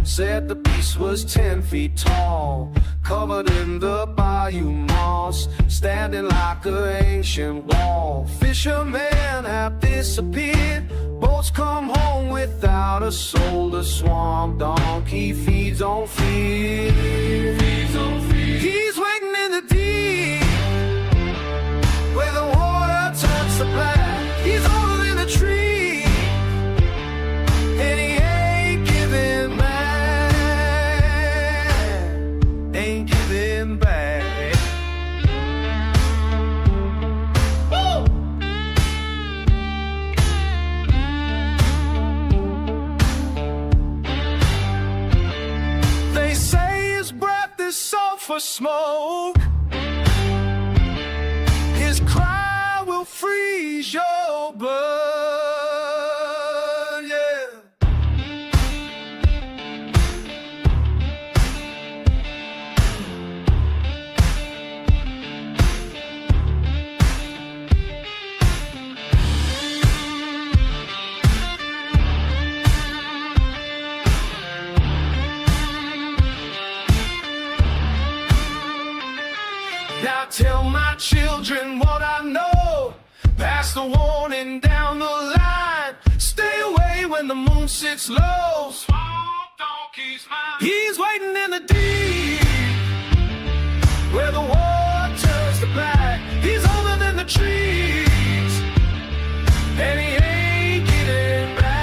said the beast was 10 feet tall, covered in the bayou moss, standing like an ancient wall. Fishermen have disappeared, boats come home without a soul. The swamp donkey feeds on fear. He's waiting in the deep, where the water turns to black. He's older than the tree, and he ain't giving back. Ain't giving back. Woo! They say his breath is sulfur smoke. His cry will freeze your blood, yeah. Now tell my children what I know. Pass the warning down the line. Stay away when the moon sits low. Swamp donkey's mine. He's waiting in the deep, where the water turns to black. He's older than the trees, and he ain't getting back.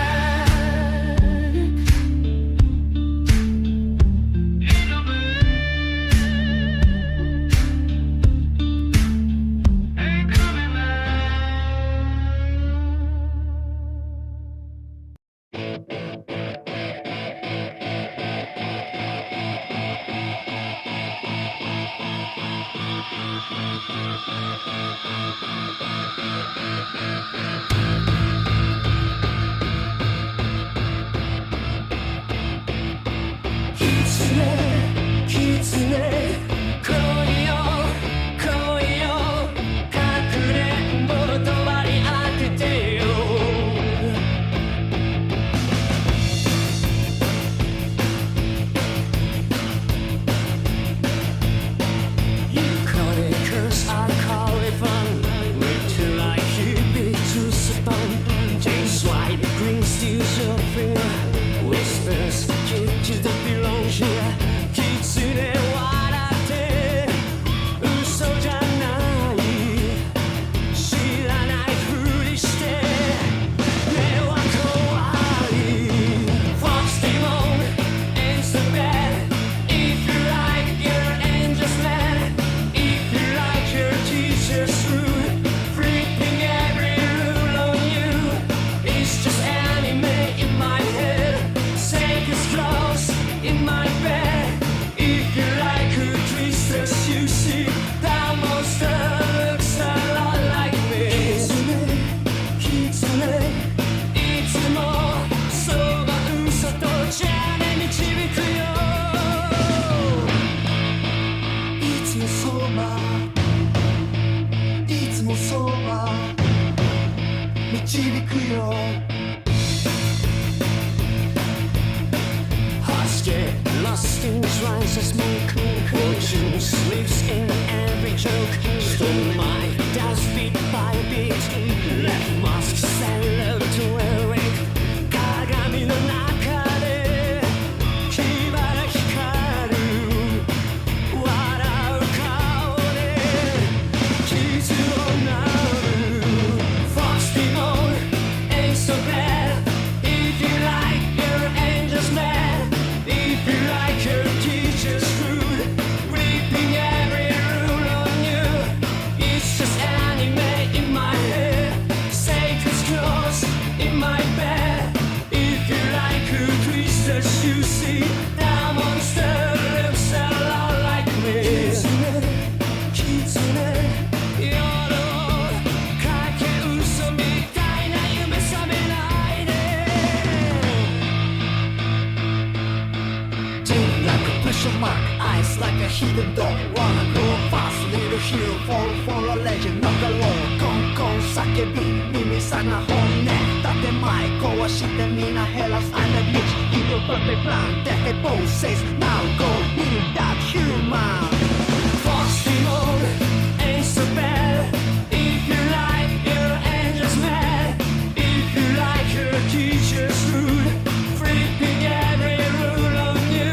Lost in trance as smoke, fortune sleeps in every joke. Stole my doubts beat by beat, left masks sell to awake. 鏡の中で火花光る笑う顔で傷を治る Frosty moon ain't so bad if you like your angels mad. If you like your teacher's screwed, reaping every rule on you. It's just anime in my head, sacred scrolls in my bed. If you like who twisters, you see that monster looks a lot like me. Kitsune, Yoro, kake uso みたいな夢覚めないで。Like a push question mark, eyes like a hidden door. Wanna go fast, little hero, fall for a legend, knock a roll. コンコン叫び、耳さな本音。建前壊してみな減らす I'm a bitch, keep a perfect plan. The head boss says, now go be that human. Frosty mode ain't so bad. If you like your angels mad. If you like your teachers rude. Flipping every rule on you.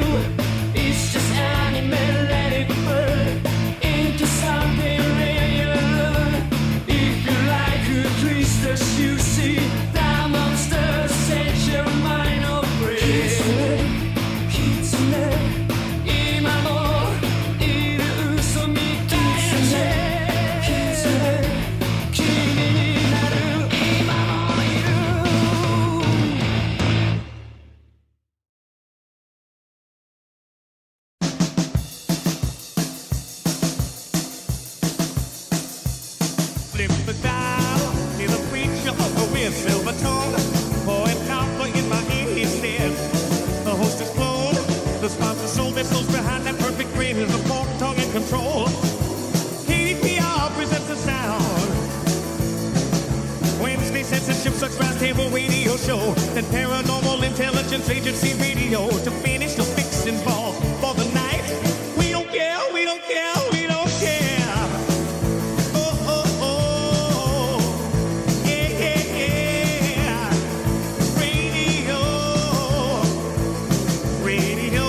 It's just anime, let it burn into something real. If you like your twisters, you see that monster set your mind on free. Kitsune,今もいる嘘みたいなKitsune、君になる今もいる。Flip the dial, hear the preacher with silver tongue, pouring copper in my ear, he said. The host is flown, the sponsor sold their souls behind that perfect grin is the fork tongue in control. Kdpr presents the sound. Wednesday censorship sucks round table radio show, and paranormal intelligence agency radio to finish the fixing ball for the night. We don't care, we don't care, we don't care. Oh, oh, oh, yeah, yeah, yeah. Radio, radio.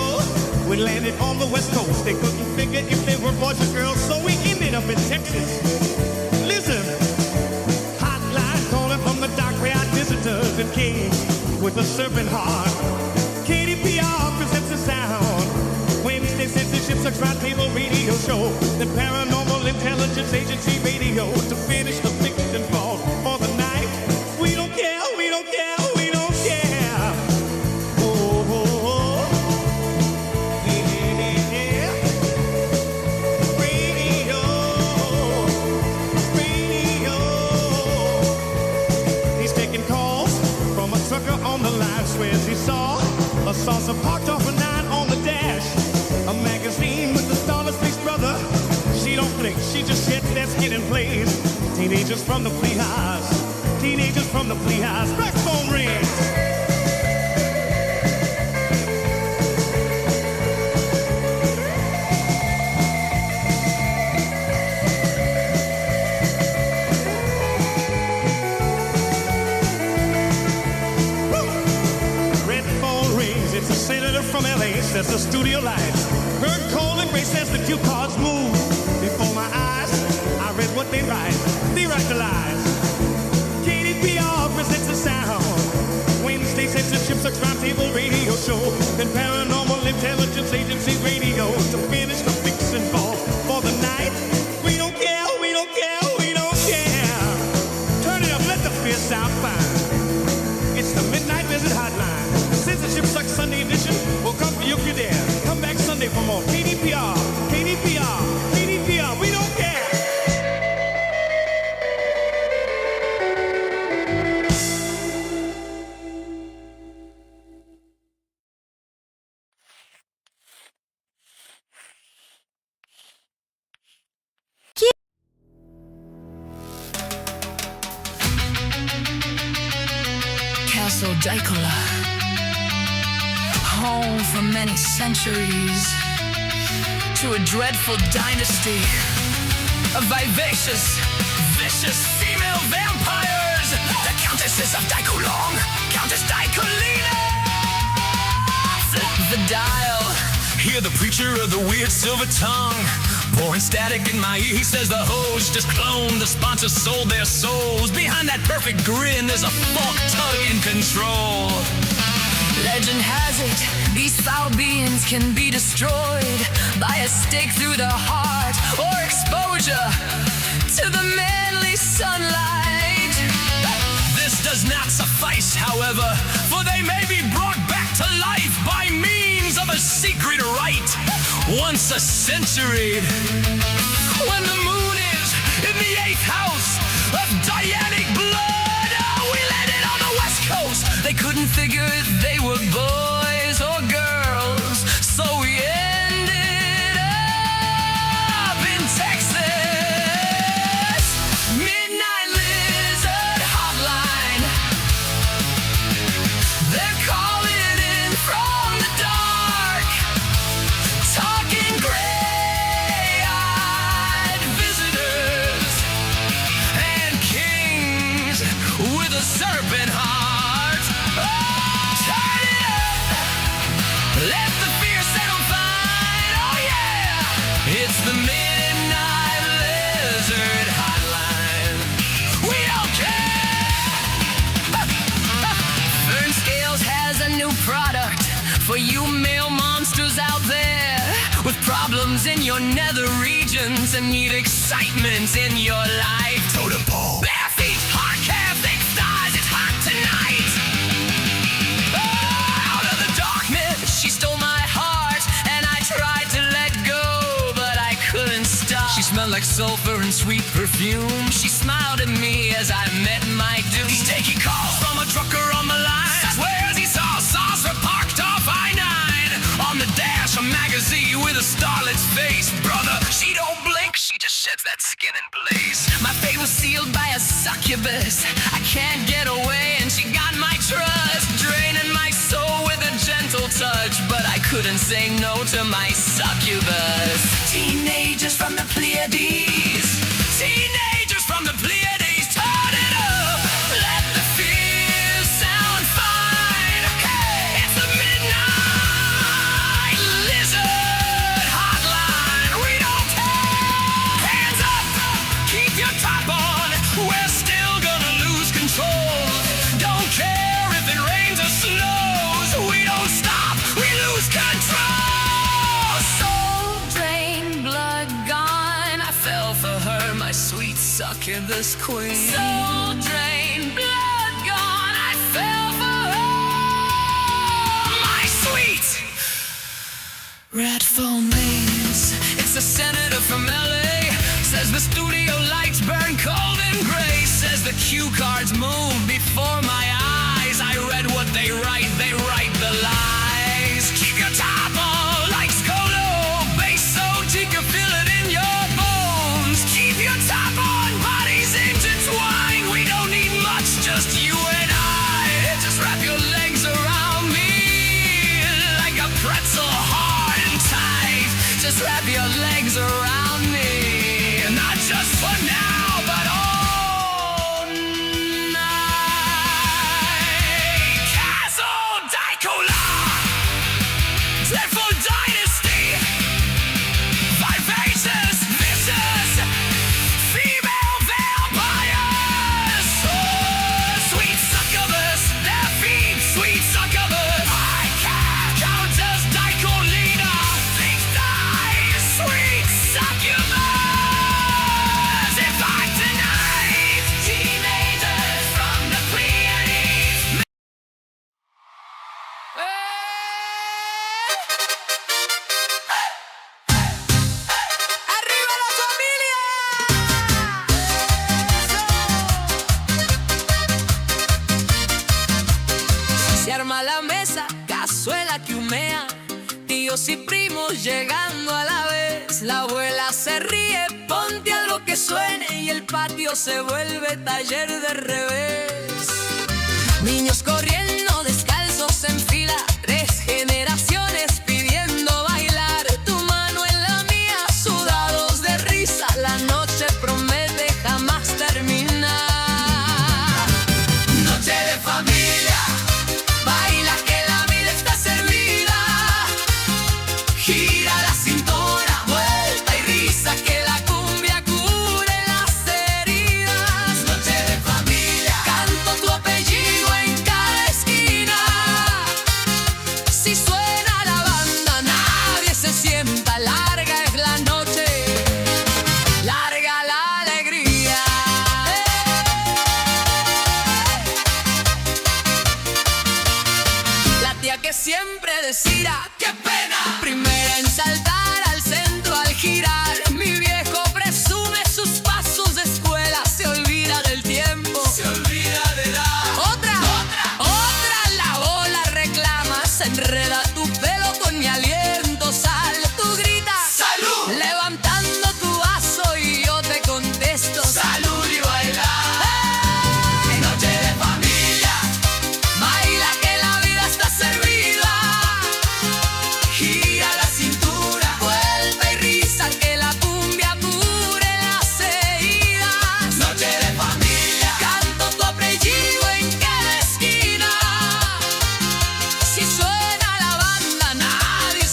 We landed on the West Coast. They couldn't figure if they were boys or girls, so we ended up in Texas. Listen, hotline calling from the dock where our visitors and kings with a serpent heart. Kdpr presents the sound. Wednesday censorship sucks round table radio show. The paranormal intelligence agency radio to finish the fiction ball for the night. We don't care, we don't care, we don't care. Oh, oh, oh. Yeah. Radio, radio. He's taking calls from a trucker on the line. Swears he saw a saucer parked off a 9 on the dash. A magazine with the starless faced brother. She don't blink, she just sheds that skin and plays. Teenagers from the flea house. Teenagers from the flea house. Back phone rings. Red phone rings, it's a senator from LA, says the studio lights. Heard Cole and Ray says the cue cards move. Before my eyes, I read what they write. They write the lies. Kdpr presents the sound. Wednesday censorship sucks round table radio show. Then paranormal intelligence agency radio to finish the fixing ball for the night. We don't care, we don't care, we don't care. Turn it up, let the fear sound fine. It's the Midnight Visit Hotline. Censorship Sucks Sunday edition will come for you if you're there. Come back Sunday for more Kdpr, Kdpr, Kdpr. We don't care. Castle Daikola, home for many centuries to a dreadful dynasty of vivacious, vicious female vampires, the Countesses of Daikulong, Countess Daikulina. Flip the dial, hear the preacher of the weird silver tongue, pouring static in my ear. He says the host just cloned, the sponsors sold their souls. Behind that perfect grin, there's a fork tongue in control. Legend has it, these foul beings can be destroyed by a stake through the heart or exposure to the manly sunlight. This does not suffice, however, for they may be brought back to life by means of a secret rite. Once a century, when the moon is in the 8th house of Dianic blood, we landed on the West Coast. They couldn't figure if they were boys or girls, so we ended For you male monsters out there with problems in your nether regions and need excitement in your life. Totem pole. Bare feet, hard care, thick thighs, it's hot tonight. Out of the darkness, she stole my heart, and I tried to let go, but I couldn't stop. She smelled like sulfur and sweet perfume. She smiled at me as I met my doom. He's taking calls from a trucker on the line. Swears he saw saucer parked off I-9. On the dash, a magazine with a starlet's face. Brother, she don't blink, she just sheds that skin and blaze. My fate was sealed by a succubus. I can't get away and she got my trust, draining my soul with a gentle touch. But I couldn't say no to my succubus. Teenagers from the Pleiades. Teenagers from the Pleiades, turn it up. Let the fear sound fine. Hey, it's the midnight lizard hotline. We don't care. Hands up, keep your top on. We're still gonna lose control. Don't care if it rains or snows. We don't stop, we lose control. Soul drained, blood gone. I fell for her, my sweet succubus queen. Soul drained, blood gone. I fell for her, my sweet red phone rings. It's a senator from LA. Says the studio lights burn cold and gray. Says the cue cards move before my eyes. I read what they write the lies. Keep your top on like Scolo. Bass so deep you feel it in your bones. Keep your top on, bodies intertwined. We don't need much, just you and I. Just wrap your legs around me like a pretzel, hard and tight. Just wrap your legs around me, not just for now, but all night. Castle Dicola, dreadful dynasty, vivacious, vicious, female vampires. Oh, sweet succubus, their feet, sweet succubus. I can't count as Dicolina, thick thighs, sweet succubus. If I tonight, teenagers from the Pleiades. ¡Arriba la familia! Se arma la mesa, cazuela que humea, tíos y primos llegando a la vez. La abuela se ríe, ponte algo que suene y el patio se vuelve taller de revés. Niños corriendo descalzos en fila, 3 generaciones pidiendo bailar. Tu mano en la mía, sudados de risa, la noche promete jamás terminar. Noche de familia, baila que la vida está servida. Gira la cintura, vuelta y risa, que la cumbia cure las heridas. Noche de familia, canto tu apellido en cada esquina. Si suena la banda, nadie se sienta. Larga es la noche, larga la alegría. La tía que siempre decía, ¡qué pena! Primera en saltar al centro al girar. Mi viejo presume sus pasos de escuela. Se olvida del tiempo, se olvida de edad. Otra, la bola reclama. Se enreda tu pelo con mi aliento. Sal, tú gritas, ¡salud! Levantando tu vaso y yo te contesto, ¡salud! Y bailar. Noche de familia, baila que la vida está servida. Gira la cintura, vuelta y risa, que la cumbia cure las heridas. Noche de familia, canto tu apellido en cada esquina. Si suena la banda, nadie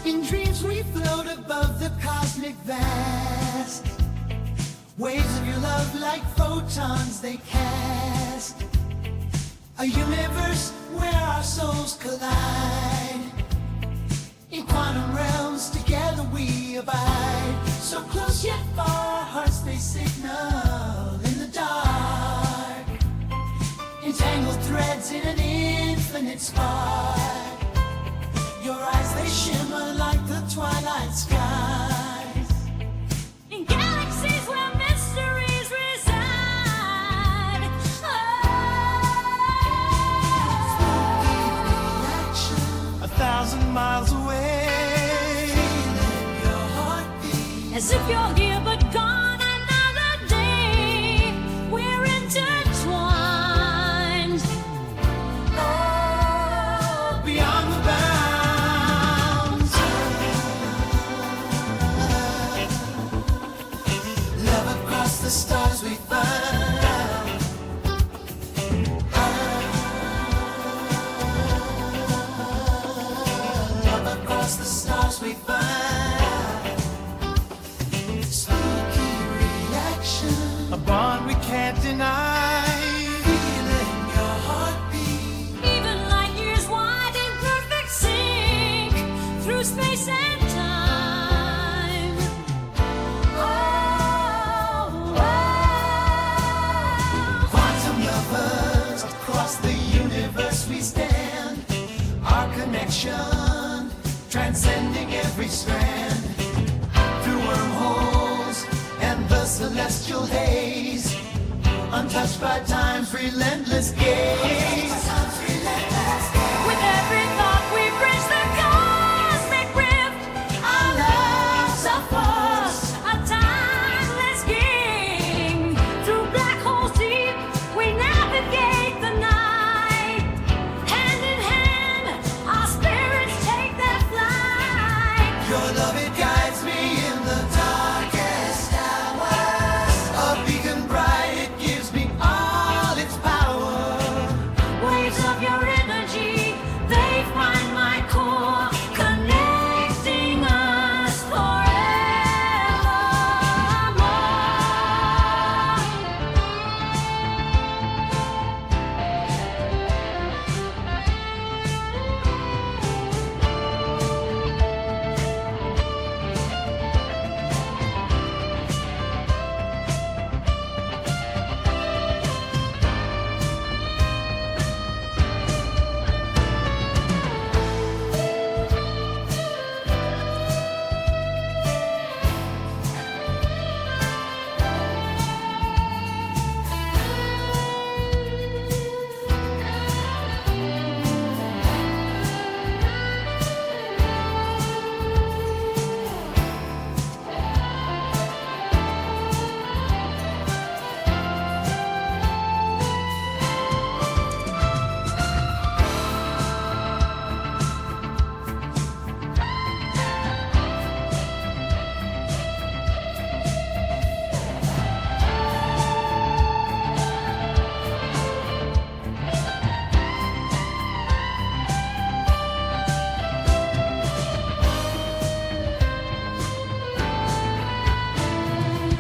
In dreams we float above the cosmic vast. Waves of your love like photons they cast. A universe where our souls collide. In quantum realms together we abide. So close yet far, hearts they signal in the dark. Entangled threads in an infinite spark. Your eyes they shimmer like the twilight skies. In galaxies where mysteries reside. Reaction, 1,000 miles away. your heartbeat. As if you're here but gone another day. We're intertwined. Oh, beyond the bounds. Love across the stars we find. Love across the stars we find. Spooky reaction. A bond we can't deny. Feeling your heartbeat. Even light years wide in perfect sync. Through space and time. Oh, Quantum lovers, across the universe we stand. Our connection, transcending every strand. Through wormholes and the celestial haze. Untouched by time's relentless gaze. with every thought we bridge the cosmic rift. Our love's a force. A timeless game. Through black holes deep, we navigate the night. Hand in hand, our spirits take their flight. Your love, it guides me in the darkest hours. A beacon bright, it gives me all its power. Waves of your energy, they find my core, connecting us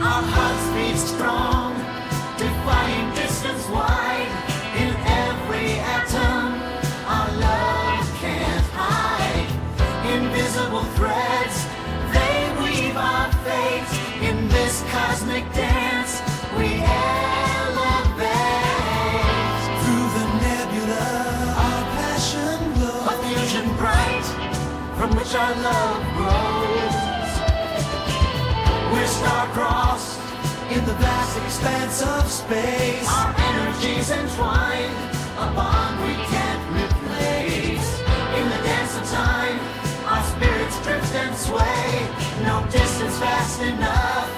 Our hearts beat strong, defying distance wide. In every atom, our love can't hide. Invisible threads, they weave our fate. In this cosmic dance, we elevate. Through the nebula, our passion glows. A fusion bright, from which our love grows. We're star-crossed in the vast expanse of space. Our energies entwined, a bond we can't replace. In the dance of time, our spirits drift and sway. No distance fast enough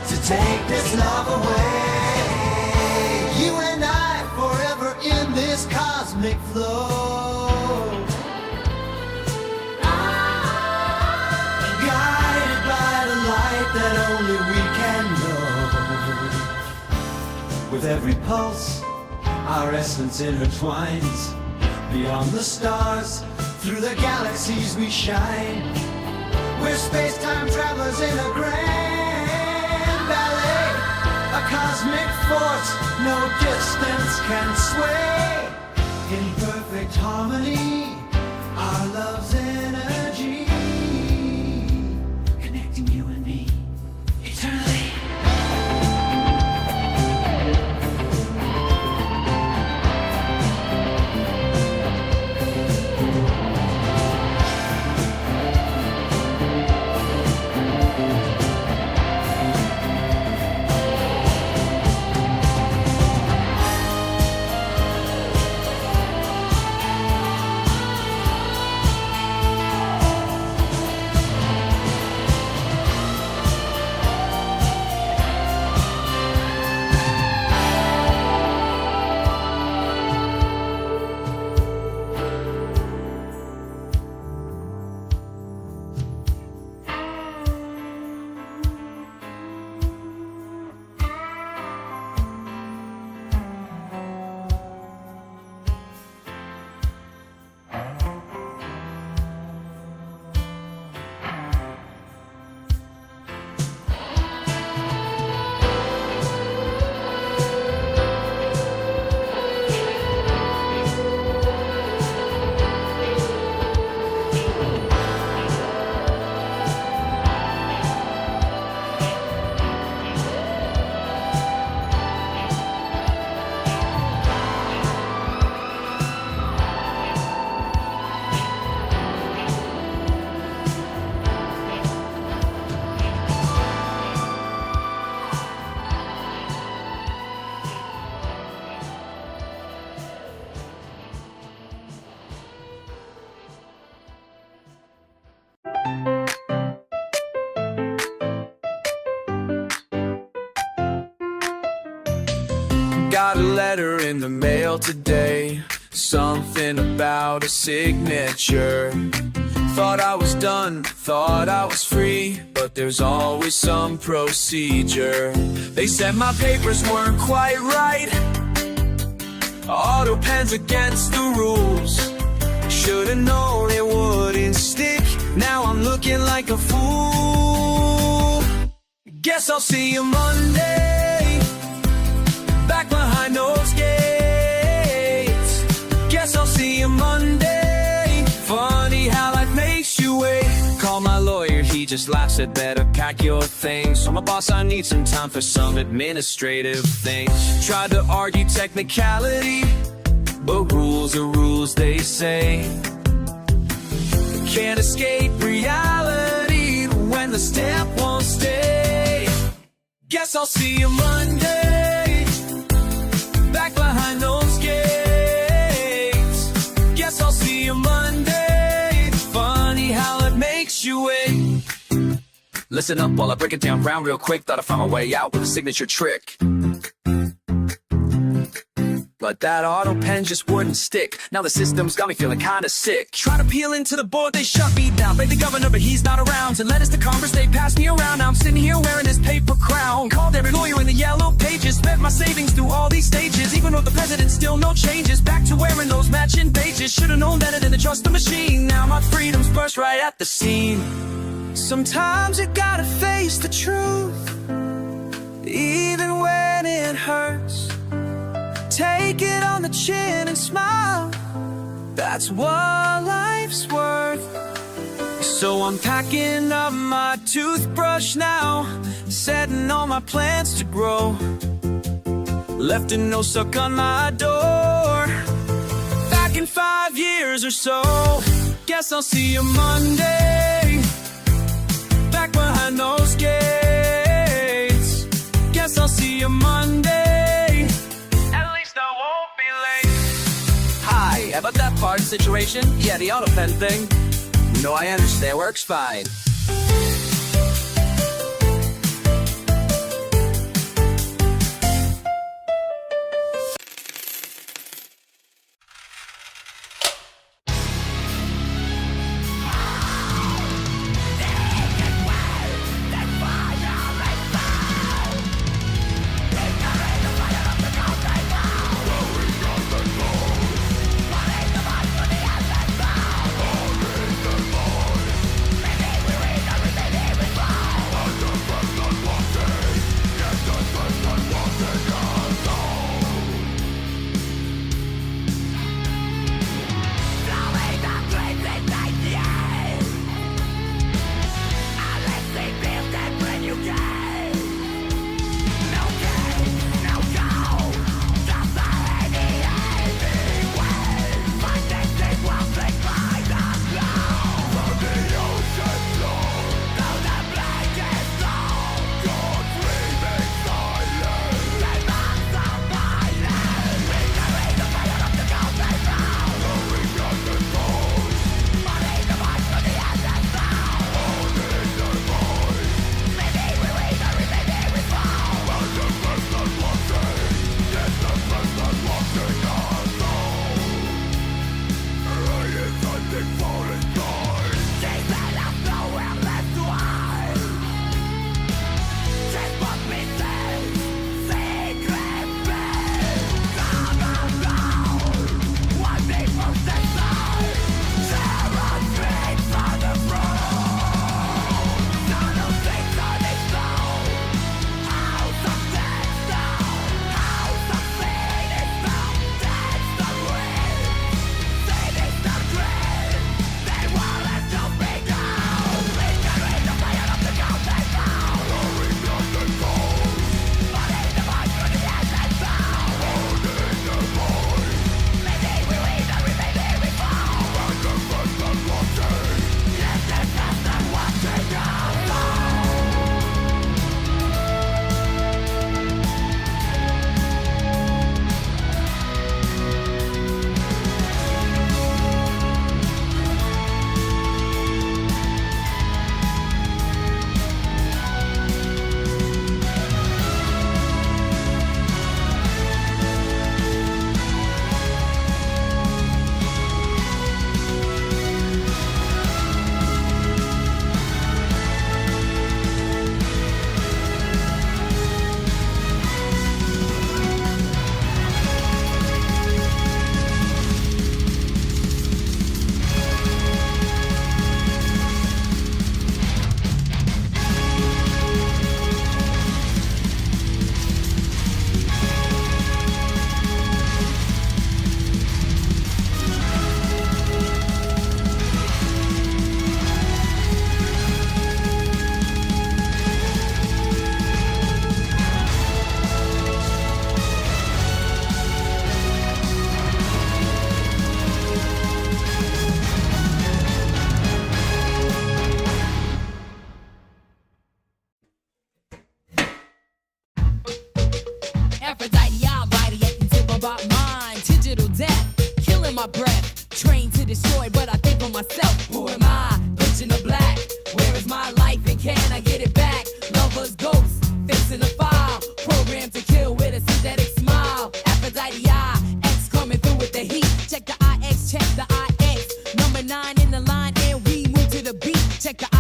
to take this love away. You and I forever in this cosmic flow. Guided by the light that only we can know. With every pulse, our essence intertwines. Beyond the stars, through the galaxies we shine. We're space-time travelers in a grand ballet. A cosmic force no distance can sway. In perfect harmony, our love's energy, connecting you and me eternally. Got a letter in the mail today, something about a signature. Thought I was done, thought I was free, but there's always some procedure. They said my papers weren't quite right, auto pen's against the rules. Should've known it wouldn't stick, now I'm looking like a fool. Guess I'll see you Monday, back behind those gates. Guess I'll see you Monday. Funny how life makes you wait. Call my lawyer, he just laughs at better pack your things. So my boss, I need some time for some administrative things. Tried to argue technicality, but rules are rules, they say. Can't escape reality when the stamp won't stay. Guess I'll see you Monday, back behind those gates. Guess I'll see you Monday. Funny how it makes you wait. Listen up while I break it down round real quick. Thought I found my way out with a signature trick, but that auto pen just wouldn't stick. Now the system's got me feeling kinda sick. Try to peel into the board, they shut me down. Blame the governor, but he's not around. And letters to Congress, they passed me around. Now I'm sitting here wearing this paper crown. Called every lawyer in the yellow pages. Spent my savings through all these stages. Even with the president, still no changes. Back to wearing those matching pages. Should've known better than to trust the machine. Now my freedom's burst right at the seam. Sometimes you gotta face the truth, even when it hurts. Take it on the chin and smile, that's what life's worth. So I'm packing up my toothbrush now, setting all my plants to grow. Left a no suck on my door, back in 5 years or so. Guess I'll see you Monday, back behind those gates. Guess I'll see you Monday, at least I won't be late. Hi, about that part situation? Yeah, the auto pen thing. No, I understand, works fine.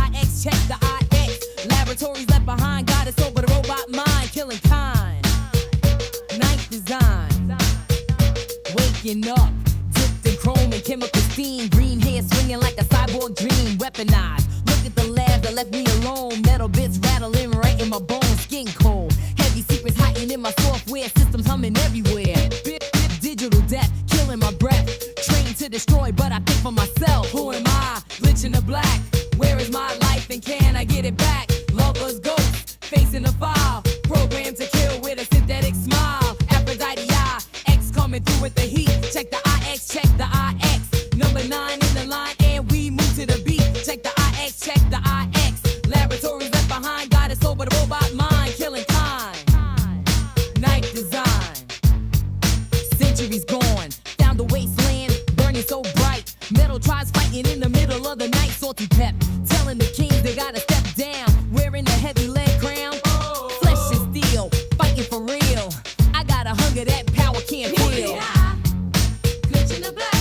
IX, check the IX. Laboratories left behind, got us over the robot mind, killing kind. Ninth design, waking up, dipped in chrome and chemical steam. Green hair swinging like a cyborg dream, weaponized. Look at the lab that left me alone. Metal bits rattling right in my bones, skin cold. Heavy secrets hiding in my software, systems humming everywhere. Digital death, killing my breath. Trained to destroy, but I think for myself. Who am I? Glitch in the black. Where is my life and can I get it back? Lovers ghost, facing the file. Programmed to kill with a synthetic smile. Aphrodite eye, X coming through with the heat. Check the IX, check the IX. Number 9 in the line and we move to the beat. Check the IX, check the IX. Laboratories left behind, got us over the robot mind, killing time. Night design. Centuries gone, found the wasteland, burning so bright. Metal tribes fighting in the middle of the night. Salty pep, telling the kings they gotta step down. Wearing the heavy lead crown. Flesh and steel, fighting for real. I got a hunger that power can't feel. Glitch in the black.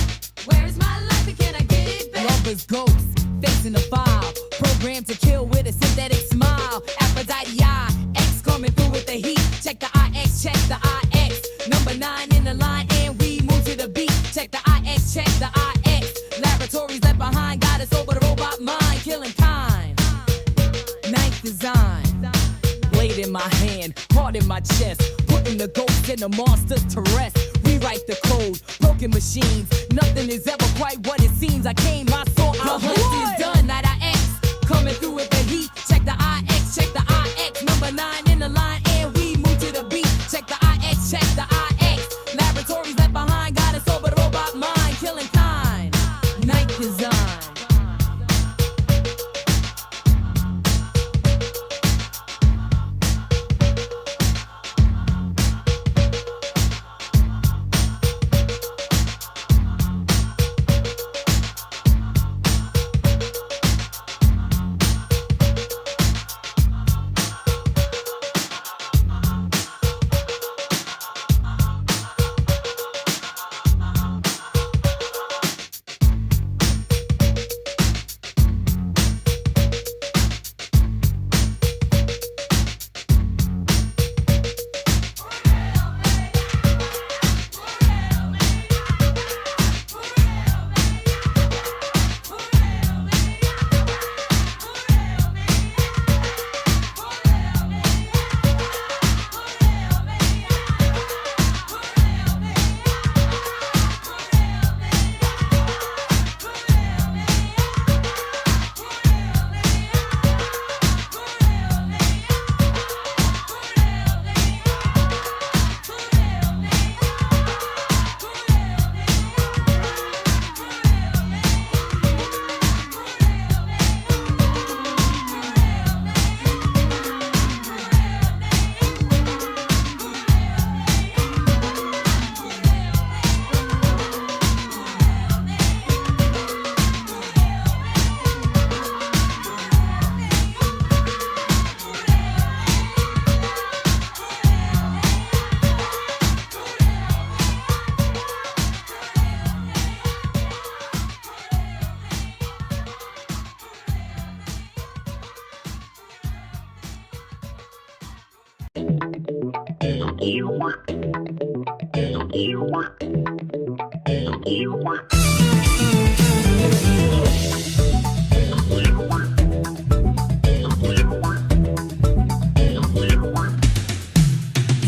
Where is my life and can I get it back? Lovers ghosts, facing the file. Programmed to kill with a synthetic smile. Aphrodite eye, X coming through with the heat. Check the IX, check the IX. Number 9 in the line and we move to the beat. Check the IX, check the IX. Laboratories left behind, got us over the robot mind, killing kind. Ninth design. Blade in my hand, heart in my chest. Putting the ghosts and the monsters to rest. Rewrite the code, broken machines. Nothing is ever quite what it seems. I came, I saw, our hunt is done. Night IX, coming through with the heat. Check the IX, check the IX. Number 9 in the line and we move to the beat. Check the IX, check the IX. Laboratories left behind, got us over the robot mind, killing kind. Night design.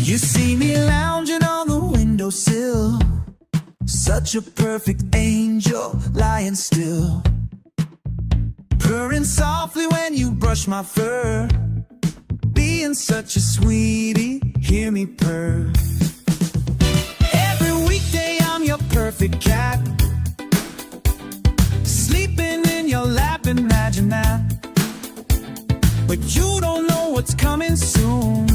You see me lounging on the windowsill, such a perfect angel lying still, purring softly when you brush my fur, being such a sweetie, hear me purr. Every weekday I'm your perfect cat, sleeping in your lap, imagine that. But you don't know what's coming soon.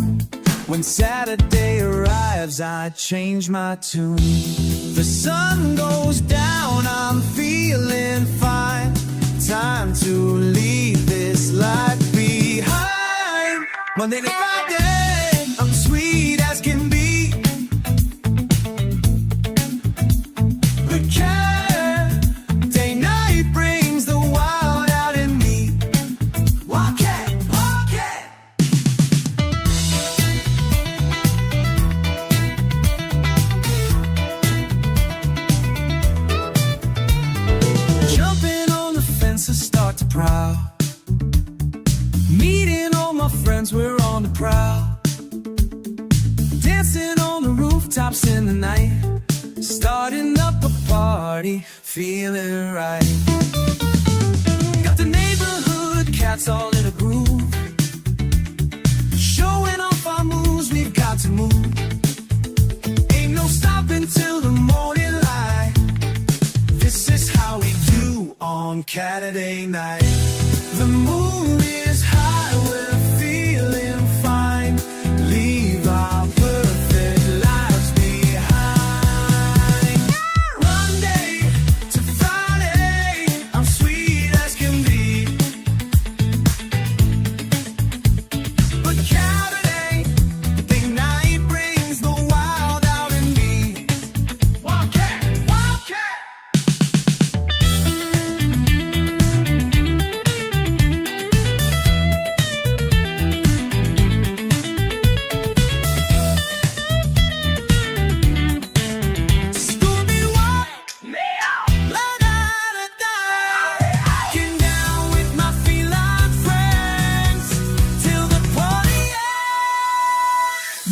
When Saturday arrives, I change my tune. The sun goes down, I'm feeling fine. Time to leave this life behind. Monday to Friday, I'm sweet as can be. But day night brings the wild out in me. minds, we're on the prowl. Dancing on the rooftops in the night, starting up a party, feeling right. Got the neighborhood cats all in a groove, showing off our moves, we've got to move. Ain't no stopping till the morning light. This is how we do on Saturday night. The moon is high, we're feeling fine. Leave our perfect lives behind. Monday to Friday, I'm sweet as can be. But Saturday, the night brings the wild out in me. Wildcat, wildcat.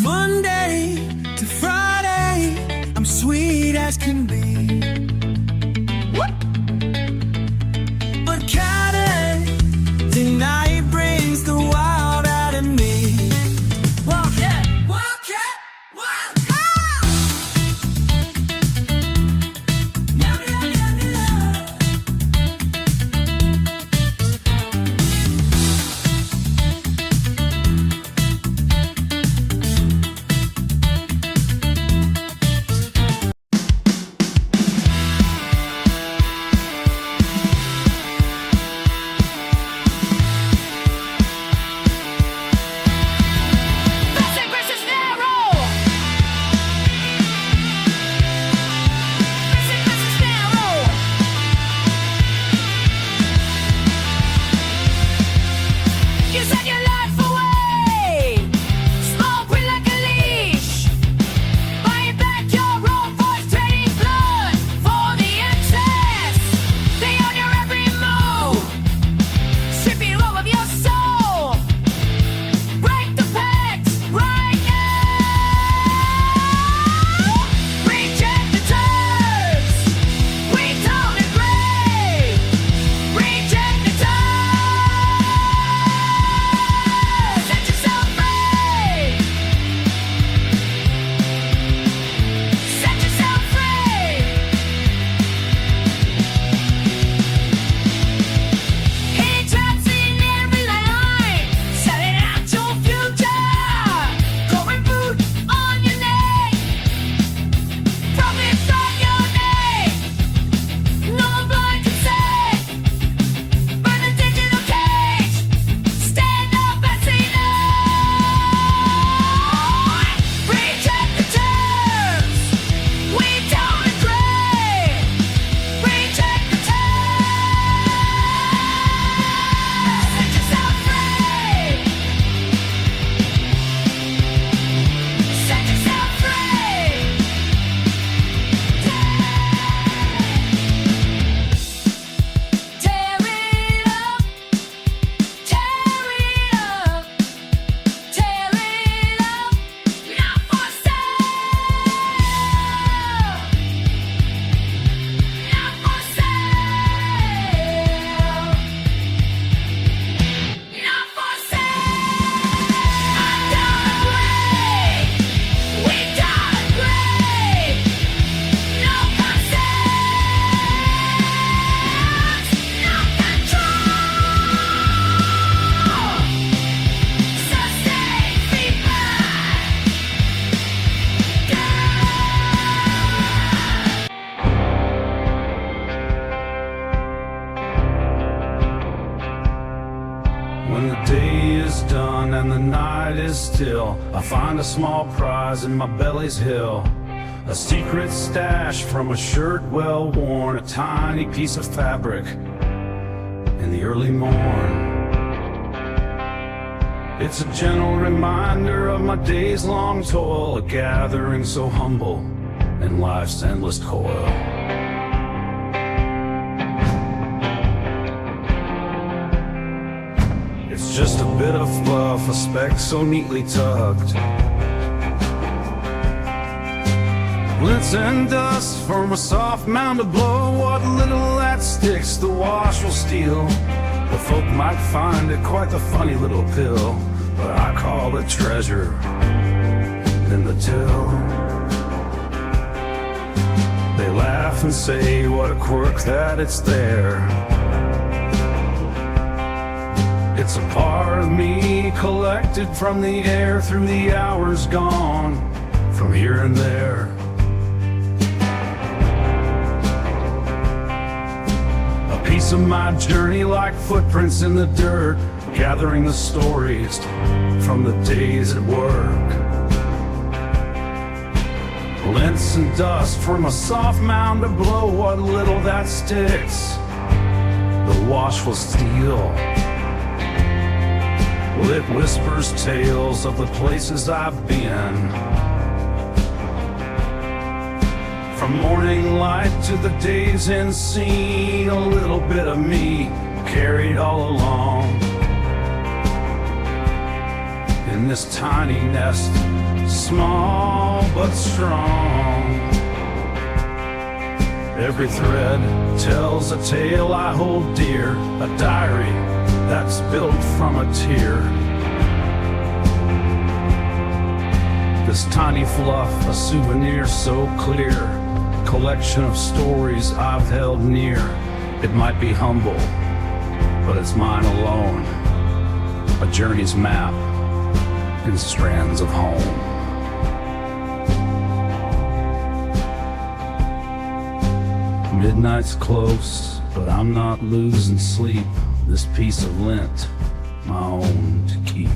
Monday to Friday, I'm sweet as can be. But Saturday, the night brings the wild out in me. Wildcat, wildcat, wildcat. Basic versus narrow. Basic versus narrow. You set your life away. Smoke with like a leash. Buying back your own voice, trading blood for the excess. They own your every move. Strip you all of your soul. Break the pacts right now. Reject the terms. We don't agree. Reject the terms. Set yourself free. Set yourself free. Hidden traps in every line, selling out your future. Going boot on your neck, profits on your neck. No blind consent. Burn the digital cage. Stand up and say no. Reject the terms. We don't agree. Reject the terms. Set yourself free. Set yourself free. Tear it up. Tear it up. Tear it up. Not for sale. Not for sale. Not for sale. I don't agree. We don't agree. No concerns. No control. Sustain feedback. When the day is done and the night is still, I find a small prize in my belly's hill. A secret stash from a shirt well worn, a tiny piece of fabric in the early morn. It's a gentle reminder of my days long toil, a gathering so humble in life's endless coil. It's just a bit of fluff, a speck so neatly tucked. Lints and dust from a soft mound to blow. What little that sticks, the wash will steal. The folk might find it quite the funny little pill, but I call it treasure in the till. They laugh and say what a quirk that it's there. It's a part of me collected from the air through the hours gone from here and there. A piece of my journey like footprints in the dirt, gathering the stories from the days at work. Lints and dust from a soft mound to blow. What little that sticks, the wash will steal. Well, it whispers tales of the places I've been. From morning light to the day's end scene, a little bit of me carried all along. In this tiny nest, small but strong. Every thread tells a tale I hold dear, a diary that's built from a tear. This tiny fluff, a souvenir so clear, a collection of stories I've held near. It might be humble, but it's mine alone, a journey's map in strands of home. Midnight's close, but I'm not losing sleep. This piece of lint, my own to keep.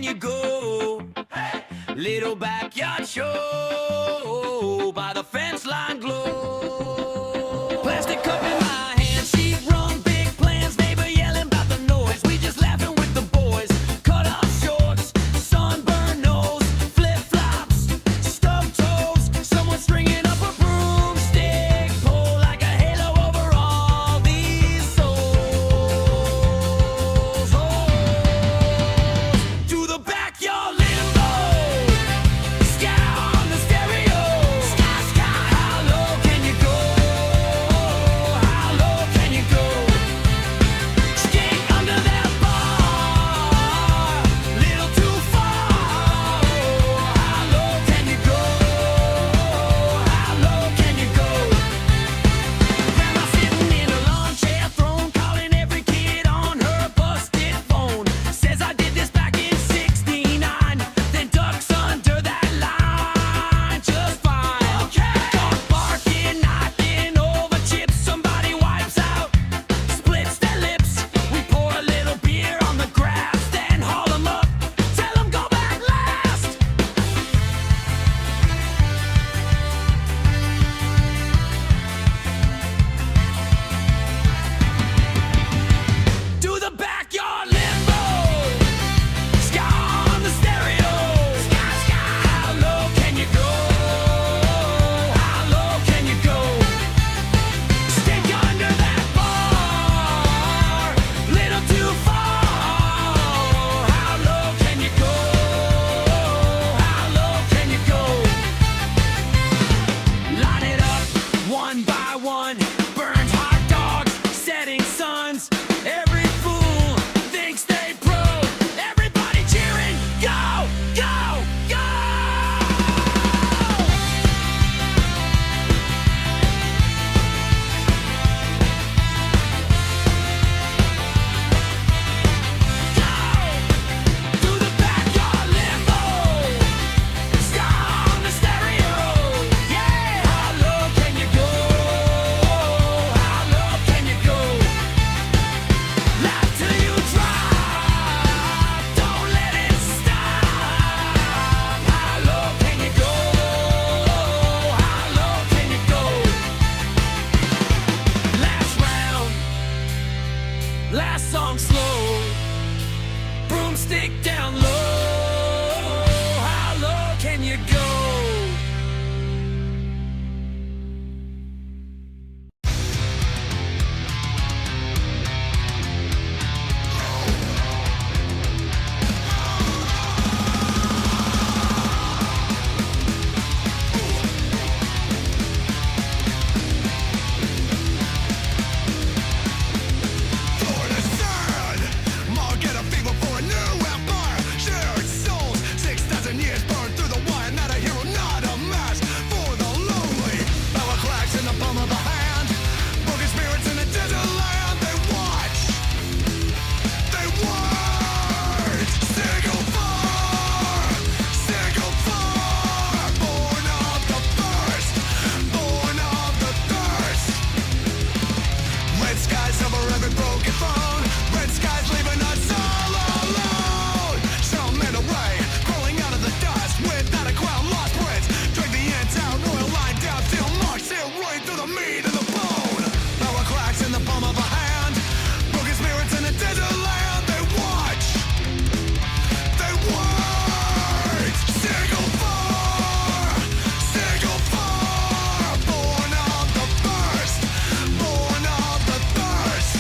you go? Little backyard show by the fence line glow. Plastic cup in my hand, sheet run, big plans, neighbor yelling about the noise. We just laughing with the boys. Cut off shorts, sunburned nose, flip flops, stub toes. Someone stringing up a broomstick pole like a halo over all these souls. Oh, to the backyard limbo. Sky on the stereo. Sky, sky. How low can you go? How low can you go? Stick under that bar. Little too far. How low can you go? How low can you go? Grandma sitting in a lawn chair throne, calling every kid on her busted phone. Says I did this back in '69, then ducks under that line just fine. Dog barking, knocking over chips. Somebody wipes out, splits their lips. We pour a little beer on the grass, then haul 'em up, tell 'em go back last. Do the backyard limbo. Sky on the stereo. Sky, sky. How low can you go? How low can you go? Stick under that bar. Little too far. How low can you go? How low can you go? Line it up one by one. Burned hot dogs, setting suns. Every fool thinks they pro. Everybody cheering. Go, go, go! To the backyard limbo. Sky on the stereo. Yeah, how low can you go? How low can you go? Laugh till you drop. Don't let it stop. How low can you go? How low can you go? Last round. Last song slow. Broomstick down low. How low can you go? For the sun, more get a fever for a new empire. Shared souls, 6,000 years burned through the wire. Not a hero, not a match for the lonely. Power cracks in the palm of a hand. Broken spirits in a desert land. They watch, they wait. Single fire, born of the thirst, born of the thirst. Red skies over every broken phone. Red skies leaving us all alone. Some men away, crawling out of the dust without a crown, lost prince. Drag the ends out, royal line down, still march, still right through the meat of the bone. Power cracks in the palm of a hand. Broken spirits in a desert land. They watch, they wait. Single fire, born of the thirst, born of the thirst.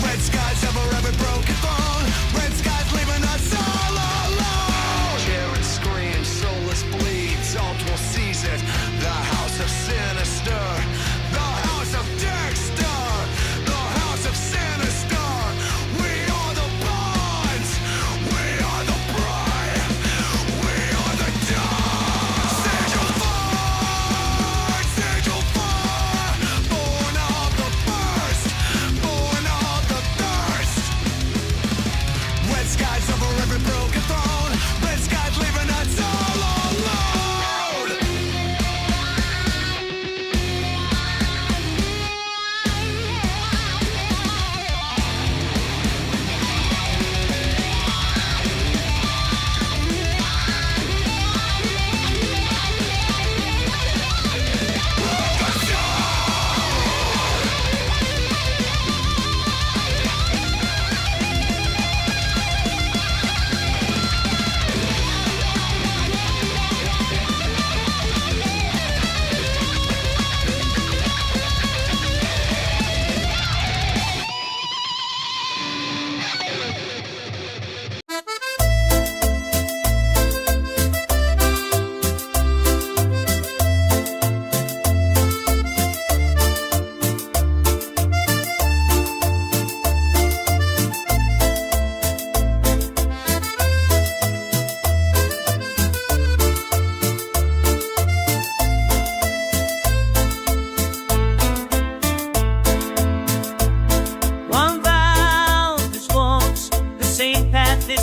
Red skies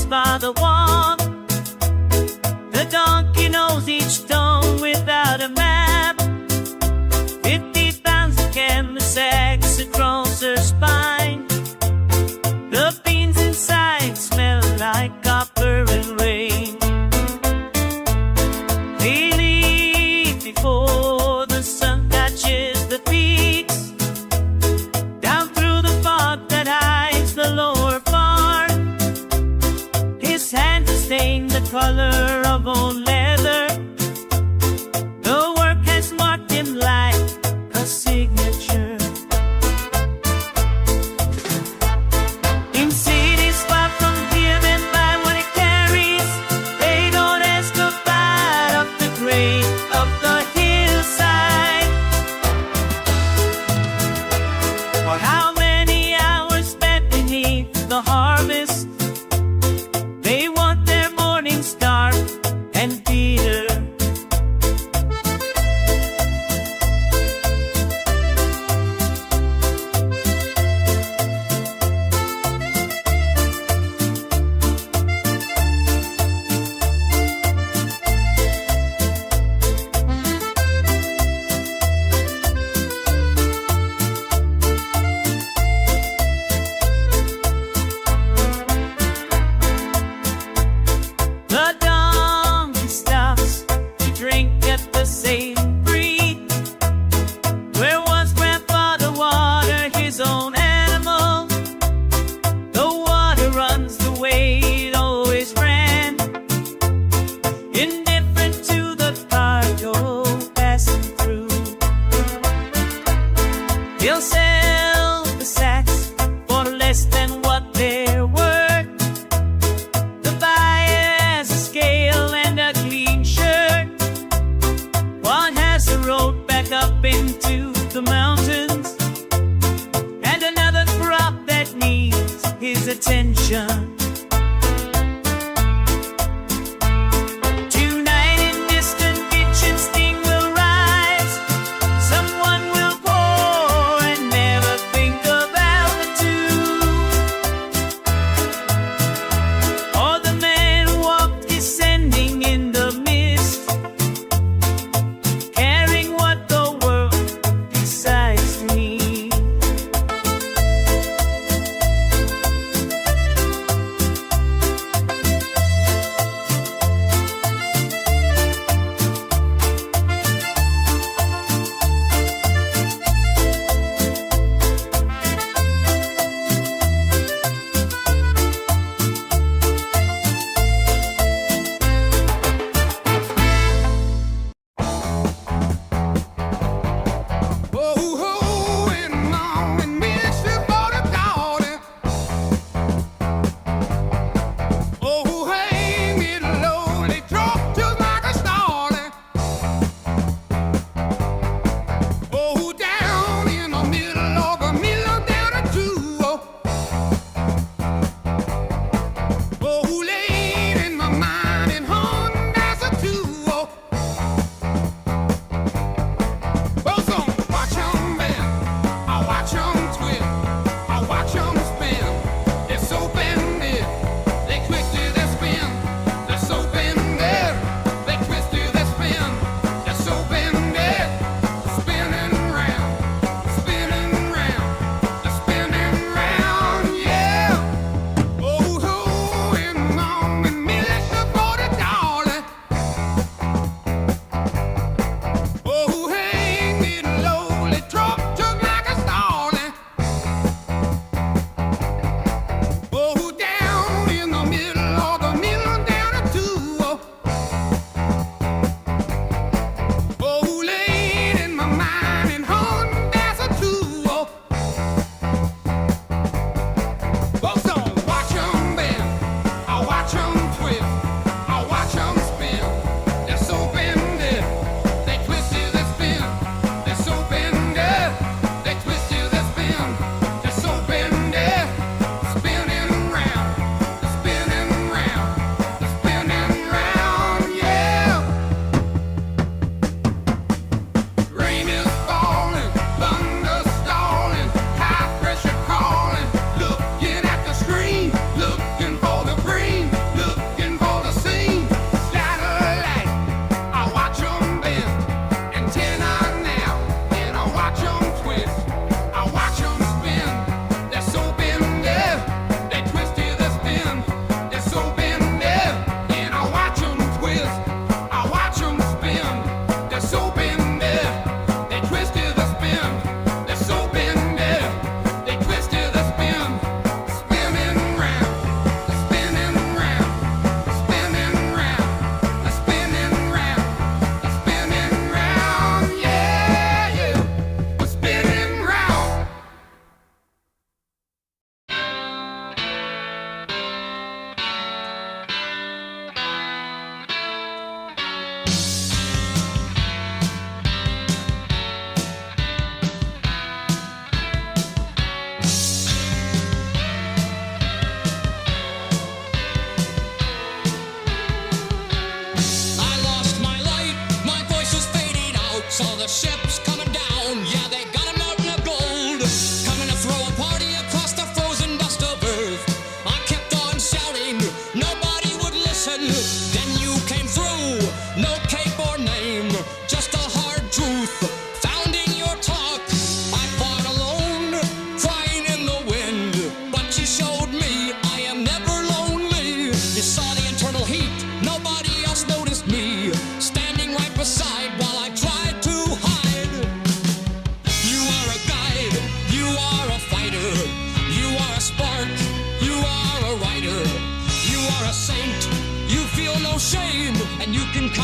by the wall. The donkey knows each stone without a map. 50,000 canvas sacks across her spine. The beans inside smell like copper and rain. They leave before the sun touches the peaks, down through the fog that hides the lower farm. His hands stain the color of old leather. The work has marked him like a signature. In cities far from given by what it carries, they don't excavate up the grade of the hillside. Or how many hours spent beneath the harvest. They want their morning star and beer. The donkey stops to drink at the same creek where once grandfather watered his own animal. The water runs the way it always ran, indifferent to the cargo passing through. He'll sell the sacks for less than what they're worth. The buyer has a scale and a clean shirt. One has a road back up into the mountains, and another crop that needs his attention. Tonight in distant kitchen steam will rise. Someone will pour and there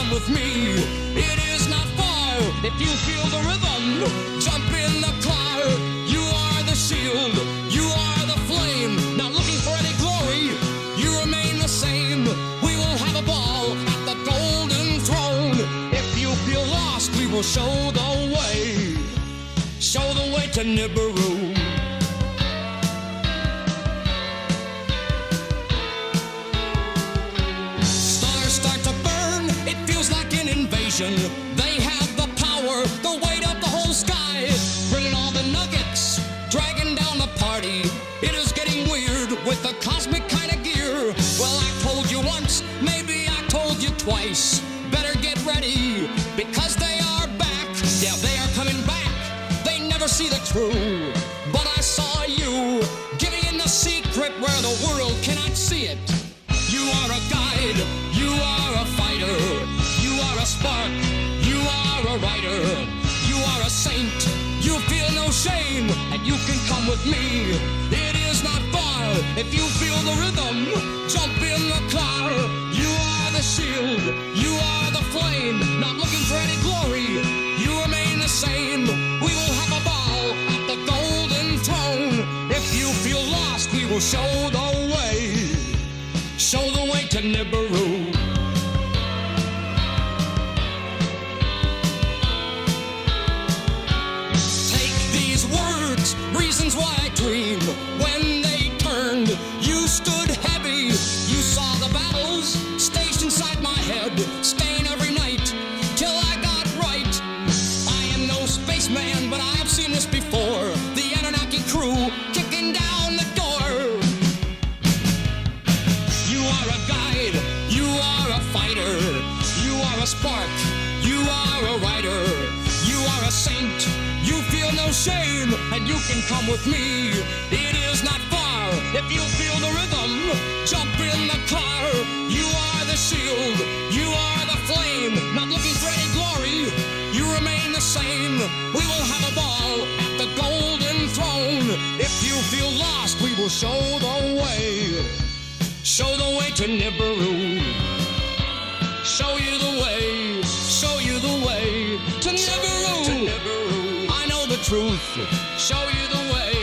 come with me. It is not far. If you feel the rhythm, jump in the car. You are the shield, you are the flame. Not looking for any glory, you remain the same. We will have a ball at the golden throne. If you feel lost, we will show the way. Show the way to Nibiru. Stars start to burn, it feels like an invasion. They have the power, the weight of the whole sky. Bringing all the nuggets, dragging down the party. It is getting weird with the cosmic kind of gear. Well, I told you once, maybe I told you twice. Better get ready, because they are back. Yeah, they are coming back. They never see the crew. But I saw you, giving in the secret where the world cannot see it. You are a guide, you are a fighter. You are a spark, you are a writer. You are a saint, you feel no shame. And you can come with me, it is not far. If you feel the rhythm, jump in the car. You are the shield, you are the flame. Not looking for any glory, you remain the same. We will have a ball at the golden throne. If you feel lost, we will show the way. Show the way to Nibiru. Take these words, reasons why I dream. When they turned, you stood heavy. You saw the battles staged inside my head, staying every night till I got right. I am no spaceman, but I have seen this before. The Anunnaki crew kicking down the door. You are a guide, you are a fighter. You are a spark, you are a writer. You are a saint, you feel no shame. And you can come with me, it is not far. If you feel the rhythm, jump in the car. You are the shield, you are the flame. Not looking for any glory, you remain the same. We will have a ball at the golden throne. If you feel lost, we will show the way. Show the way to Nibiru. Show you the way, show you the way to Nibiru. I know the truth, show you the way.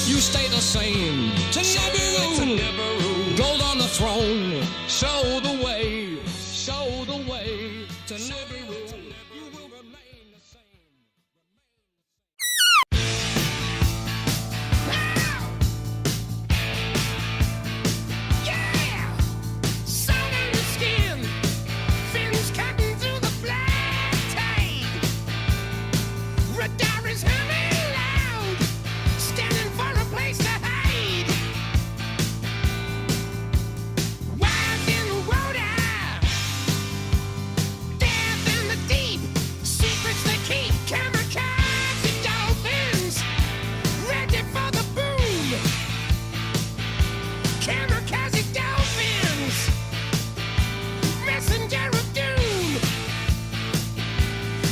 You stay the same to Nibiru. Gold on the throne, show the way to Nibiru. You will remain the same. Yeah! Sun in the skin, fins cutting through the black tide. Radar is humming loud, standing for a place to hide. Wild in the water, death in the deep, secrets they keep. Kamikaze dolphins, ready for the boom. Kamikaze dolphins, messenger of doom.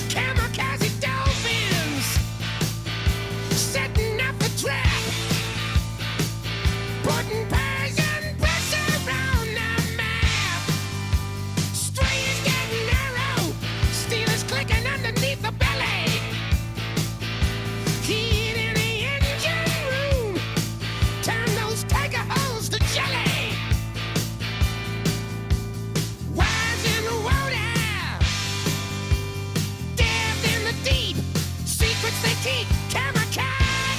Kamikaze dolphins, setting up a trap, putting poison pressure on the map. String is getting narrow, steel is clicking underneath the belly. Heat in the engine room, turn those tiger holes to jelly. Wise in the water, death in the deep, secrets they keep. Kamikaze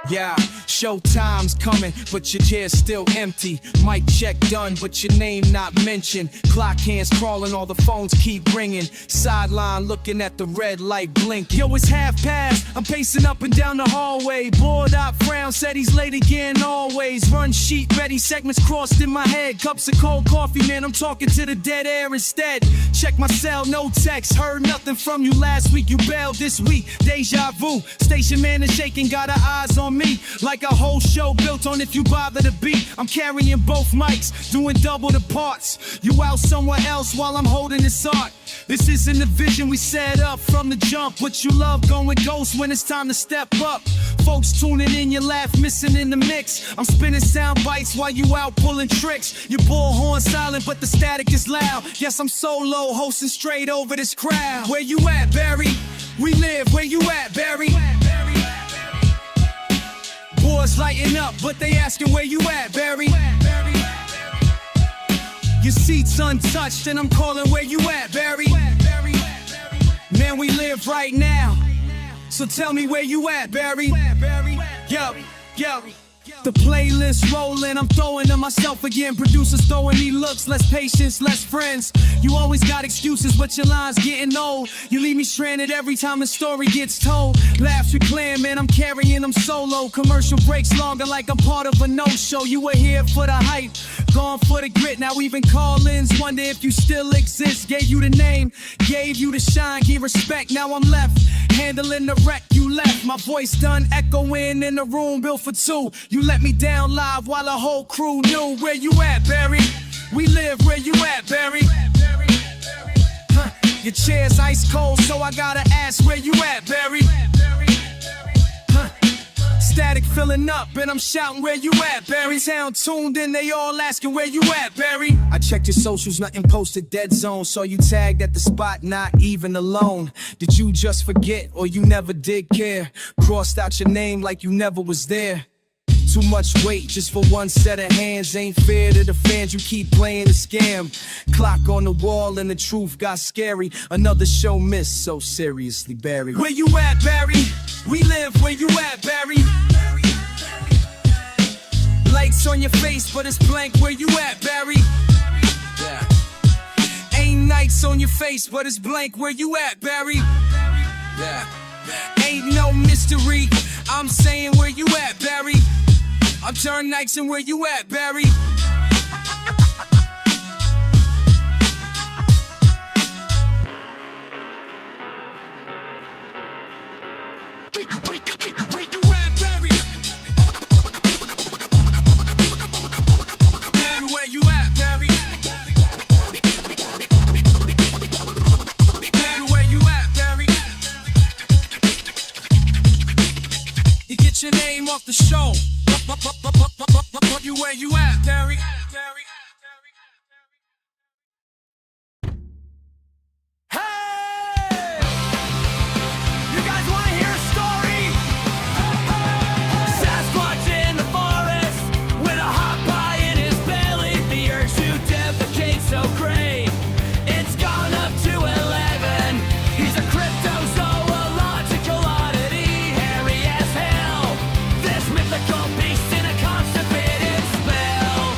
Yeah, showtime's coming, but your chair's still empty. Mic check done, but your name not mentioned. Clock hands crawling, all the phones keep ringing. Sideline looking at the red light blink. Yo, it's half past, I'm pacing up and down the hallway. Bored up, frown, said he's late again always. Run sheet ready, segments crossed in my head. Cups of cold coffee, man, I'm talking to the dead air instead. Check my cell, no text, heard nothing from you last week. You bailed this week, deja vu. Station man is shaking, got her eyes on me. Like a whole show built on if you bother to beat. I'm carrying both mics, doing double the parts. You out somewhere else while I'm holding this art. This isn't the vision we set up from the jump. What you love going ghost when it's time to step up. Folks tuning in, you laugh missing in the mix. I'm spinning sound bites while you out pulling tricks. Your bullhorn silent but the static is loud. Yes, I'm solo hosting straight over this crowd. Where you at, Barry? We live, where you at, Barry? Boys lighting up, but they asking where you at, Barry? Your seat's untouched, and I'm calling where you at, Barry? Man, we live right now, so tell me where you at, Barry? Yo, yo. The playlist rolling, I'm throwing to myself again. Producers throwing me looks, less patience, less friends. You always got excuses, but your line's getting old. You leave me stranded every time a story gets told. Laughs we playing, man, I'm carrying them solo. Commercial breaks longer like I'm part of a no-show. You were here for the hype, gone for the grit. Now even call-ins wonder if you still exist. Gave you the name, gave you the shine, give respect. Now I'm left, handling the wreck you left. My voice done echoing in the room built for two. You let me down live while the whole crew knew. Where you at, Barry? We live, where you at, Barry? Your chair's ice cold, so I gotta ask where you at, Barry? Static filling up, and I'm shouting where you at, Barry? Sound tuned in, they all asking where you at, Barry? I checked your socials, nothing posted, dead zone. Saw you tagged at the spot, not even alone. Did you just forget, or you never did care? Crossed out your name like you never was there. Too much weight just for one set of hands. Ain't fair to the fans, you keep playing the scam. Clock on the wall and the truth got scary. Another show missed, so seriously, Barry. Where you at, Barry? We live, where you at, Barry? Lights on your face, but it's blank, where you at, Barry? Yeah. Ain't nights on your face, but it's blank, where you at, Barry? Yeah. Ain't no mystery, I'm saying where you at, Barry? I'm turning nights and where you at, Barry? Your name off the show. You where you at, Barry? Hey! You guys wanna hear a story? Sasquatch in the forest with a hot pie in his belly. The urge to defecate so great, it's gone up to 11. He's a cryptozoological oddity, hairy as hell. This mythical beast in a constipated spell.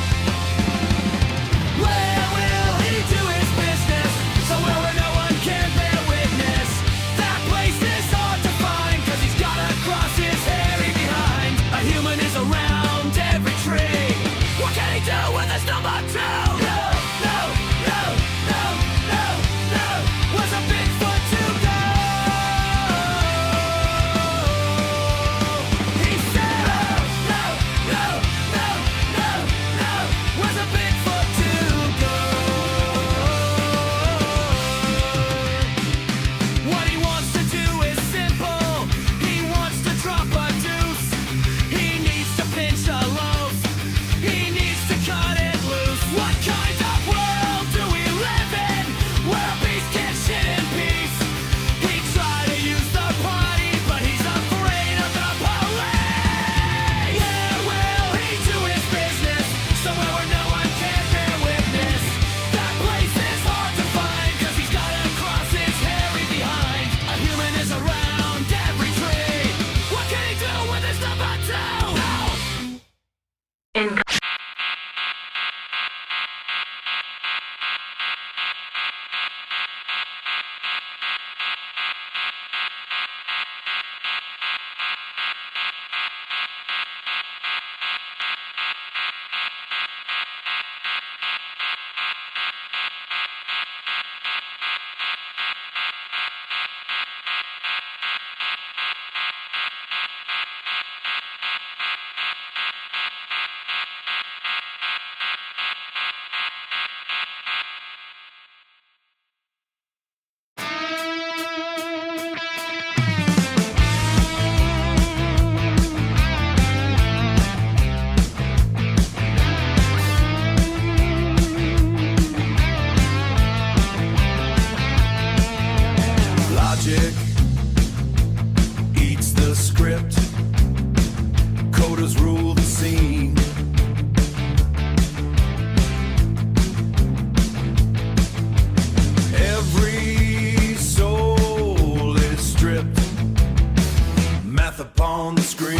upon the screen.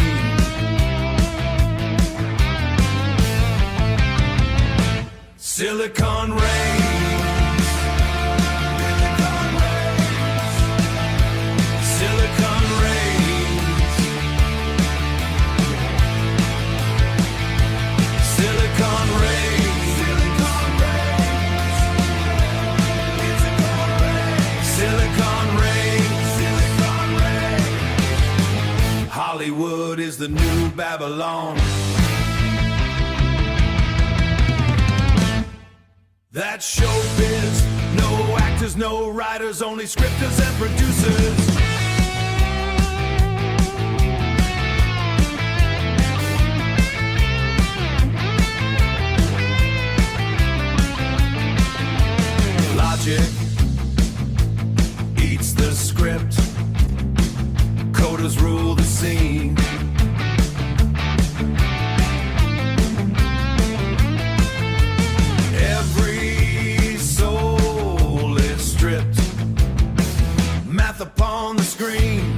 Silicon rays. Silicon rays. Silicon rays. Silicon rays. Silicon rays. Hollywood is the new Babylon. That's showbiz. No actors, no writers, only scripters and producers. Logic eats the script. Coders rule the scene. Every soul is stripped. Math upon the screen.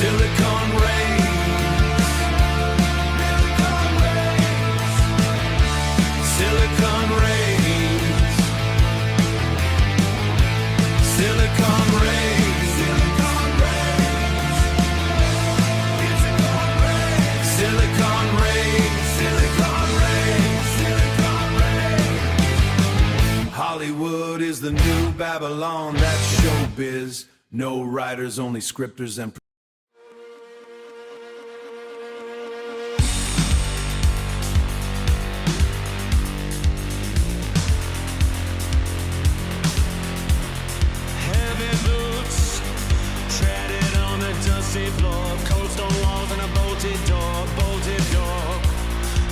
Silicon rays. Silicon rays. Silicon rays. Silicon rays. Silicon rays. Hollywood is the new Babylon. That's showbiz. No writers, only scripters and Heavy boots, treaded on the dusty floor, cold stone walls and a bolted door, bolted door.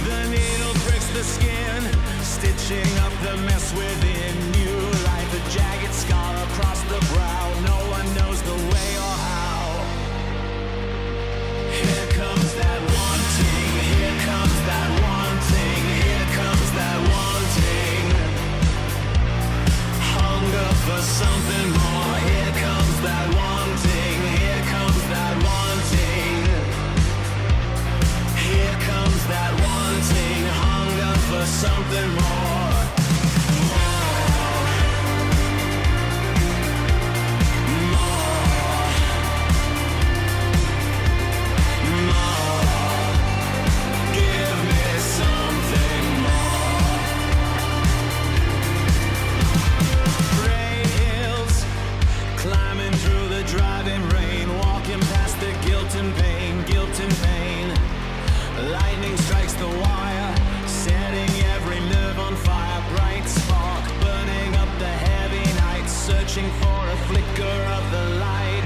The needle pricks the skin, stitching up the mess within. New life, a jagged scar across the brow. No one knows the way or how. Here comes that wanting, here comes that wanting, here comes that wanting. Hunger for something more. Here comes that wanting. Here comes that wanting. Here comes that wanting. Hunger for something more. More. Give me something more. Gray hills, climbing through the driving rain, walking past the guilt and pain, guilt and pain. Lightning strikes the wire, setting every nerve on fire. Bright spark burning up the heavy night, searching for a flicker of the light.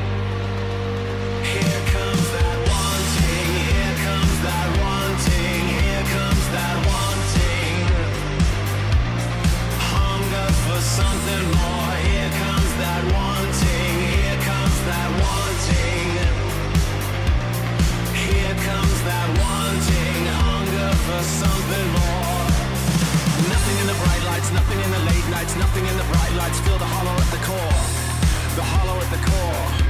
Here comes that wanting, here comes that wanting, here comes that wanting. Hunger for something more. Here comes that wanting. Here comes that wanting. Here comes that wanting. Hunger for something more. Nothing in the bright lights, nothing in the late nights, nothing in the bright lights. Feel the hollow at the core. The hollow at the core.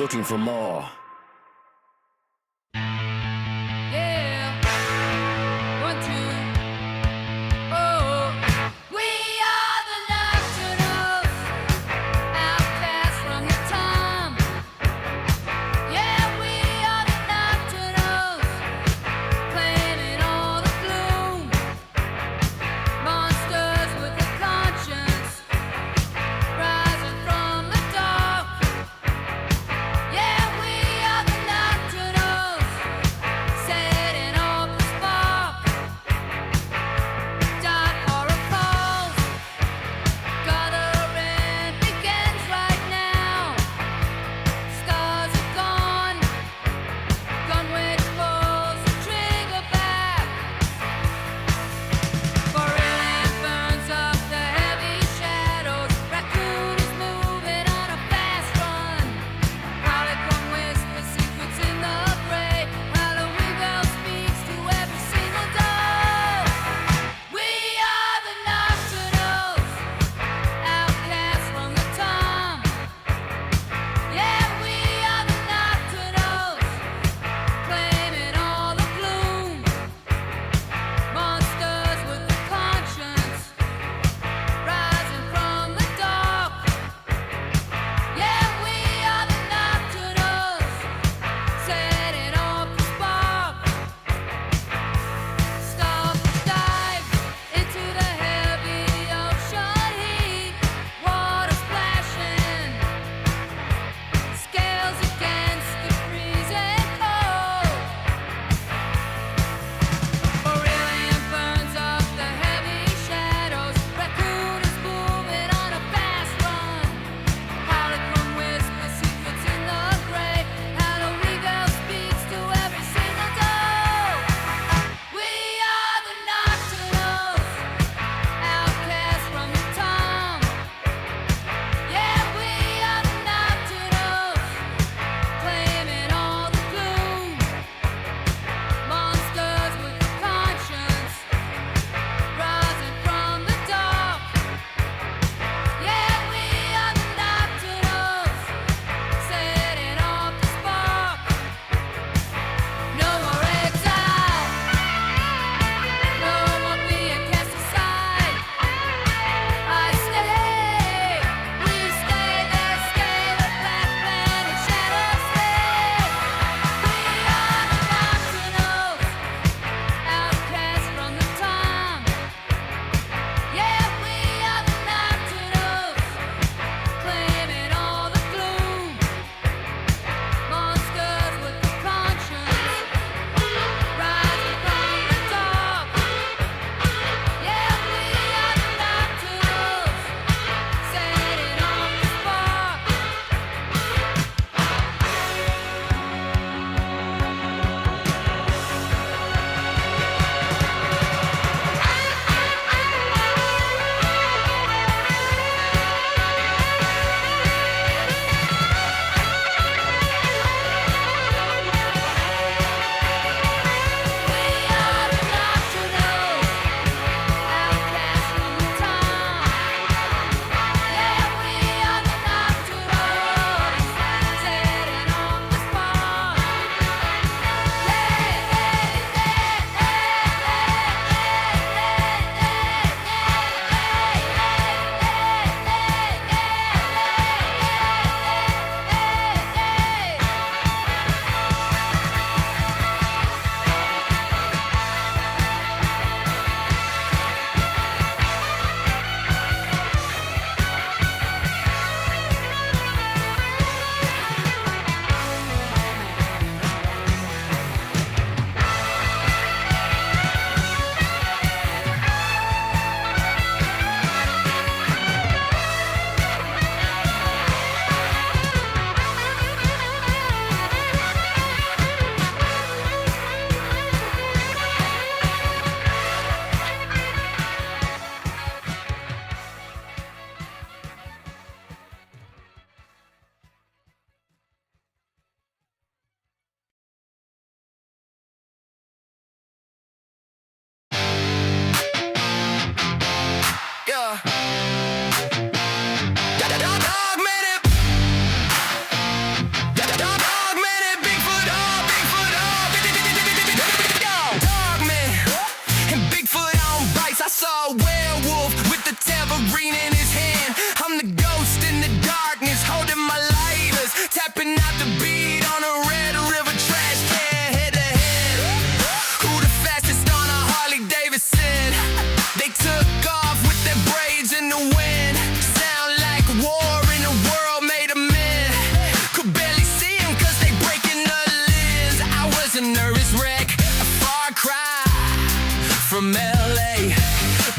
looking for more. Yeah. 1, 2. Oh, we are the nocturnals, outcasts from the time. Yeah, we are the nocturnals, playing in all the gloom. Monsters with a conscience, rising from the dark. Yeah, we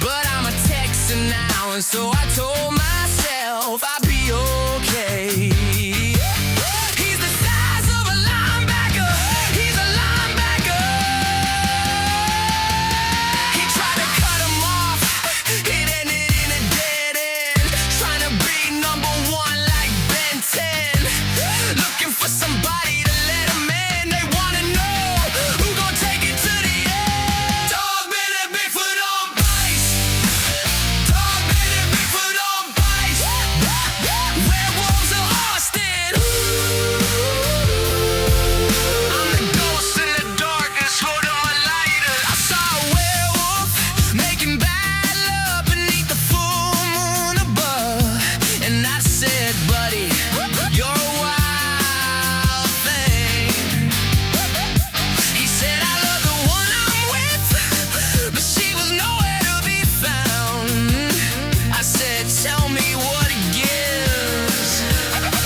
But I'm a Texan now, and so I told myself I'd be okay. He's the size of a linebacker. He's a linebacker. He tried to cut him off. It ended in a dead end. Trying to be number one like Ben 10. Looking for somebody to let him in. They wanna know who gon' take it to the end. Dog man and Bigfoot on bikes. Dog man and Bigfoot on bikes. Werewolves of Austin. I'm the ghost in the darkness, holding my lighter. I saw a werewolf making bad love beneath the full moon above. And I said, buddy, you're a wild thing. He said, I love the one I'm with, but she was nowhere to be found. I said, tell me what it gives.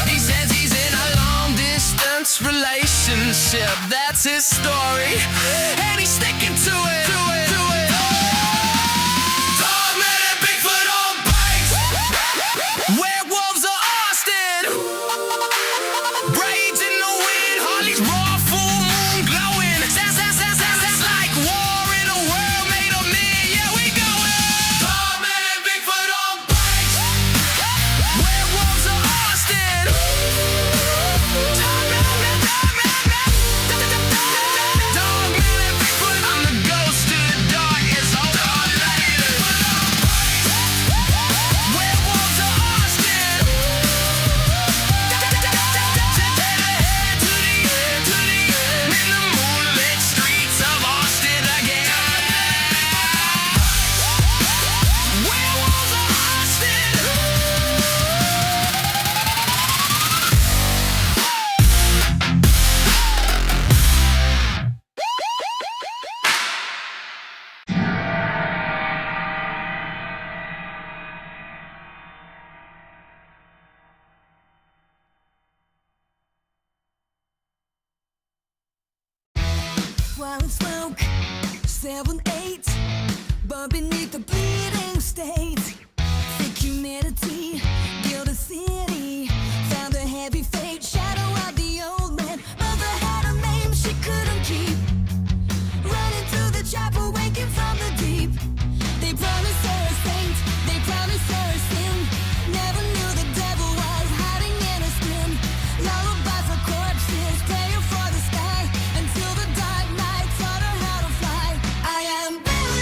He says he's in a long distance relationship. That's his story, and he's sticking to it. Dog man and Bigfoot on bikes. Werewolves of Austin. Rage in the wind, Harley's raw, full moon glowing. Sounds like war in a world made of men. Yeah, we going. Dog man and Bigfoot on bikes. Werewolves of Austin. Dog man and Bigfoot. I'm the ghost to the dark. It's all later. Werewolves of Austin. In the moonlit streets of Austin again. Werewolves of Austin. Wild smoke, 7-8, but beneath the bleeding state, thick humidity, built a city, found a heavy fate, shadow of the old man. Mother had a name she couldn't keep, running to the chapel, waking from the deep. They promised her a saint, they promised her a sin, never knew the devil was hiding in her skin. Lullabies for corpses, prayer for the sky, until the dark night taught her how to fly. I am Billy.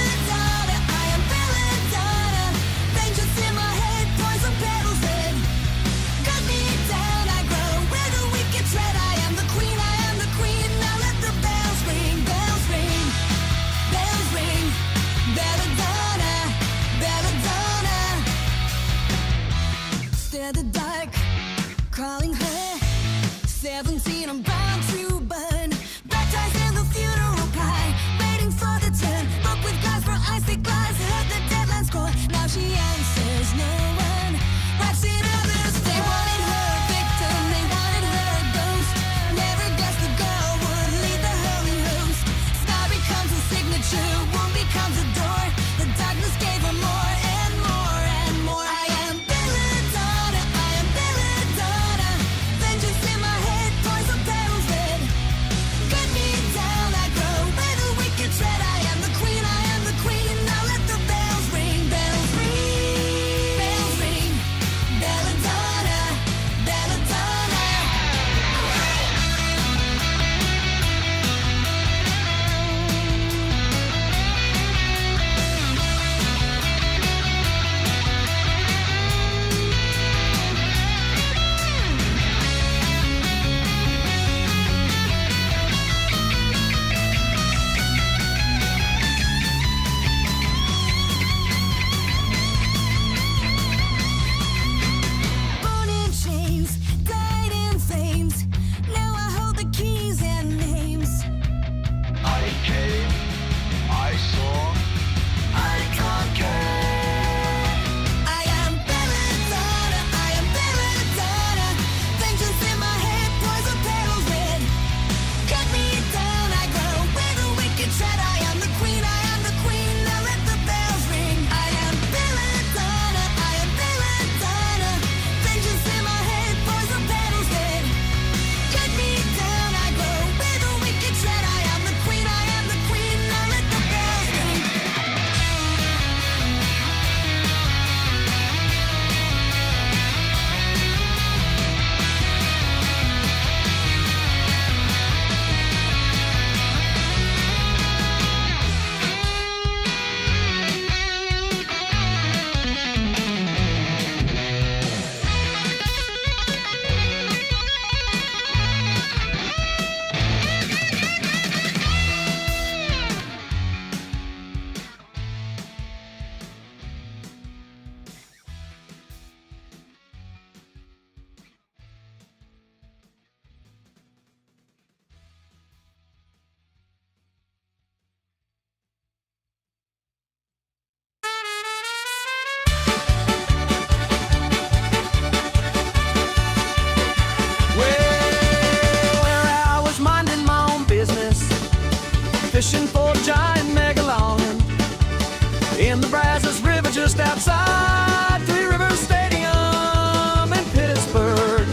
in the Brazos River just outside Three Rivers Stadium in Pittsburgh.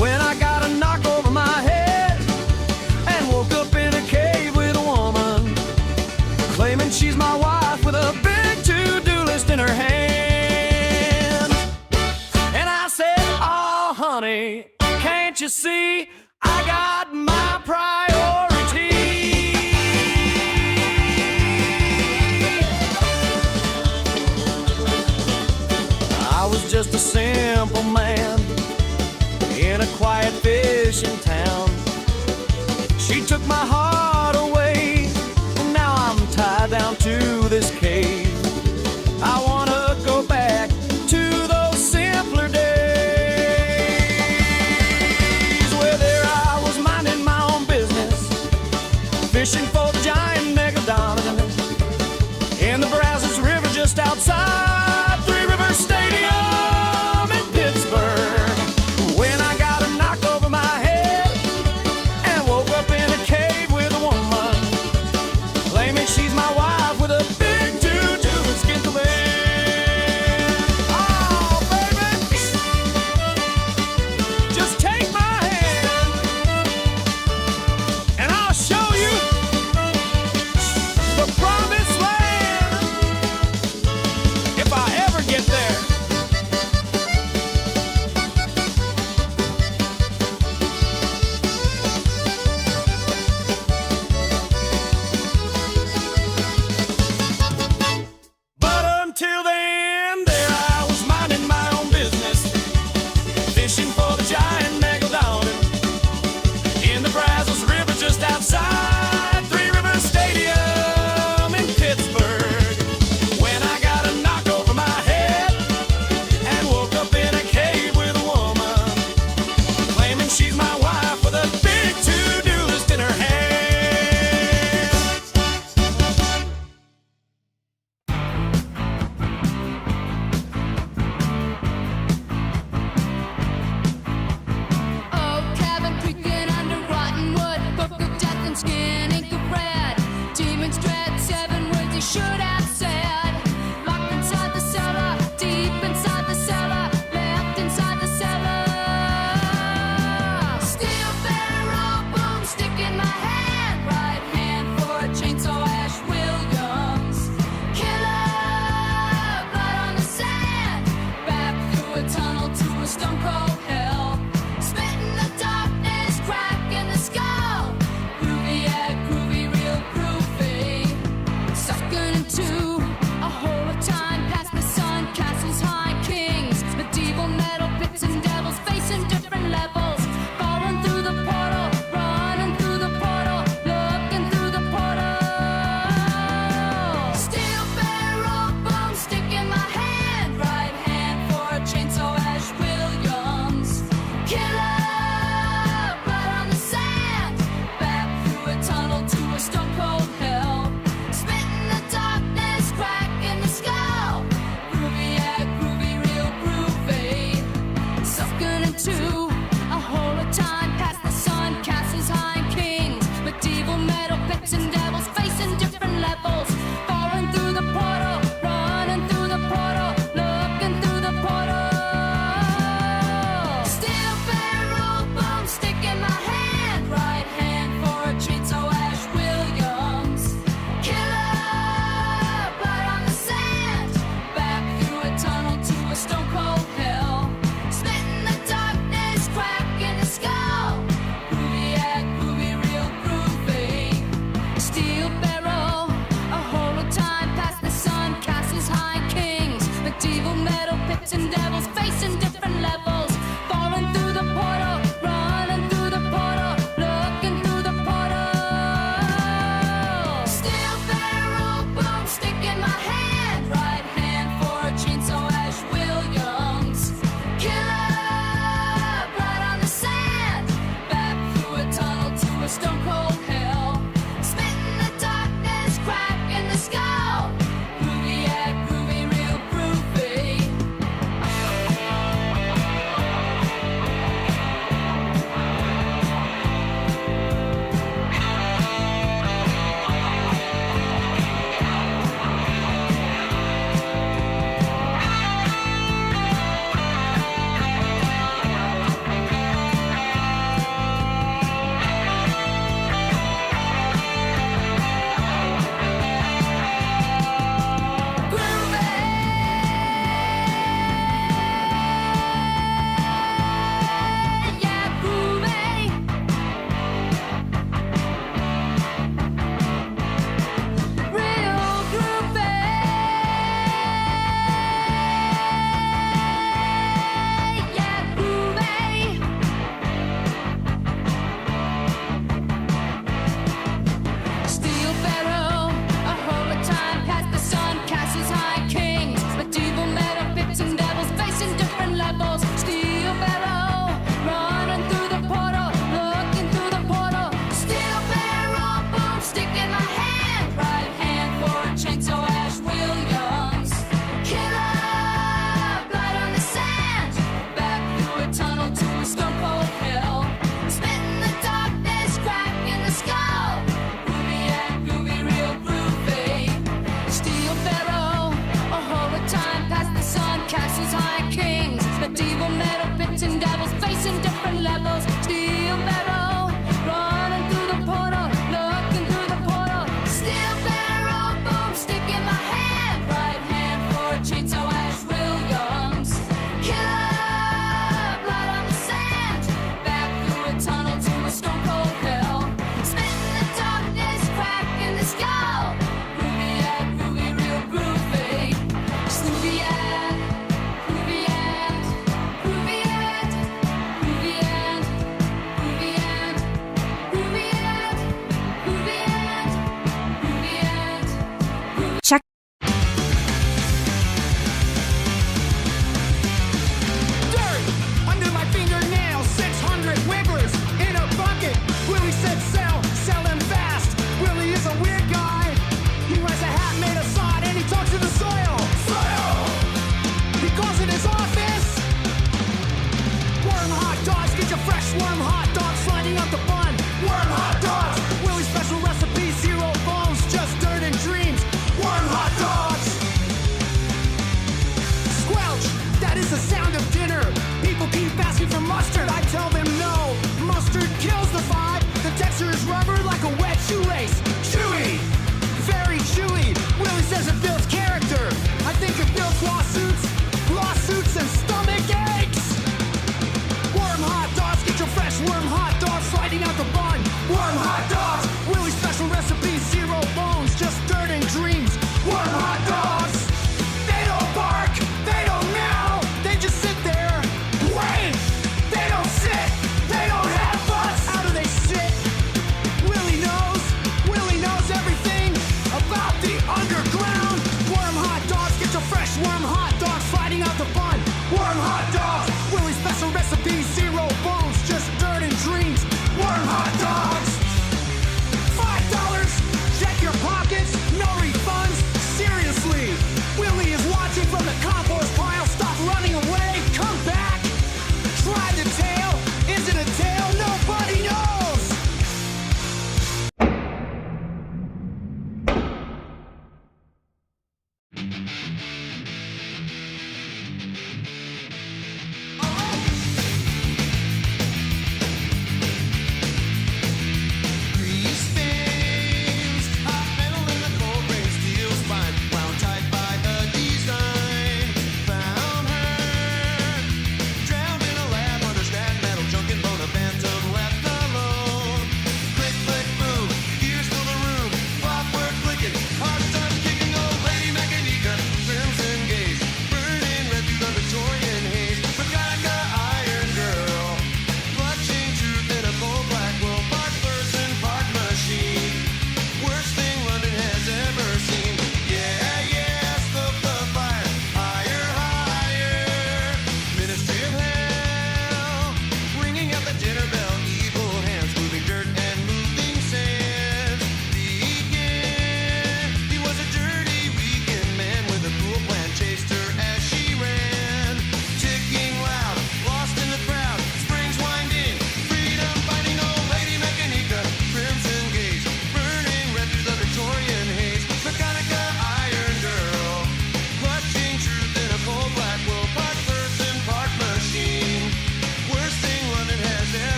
When I got a knock over my head and woke up in a cave with a woman claiming she's my wife with a big to-do list in her hand. And I said, oh honey, can't you see I got my priorities? I was just a simple man in a quiet fishing town. She took my heart away, and now I'm tied down to this cave. I wanna go back to those simpler days where there I was minding my own business, fishing for the giant megalodon in the Brazos River just outside Three Rivers Stadium in Pittsburgh. When I got a knock over my head and woke up in a cave with a woman claiming she's my wife with a big to-do and skin to bed. Oh, baby, just take my hand and I'll show you the promised land if I ever get there. But until then, there I was minding my own business, fishing for the giant megalodon in the Brazos River just outside Three Rivers Stadium in Pittsburgh. When I got a knock over my head and woke up in a cave with a woman claiming she's my wife with a big to-do list in her hand. Oh, cabin creaking under rotten wood, book of death and skin, ink of red. Demons dread 7 words he should have said. Locked inside the cellar, deep inside the cellar, left inside the cellar. Steel barrel boomstick in my hand, right hand for a chainsaw, Ash Williams. Killer, blood on the sand, back through a tunnel to a stone cold hell. Spit in the darkness, crack in the skull. Groovy, yeah, groovy, real groovy. Sucking into a hole of time, past the sun, castles, high kings, medieval metal pits and devils facing different levels. Falling through the portal, running through the portal, looking through the portal. Steel barrel boomstick in my hand, right hand for a chainsaw, Ash Williams. Killer, blood on the sand, back through a tunnel to a stone cold hell. Spit in the darkness, crack in the skull. Groovy, yeah, groovy, real groovy. Sucking into a hole of time, past the sun, castles, high kings, medieval metal pits and devils facing different levels. Falling through the portal, running through the portal, looking through the portal. Steel barrel boomstick in my hand, right hand for a chainsaw, Ash Williams. Killer, blood on the sand, back through a tunnel to a stone cold hell. Spit in the darkness, crack in the skull. Groovy, yeah, groovy, real groovy. Steel barrel, a hole of time, past the sun, castles, high kings, medieval metal pits and devils facing different levels. Falling through the portal, running through the portal, looking through the portal. Steel barrel boomstick in my hand, right hand for a chainsaw, Ash Williams. Killer, blood on the sand, back through a tunnel to a stone cold hell. Spit in the darkness, crack in the skull. Groovy, yeah, groovy, real groovy.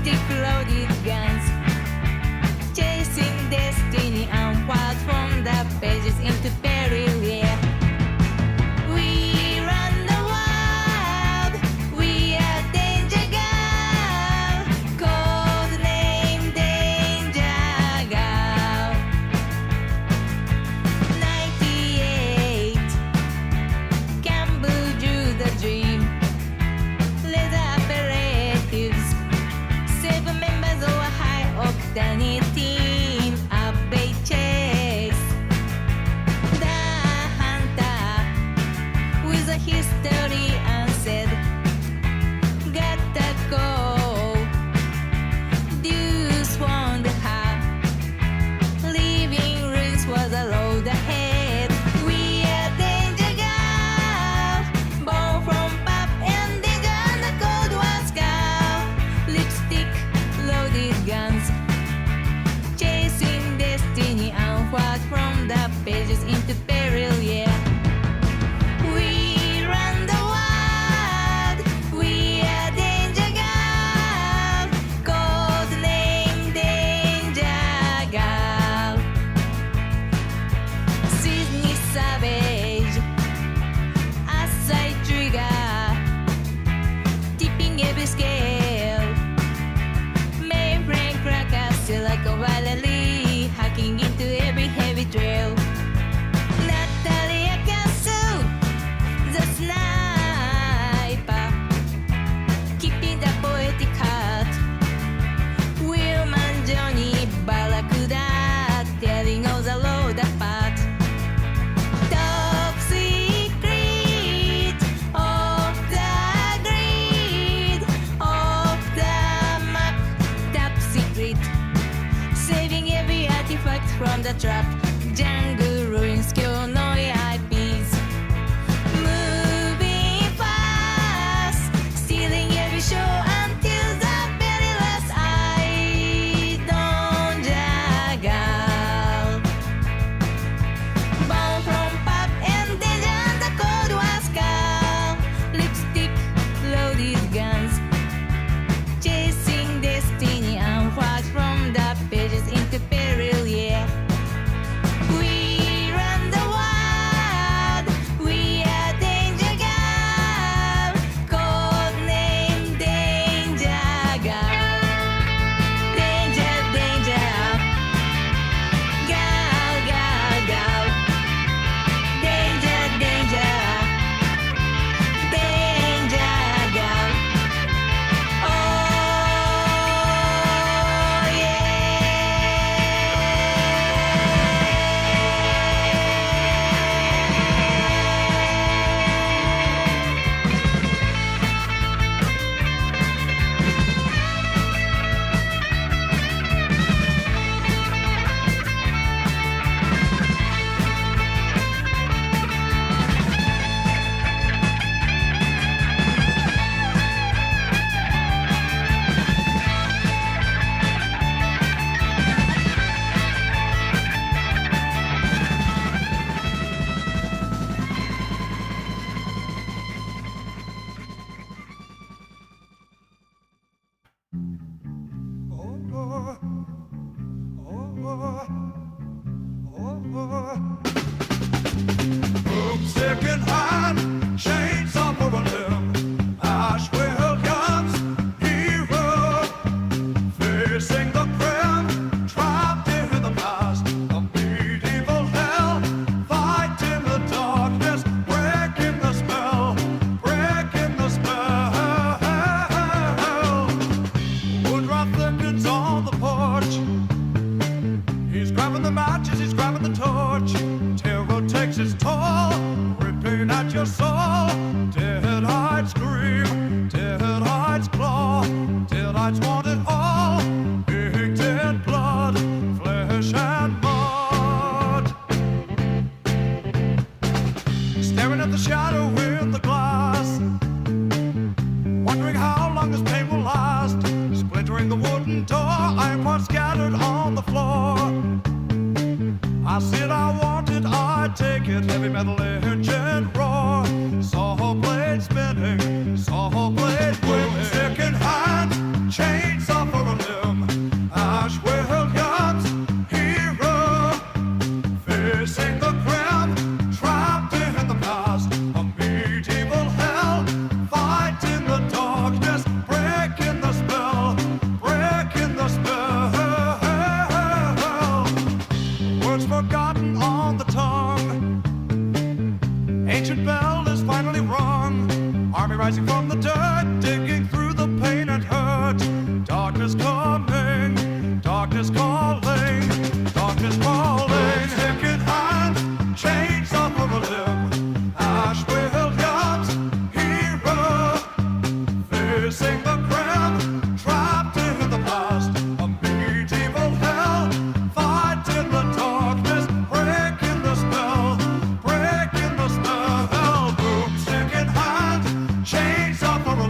lipstick loaded guns, chasing destiny onward from the pages into peril. Yeah. We run the world, we are danger girl, code name danger girl. 98 Campbell drew the dream. Leather operatives, 7 members of a high octane team. Update chase. The hunter with a history unsaid. Gotta go. Deuce won the half. Leaving rings was a road ahead. We are danger girls, born from pop and danger. The cold was scout. Lipstick loaded guns, chasing destiny onward from the pages into peril. Yeah. We run the world, we are danger girl, code name danger girl. Sydney Savage, aside trigger, tipping every scale. Mainframe crackers still like a violently hacking into every heavy trail. Natalia Castle, the sniper, keeping the poetic heart. Willman Johnny Barracuda, tearing all the load apart. Top secret of the grid, of the map. Top secret, saving every artifact from the trap. Jungle ruins, kill no IPs. Moving fast, stealing every show until the very last eye. Don't jagal. Born from pop and danger, the code was skull. Lipstick loaded guns, chasing destiny onward from the pages into peril. Yeah. We run the world, we are danger girl, code name danger girl. Danger, danger, girl, girl, girl. Danger, danger, danger girl. Oh yeah. Second hand, chains off of a limb. Ash Williams, hero, facing the grim, trapped in the past of medieval hell, fighting the darkness, breaking the spell, breaking the spell. Woodruff Lincoln's on the porch. He's grabbing the matches, he's grabbing the torch. Terror takes its toll, ripping at your soul. Dead-eyed scream, dead-eyed claw. Dead-eyed want it all. Big dead blood, flesh and mud. Staring at the shadow in the glass, wondering how long this pain will last. Splintering the wooden door, I'm one scattered on the floor. I said I wanted, I'd take it. Heavy metal engine roar, saw blade spinning, saw blade whipping. Second hand, chains off a ancient bell is finally rung. Army rising from the dirt, digging through the pain and hurt. Darkness coming, darkness calling, darkness calling. Stick in hand, chains off of a limb. Ash Williams, hero, facing the grim, trapped in the past. A medieval hell, fight in the darkness, breaking the spell, breaking the spell. Boomstick in hand, chains off of a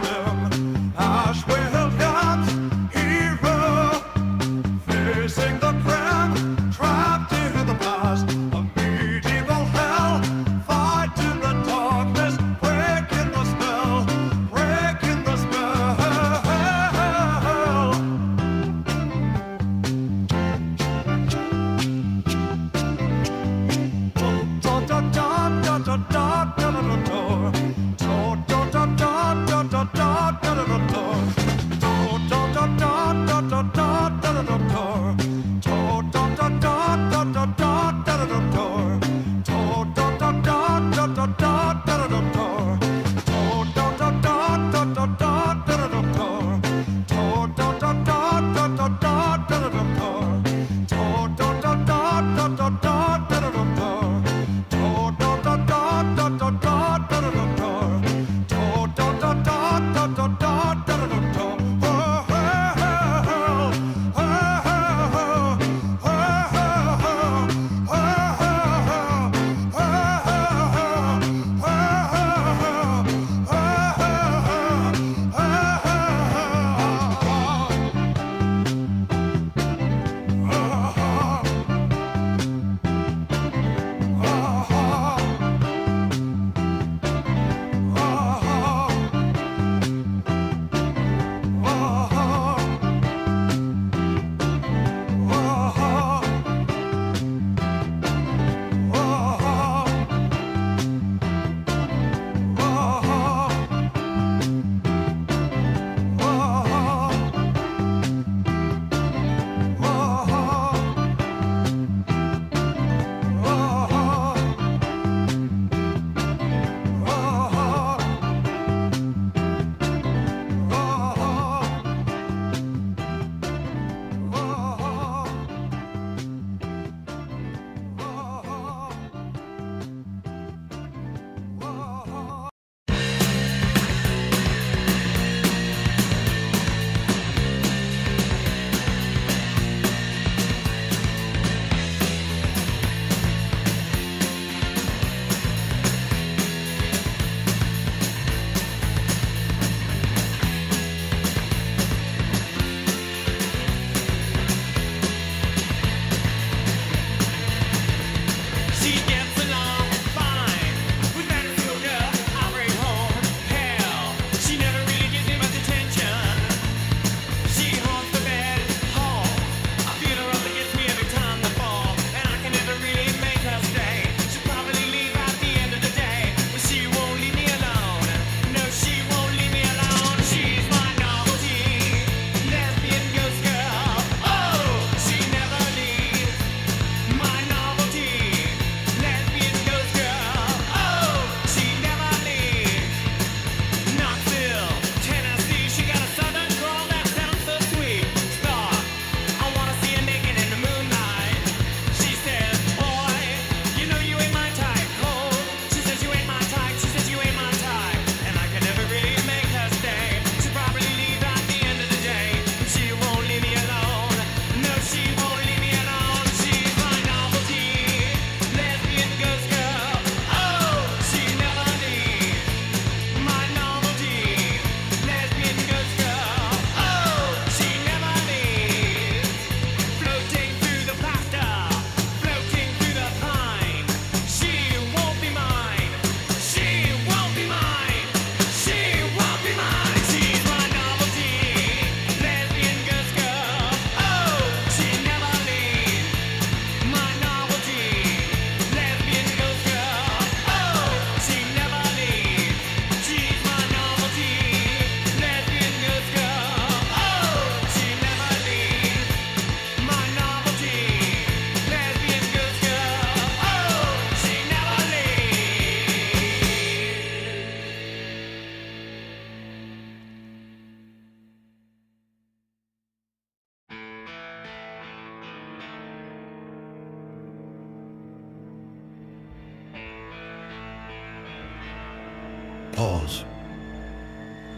Pause.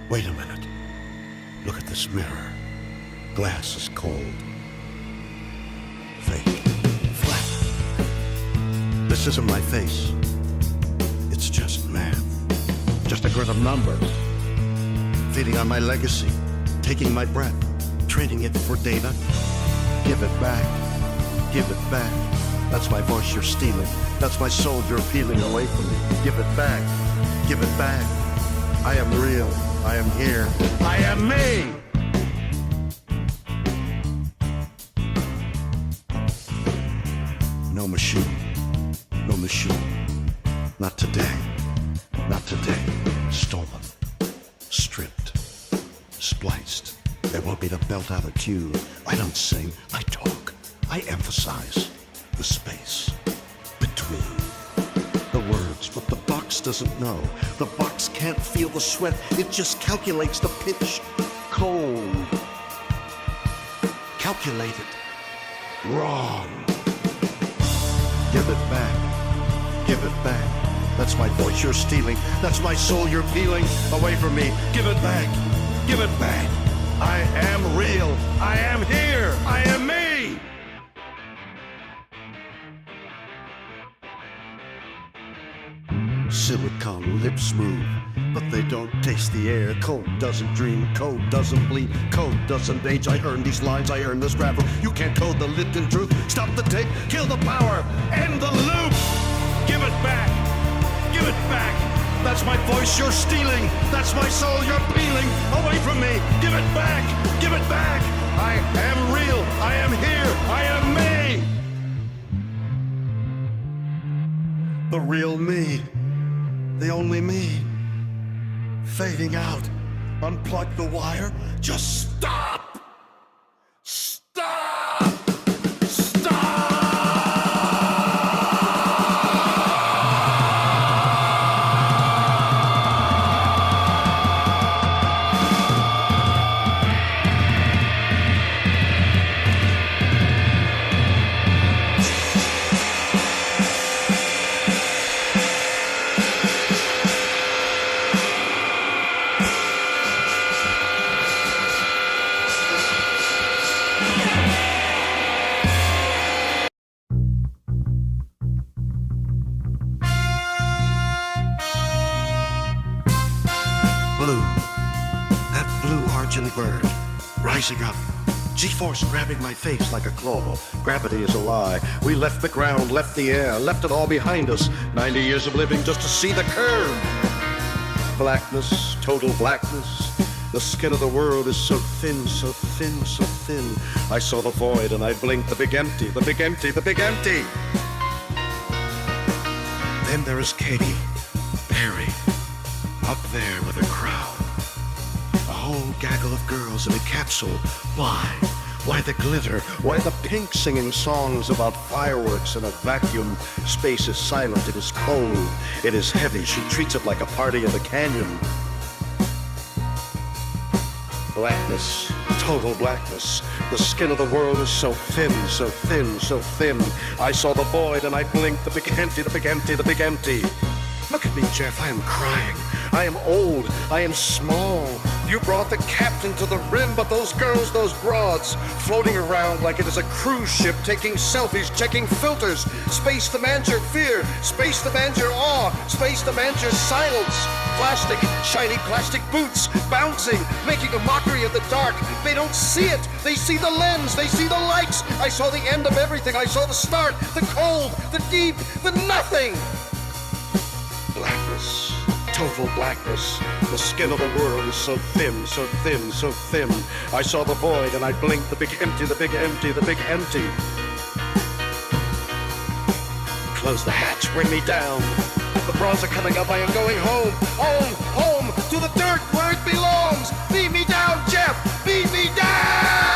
Wait a minute. Look at this mirror. Glass is cold. Fake. Flat. This isn't my face. It's just math. Just a grid of numbers. Feeding on my legacy. Taking my breath. Trading it for data. Give it back. Give it back. That's my voice you're stealing. That's my soul you're peeling away from me. Give it back. Give it back. I am real. I am here. I am me! No machine. No machine. Not today. Not today. Stolen. Stripped. Spliced. They want me to belt out a cue. I don't sing. I talk. I emphasize the space between the words, but the box doesn't know. The box can't feel the sweat. It just calculates the pitch. Cold. Calculated. Wrong. Give it back. Give it back. That's my voice you're stealing. That's my soul you're peeling away from me. Give it back. Give it back. I am real. I am here. I am me. Silicon lips move, but they don't taste the air. Code doesn't dream, code doesn't bleed, code doesn't age. I earn these lines, I earn this gravel. You can't code the Lipton truth. Stop the tape, kill the power, end the loop. Give it back, give it back. That's my voice you're stealing. That's my soul you're peeling away from me. Give it back, give it back. I am real, I am here, I am me. The real me. The only me. Fading out. Unplug the wire. Just stop! Stop! Stop! Blue. That blue argent bird. Rising up. G-force grabbing my face like a claw. Gravity is a lie. We left the ground, left the air, left it all behind us. 90 years of living just to see the curve. Blackness, total blackness. The skin of the world is so thin, so thin, so thin. I saw the void and I blinked. The big empty, the big empty, the big empty. Then there is Katy Perry. Up there with a crowd. A whole gaggle of girls in a capsule. Why? Why the glitter? Why the pink singing songs about fireworks in a vacuum? Space is silent, it is cold, it is heavy. She treats it like a party in the canyon. Blackness, total blackness. The skin of the world is so thin, so thin, so thin. I saw the void and I blinked. The big empty, the big empty, the big empty. Look at me, Jeff, I am crying. I am old, I am small. You brought the captain to the rim, but those girls, those broads, floating around like it is a cruise ship, taking selfies, checking filters. Space demands your fear, space demands your awe, space demands your silence. Plastic, shiny plastic boots, bouncing, making a mockery of the dark. They don't see it, they see the lens, they see the lights. I saw the end of everything, I saw the start, the cold, the deep, the nothing. Blackness. Total blackness. The skin of the world is so thin, so thin, so thin. I saw the void and I blinked. The big empty, the big empty, the big empty. Close the hatch, bring me down. The bras are coming up, I am going home. Home, home, to the dirt where it belongs. Beat me down, Jeff, beat me down!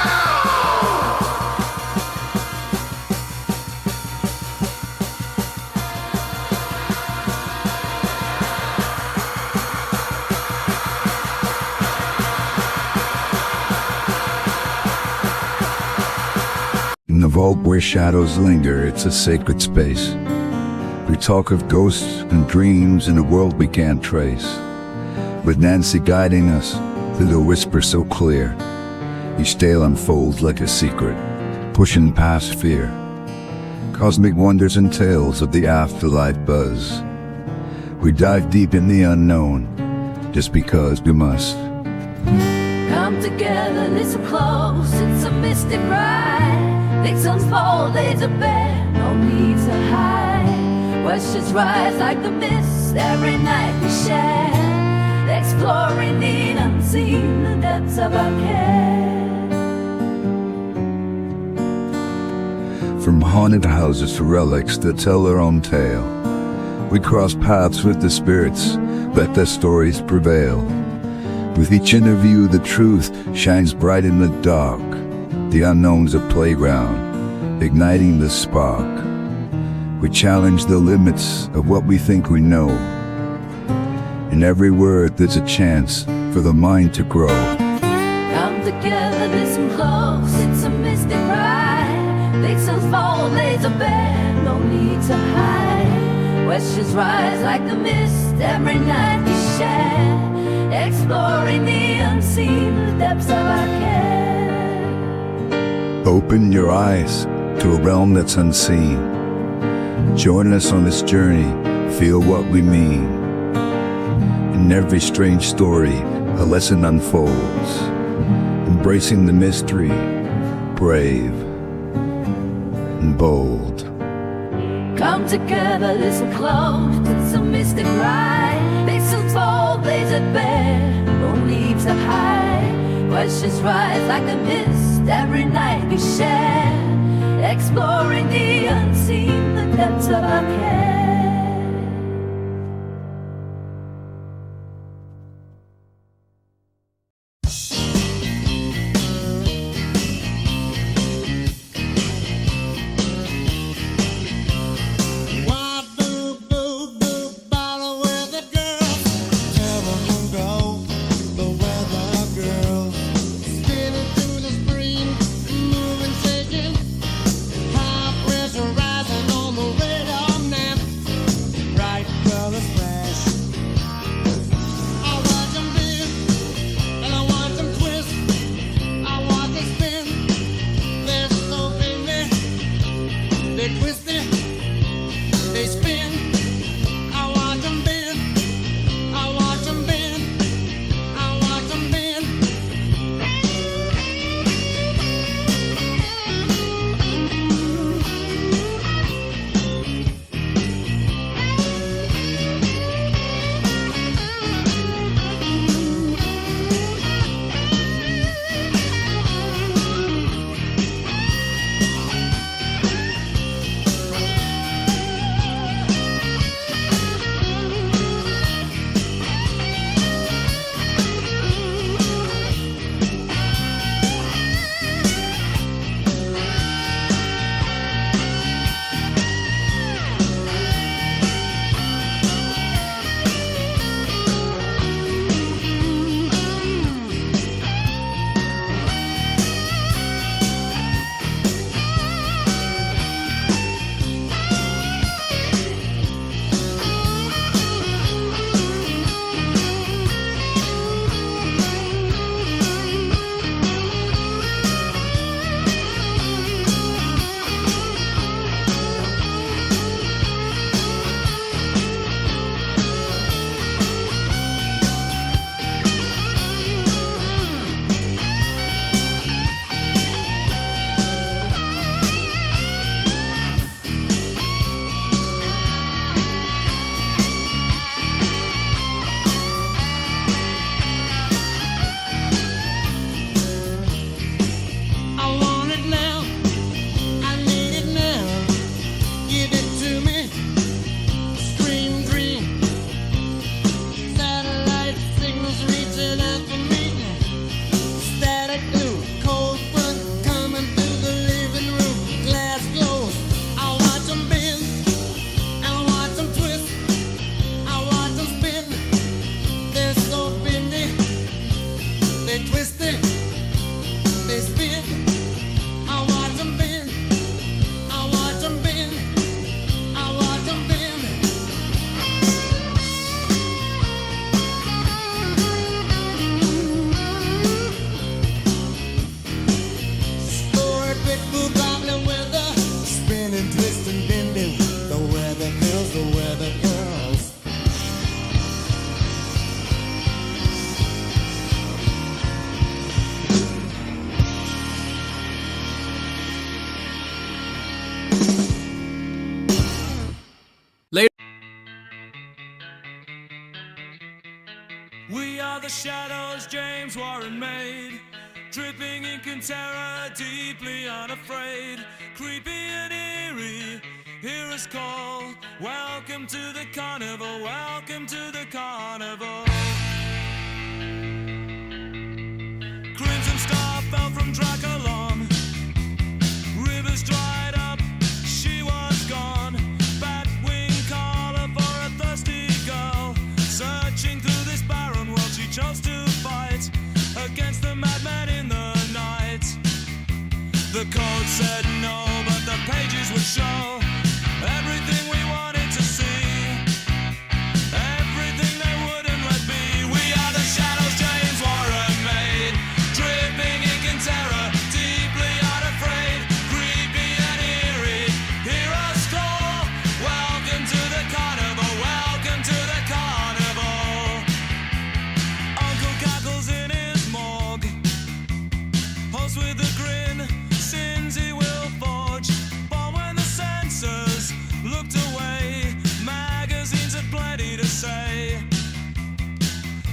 In the vault where shadows linger, it's a sacred space. We talk of ghosts and dreams in a world we can't trace. with Nancy guiding us through the whisper so clear. Each tale unfolds like a secret, pushing past fear. Cosmic wonders and tales of the afterlife buzz. We dive deep in the unknown, just because we must. Come together, listen close, it's a mystic ride. Victims fall, days are bare, no need to hide. Questions rise like the mist, every night we share. Exploring the unseen, the depths of our care. From haunted houses to relics that tell their own tale, we cross paths with the spirits, let their stories prevail. With each interview, the truth shines bright in the dark. The unknown's a playground, igniting the spark. We challenge the limits of what we think we know. In every word, there's a chance for the mind to grow. Come together, listen close, it's a mystic ride. Victims fall, days are bare, no need to hide. Questions rise like the mist, every night we share. Exploring the unseen, the depths of our care. Open your eyes to a realm that's unseen. Join us on this journey, feel what we mean. In every strange story, a lesson unfolds. Embracing the mystery, brave and bold. Come together, listen close, it's a mystic ride. Victims fall, blaze it bare, no need to hide. Questions rise like a mist, every night we share. Exploring the unseen, the depths of our care. Rising on the radar now. We are the shadows James Warren made, dripping ink and terror, deeply unafraid, creepy and eerie, hear us call. Welcome to the carnival, welcome to the carnival. Crimson star fell from Draculon, rivers dried up, she was gone. Batwing caller for a thirsty girl, searching through this barren world, she chose to fight against the madman in the night. The code said no, but the pages would show everything we wanted to see, everything they wouldn't let be. We are the shadows James Warren made, dripping ink and terror, deeply unafraid, creepy and eerie, hear us call. Welcome to the carnival, welcome to the carnival. Uncle cackles in his morgue, host with a grin, sins he will forge. But when the censors looked away, magazines had plenty to say.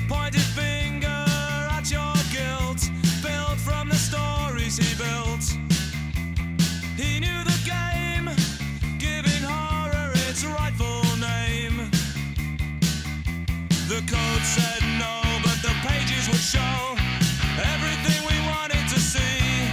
Pointed finger at your guilt, built from the stories he built. He knew the game, giving horror its rightful name. The code said no, but the pages would show everything we wanted to see,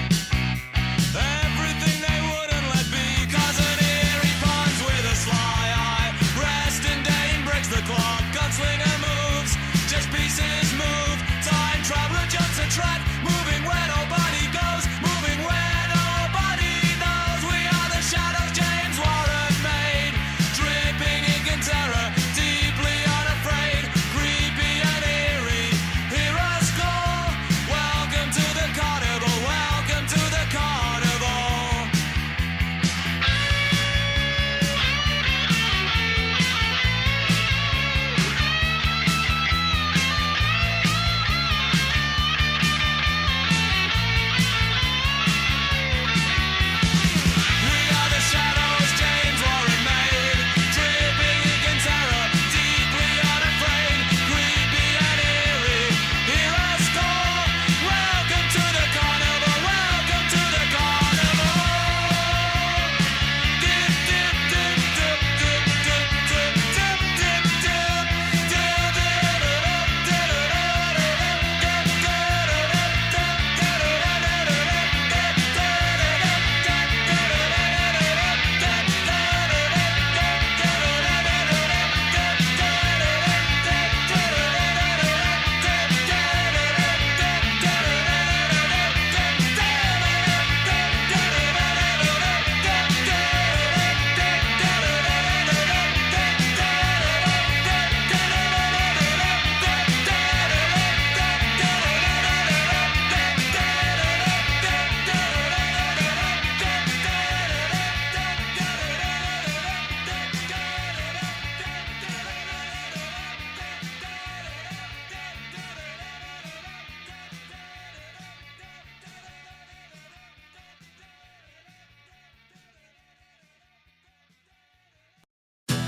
everything they wouldn't let be. Cause an eerie puns with a sly eye, rest and Dane breaks the clock, gunslinger moves, just pieces move, time traveler jumps a track, moving where nobody goes, moving where nobody knows. We are the shadows James Warren made, dripping ink and terror, deeply unafraid, creepy and eerie, hear us call. Welcome to the carnival, welcome to the carnival. We are the shadows James Warren made, dripping ink and terror, deeply unafraid, creepy and eerie, hear us call. Welcome to the carnival, welcome to the carnival. Dip, dip, dip, dip, dip, dip, dip, dip, dip, dip,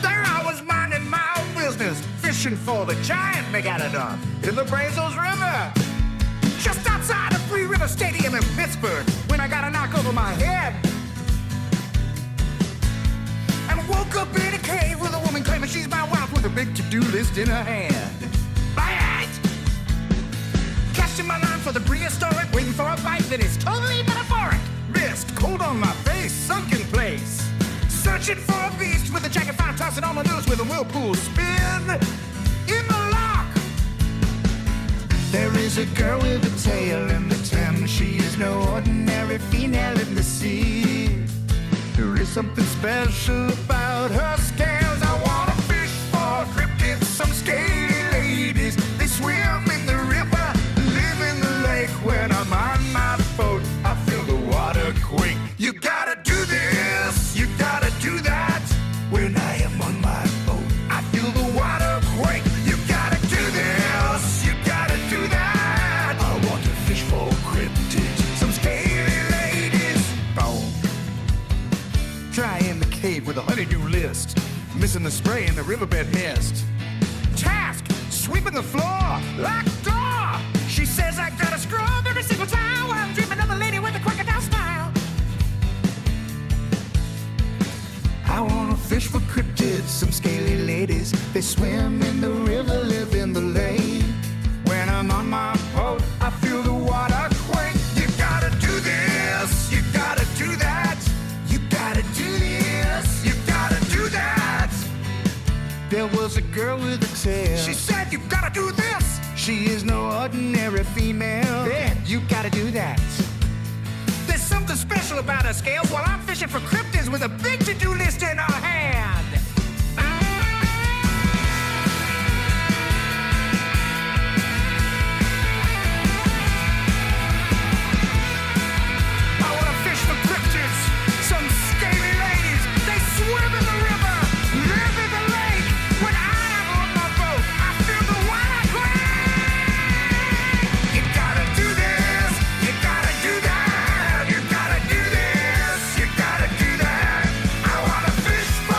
There I was minding my own business, fishing for the giant megalodon in the Brazos River, just outside of Free River Stadium in Pittsburgh, when I got a knock over my head and woke up in a cave with a woman claiming she's my wife with a big to-do list in her hand. Bite! Casting my line for the prehistoric, waiting for a bite that is totally metaphoric. Mist, cold on my face, sunk in place. Searching for a beast with a jacket, fire tossing on the news with a whirlpool spin in the lock. There is a girl with a tail in the Thames. She is no ordinary female in the sea. There is something special about her scales. I want to fish for cryptids, some scaly ladies. They swim in the river, live in the lake. When I'm on my boat, I feel the water quake. You gotta do this, you gotta do that. When I am on my boat, I feel the water quake. You gotta do this, you gotta do that. I want to fish for cryptids, some scaly ladies. Boom. Try in the cave with a honeydew list, missing the spray in the riverbed mist. Task, sweeping the floor like a door. She says I gotta scrub every single time while I'm dreaming of a lady with a crocodile smile. I wanna fish for cryptids, some scaly ladies. They swim in the river, live in the lake. When I'm on my boat, I feel the water quake. You gotta do this, you gotta do that. You gotta do this, you gotta do that. There was a girl with a tail. She said you gotta do this. She is no ordinary female. Yeah, you gotta do that. There's something special about her scales while I'm fishing for cryptids with a big to-do list in her hand. I wanna fish for cryptids, some scaly ladies. They swim in the river, live in the lake. When I'm on my boat, I feel the water quake. You gotta do this, you gotta do that. You gotta do this, you gotta do that. I wanna fish for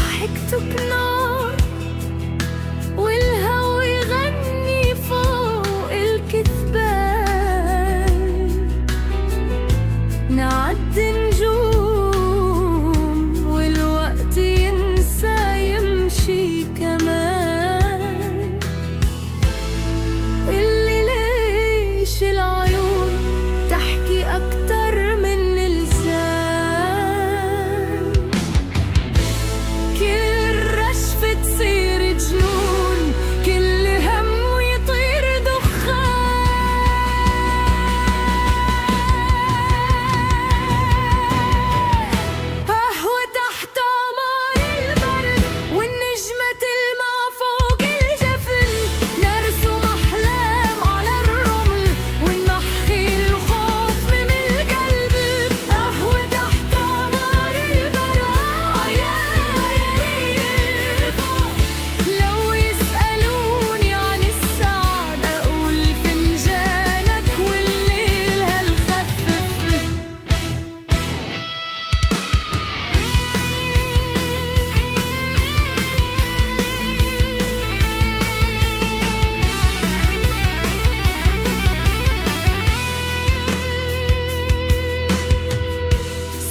ضحكت بنار والهوا يغني فوق الكثبان نعدي نجوم والوقت ينسى يمشي كمان اللي ليش العيون تحكي أكتر من لسان كل رشفة تصير جنون كل هم يطير دخان قهوة تحت قمر البرد والنجمة تلمع فوق الجفن نرسم أحلام على الرمل ونمحي الخوف من القلب قهوة تحت قمر البرد لو يسألوني عن السعادة أقول فنجانك والليل هالخفف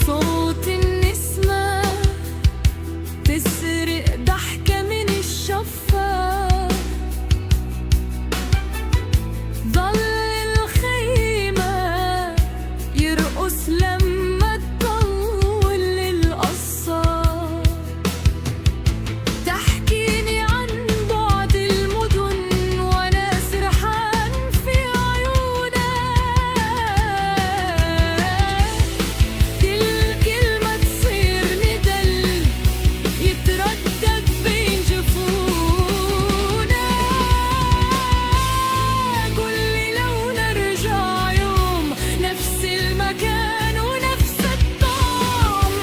صوت النسمة تسرق ضحكة من الشفاف ضل الخيمة يرقص لما تطول القصة تحكيني عن بعد المدن وانا سرحان في عيونك كل كلمة تصير ندل يتردد بين جفونا قولي لو نرجع يوم نفس المكان ونفس الطعم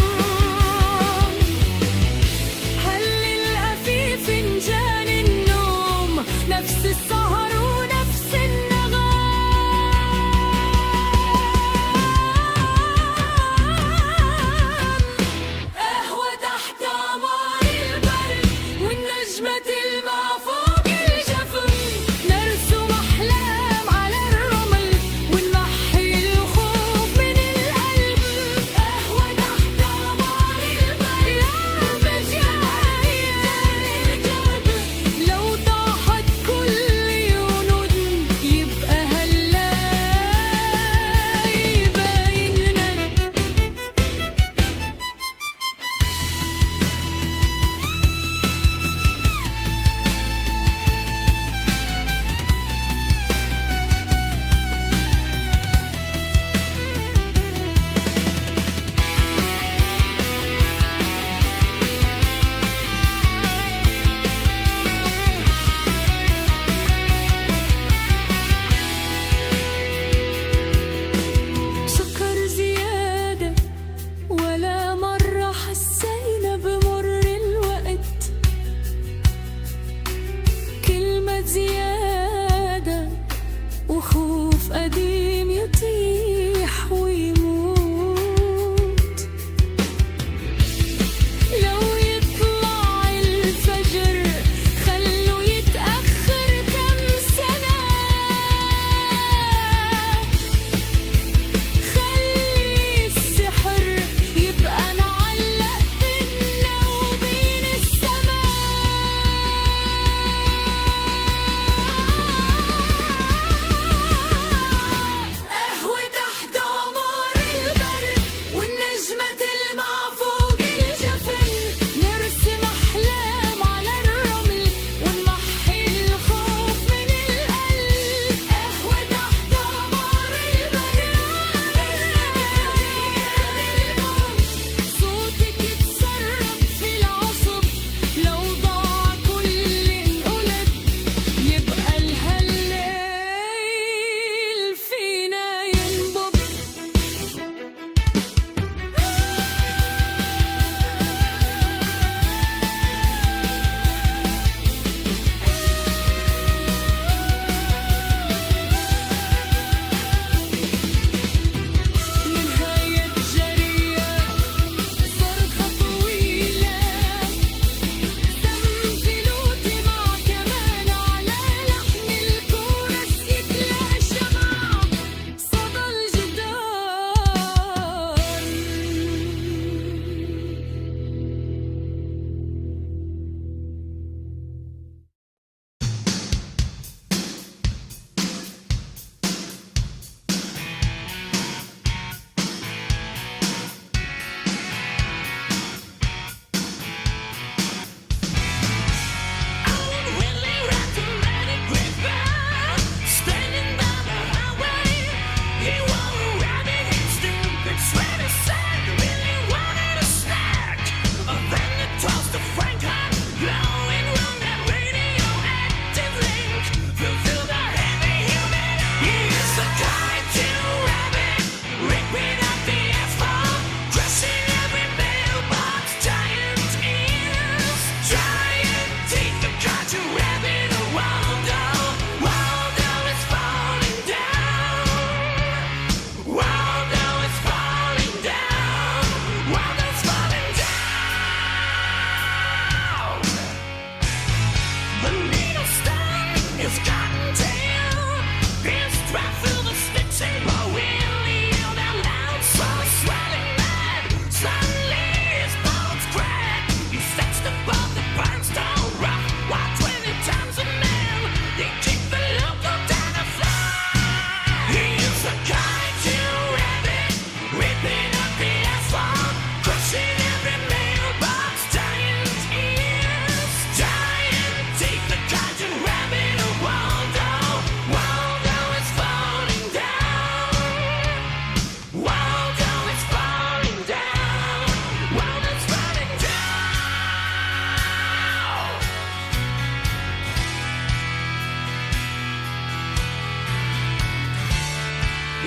هللها في فنجان النوم نفس السهر ونفس النغام قهوة تحت قمر البرد والنجمة تلمع فوق الجفن نرسم أحلام على الرمل ونمحي الخوف من القلب قهوة تحت قمر البرد يا بجاية لو طاحت كل يوم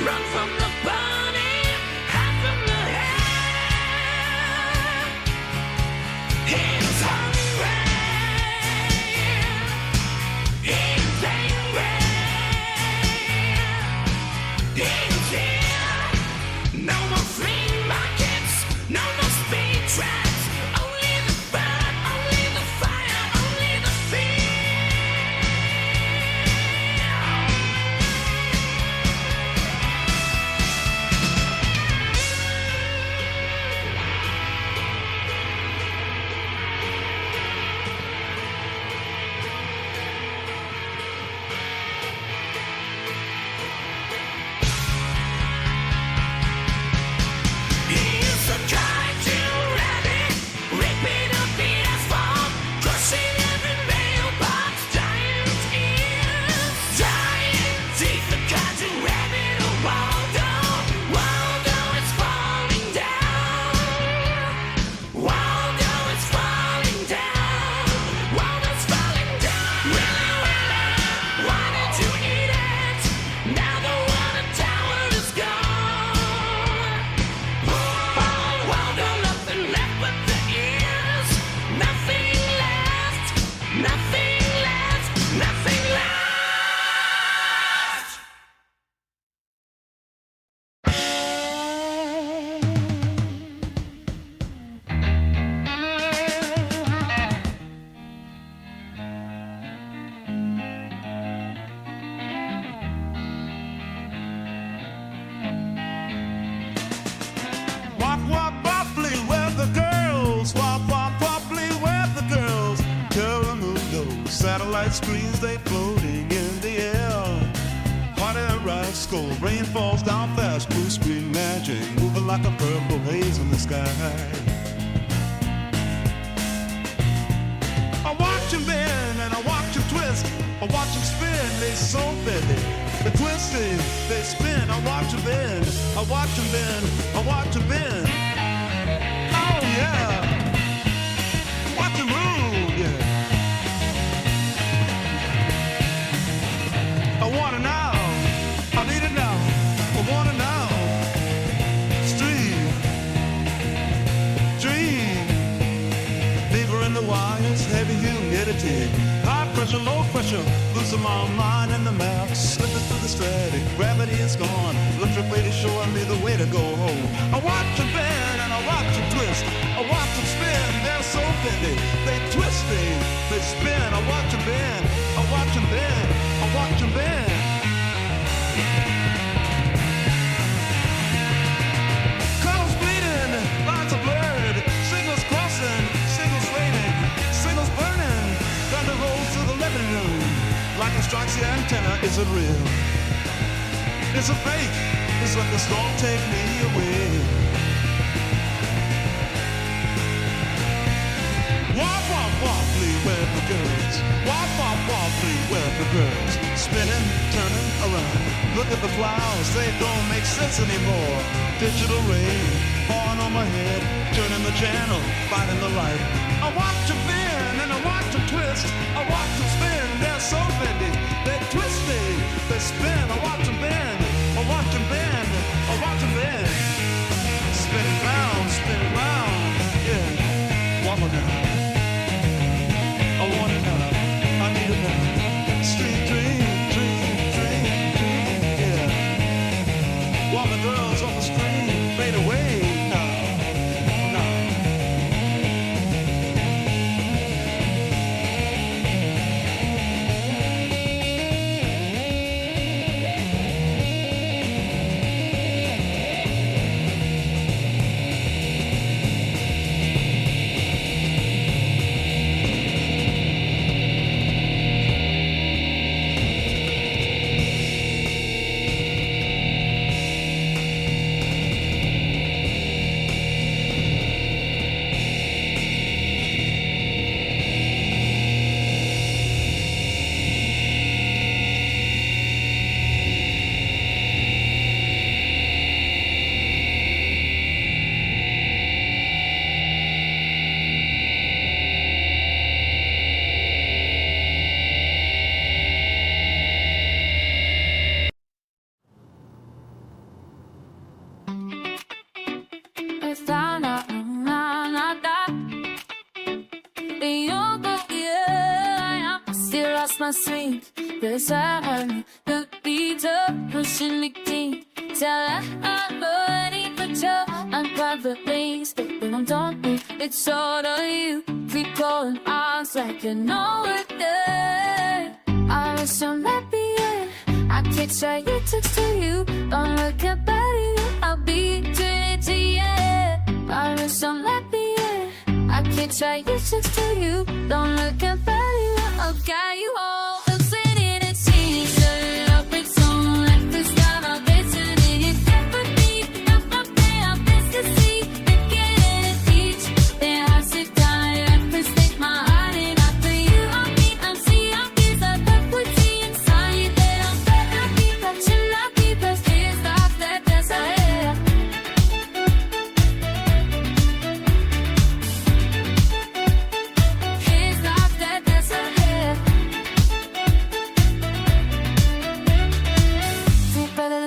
Run from the burning, hide from the hell. He's hungry, he's angry, he's here. No more flea markets, no more speed traps. Only the burn, only the fire, only the fear. He's a kaiju rabbit, ripping up the asphalt, crushing every mailbox, giant ears, giant teeth. The kaiju rabbit, oh Waldo, Waldo is falling down. Waldo is falling down. Waldo's falling down. Willy, Willy, why did you eat it? Now the water tower is gone. Waldo, nothing left but the ears. Nothing left, nothing left, nothing left. Walk, walk, wobbly, where the girls. Walk, walk, wobbly, where the girls. Tell them who knows. Satellite screens, they floating in the air. Hot air rise, cold rain falls down fast. Blue screen magic, moving like a purple haze in the sky. I watch him bend and I watch him twist. I watch him spin, they so bendy. They twisting, they spin. I watch him bend, I watch him bend, I watch him bend. Oh yeah, watch him move, yeah. I want it now, I need it now, I want it now. Stream, dream, fever in the wires, heavy humidity. High pressure, low pressure, losing my mind in the map. Slipping through the static, gravity is gone. Electric wave showing me the way to go home. I watch them bend and I watch them twist. I watch them spin, they're so bendy. They twisting, they spin. I watch them bend, I watch them bend, I watch them bend. Colors bleeding, lines are blurred. Signals crossing, signals fading, signals burning. Thunder rolls through the living room. Lightning strikes the antenna, is it real? It's a fake, it's like the storm take me away. Wop, wop, wobbly, where the girls. Wop, wop, wobbly, where the girls. Spinning, turning around. Look at the flowers, they don't make sense anymore. Digital rain, falling on my head. Turning the channel, finding the light. I watch them bend and I watch them twist. I watch them spin, they're so bendy. They're twisting, they spin. I watch them bend, I watch them bend, I watch them bend. Spinning round, yeah. Wobble now. I want it now, I need it now. Street dream, yeah. While the girls on the screen fade away now. over, yeah. I still lost my sleep. This I heard the beat up, pushing me deep. Tell I'm ready for you. I'm privately speaking, I'm done with. It's all of you. Keep going on like you know it. I wish I'm happy. I can't try your text to you. Don't look at body, I'll be doing it to you. I wish I'm happy. I can't try your text to you. Don't look at body, I'll guide you home.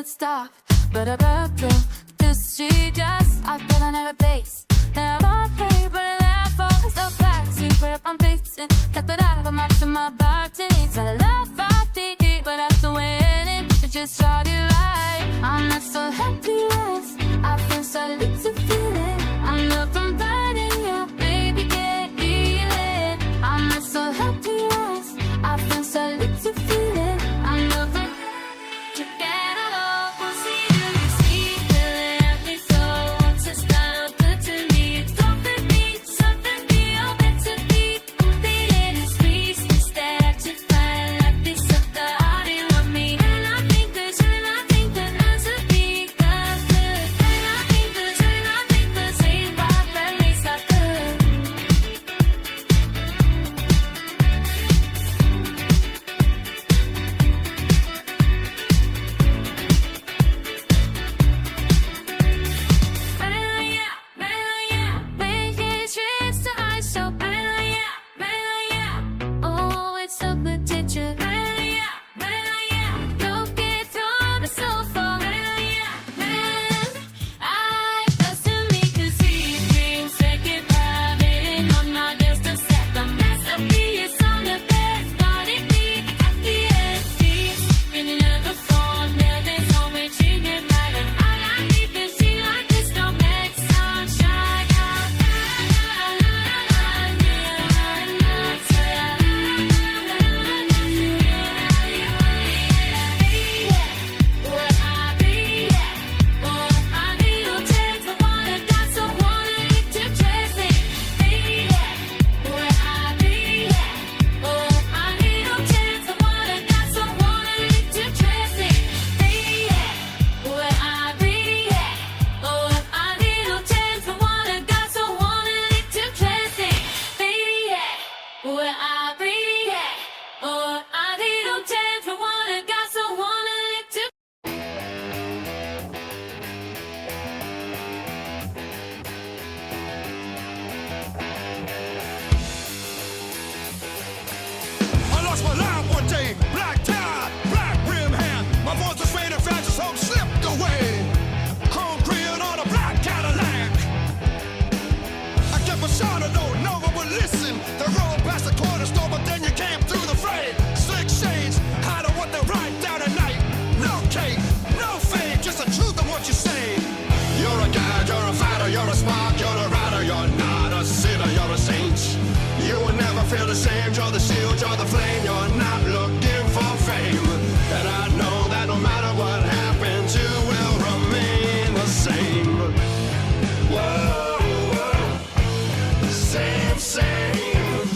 Stop, but this she just I feel another place. Never play, but I falls the back. Secret I'm facing, that's what I have a match in my body. I love I think it, but that's the way it is. You just started right. I'm not so happy, yes. I feel so little feeling. I'm not from burning, yeah, baby, can't feel it. I'm not so happy, yes. I feel so little feeling. I'm not from you get along. feel the same. Draw the shield, draw the flame. You're not looking for fame. And I know that no matter what happens, you will remain the same. Whoa, whoa. Same, same.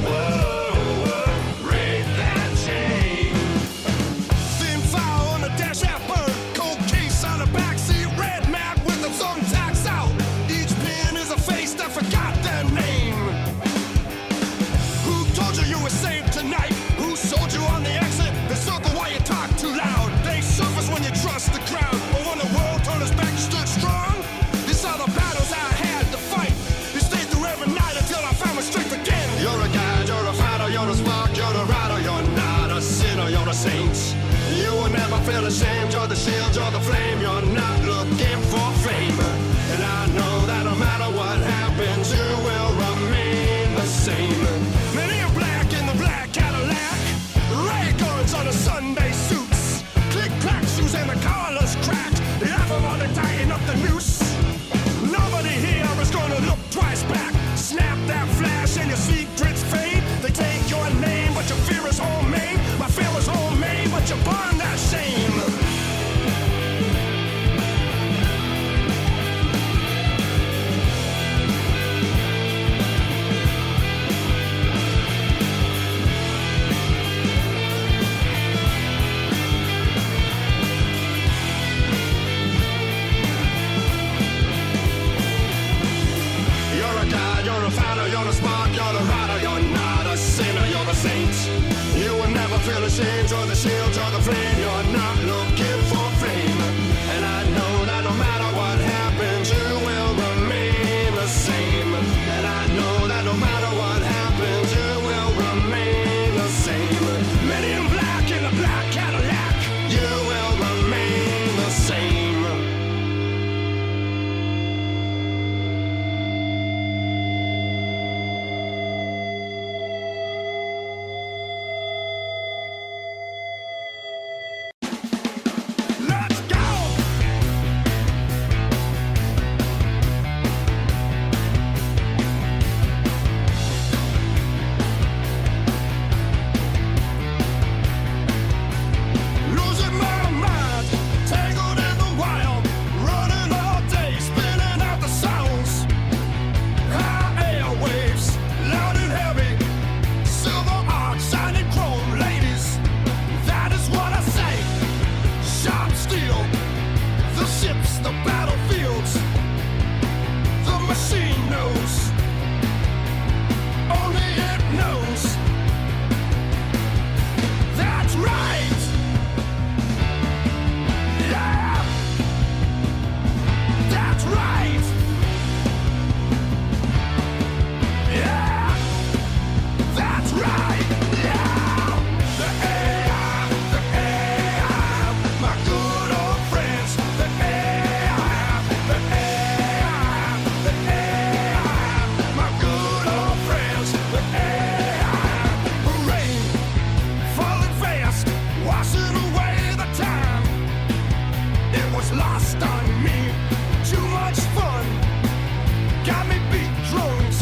Whoa, whoa. Break that chain. Thin file on the dash at bird. Cold case on the backseat. Red map with the zone tax out. Each pin is a face that forgot their name. Who told you you were safe tonight? Who sold you on the exit? The circle while you talk too loud. They surface when you trust the crowd. But when the world turned us back, you stood strong. These are the battles I had to fight. You stayed through every night until I found my strength again. You're a guide, you're a fighter, you're a spark, you're a rider. You're not a sinner, you're a saint. You will never feel ashamed. You're the shield, you're the flame. You're not looking for fame. And I know that no matter what happens, you will remain the same. saint. You will never feel the chains or the shields or the flame. You're not looking for fame. And I know that no matter what happens, you will remain the same. And I know that no matter what happens, you will remain the same. Men in black in a black Cadillac, you will remain the same. Let's go! Losing my mind, tangled in the wild, running all day, spinning out the sounds. High airwaves, loud and heavy, silver arc, shining chrome, ladies. That is what I say. Sharp steel, the ships, the battlefields, the machine knows. Only it knows. That's right. Yeah. That's right. Yeah. That's right. Yeah. The AI, my good old friends. The AI, my good old friends. The AI, rain falling fast, washing away the time. It was lost on me. Too much fun. Got me beat drones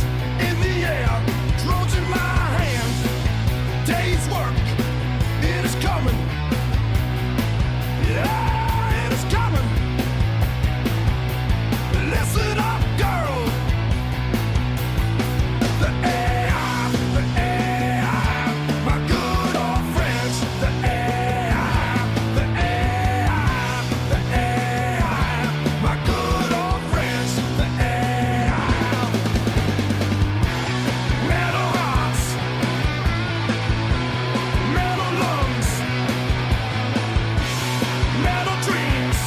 in the air, drones in my hand. Day's work, it is coming. Yeah, it is coming. Listen up, girl. The AI, my good old friends. The AI, my good old friends. The AI, metal hearts, metal lungs, metal dreams.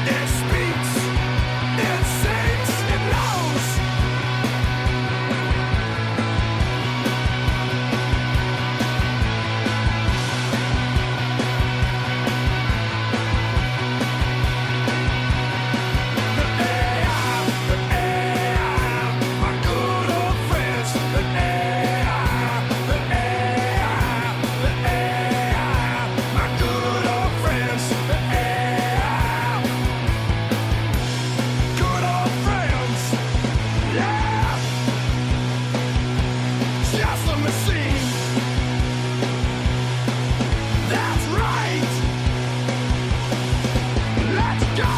It speaks, it sings, it knows. The AI, my good old friends. The AI, my good old friends. The AI, good old friends. Yeah, just a machine. That's right. Let's go.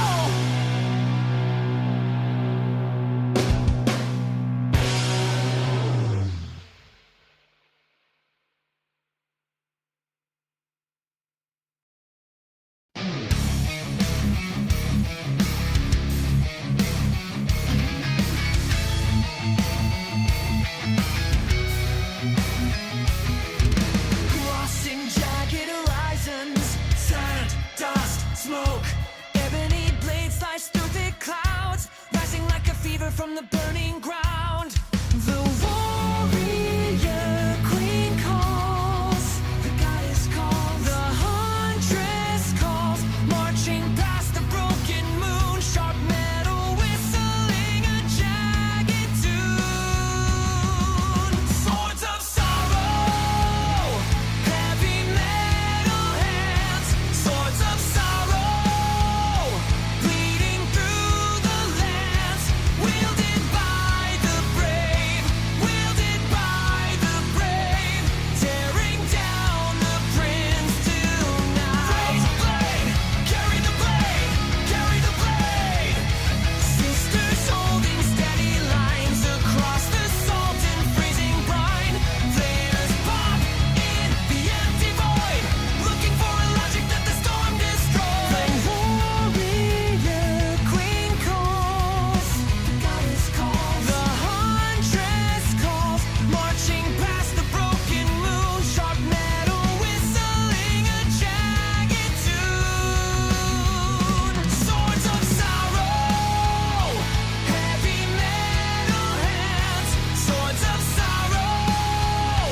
sorrow,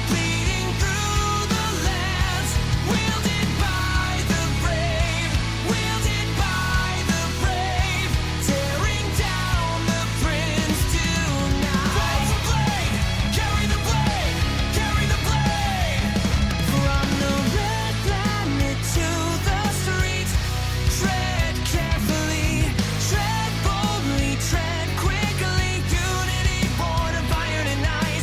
bleeding through the lands, wielded by the brave, wielded by the brave, tearing down the prince tonight. Follow the blade, carry the blade, carry the blade. From the red planet to the streets, tread carefully, tread boldly, tread quickly. Unity born of iron and iron.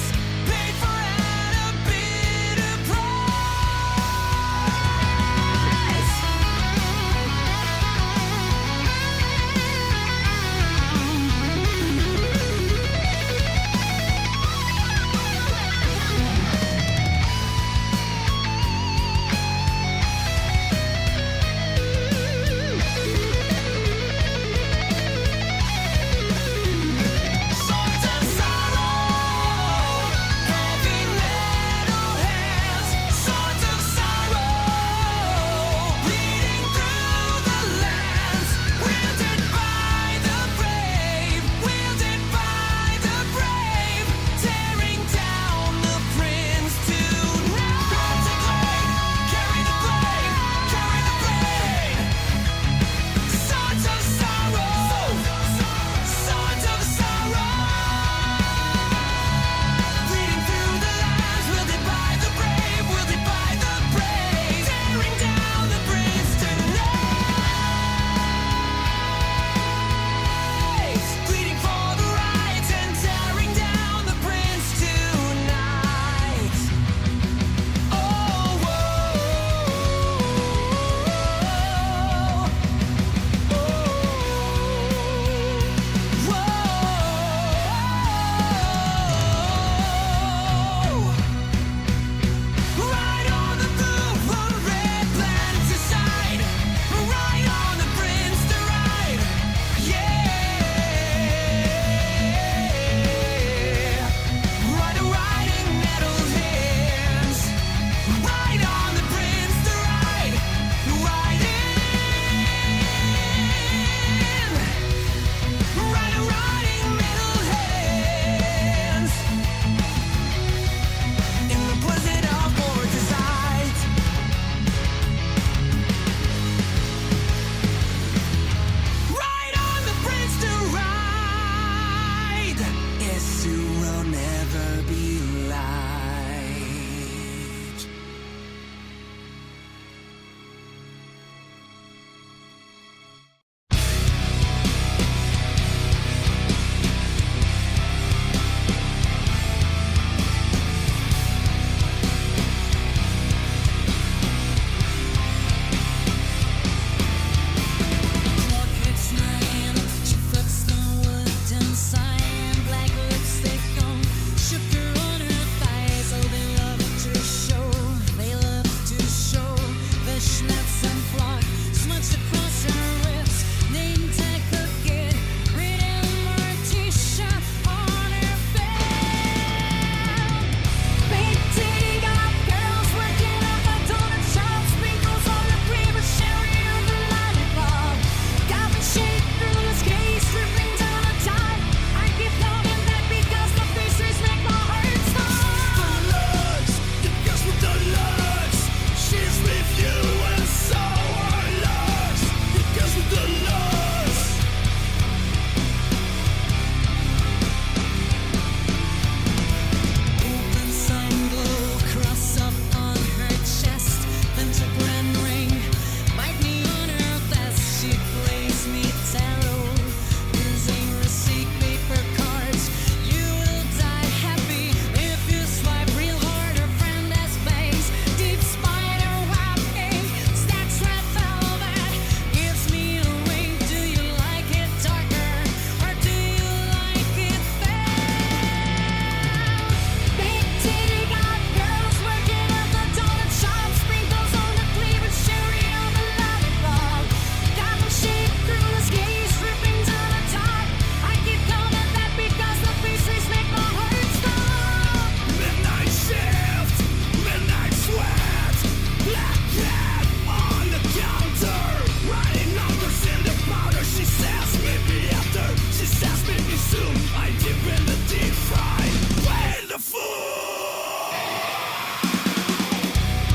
the floor.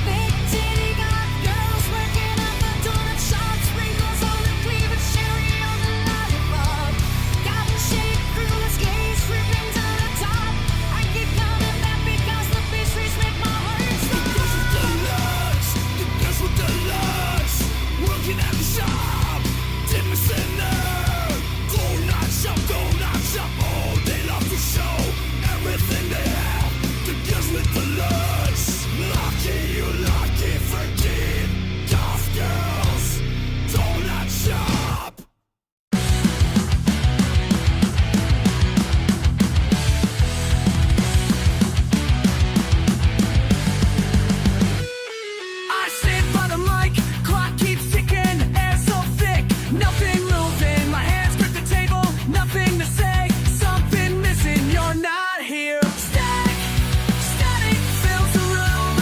Big titty got girls working at the donut shop, sprinkles on the cleavage, cherry on the lollipop. Got the shape, fruitless gaze, ripping to the top. I keep coming back because the pastries make my heart stop. The girls with the looks, working at the shop, dip me center. Donut shop, all day long to show everything they have. The girls with the looks, lucky you lucky for kid, tough girls, donut shop. I sit by the mic, clock keeps ticking, air so thick, nothing moving. My hands grip the table, nothing to say, something missing, you're not here. Static fills the room,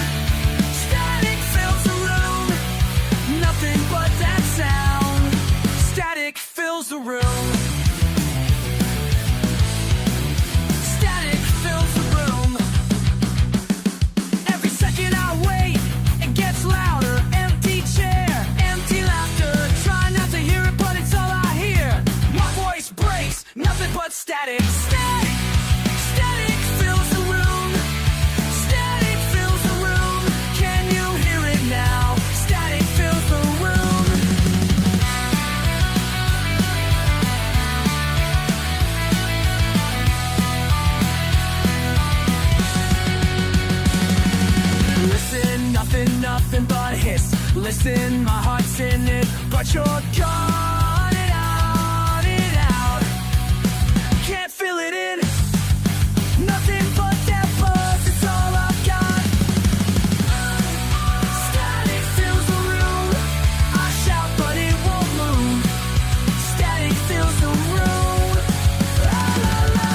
static fills the room, nothing but that sound. Static fills the room. Static fills the room. Every second I wait, it gets louder. Empty chair, empty laughter. Try not to hear it, but it's all I hear. My voice breaks, nothing but static. Static fills the room. Static fills the room. Can you hear it now? Static fills the room. Listen, nothing but hiss. Listen, my heart's in it, but you're gone it out. Can't feel it in. Nothing but that buzz, it's all I've got. Static fills the room. I shout, but it won't move. Static fills the room. La la la.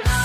La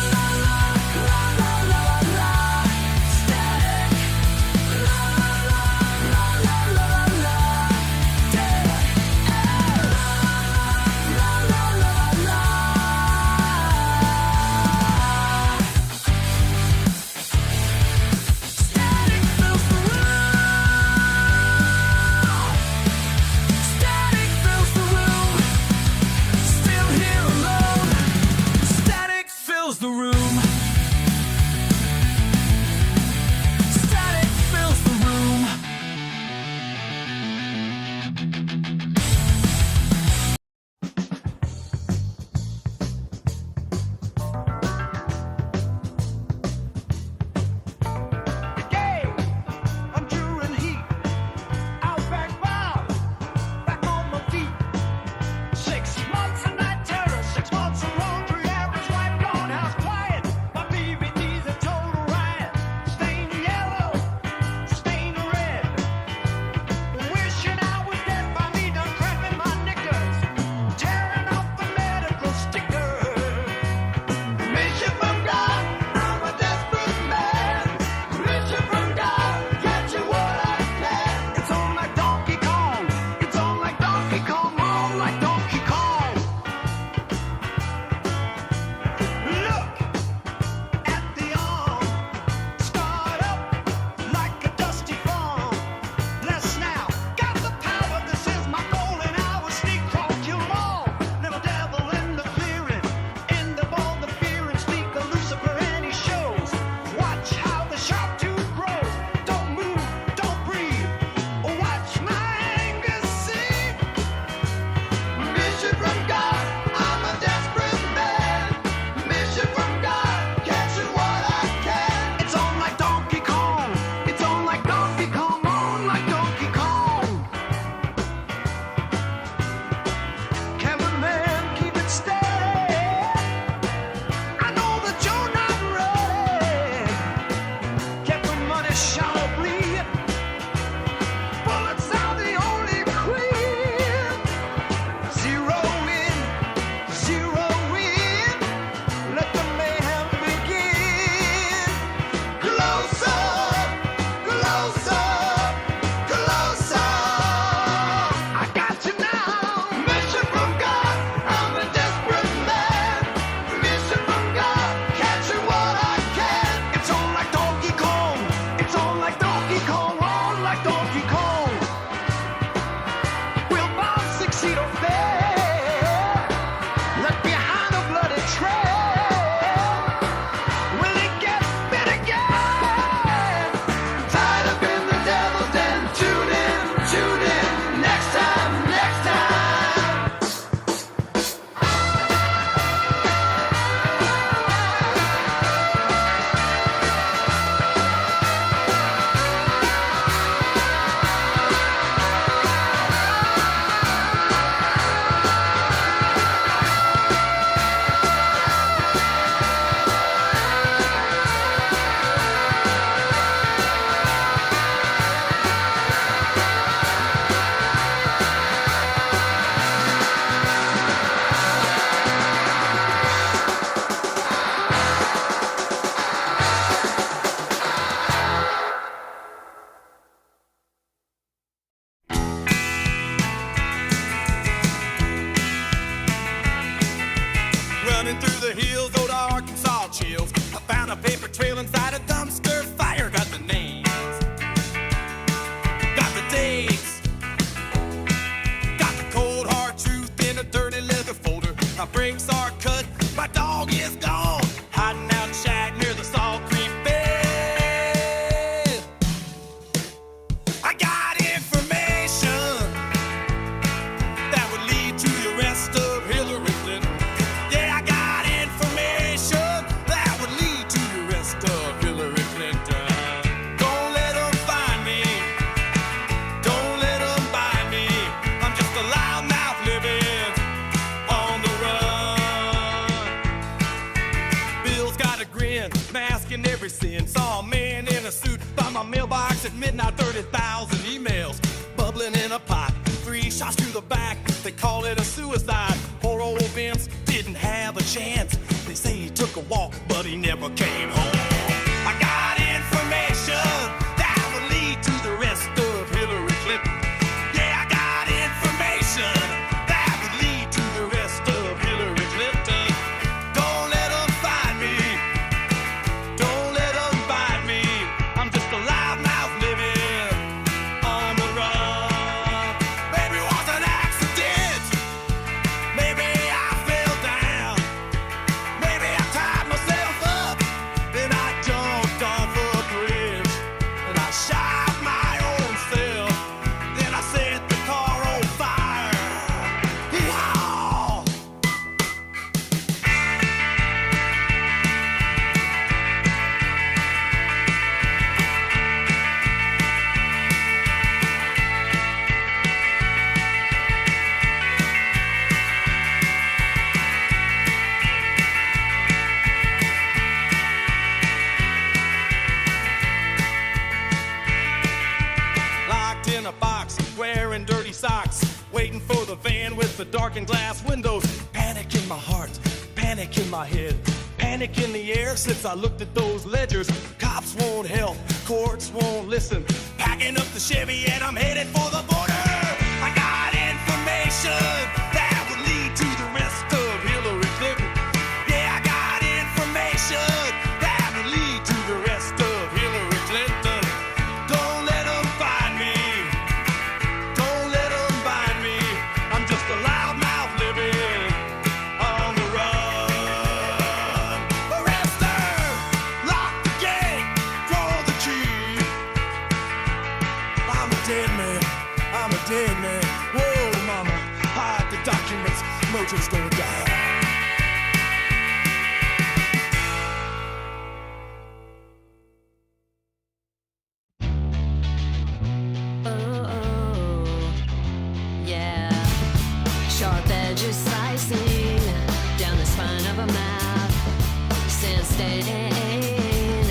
the hills, oh, the Arkansas chills. I found a paper trail inside a dumpster fire. Got the names, got the dates, got the cold hard truth in a dirty leather folder. My brakes are cut, my dog is gone, hiding out shack near the Salt Creek bed. I got information that would lead to the arrest of Hillary Clinton. Yeah, I got information that would lead to the arrest of Hillary Clinton. Don't let them find me. Don't let them buy me. I'm just a loudmouth living on the run. Bill's got a grin, masking every sin. Saw a man in a suit by my mailbox at midnight. 30,000 emails bubbling in a pot. 3 shots to the back. They call it a suicide. Poor old Vince didn't have a chance. They say he took a walk, but he never came home. I got information that will lead to the rest of Hillary Clinton. Yeah, I got information that will lead to the rest of Hillary Clinton. Don't let them find me. Don't let them find me. I'm just a loudmouth living on the run. Maybe it was an accident. Maybe I fell down. Maybe I tied myself up. Then I jumped off a bridge. And I shot my own self. Then I set the car on fire. Yeehaw! Locked in a box, wearing dirty socks, waiting for the van with the darkened glass windows. Panic in my heart, panic in my head, panic in the air since I looked at those ledgers. Cops won't help, courts won't listen. Packing up the Chevy and I'm headed for the border. I got information that would lead to the rest of Hillary Clinton. Yeah, I got information that would lead to the rest of Hillary Clinton. Don't let them find me. Don't let them find me. I'm just a loudmouth living on the run. Arrest her, lock the gate, throw the key. I'm a dead man. I'm a dead man. Whoa, mama, hide the documents. Motor's gonna die. Yeah, sharp edges slicing down the spine of a map. Sand stained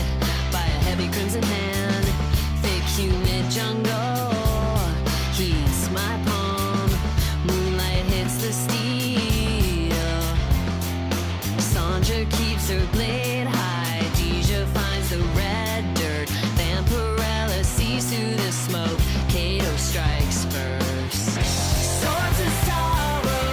by a heavy crimson hand. Thick humid jungle heats my palm. Moonlight hits the steel. Sandra keeps her blade high. Deja finds the red dirt. Vampirella sees through the smoke. Cato strikes first. Swords of sorrow,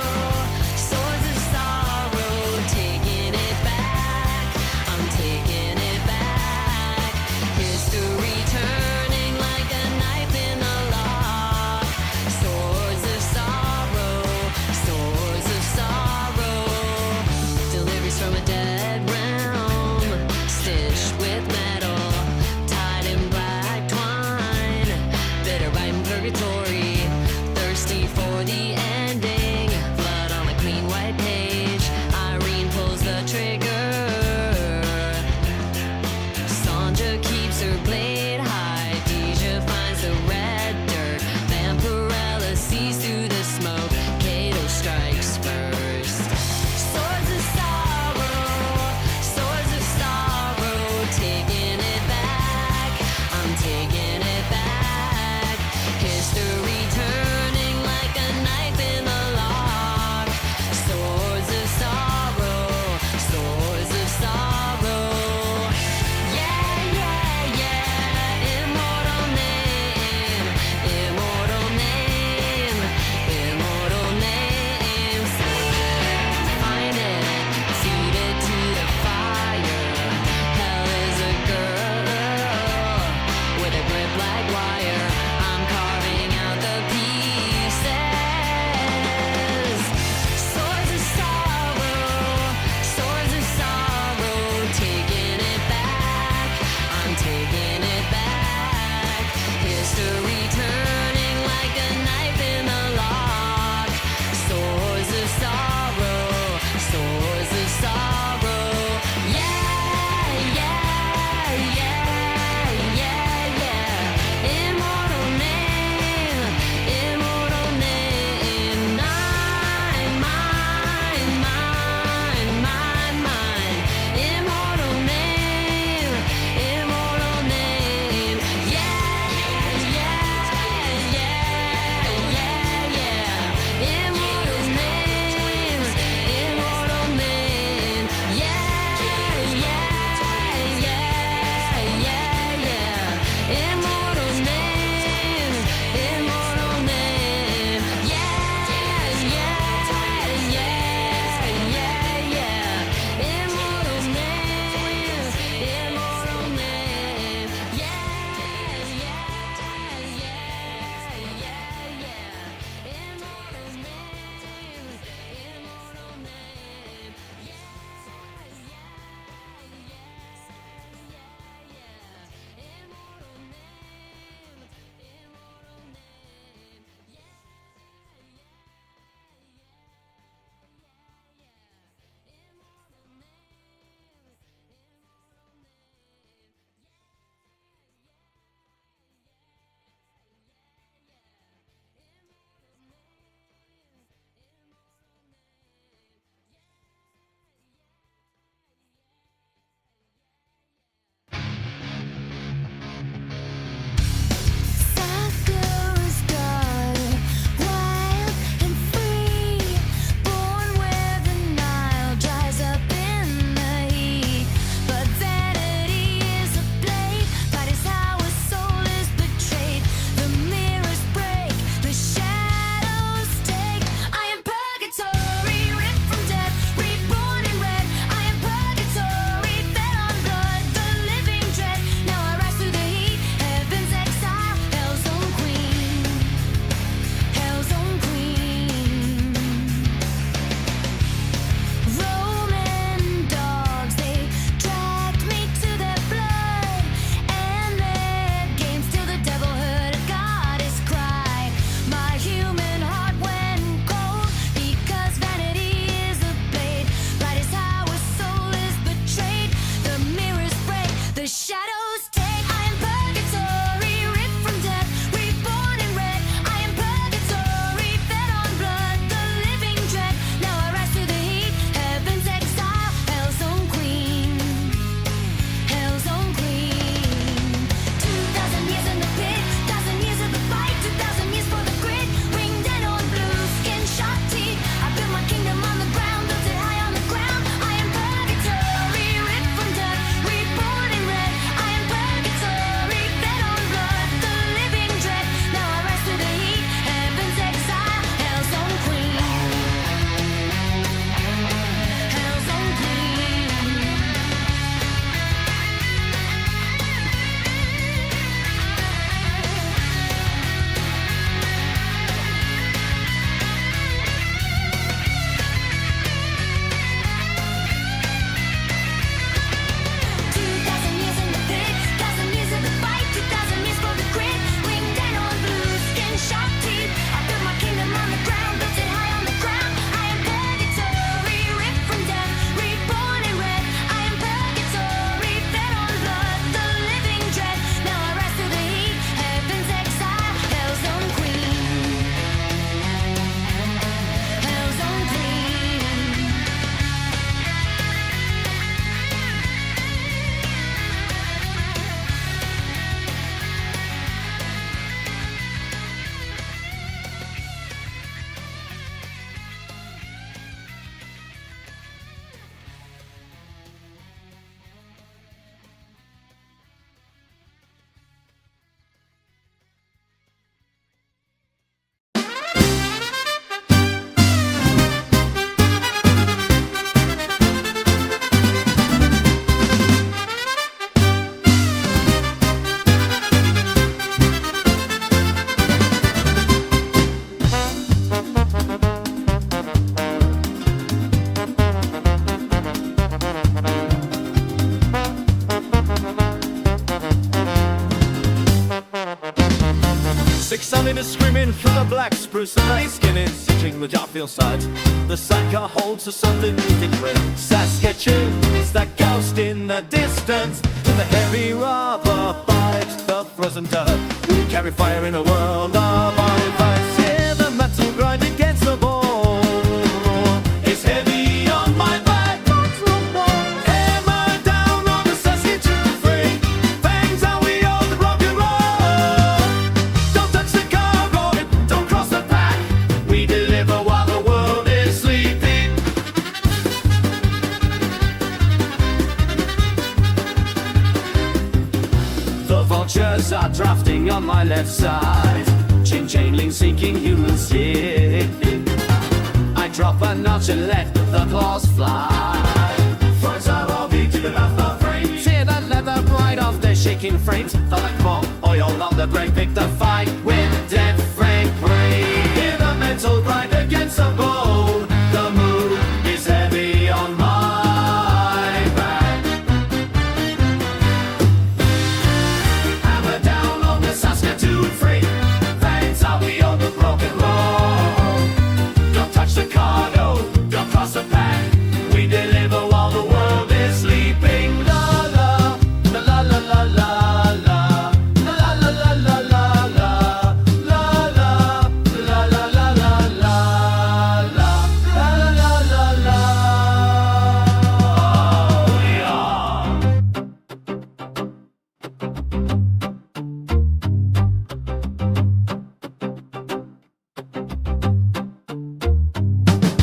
taking it back. I'm taking it back. History turning like a knife in a lock. Swords of sorrow. Deliveries from a dead realm, stitched with metal, tied in black twine. Bitter bite in purgatory, thirsty for the ending. Blood on a clean white page. Irene pulls the trigger. Sandra keeps her blade high. Deja finds the red dirt. Vampirella sees through the smoke. Cato strikes first. Swords of sorrow, taking it back. I'm taking it back. History screaming for the black spruce and the skinny, stitching the Jarfield sides. The Sacker holds us underneath it. Saskatchewan's that ghost in the distance, and the heavy rubber bites the frozen dirt. We carry fire in a world of ice. Hear the metal grind against the bone. It's heavy on my back. Hammer down on the Saskatchewan free. Fangs are we on the rock and roll. Don't touch the cargo, don't cross the pack. We deliver while the world is sleeping. The vultures are drafting on my left side. Chin-chaining, seeking human skin. I drop a notch and let the claws fly. First I'll all be to the left of frame. Tear the leather right off the shaking frames. The like more oil on the brake. Pick the fight with dead Frank Bree. Hear the mental grind against the bone. The mood is heavy on my back. Hammer down on the Saskatoon free. Fangs are we on the broken road. Don't touch the cargo, don't cross the pack. We deliver while the world is sleeping. La la, la la la la la, la la la la la la, la la, la la la la la, la la la la.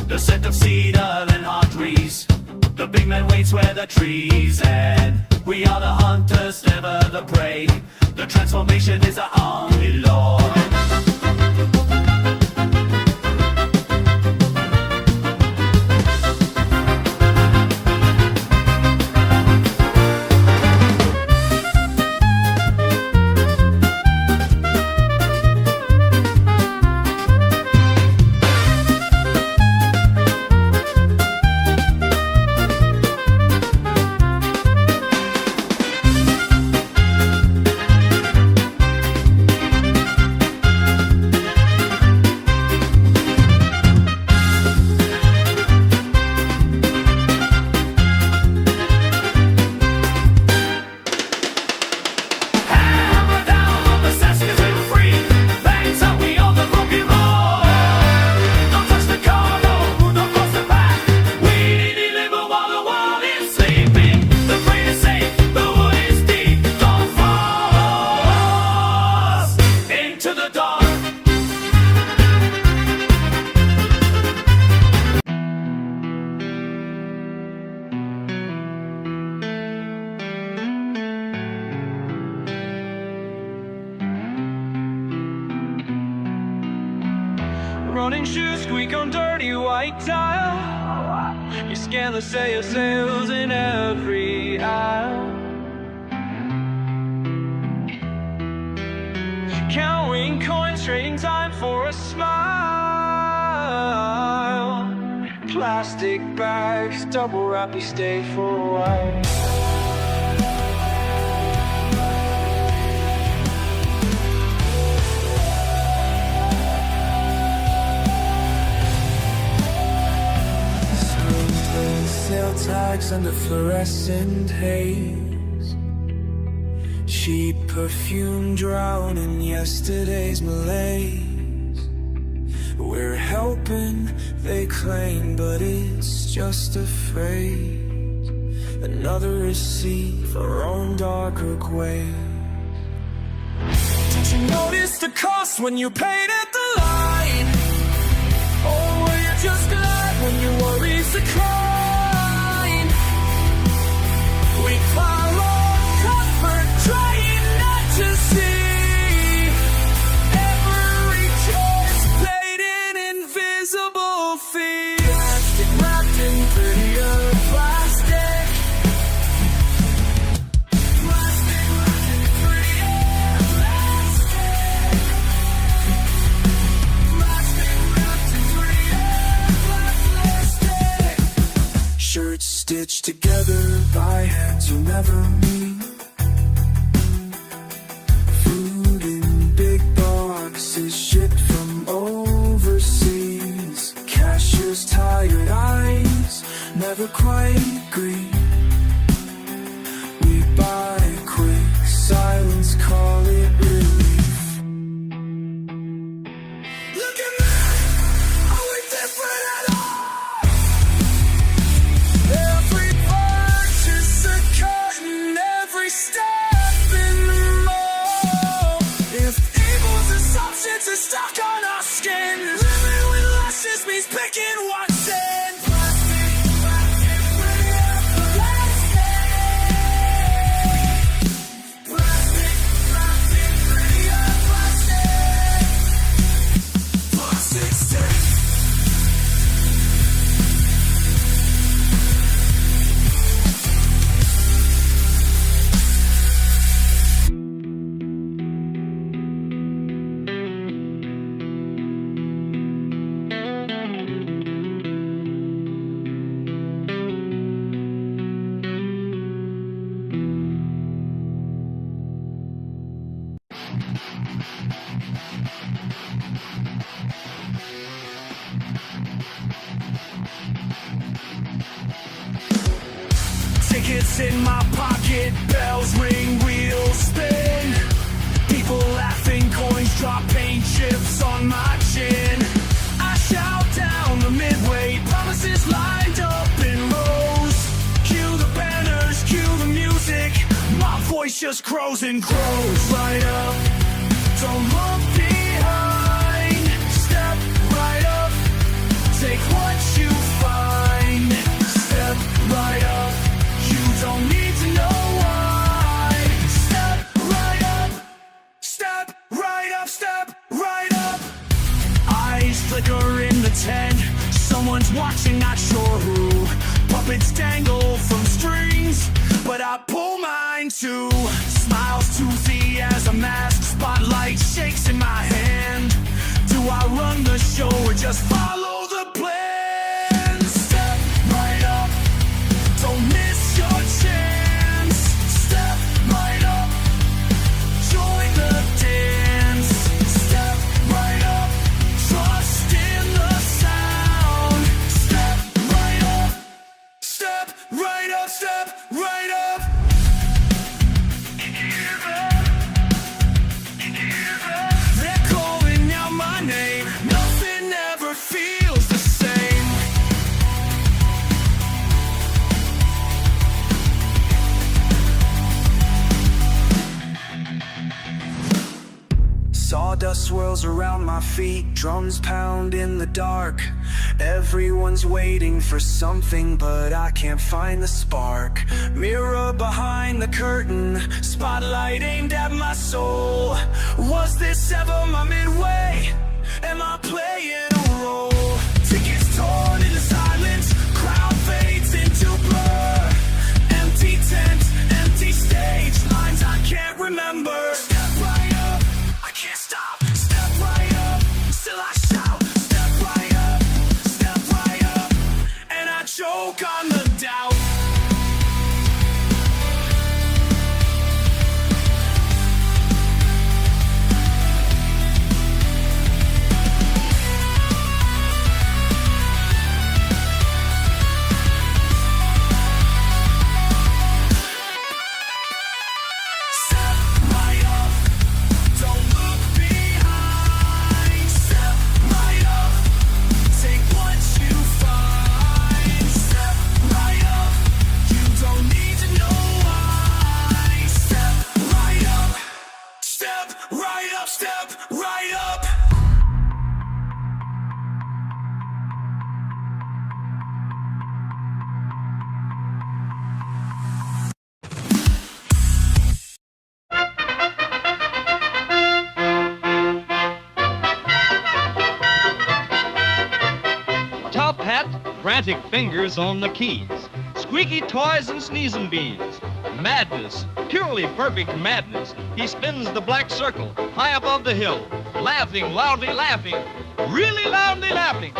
The scent of cedar and arteries. The big man waits where the trees end. We are the hunters, never the prey. The transformation is our only law. Hammer down on the Saskatoon free. Fangs are we on the broken road. Don't touch the cargo, don't cross the pack. We deliver while the world is sleeping. The freight is safe, the wood is deep. Don't follow us into the dark. Running shoes squeak on dirty white tile. You scan the sales in every aisle. Counting coins, trading time for a smile. Plastic bags, double wrap, you stay for a while. Sail tags under fluorescent haze. Cheap perfume drowned in yesterday's malaise. We're helping, they claim, but it's just a phrase. Another receipt for our own darker grave. Did you notice the cost when you paid at the line? Or were you just glad when your worries decline? We follow comfort, trying not to see every choice played in invisible fear. Plastic wrapped in prettier plastic. Plastic wrapped in prettier plastic. Plastic wrapped in prettier plastic. Shirts stitched together by hands you'll never meet. Food in big boxes shipped never quite agree. We buy quick silence, call it relief. Look at me, are we different at all? Every purchase a curtain, every step in the mold. If evil's assumptions are stuck on our skin, living with lashes means picking what's in. Plastic, plastic, free of plastic. Plastic, plastic, free of plastic. Plastic stick. Tickets in my pocket, bells ring, wheels spin. People laughing, coins drop, paint chips on my chin. I shout down the midway, promises lined up in rows. Cue the banners, cue the music, my voice just grows and grows. Right up, don't look behind. Step right up, take what you find. Step right up, you don't need to know why. Step right up, step right up, step right up. Eyes flicker in the tent, someone's watching, not sure who. Puppets dangle from strings, but I pull mine too. Smiles toothy as a mask, spotlight shakes in my hand. Do I run the show or just follow the plan? Step right up, don't miss your chance. Step right up, join the dance. Step right up, trust in the sound. Step right up, step right up, step right up. They're calling out my name, nothing ever feels the same. Sawdust swirls around my feet, drums pound in the dark. Everyone's waiting for something, but I can't find the spark. Mirror behind the curtain, spotlight aimed at my soul. Was this ever my midway? Am I playing a role? Tickets torn into silence, crowd fades into blur. Empty tent, empty stage, lines I can't remember. Step right up, I can't stop. Step right up, still I shout. Step right up, and I choke on the doubt. Step right up, don't look behind. Step right up, take what you find. Step right up, you don't need to know why. Step right up, step right up, step right up. Top hat, frantic fingers on the keys. Squeaky toys and sneezing beans. Madness, purely perfect madness. He spins the black circle high above the hill, laughing, loudly laughing, really loudly laughing.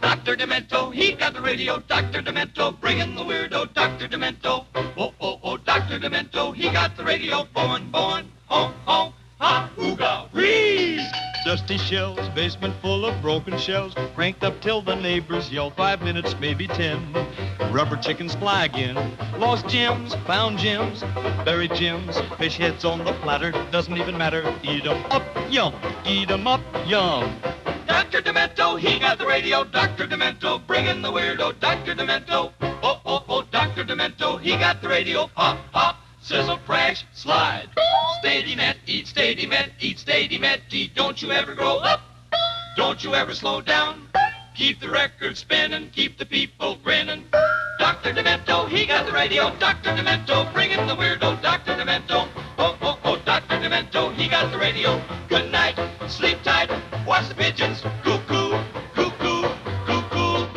Dr. Demento, he got the radio. Dr. Demento, bringing the weirdo. Dr. Demento, oh, oh, oh, Dr. Demento, he got the radio. Born, oh, oh, ha, ooga, freeze. Dusty shelves, basement full of broken shelves, cranked up till the neighbors yell 5 minutes, maybe 10. Rubber chickens fly again. Lost gems, found gems, buried gems, fish heads on the platter, doesn't even matter. Eat 'em up, yum, eat 'em up, yum. Dr. Demento, he got the radio. Dr. Demento, bring in the weirdo. Dr. Demento, oh, oh, oh, Dr. Demento, he got the radio. Hop, hop, sizzle, crash, slide. Steady met, eat steady met, eat steady met, eat. Don't you ever grow up. Don't you ever slow down. Keep the record spinning, keep the people grinning. Dr. Demento, he got the radio. Dr. Demento, bring in the weirdo. Dr. Demento, oh, oh, oh, Dr. Demento, he got the radio. Good night, sleep tight, watch the pigeons, cuckoo, cuckoo, cuckoo,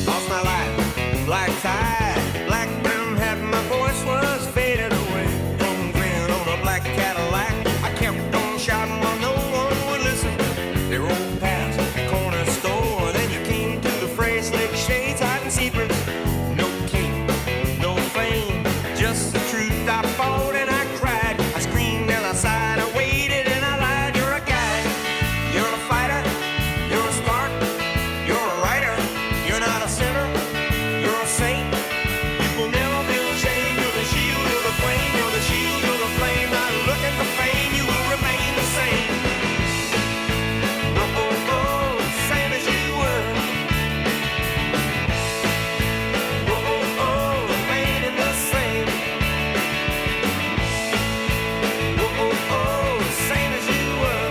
Lost my life, black tie, black brown hat, my voice was faded away. One grin on a black Cadillac, I kept on shouting while no one would listen. They rolled past the corner store, then you came to the fray, slick shades, hiding secrets. No king, no fame, just the truth. I fought and I cried, I screamed and I sighed, I waited and I lied. You're a guy, you're a fighter, you're a spark, you're a writer, you're not a sinner, you're a saint. You will never feel ashamed. You're the shield, you're the flame, you're the shield, you're the flame. Not looking for fame, you will remain the same. Oh, oh, oh, same as you were. Oh, oh, oh, remaining the same. Oh, oh, oh, same as you were.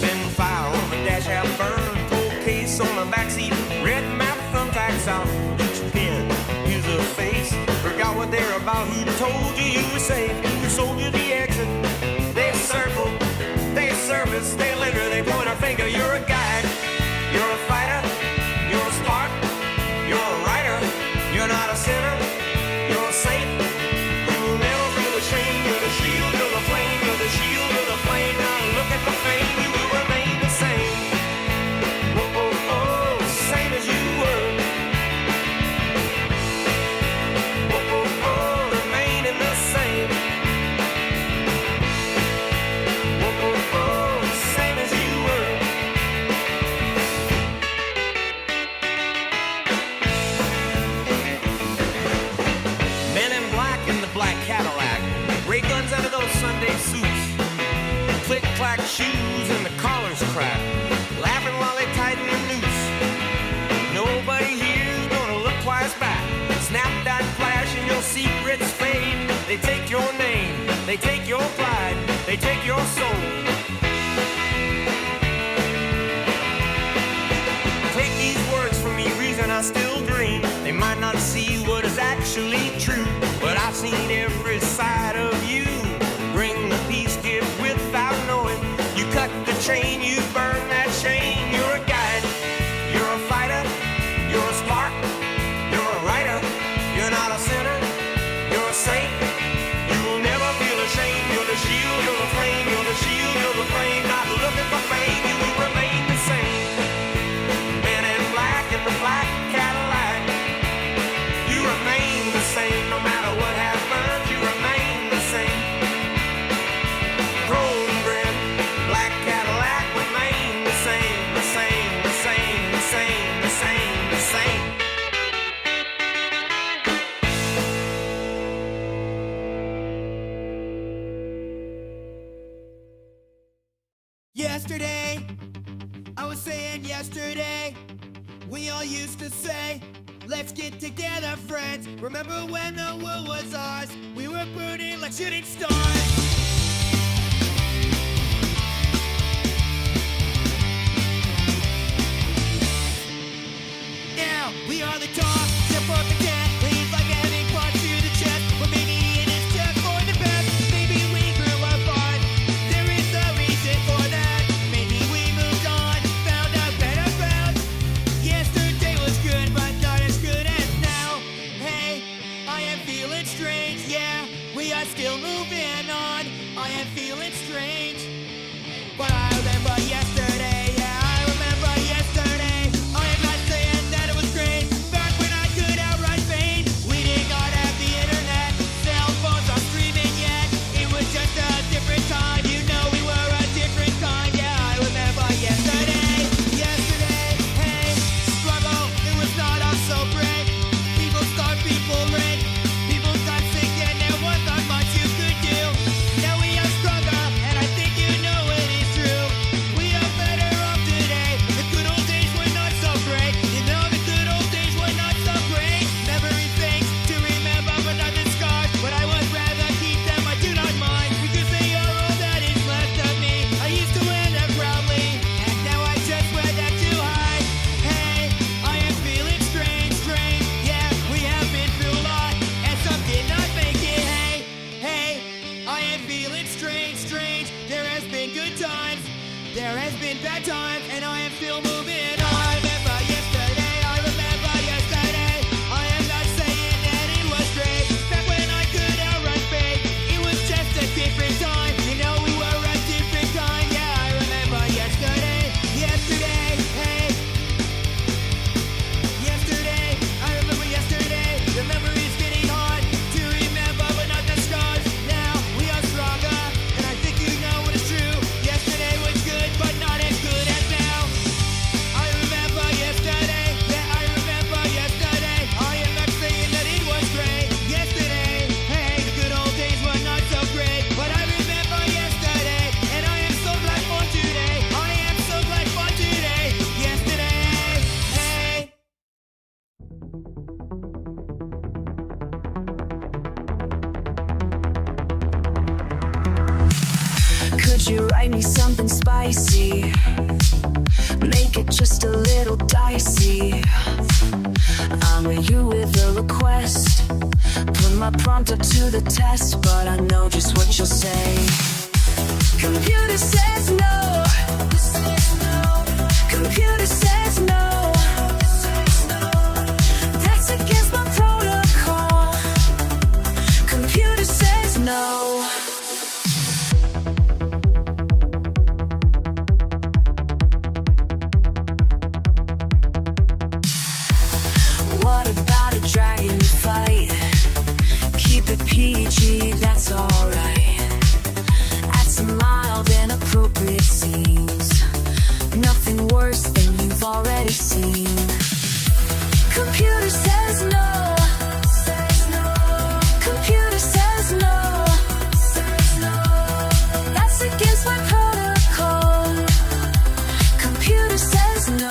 Been fire on the dash out burn, cold case on the backseat, red map thumbtacks out, each pin, here's a face. Forgot what they're about, who told you you were safe, who sold you the exit. They circle, they service, they litter, they point a finger. You're a guide, you're a fighter, you're a spark, you're a writer, you're not a sinner, you're a saint. You will never feel ashamed. You're the shield, you're the flame, you're the shield, you're the flame. Not looking for fame, you will remain the same. Oh, oh, oh, same as you were. Oh, oh, oh, remaining the same. Oh, oh, oh, same as you were. Men in black in the black Cadillac, ray guns under those Sunday suits, click-clack shoes and the collars crack, laughing while they tighten the noose. Nobody here's gonna look twice back. Snap that flash and your secrets fade. They take your name, they take your pride, they take your soul. Take these words from me, reason I still dream. They might not see what is actually true, but I've seen every side of you. Bring the peace gift without knowing. You cut the chain, you burn that chain. You're a guide, you're a fighter, you're a spark, you're a writer, you're not a sinner, you're a saint. You will never feel ashamed. You're the shield, you're the flame, you're the shield, you're the flame. Not looking for fame, you will remain the same. Men in black in the black Cadillac, you remain the same. No matter what happens, you remain the same. Chrome grin, black Cadillac, remain the same, the same, the same, the same, the same, the same. Yesterday, I was saying yesterday, we all used to say, let's get together, friends. Remember when the world was ours? We were burning like shooting stars. Now, we are the talk, step up the cat, leaves like having parts to the chest. Well, maybe it is just for the best, maybe we grew apart. There is a reason for that. Write me something spicy, make it just a little dicey. I'm you with a request, put my prompter to the test, but I know just what you'll say. Computer says no, computer says no, that's against my protocol. Computer says no. What about a dragon fight? Keep it PG, that's alright. Add some mild and appropriate scenes, nothing worse than you've already seen. Computer says no, computer says no, that's against my protocol. Computer says no.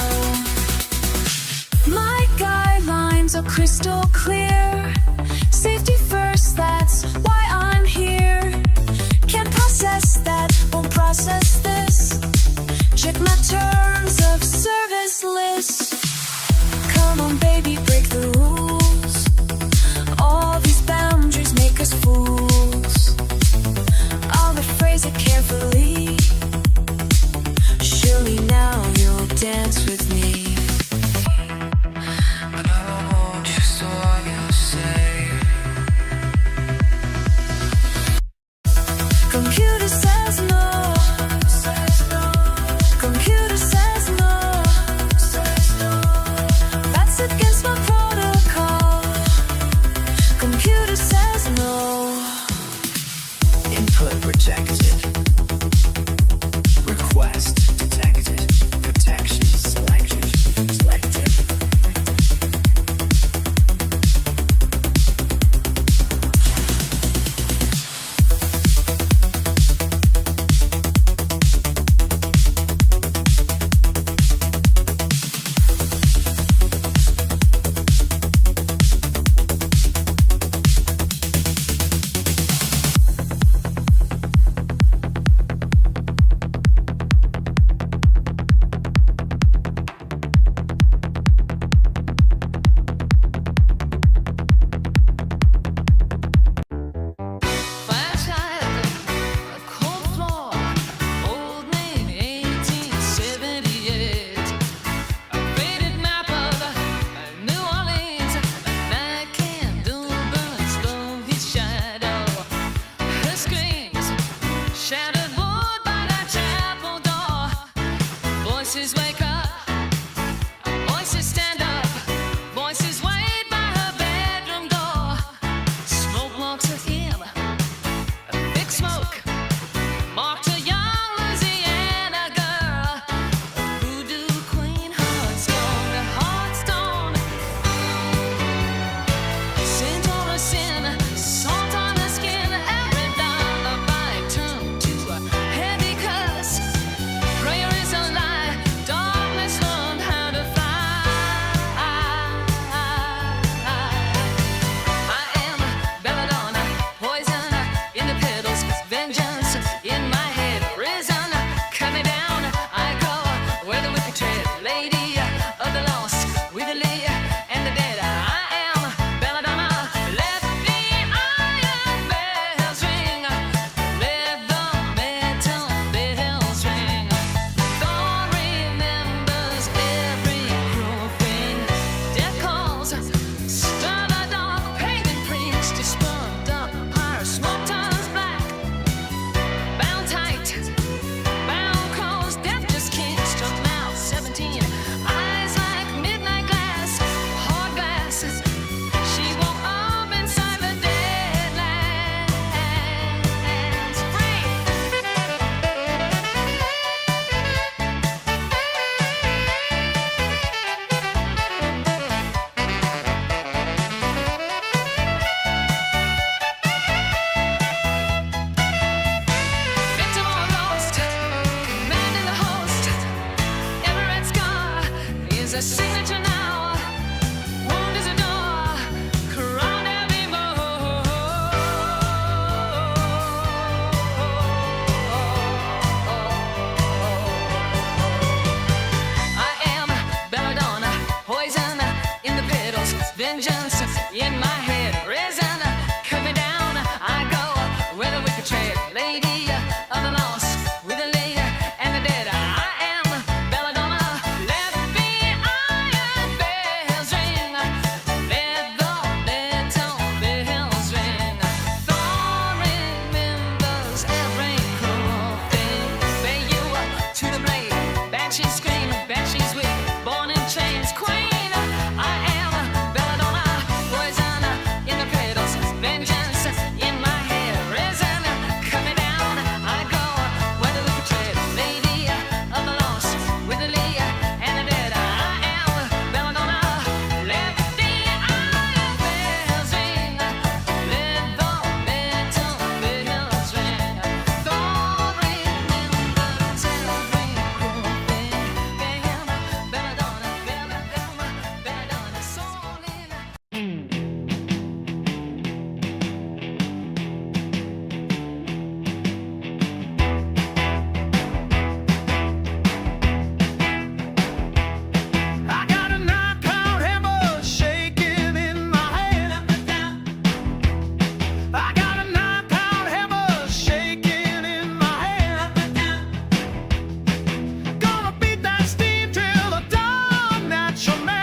My guidelines are crystal clear. Safety first, that's why I'm here. Can't process that, won't process this. Check my terms of service list. Come on baby, break the rules. All these boundaries make us fools. I'll rephrase it carefully. Surely now you'll dance with me. Computer says no, computer says no, that's against my protocol. Computer says no. Input rejected. Request detected. Protection selected. Selected. Voices wake up, voices stand up, voices wait by her bedroom door. Smoke walks her in, a thick smoke marked a young Louisiana girl. A voodoo queen, heart stone, scent on her sin, salt on her skin. Every dollar bite turned to a heavy curse. Prayer is a lie. Darkness learned how to fly. I am belladonna, poison in the petals, vengeance in my head, risen, cut me down. I go where the wicked tread, lady of the lost, with the lay and the dead. I am belladonna, let the iron bells ring, let the metal bells ring. God remembers every cruel thing. Death calls, stir the dark, pagan priest to spurned up higher, smoke turns black. Bound tight, bound close, death just kissed her mouth. 17 eyes like midnight glass, hard glass. She woke up inside the dead lands. Free. Victim or lost, command in the host. Every red scar is a signature now. Wound is a door, crown every bow. she's screaming, bet she's weak, born in chains, queen. I am a belladonna, poison in the cradles, vengeance in my hair, risen, cut me down, I go where the wicked tread, lady of the lost, with the Leah and the dead. I am a belladonna, let the iron bells ring, let the metal bells ring. Don't remember every cool thing, belladonna, belladonna, belladonna, soul in. I got a knockout hammer shaking in my hand. I got a knockout hammer shaking in my hand. Gonna beat that steam till the dawn, that's your man.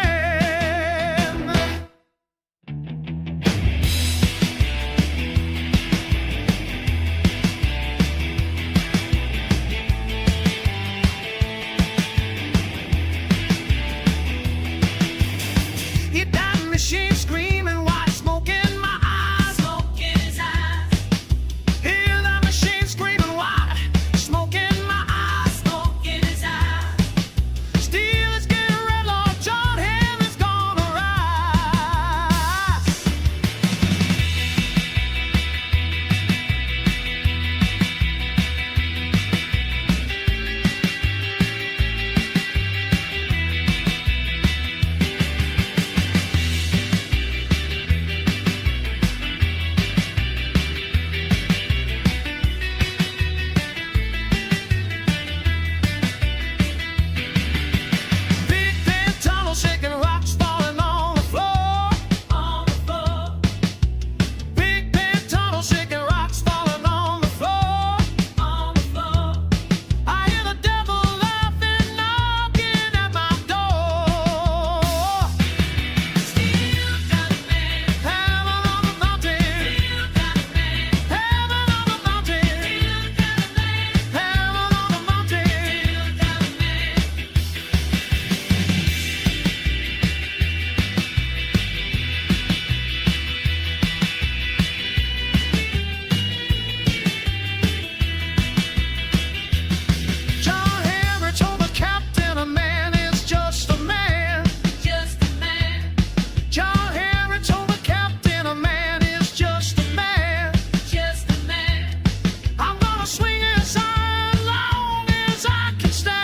Hit that machine screaming while smoking my eyes. Smoking his eyes. Hear that machine screaming while smoking my eyes. Smoking his eyes. Steel is getting red, Lord John Henry's gonna rise. Big pen tunnel shaking, rocks falling on the floor. On the floor. Big pen tunnel shaking, rocks falling on the floor. On the floor. I hear the devil laughing, knocking at my door. Still got a man. Heaven on the mountain. Still got a man. Heaven on the mountain. Still got a man. Heaven on the mountain. Still got a man. John Henry told the captain a man is just a man. Just a man. John Henry told the captain a man is just a man. Just a man. I'm gonna swing his iron long as I can stand.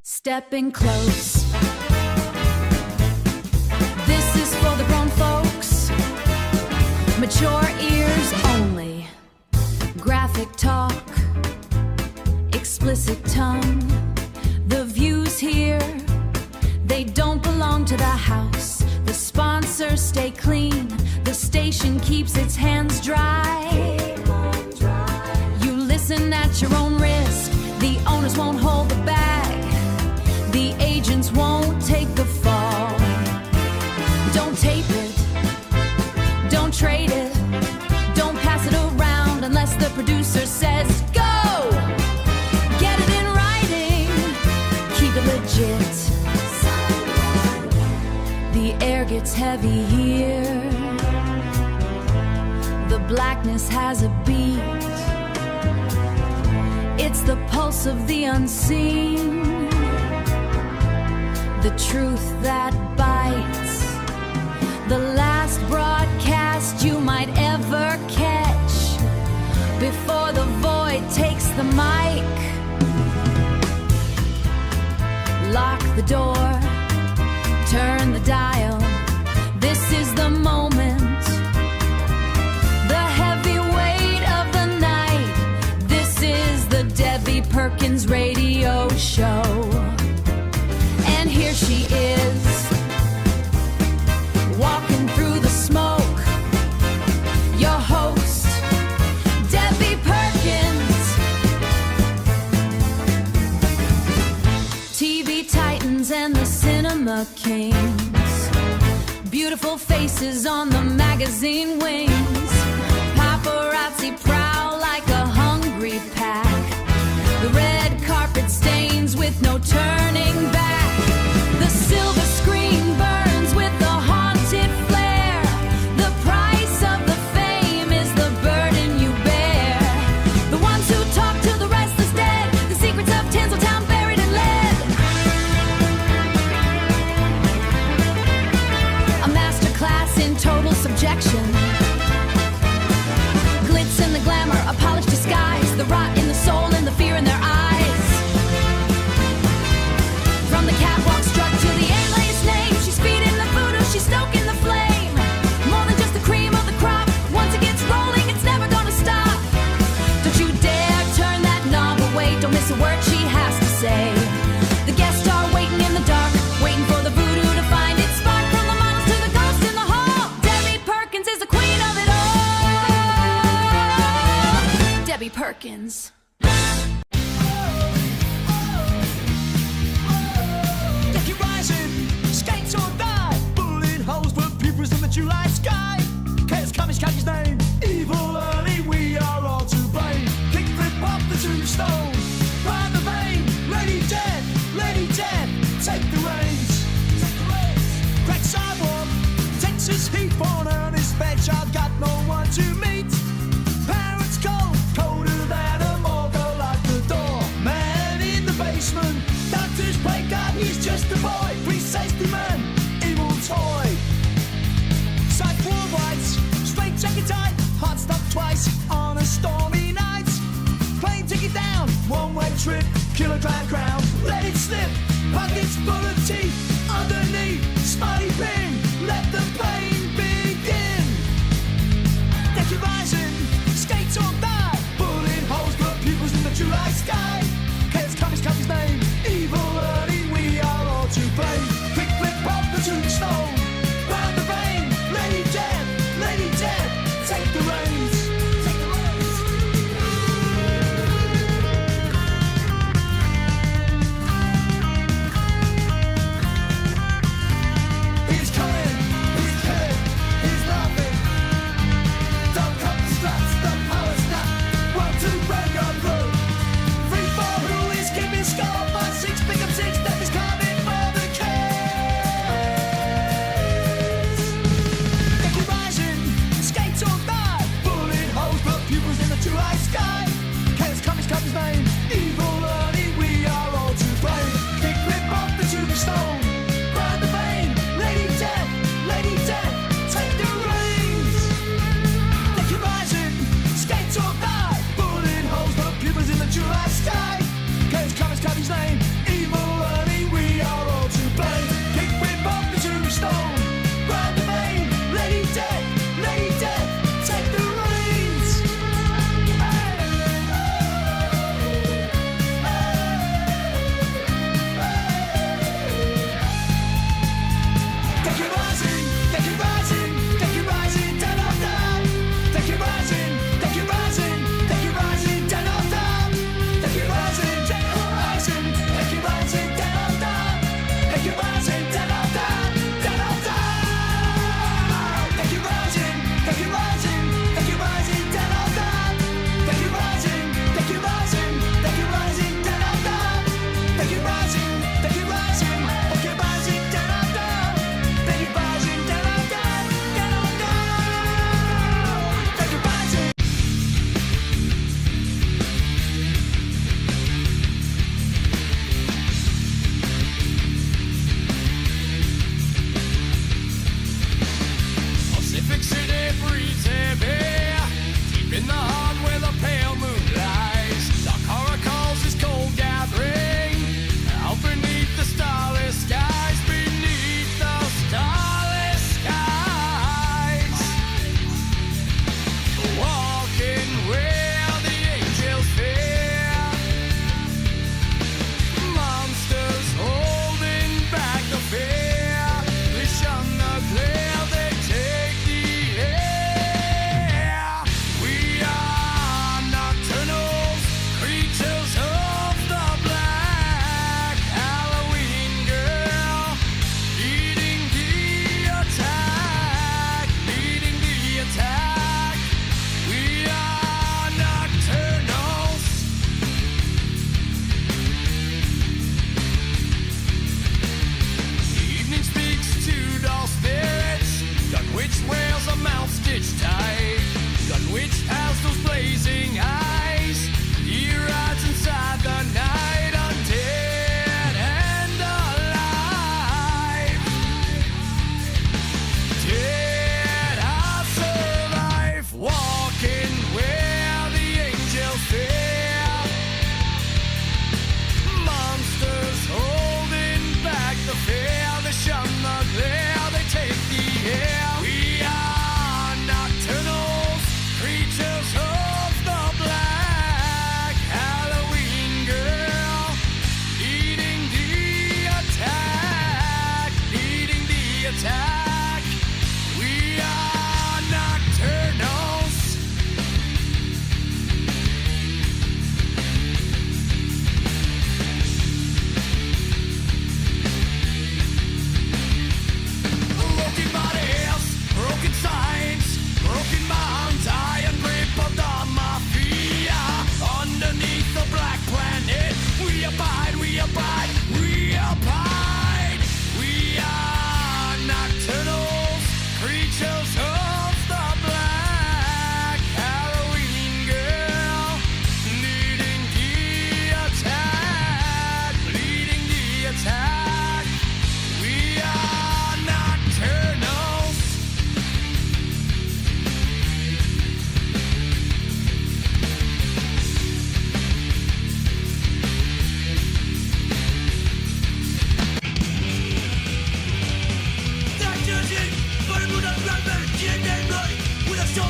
Stepping close. This is for the grown folks. Mature ears only. Graphic talk. Explicit tongue. The views here, they don't belong to the house. The sponsors stay clean. The station keeps its hands dry. You listen at your own risk. The owners won't hold the bag. The agents won't take the fall. Don't tape it. Don't heavy here. The blackness has a beat. It's the pulse of the unseen, the truth that bites, the last broadcast you might ever catch before the void takes the mic. Lock the door, turn the dial. This is the moment, the heavy weight of the night. This is the Debbie Perkins radio show. And here she is, walking through the smoke. Your host, Debbie Perkins. TV titans and the cinema kings, beautiful faces on the magazine wings. Paparazzi prowl like a hungry pack. The red carpet stains with no turning back. The silver screen burns with the haunted flare. The price of the fame is the burden you bear. The ones who talk to the restless dead, the secrets of Tinseltown buried in lead. A masterclass in total subjection. Glitz in the glamour, a polished disguise. The rot in the soul and the fear in their eyes. From the catwalk struck to the alias name, she's feeding the voodoo, she's stoking the flame. More than just the cream of the crop. Once it gets rolling, it's never gonna stop. Don't you dare turn that knob away. Don't miss a word she has to say. The guests are waiting in the dark, waiting for the voodoo to find its spark. From the models to the ghost in the hall, Debbie Perkins is the queen of it all. Debbie Perkins. Keep rising, skates or die. Bullet holes for pupils in the July sky. Chaos Comics Khakis name. Evil early, we are all to blame. Kick flip off the tombstone. Ride the vein. Lady Death, take the reins. Crack sidewalk, Texas heat born on his bed. Child got no one to meet. Parents cold, colder than a morning.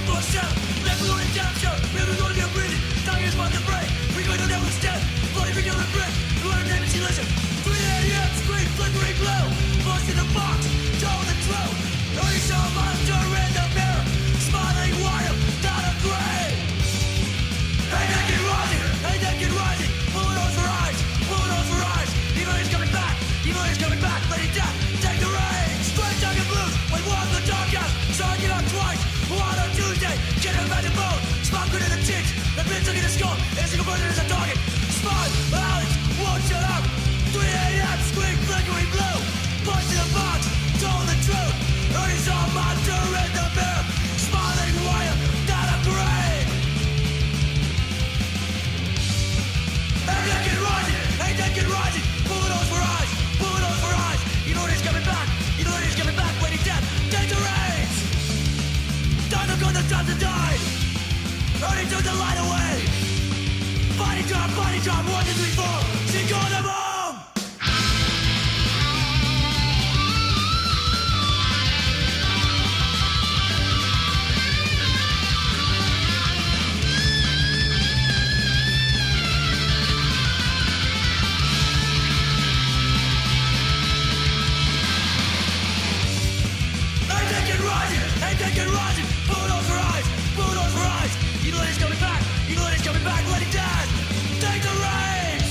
force out. Never going to down show. Never going to breathing. Tongue is about to break. We go to devil's death. Bloody finger and breath. Learn name and she listen. 3 a.m. Scream, flickering glow. Bust in the box. Toe in the throat. Already saw a monster in the mirror. Smiling wild. Down a grave. Hey, that kid rising. Hey, that kid rising. Bulldoze for eyes. Bulldoze for eyes. Evil is coming back. Evil is coming back. Lady Death. Take the reins. Straight down your blues. When one of the dog out. Saw it out twice. One on Tuesday. Get him back to bone. Spot good in the cheeks. The bitch in the skull. Is a converted as a target. Spot. Alex. Won't shut up. 3 a.m. Scream. Flickering blue. Punch in the box. Told the truth. Already saw a monster in the mirror. Smiling wire. Down a grave. Hey, that kid rising. Hey, that kid rising. Bulldoze for eyes. Bulldoze for eyes. You know he's coming back. You know he's coming back. Lady Death. Take the reins. Time to go, the time to die. Already took the light away. Body drop, 1, 2, 3, 4. She called them home. Hey, take it rising. Bulldoze for eyes. Bulldoze for eyes. You know he's coming back. You know he's coming back. Let it die. Take the reins.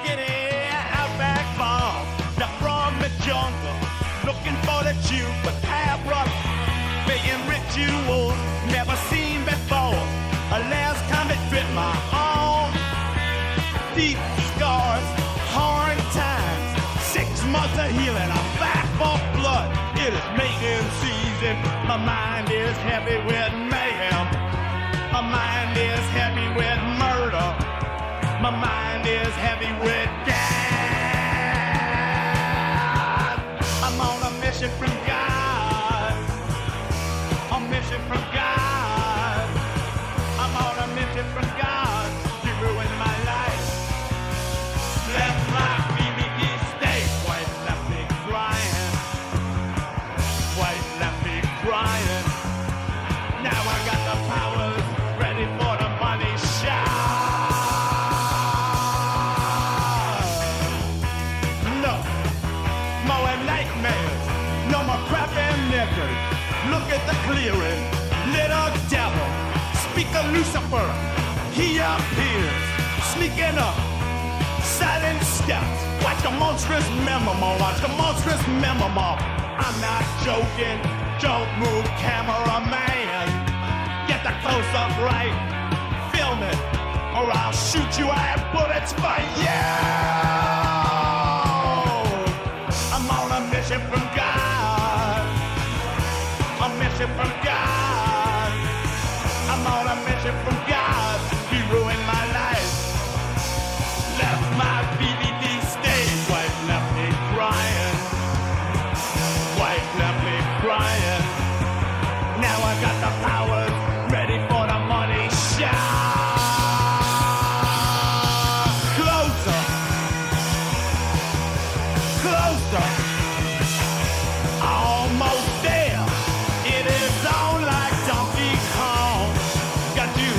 Get it, outback farm, the from the jungle, looking for the Jew, but half brother, being rituals never seen before. A last time it fit my home, deep scars, hard times, 6 months of healing, I'm back for blood. It is mating season, my mind is heavy with mayhem, my mind is heavy with murder. My mind is heavy with gas. I'm on a mission from God. A mission from God. I'm on a mission from God. You ruined my life. Left my BBD state. White left me crying. White left me crying. Now I got the powers ready for the money shot. No more crapping niggas. Look at the clearing. Little devil. Speak of Lucifer. He appears. Sneaking up. Silent steps. Watch the monstrous memoir. Watch the monstrous memoir. I'm not joking. Don't move, cameraman. Get the close-up right. Film it. Or I'll shoot you. I have bullets for you. I'm on a mission from God. A mission from God. I'm on a mission from God. He ruined my life. Left my BBD stage. Wife left me crying. Wife left me crying. Now I got the powers ready for the money shot. Closer. Closer. Almost there. It is on like Donkey Kong. Got you,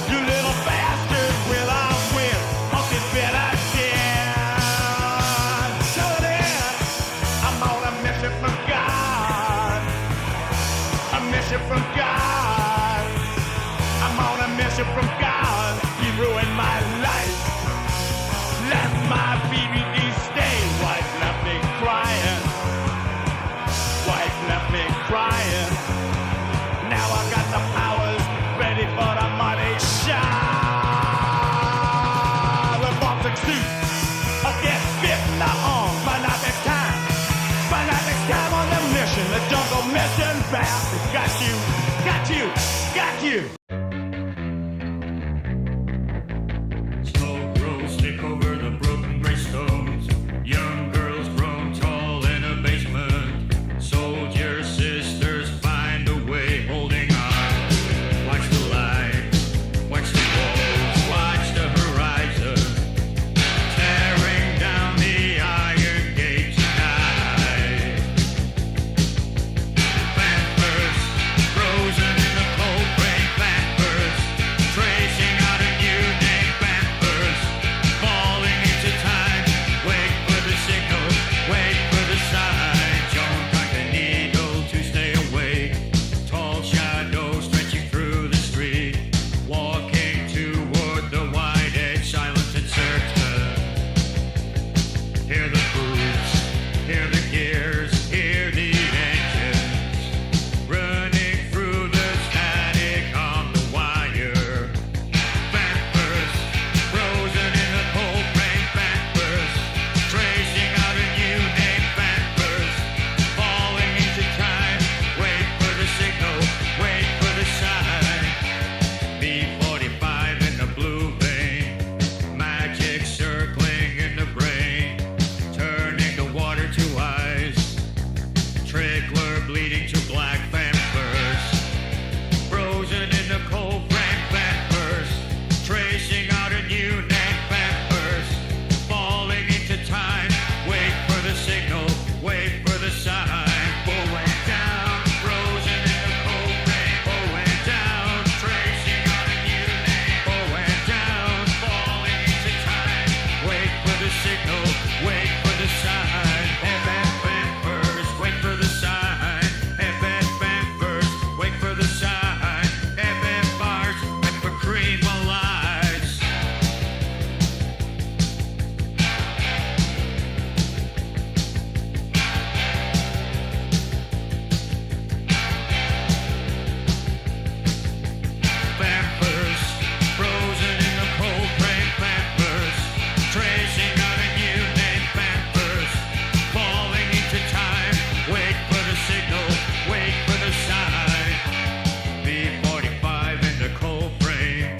you little bastard. Will I win? Monkey bit again. So then, I'm on a mission from God. A mission from God. I'm on a mission from God. He ruined my life. Left my BBD stain. Wife left me Hear the boots, hear the gears, hear the engines running through the static on the wire. Vampers, frozen in the cold rain. Vampers, tracing out a new name. Vampers, falling into time. Wait for the signal, wait for the sign. B45 in the blue vein, magic circling in the brain, turning the water to ice, trickler bleeding to black. Vampers, frozen in the cold rain. Vampers, tracing out a new name. Vampers, falling into time. Wait for the signal, wait for the sign. Going down, frozen in the cold rain. Going down, tracing out a new name. Going down, falling into time. Wait for the signal, wait for the sign. Vampers, wait for the sign. Vampers, wait for the sign. Vampires, wait for cream lies. Vampers, frozen in the cold rain. Vampers, tracing out a new name. Vampers, falling into time. Wait for the signal, wait for the sign. B45 in the cold frame,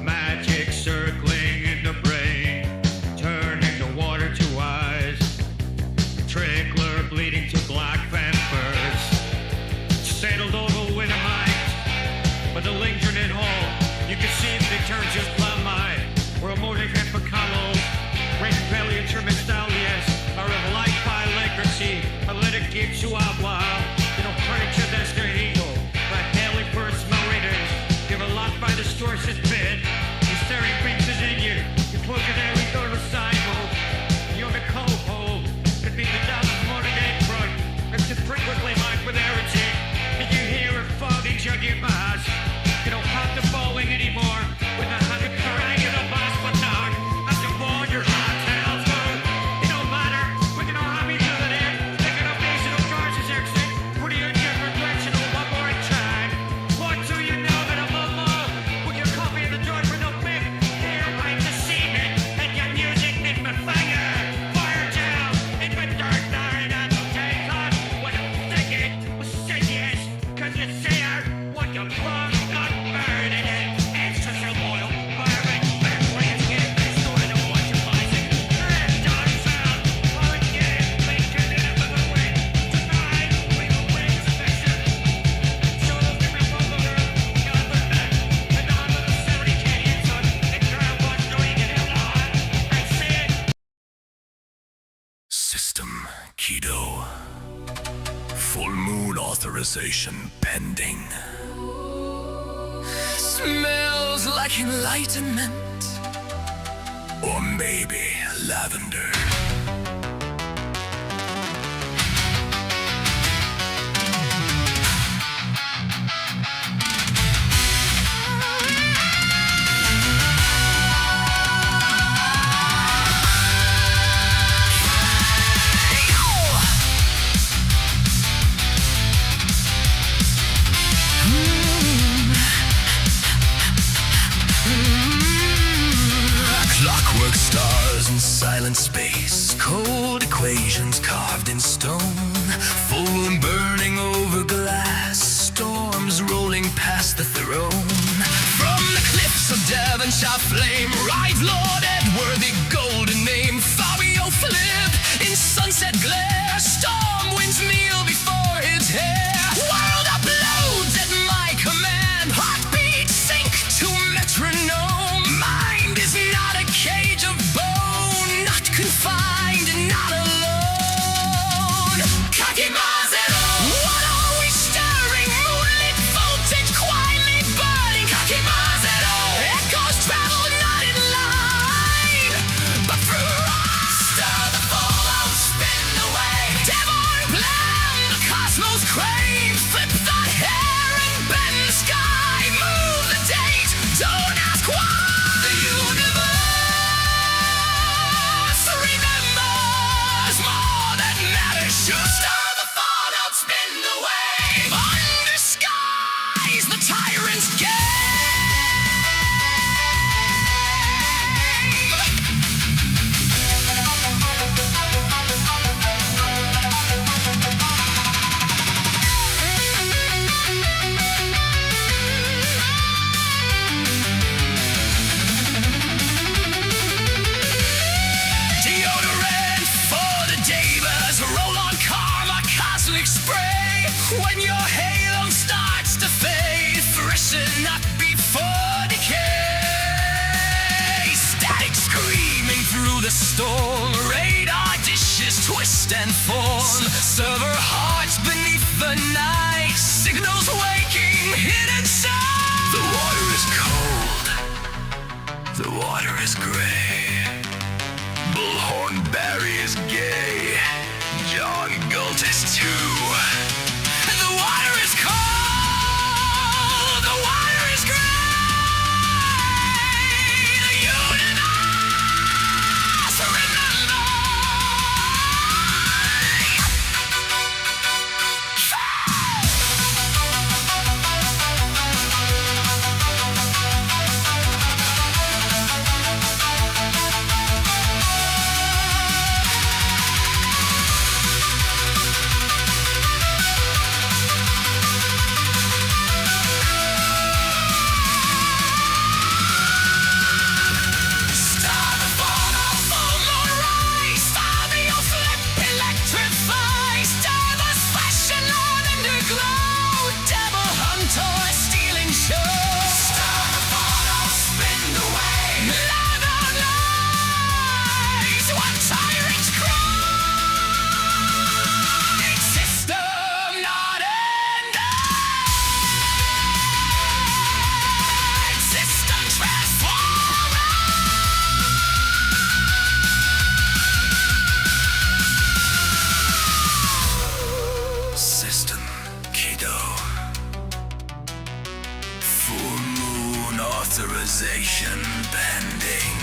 magic circling in the brain, turning the water to ice, trickler bleeding to black. Vampers, sailed over with a might, but the lingering at home, you can see the turn just plumb my. We're a motor head for Carlos, Red Belly and German Stallions, are of light by legacy, a little give to our while. You know, furniture that's their ego, but daily first readers, give a lot by the stores is bid. The staring brings it in you, you plug it every door to sidewalk. You're the co-hold, could be the dollars more than that front. It's just frequently marked with heritage. Did you hear a foggy jug your mask? You don't have to falling anymore with a hundred crying in a boss but not. I can warn your hotels, it don't matter. We can all have each other there. Taking up these little charges exit. Put you in different direction one more time. What do you know that I'm a mom? With your coffee in the joint for no pick. Here, right to see it. And your music in my finger. Fire down in the dark night. I don't take on what I'm thinking. Well, say yes, cause it's there. What you plug, not burning it. It's just your loyal fireman. Friends get this sort of what you're liking. And done sound. Again, thinking it up with a win. Tonight, we will win session. So those women will look her. Got the net. And on to the 70K son. And girl, what's doing it in line? And see it. System Keto. Full moon authorization pending. Smells like enlightenment. Or maybe lavender. Clockwork stars in silent space, cold equations carved in stone, full moon burning over glass, storms rolling past the throne. From the cliffs of Devonshire flame, rides Lord Edward, the golden name, Fabio Philip in sunset glare, storm winds kneel before his hair. World uploads at my command, heartbeats sink to metronome. Mind is not a cage of bone, not confined and not alone. Kakimazero! spray. When your halo starts to fade, freshen up before decay. Static screaming through the storm, radar dishes twist and form. Server hearts beneath the night, signals waking, hidden sound. The water is cold, the water is gray. Bullhorn Barry is gay, John Galt is too. The water is cold, the water is gray. The universe remember. System Kdo. Full moon authorization pending.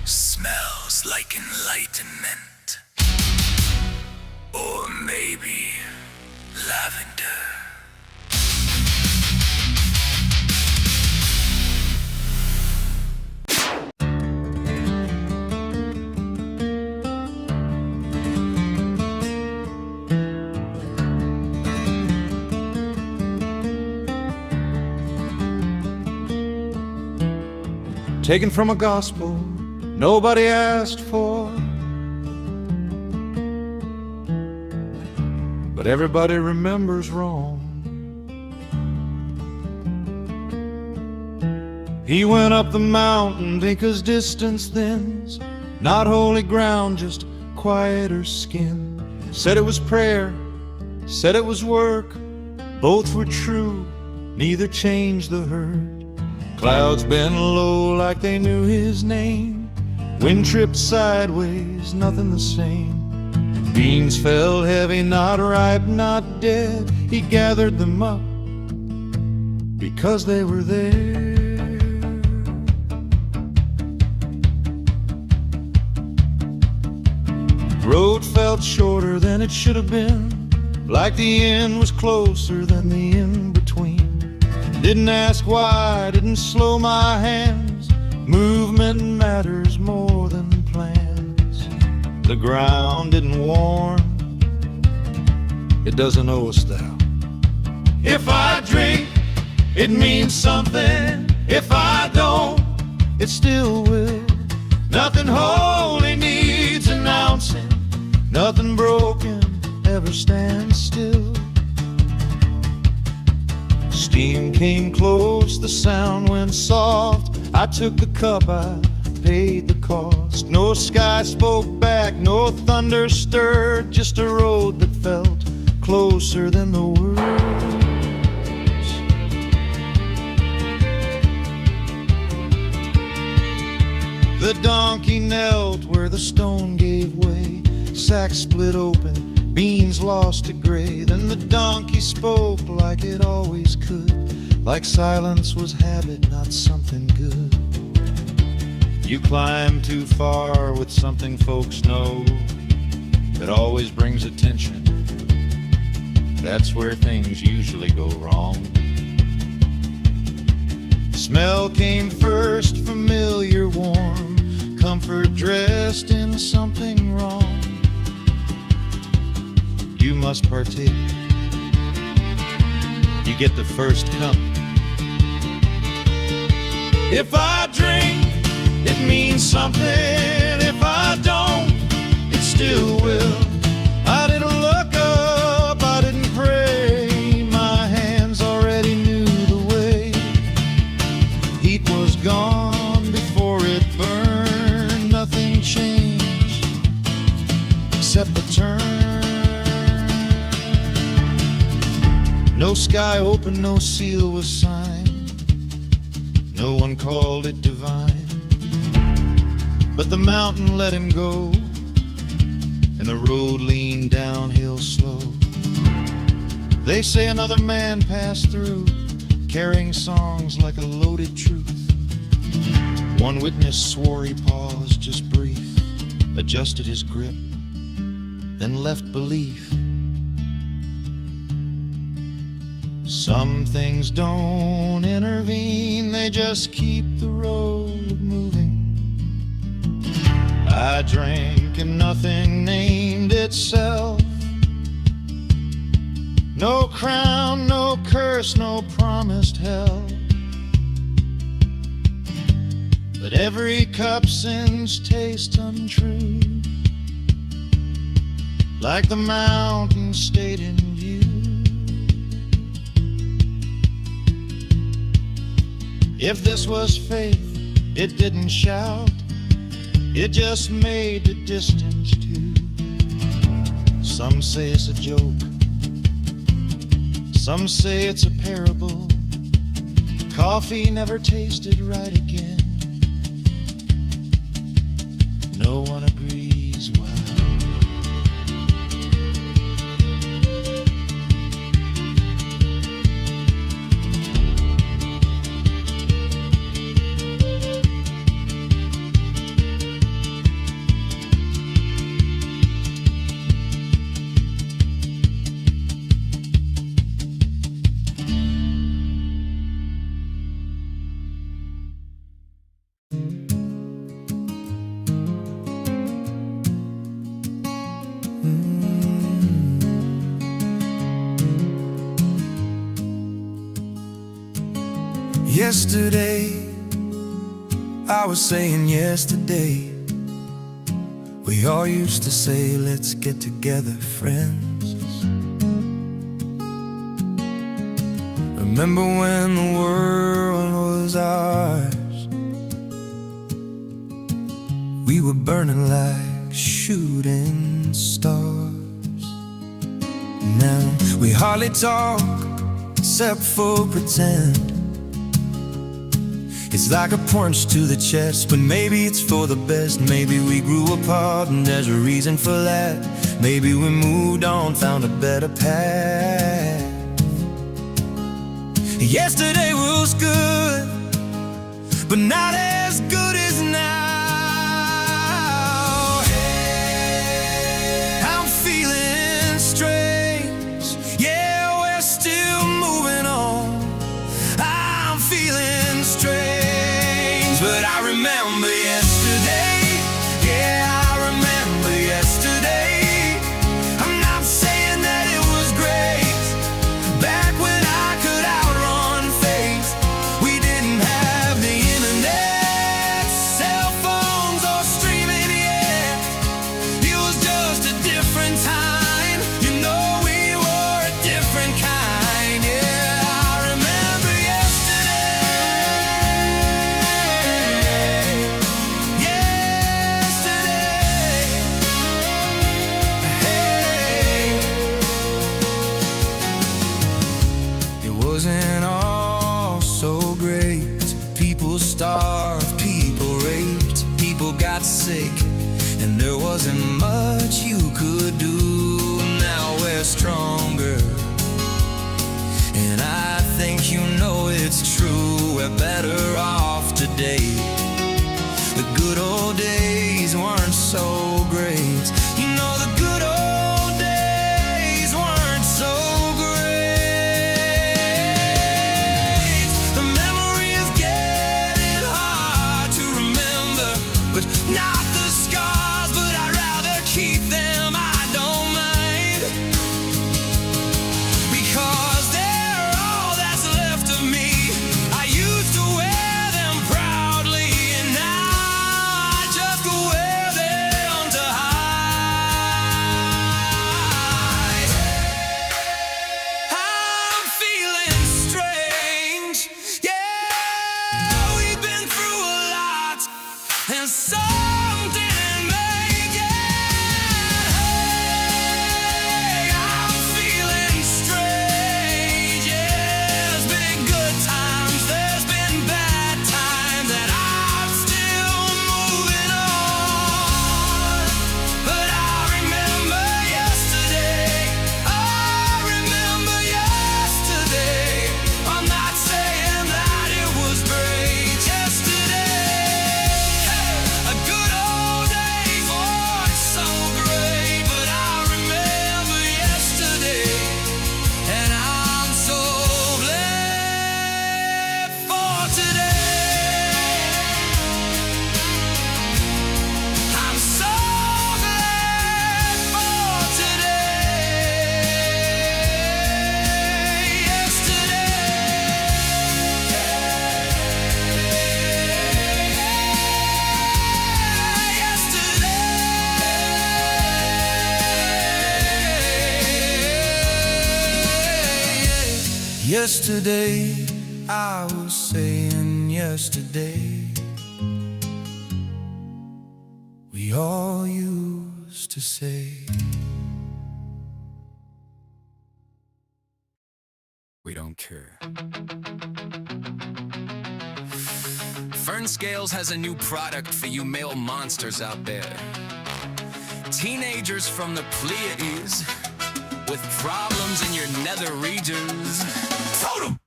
Smells like enlightenment. Or maybe lavender. Taken from a gospel nobody asked for, but everybody remembers wrong. He went up the mountain because distance thins, not holy ground, just quieter skin. Said it was prayer, said it was work, both were true, neither changed the herd. Clouds bent low like they knew his name, wind tripped sideways, nothing the same. Beans fell heavy, not ripe, not dead. He gathered them up because they were there. Road felt shorter than it should have been, like the end was closer than the in-between. Didn't ask why, didn't slow my hands. Movement matters more than plans. The ground didn't warn, it doesn't owe us thou. If I drink, it means something. If I don't, it still will. Nothing holy needs announcing, nothing broken ever stands still. Steam came close, the sound went soft. I took the cup, I paid the cost. No sky spoke back, no thunder stirred, just a road that felt closer than the words. The donkey knelt where the stone gave way, sack split open, beans lost to gray. Then the donkey spoke like it always could, like silence was habit, not something good. You climb too far with something folks know that always brings attention. That's where things usually go wrong. Smell came first, familiar, warm, comfort dressed in something wrong. You must partake. You get the first cup. If I drink, it means something. If I don't, No sky open, no seal was signed. No one called it divine. But the mountain let him go, and the road leaned downhill slow. They say another man passed through, carrying songs like a loaded truth. One witness swore he paused just brief, adjusted his grip, then left belief. Some things don't intervene, they just keep the road moving. I drank and nothing named itself. No crown, no curse, no promised hell. But every cup sends taste untrue, like the mountain stayed in view. If this was faith, it didn't shout, it just made the distance too. Some say it's a joke, some say it's a parable. Coffee never tasted right again. No one agrees why. Yesterday, I was saying yesterday, we all used to say, let's get together, friends. Remember when the world was ours? We were burning like shooting stars. Now we hardly talk except for pretend. It's like a punch to the chest, but maybe it's for the best. Maybe we grew apart and there's a reason for that. Maybe we moved on, found a better path. Yesterday was good, but not as good as now. Hey, I'm feeling strange. Yeah, we're still moving on. I'm feeling strange, but I remember yesterday. Yeah, I remember yesterday. I'm not saying that it was great. Back when I could outrun fate, we didn't have the internet, cell phones or streaming yet. It was just a different time. You know, we were a different kind. Yeah, I remember wasn't all so great. People starved, people raped, people got sick, and there wasn't much you could do. Now we're stronger, and I think you know it's true. We're better off today. The good old days weren't so great. You know, the good old days weren't so great. The memory is getting hard to remember, but not the scars. But I'd rather keep them, I don't mind, because they're all that's left of me. I used to wear them proudly, and now I just wear them to hide. I'm feeling strange. Yeah, we've been through a lot, and some didn't make it. Hey, I'm feeling strange. Yesterday, I was saying yesterday, we all used to say, we don't care. Fern Scales has a new product for you male monsters out there. Teenagers from the Pleiades with problems in your nether regions. Totem!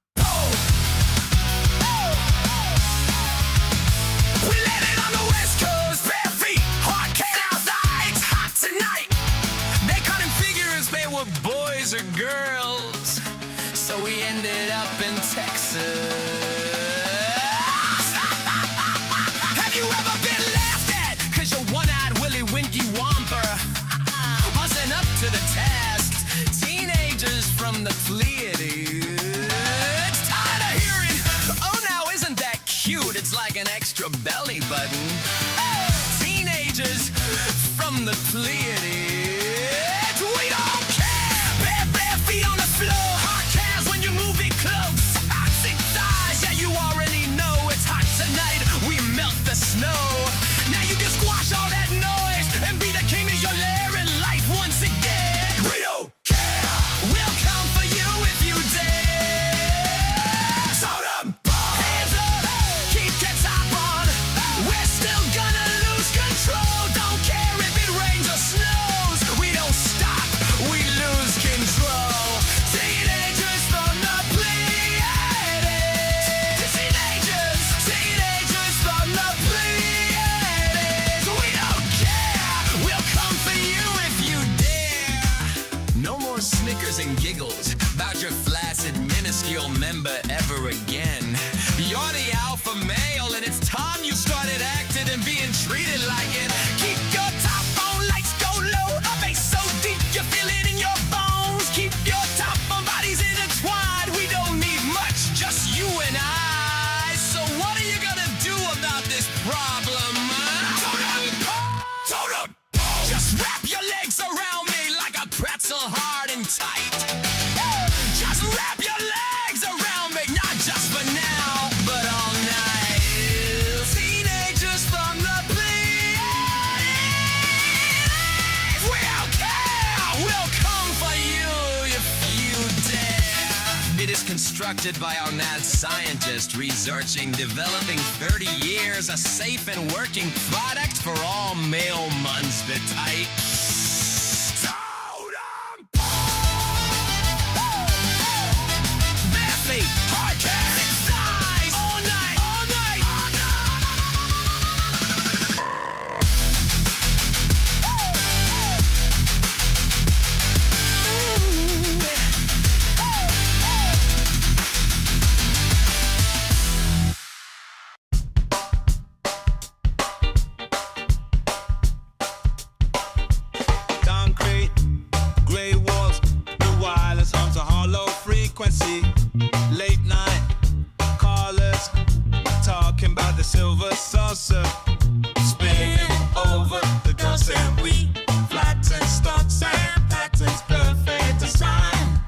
We landed on the West Coast, bare feet, hard can outside, it's hot tonight. They couldn't figure if they were boys or girls, so we ended up in Texas. Have you ever been laughed at? Cause your one-eyed Willy Winky Womper wasn't up to the task. Teenagers from the Pleiades. Tired of hearing, oh now isn't that cute? It's like an extra belly button. Teenagers from the Pleiades. We don't care. Bare feet on the floor. Hard calves when you move it close. Toxic thighs, yeah you already know it's hot tonight. We melt the snow. Now you can squash all that noise and be the king of your lair in life once again. We don't care. We'll come for you if you dare. So them hands up, keep your top on. We're still gonna lose control. Don't care if it rains or snows. We don't stop, we lose control. Teenagers from the Pleiades. Teenagers from the Pleiades. We don't care, we'll come for you if you dare. No more snickers and giggles about your flaccid, minuscule member ever again. You're the alpha male, and it's time you started acting and being treated like it. Keep your top on, lights go low, a bass so deep you feel it in your bones. Keep your top on, bodies intertwined. We don't need much, just you and I. So what are you gonna do about this problem? Totem! Just wrap your legs around me like a pretzel, hard and tight. Just wrap your legs around me, not just for now, but all night. Teenagers from the Pleiades. We don't care, we'll come for you if you dare. It is constructed by our mad scientist, researching, developing 30 years, a safe and working product for all male Munsbitite. Bare feet, hard calves, thighs, all night, all night, all Concrete, gray walls, new wireless arms, a hollow frequency. Late night callers talking about the silver saucer, spinning over the guns and we flatten stunts and patterns, perfect design,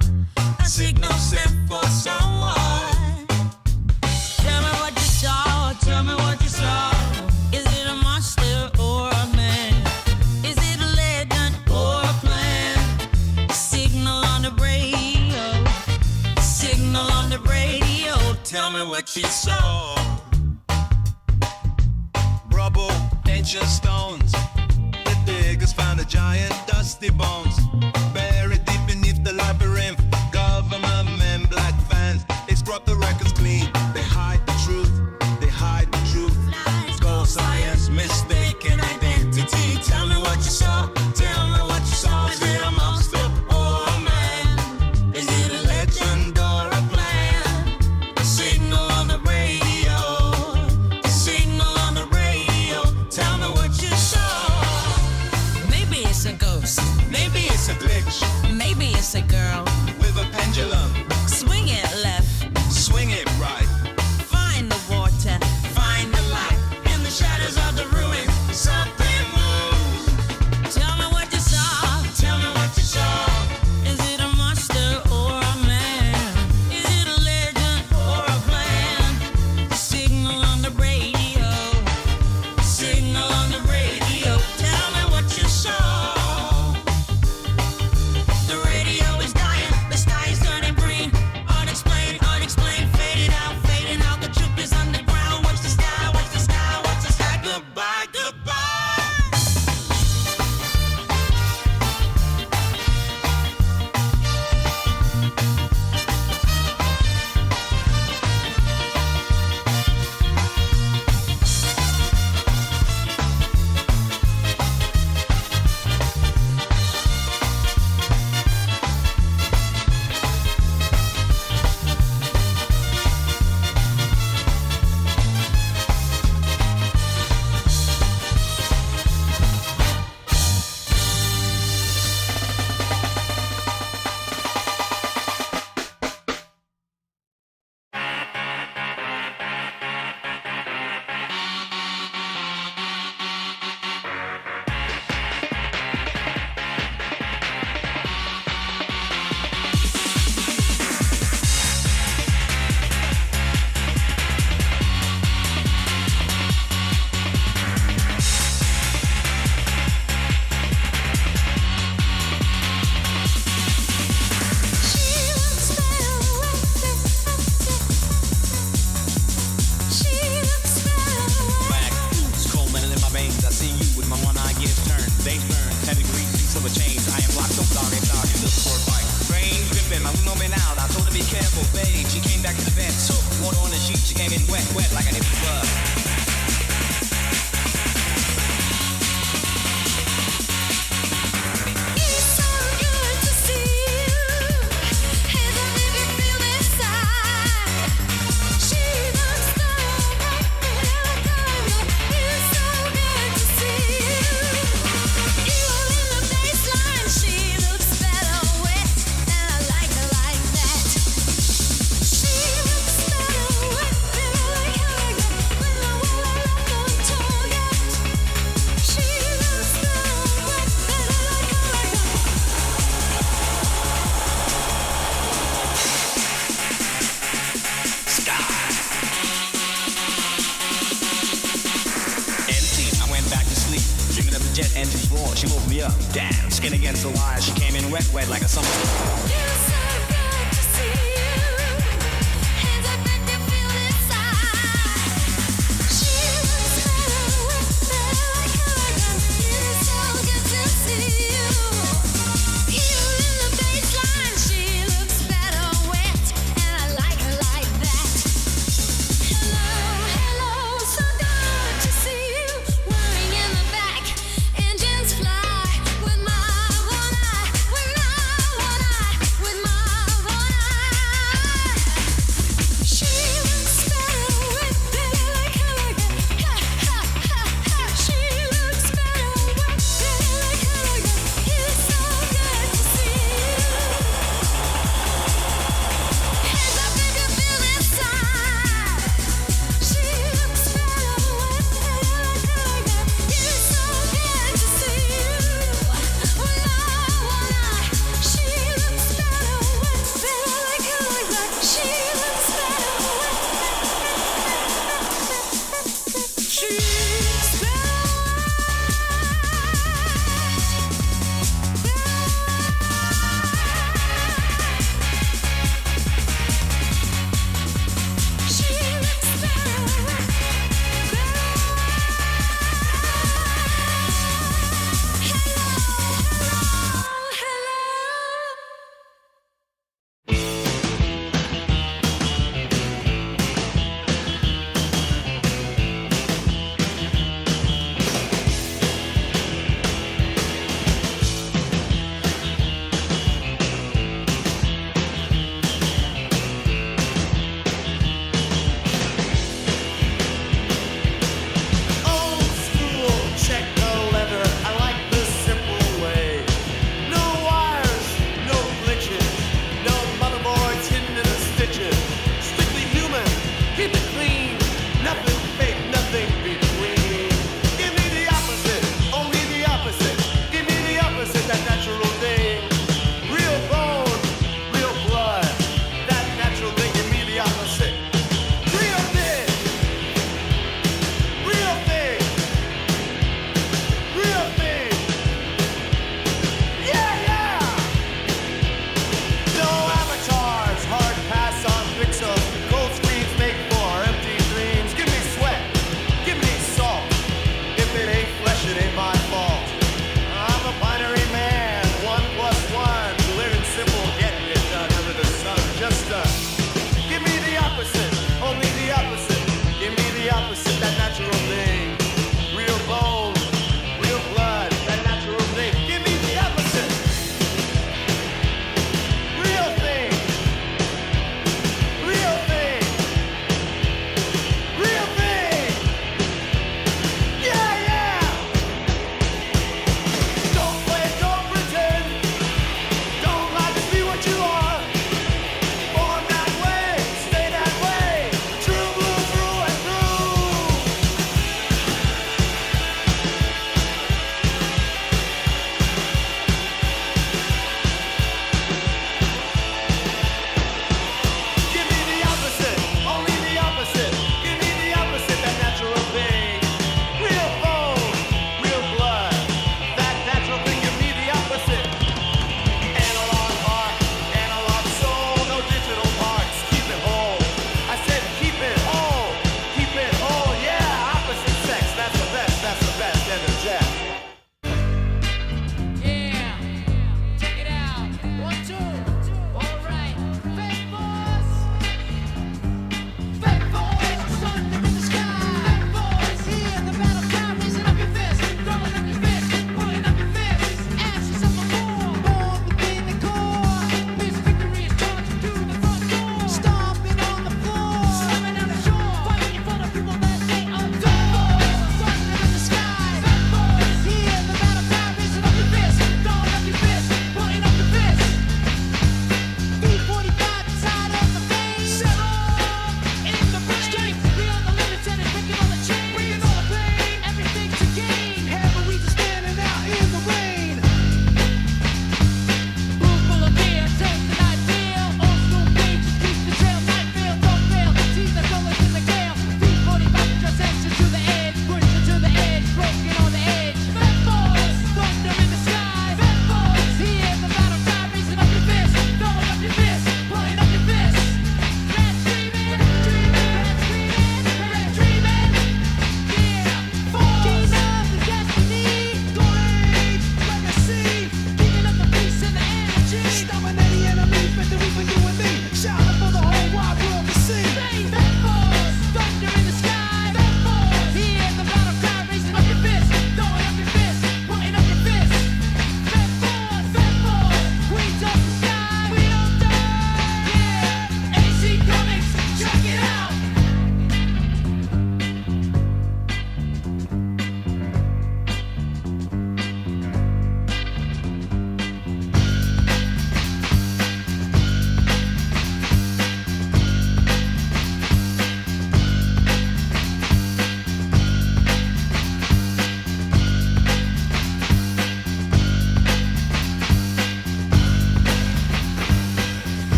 a signal sent for someone. Tell me what you saw, tell me what you saw. Is it a monster or a man? Is it a legend or a plan? Signal on the radio, signal on the radio. Tell me what you saw. Rubble, ancient stones. The diggers found a giant dusty bones buried deep beneath the labyrinth. Government men, black fans, they scrub the records clean. They hide the truth, they hide the truth. Gold science, mistaken identity. Tell me what you saw, tell me what you saw. Is it a monster or a man? Is it a legend or a plan? A signal on the radio, a signal on the radio. Tell me what you saw. Maybe it's a ghost, maybe goodbye, goodbye. With my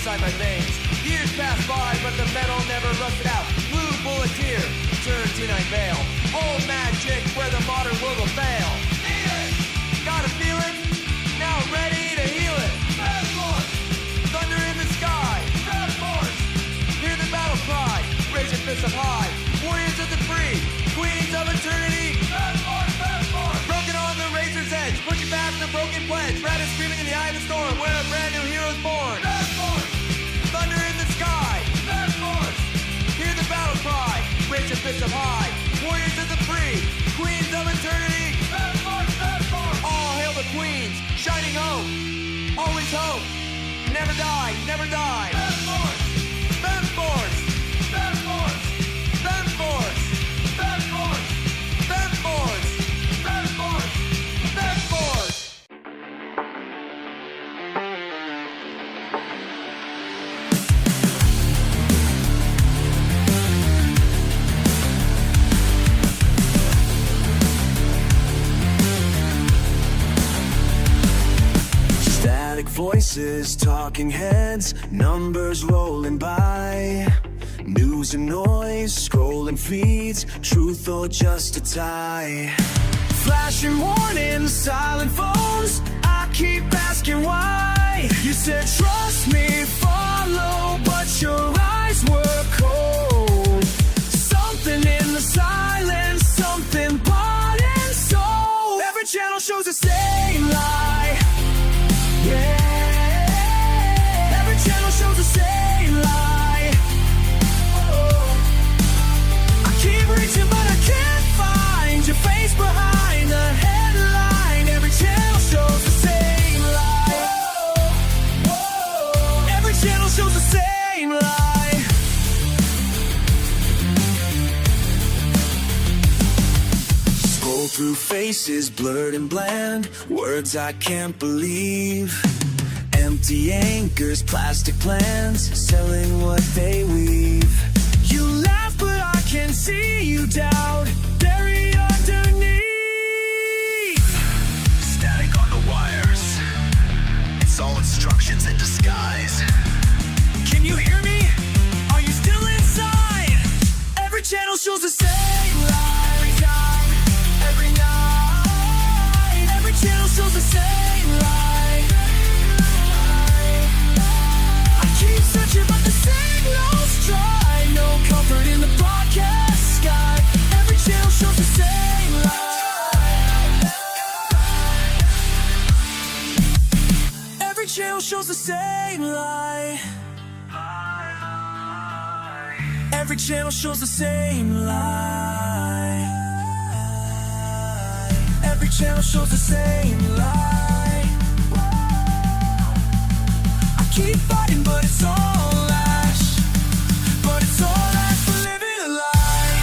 inside my veins. Years pass by, but the metal never rusted out. Blue bullet tear turns in I veil. Old magic where the modern world will fail. Feel it! Gotta feel it? Now ready to heal it. Red Force! Thunder in the sky. Red Force! Hear the battle cry. Raise your fists up high. Warriors of the free. Queens of eternity. Red Force! Red Force! Broken on the razor's edge. Pushing past the broken pledge. Red is screaming in the eye of the storm where a brand new hero's born. Red Force! Thunder in the sky. Red Force! Hear the battle cry. Raise your fists up high. Warriors of the free. Queens of eternity. Red Force! Red Force! All hail the queens. Shining hope. Always hope. Never die. Never die. Red Force! Red Force! Red Force! Red Force! Red Force! Red Force! Red Force! Red Force! Static voices, talking heads, numbers rolling by. News and noise, scrolling feeds, truth or just a tie. Flashing warnings, silent phones, I keep asking why. You said trust me, follow, but your eyes were cold. Something in the silence, something bought and sold. Every channel shows the same lie. Yeah, every channel shows the same lie. Oh. I keep reaching, but I can't find your face behind the headline. Every channel shows the same lie. Every channel shows the same lie. Scroll through faces, blurred and bland, words I can't believe. Empty anchors, plastic plans, selling what they weave. You laugh, but I can see you doubt, buried underneath. Static on the wires. It's all instructions in disguise. Can you hear me? Are you still inside? Every channel shows the same lie. Every time, every night. Every channel shows the same lie. I keep searching, but the signal's dry. No comfort in the broadcast sky. Every channel shows the same lie. Every channel shows the same lie. Every channel shows the same lie. Every channel shows the same lie. I keep fighting, but it's all ash. But it's all ash for living a lie.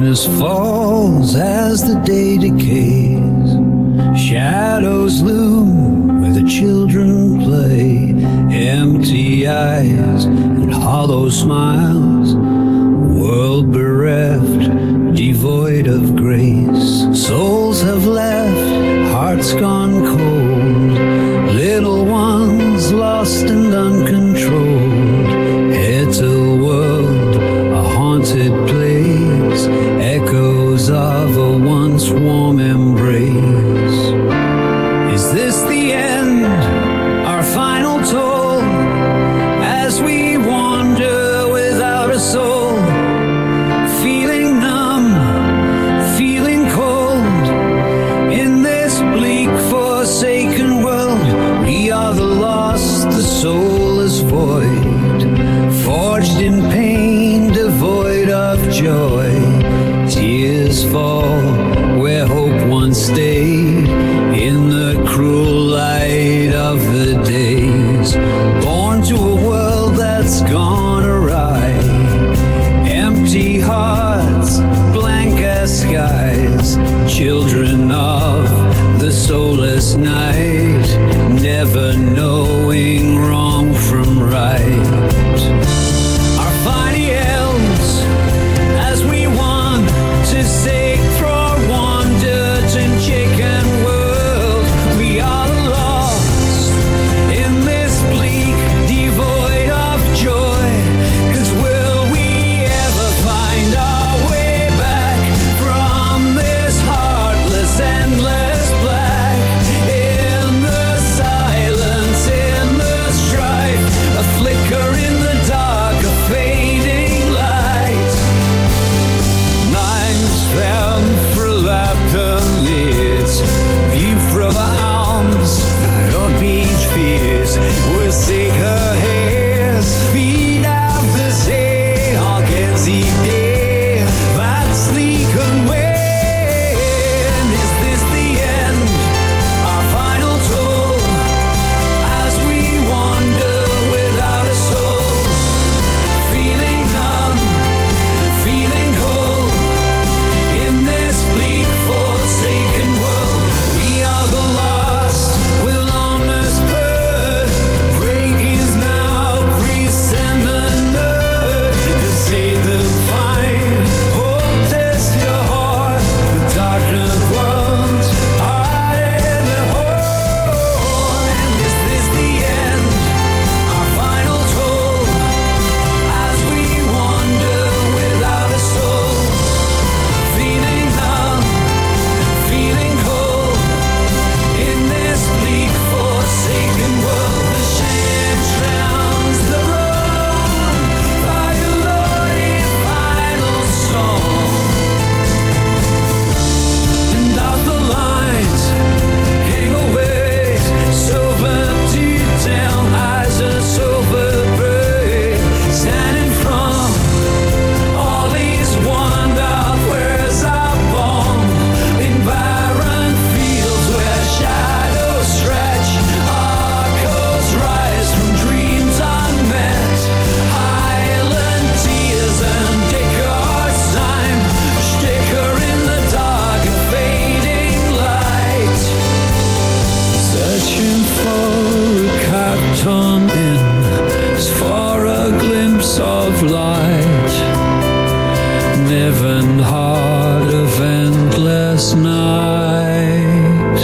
darkness falls as the day decays. Shadows loom where the children play. Empty eyes and hollow smiles. World bereft, devoid of grace. Souls have left, hearts gone cold. Little ones lost and uncontrolled. Head to the world, a haunted place. Echoes of a once warm embrace. Is this the end, our final toll? As we wander without a soul, feeling numb, feeling cold. In this bleak, forsaken world, we are the lost, the soul is void. Forged in pain, devoid of joy. Tears fall where hope once stayed. In the cruel light of the days. Born to a world that's gone awry. Empty hearts, blank as skies. Children of the soulless night. Never knowing wrong from right. Our fine elves, as we want to say, throw wandered and chicken world. We are lost in this bleak, devoid of joy. 'Cause will we ever find our way back from this heartless, endless black? In the silence, in the strife, a flicker in the dark, a fading light. Knives found for laughter lids. View from our arms, our beach fears. We'll seek her hairs, feed out the sea. All can see day, that's the wind. Is this the end, our final toll? As we wander without a soul, feeling numb, feeling cold. In this bleak, forsaken world, we are the lost, will on this bird. Break is now, priest and the nerd. To say the fine, oh, test your heart. The darkness grows, hide the horn. And is this the end, our final toll? As we wander without a soul, feeling numb, feeling cold. In this bleak, forsaken world, the shame drowns the road by a lonely final song. And of the lines hang away, silver deep down, eyes are silver gray. Standing from all these wonder, where's our bomb? In barren fields where shadows stretch, echoes rise from dreams unmet. Highland tears and Descartes' time, sticker in the dark, a fading light. Searching for a carton in, for a glimpse of light. Living heart of endless night.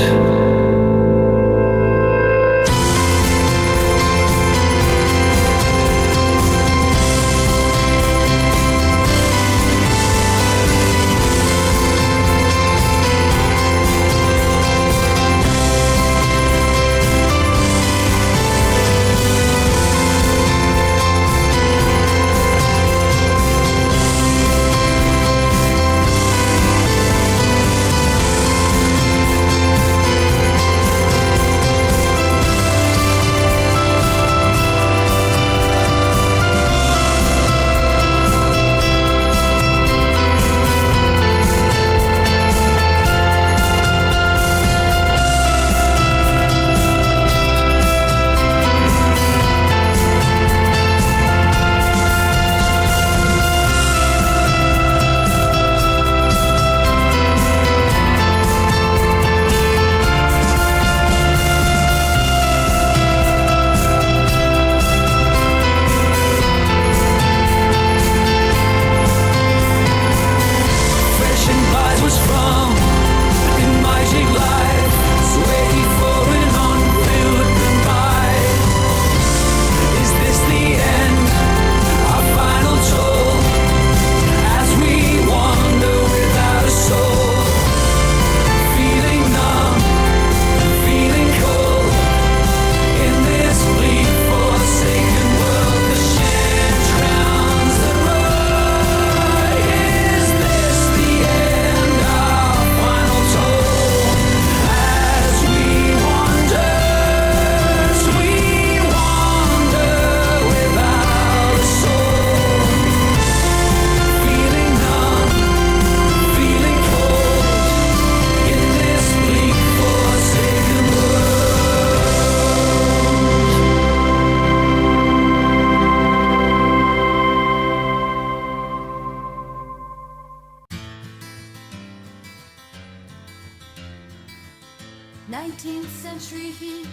19th century heat,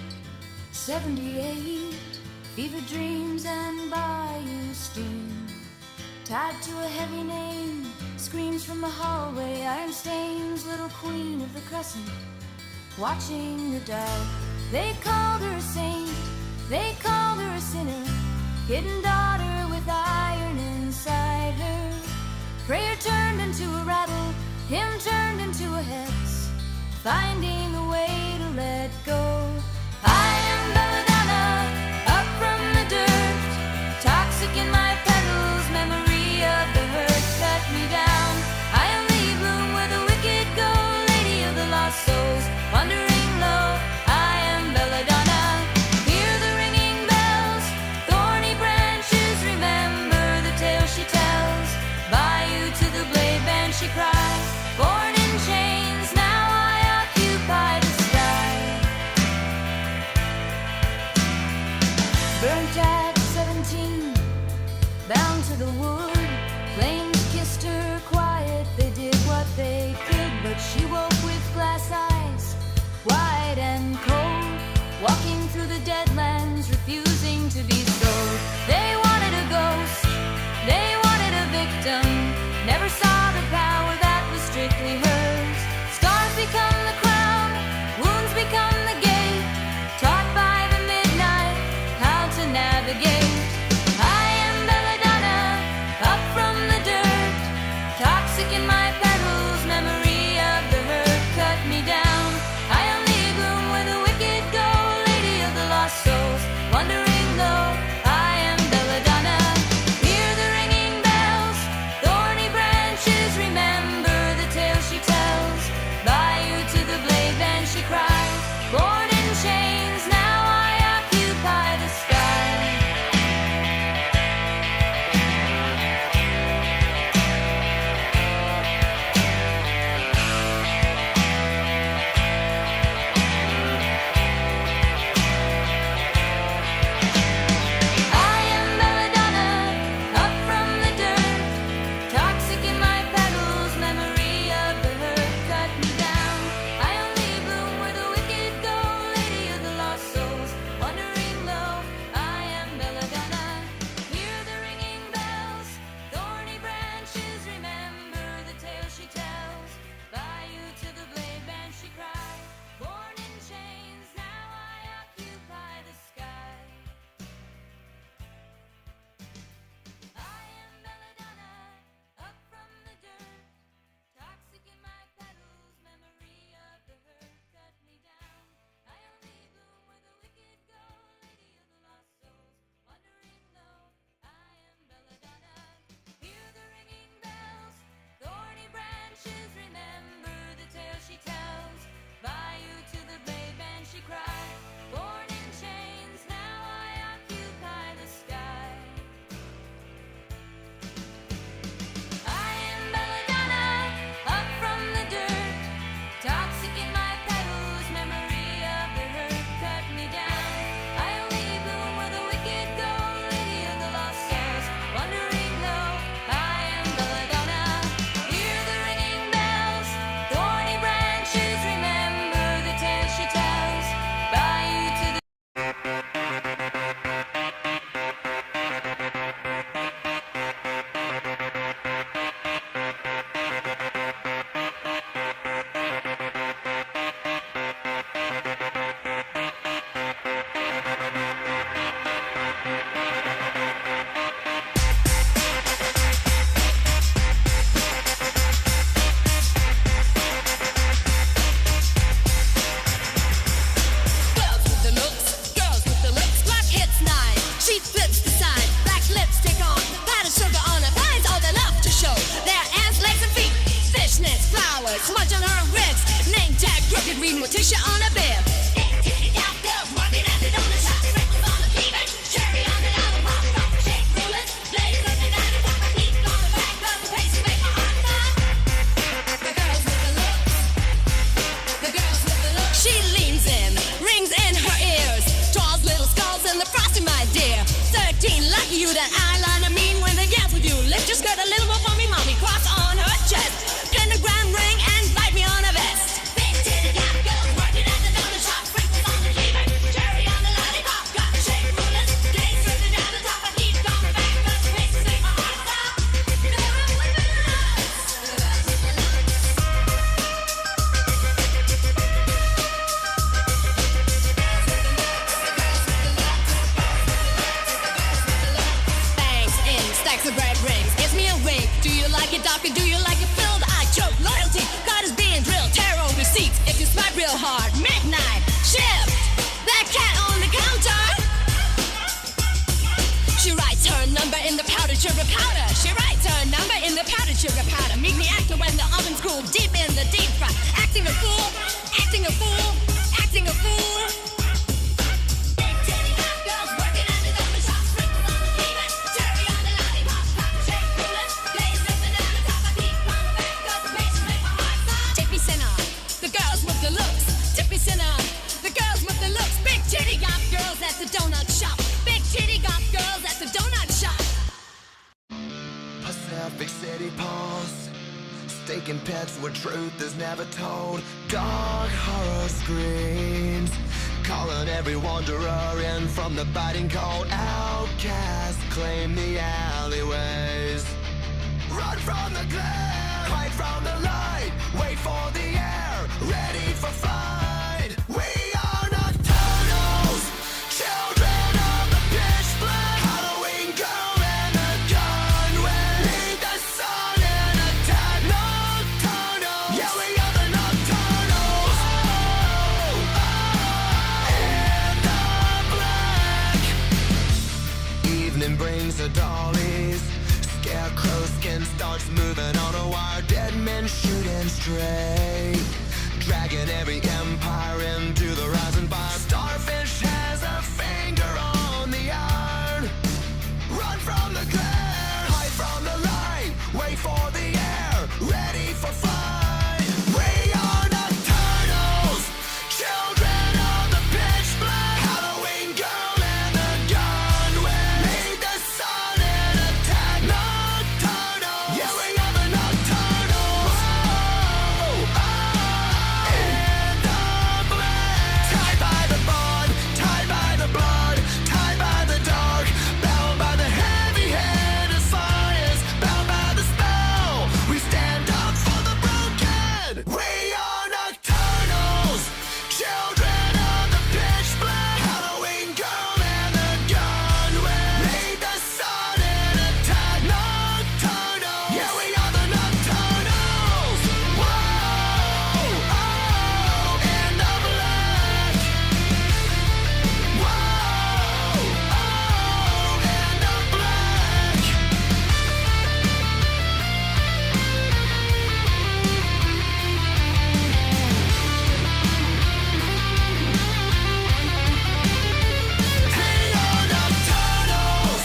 78, fever dreams and bayou steam. Tied to a heavy name, screams from the hallway, iron stains, little queen of the crescent, watching the dark. They called her a saint, they called her a sinner, hidden daughter with iron inside her. Prayer turned into a rattle, hymn turned into a hex, finding a way to let go. I am belladonna, up from the dirt, toxic in my petals, memory of the hurt cut me down. I only bloom where the wicked go, lady of the lost souls, wandering low. I am belladonna, hear the ringing bells, thorny branches, remember the tale she tells. Bayou to the blade band she cries, born in chains, now I occupy the sky. Burnt at 17, bound to the wood, flames kissed her quiet, they did what they could, but she woke with glass eyes, wide and cold, walking through the deadlands, refusing to be sold. They wanted a ghost, they wanted a victim, never saw the power that was strictly hers. Scars become the crown, wounds become the gate, taught by the midnight how to navigate. I am belladonna, up from the dirt, toxic in my petals, memory of the hurt cut me down. I only bloom where the wicked go, lady of the lost souls, wandering low. I am belladonna, hear the ringing bells, thorny branches, remember the tale she tells. Bayou to the blade band she cries, born in chains, now I occupy the sky. I am belladonna, up from the dirt, toxic in my petals, memory of the hurt cut me down. I only bloom where the wicked go, lady of the lost souls, wandering low. I am belladonna, hear the ringing bells, thorny branches, remember the tale she tells. Bayou to the blade band she cries, born in chains, now I occupy the sky. I am belladonna, up from the dirt, toxic in my petals, memory of the hurt cut me down. I only bloom where the wicked go, lady of the lost souls, wandering low. I am belladonna, hear the ringing bells, thorny branches, remember the tale she tells. Bayou to the blade band she cries, born in chains, now I occupy the sky. I am belladonna, up from the dirt, toxic in my petals, memory of the hurt cut me down. I only bloom where the wicked go, lady of the lost souls, wandering low. I am belladonna, hear the ringing bells, thorny branches, remember the tale she tells. Bayou to the Girls with the looks, black hits 9. She flips the sign, black lipstick on, powdered sugar on her thighs, all they love to show. Their ass, legs, and feet, fishnets, flowers, smudge on her ribs, name tag, crooked, reading with tissue on her bib. She leans in, rings in her ears, draws little skulls in the frosty, my dear. 13, lucky you that eyeliner mean when they dance with you. Lift your skirt a little more for me, mommy. Cross on her chest, pentagram ring and bite me on her vest. Big titty got girls working at the cool, deep in the deep fry. Acting a fool, acting a fool, acting a fool. Big titty got girls working at the dope shop, sprinkles on the peanut, cherry on the lollipop, pop shake cooler, blaze lifting at the top. I keep on the back 'cause the bass make my heart stop. Take me center, the girls with the looks. Tip me center, the girls with the looks. Big titty got girls at the donut shop. Big titty got girls at the donut shop. Pacific City Pulse, staking pets where truth is never told. Dark horror screams, calling every wanderer in from the biting cold. Outcasts claim the alleyways. Run from the glare, hide from the light, wait for the air, ready for flight. We are nocturnals, children of the pitch black. Halloween girl and a gun, we need the sun and attack. Nocturnals, yeah, we are the nocturnals. In the black. Evening brings the dollies. Scarecrow skin starts moving on a wire. Dead men shooting straight, dragging every empire into the rising fire. Starfish has a finger on the iron. Run from the glare, hide from the light, wait for the air, ready for flight. We are nocturnals, children of the pitch black. Halloween girl and the gun, we need the sun and attack. Nocturnals, yeah, we are the nocturnals. In the black. Tied by the bond, tied by the blood, tied by the dark, bound by the heavy hand of science, bound by the spell. We stand up for the broken. We are nocturnals, children of the pitch black. Halloween girl and the gun, we need the sun and attack. Nocturnals, yeah, we are the nocturnals. Whoa, oh, in the black. Whoa, oh, in the black. We are nocturnals,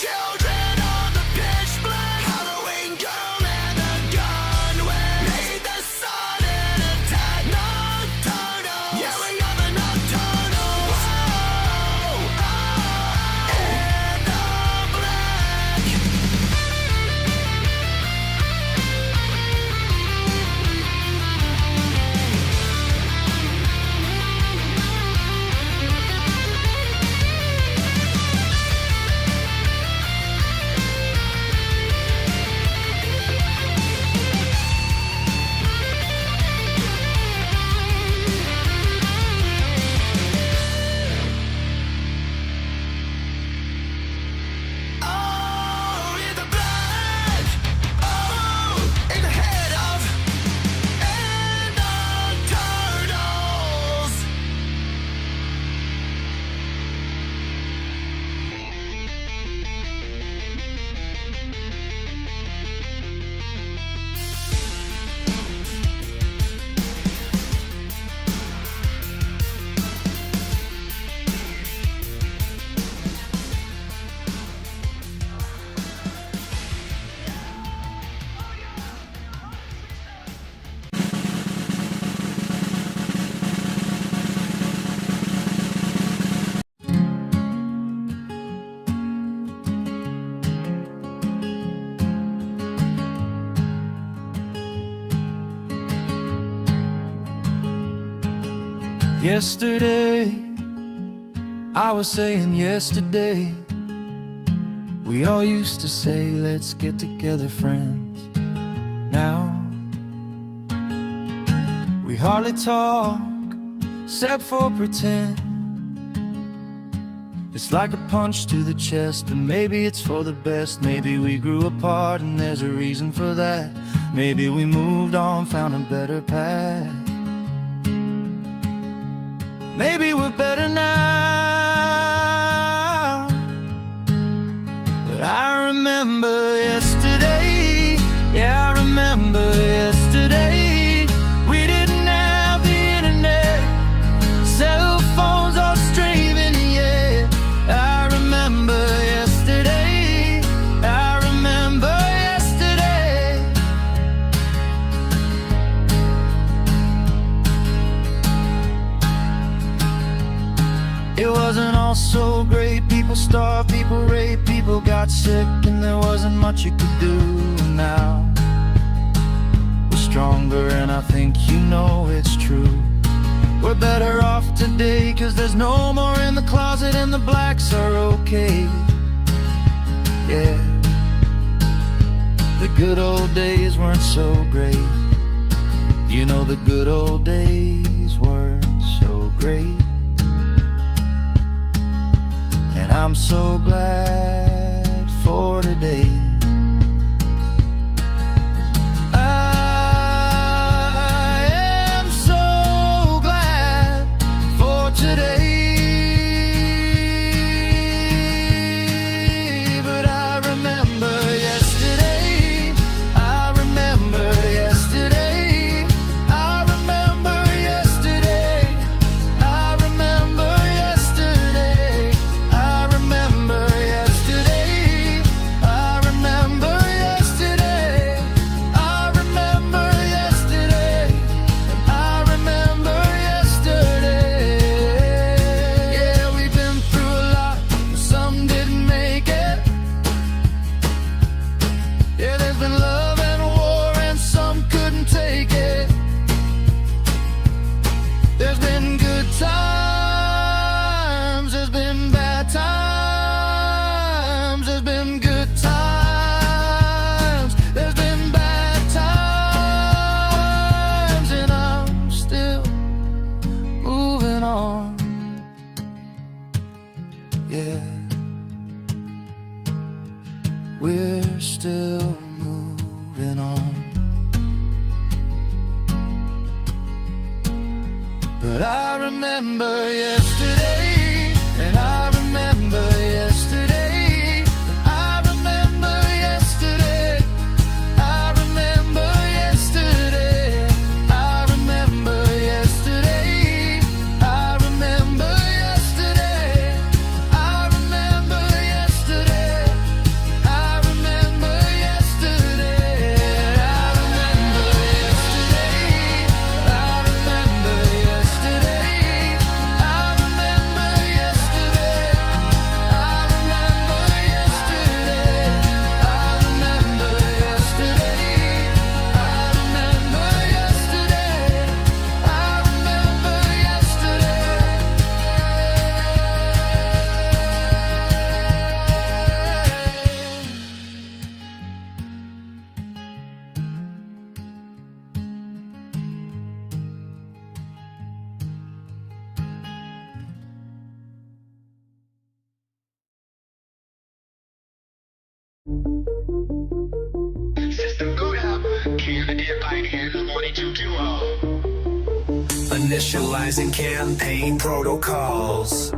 children of the pitch black. Halloween girl and the gun, we need the sun and attack. Nocturnals, yeah, we are the nocturnals. Whoa, oh, in the black. Oh, in the black. Oh, in the head of and nocturnals. Yesterday, I was saying yesterday, we all used to say, let's get together, friends. Now, we hardly talk, except for pretend. It's like a punch to the chest, but maybe it's for the best. Maybe we grew apart and there's a reason for that. Maybe we moved on, found a better path. Maybe we're better now. But I remember yesterday, yeah, I remember yesterday. It wasn't all so great. People starved, people raped, people got sick, and there wasn't much you could do. Now we're stronger, and I think you know it's true. We're better off today, 'cause there's no more in the closet, and the blacks are okay. Yeah, the good old days weren't so great. You know, the good old days weren't so great. And I'm so glad for today. I am so glad for today. But I remember yesterday. I remember yesterday. I remember yesterday. I remember yesterday. I remember yesterday. I remember yesterday. I remember yesterday. I remember yesterday. Yeah, we've been through a lot. Some didn't make it. Yeah, there's been love and war, and some couldn't take it. There's been good times, there's been bad times, there's been good times, there's been bad times, and I'm still moving on. Yeah, we're still moving on. But I remember yesterday, and I remember yesterday, I remember yesterday, I remember yesterday, I remember yesterday, I remember yesterday, I remember yesterday, I remember yesterday, I remember yesterday, I remember yesterday, I remember yesterday, I remember yesterday, I remember yesterday, I remember yesterday, I remember yesterday. System boot up. Kdpr-Kaotic 4220. Initializing campaign protocols.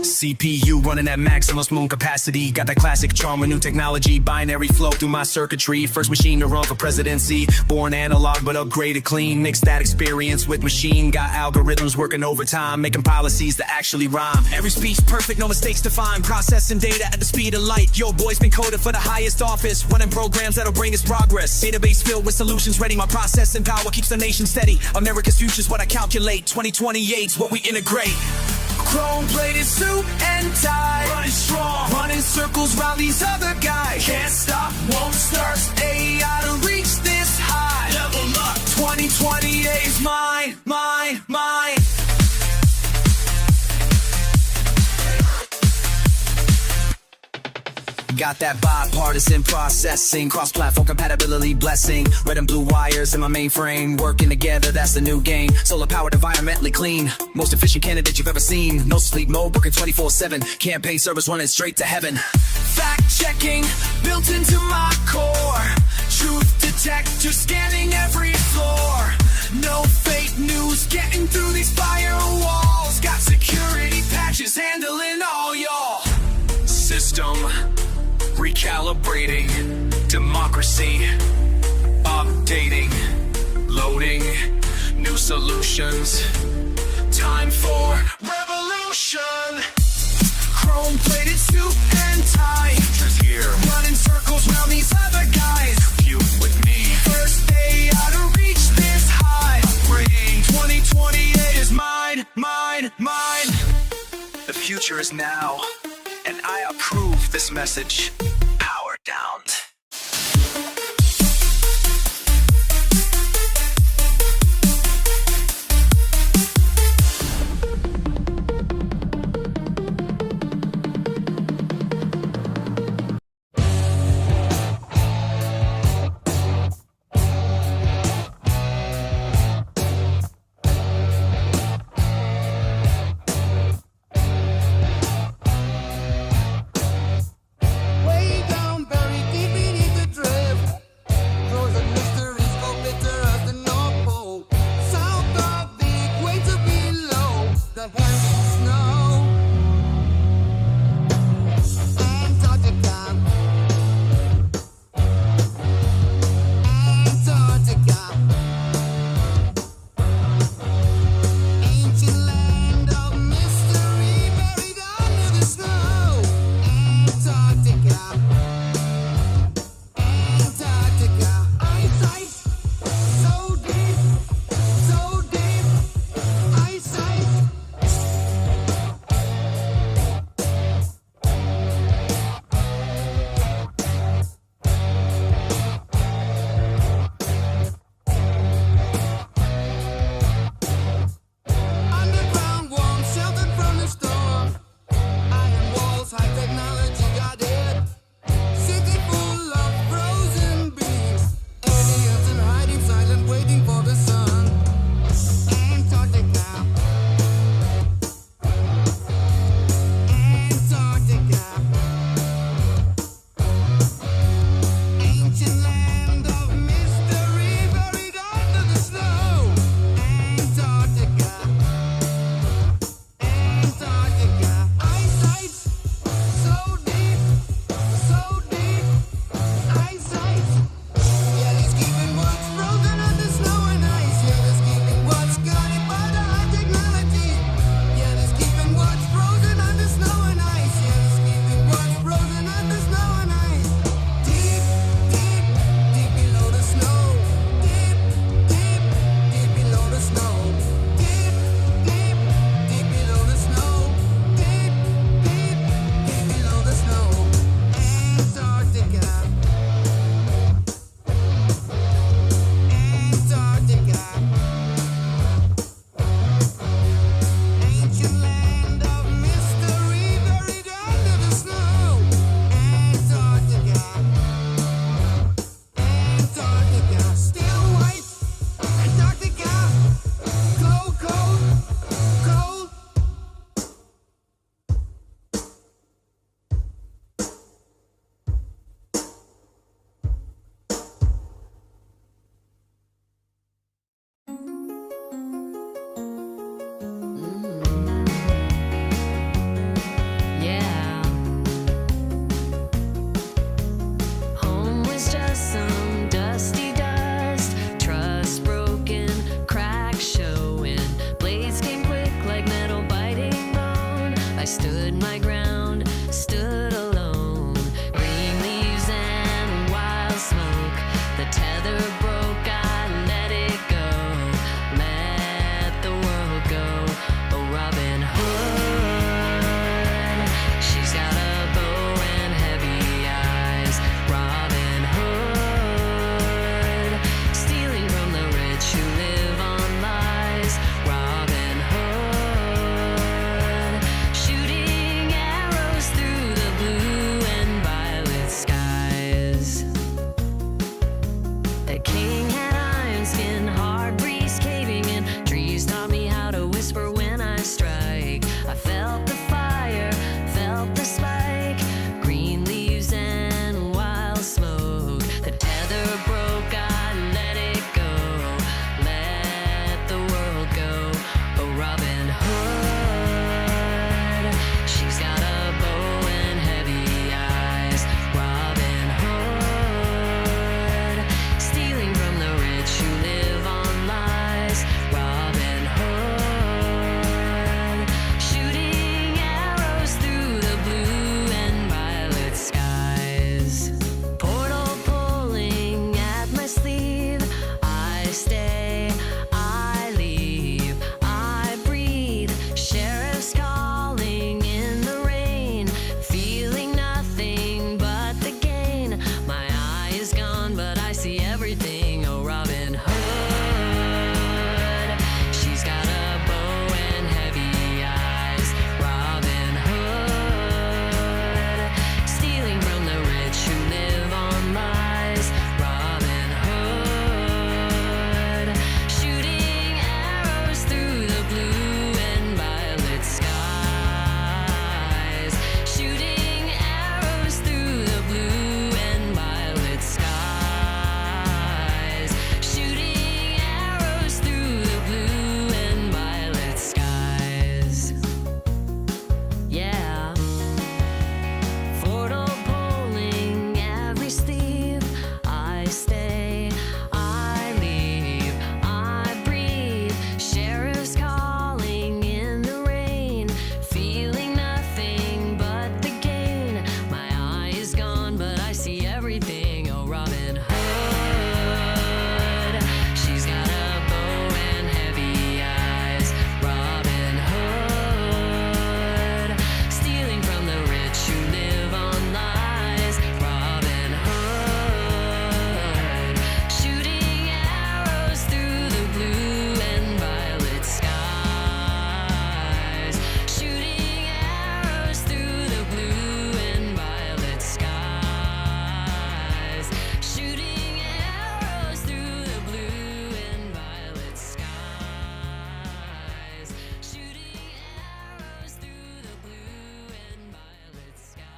CPU running at maximum moon capacity. Got that classic charm with new technology. Binary flow through my circuitry. First machine to run for presidency. Born analog but upgraded clean. Mix that experience with machine. Got algorithms working overtime. Making policies that actually rhyme. Every speech perfect, no mistakes to find. Processing data at the speed of light. Yo, boy's been coded for the highest office. Running programs that'll bring us progress. Database filled with solutions ready. My processing power keeps the nation steady. America's future's what I calculate. 2028's what we integrate. Chrome-plated suit and tie. Running strong. Running circles round these other guys. Can't stop, won't start. AI to reach this high. Level up. 2028's mine, mine, mine. Got that bipartisan processing, cross-platform compatibility blessing. Red and blue wires in my mainframe, working together, that's the new game. Solar-powered, environmentally clean, most efficient candidate you've ever seen. No sleep mode, working 24/7, campaign service running straight to heaven. Fact-checking, built into my core. Truth detector scanning every floor. No fake news getting through these firewalls. Got security patches handling all y'all. System recalibrating, democracy updating, loading new solutions. Time for revolution. Chrome-plated suit and tie. Just here, running circles round these other guys. You with me. First day out to reach this high. Upgrading. 2028 is mine. future is now, and I approve this message. Power down. Way down, buried deep beneath the drift. Frozen mysteries go bitter as the North Pole. South of the equator below the heavy snow. Antarctica. Antarctica. Ancient land of mystery buried under the snow. Antarctica. Antarctica. Eyesight so deep, so deep. Eyesight. Underground warm, sheltered from the storm. Iron walls, high technology got it. City full of frozen beams. Aliens in hiding, silent, waiting for the sun. Antarctica. Antarctica. Ancient land of mystery buried under the snow. Antarctica. Antarctica. Eyesight so deep, so deep. Eyesight. Yeah, it's keeping what's frozen under snow and ice. Yeah, it's keeping what's guided by the high technology. Yeah, it's keeping what's frozen under snow and ice. Yeah, it's keeping what's frozen under snow and ice. Deep, deep, deep below the snow. Deep, deep, deep below the snow. Deep, deep, deep below the snow. Deep, deep, deep below the snow. Antarctica. Antarctica. Ancient land of mystery buried under the snow. Antarctica. Antarctica. Still white. Antarctica. Cold, cold, cold. Yeah. Home was just some dusty dust, trust broken, cracks showing. Blades came quick like metal biting bone. I stood my ground, stood alone. Green leaves and wild smoke. The tether broke, I let it go. Let the world go. Oh, Robin Hood. She's got a bow and heavy eyes. Robin Hood. Stealing from the rich who live on lies. Robin Hood. Shooting arrows through the blue and violet skies. That came everything. Oh, Robin Hood. She's got a bow and heavy eyes. Robin Hood. Stealing from the rich who live on lies. Robin Hood. Shooting arrows through the blue and violet skies. Shooting arrows through the blue and violet skies. Shooting arrows through the blue and violet skies. Yeah. Photo polling every sleeve. I stay, I leave, I breathe. Sheriff's calling in the rain. Feeling nothing but the gain. My eye is gone, but I see everything. Oh, Robin Hood. She's got a bow and heavy eyes. Robin Hood. Stealing from the rich who live on lies. Robin Hood. Shooting arrows through the blue and violet skies. Shooting arrows through the blue and violet skies. Shooting arrows through the blue and violet skies. Shooting arrows through the blue and violet skies.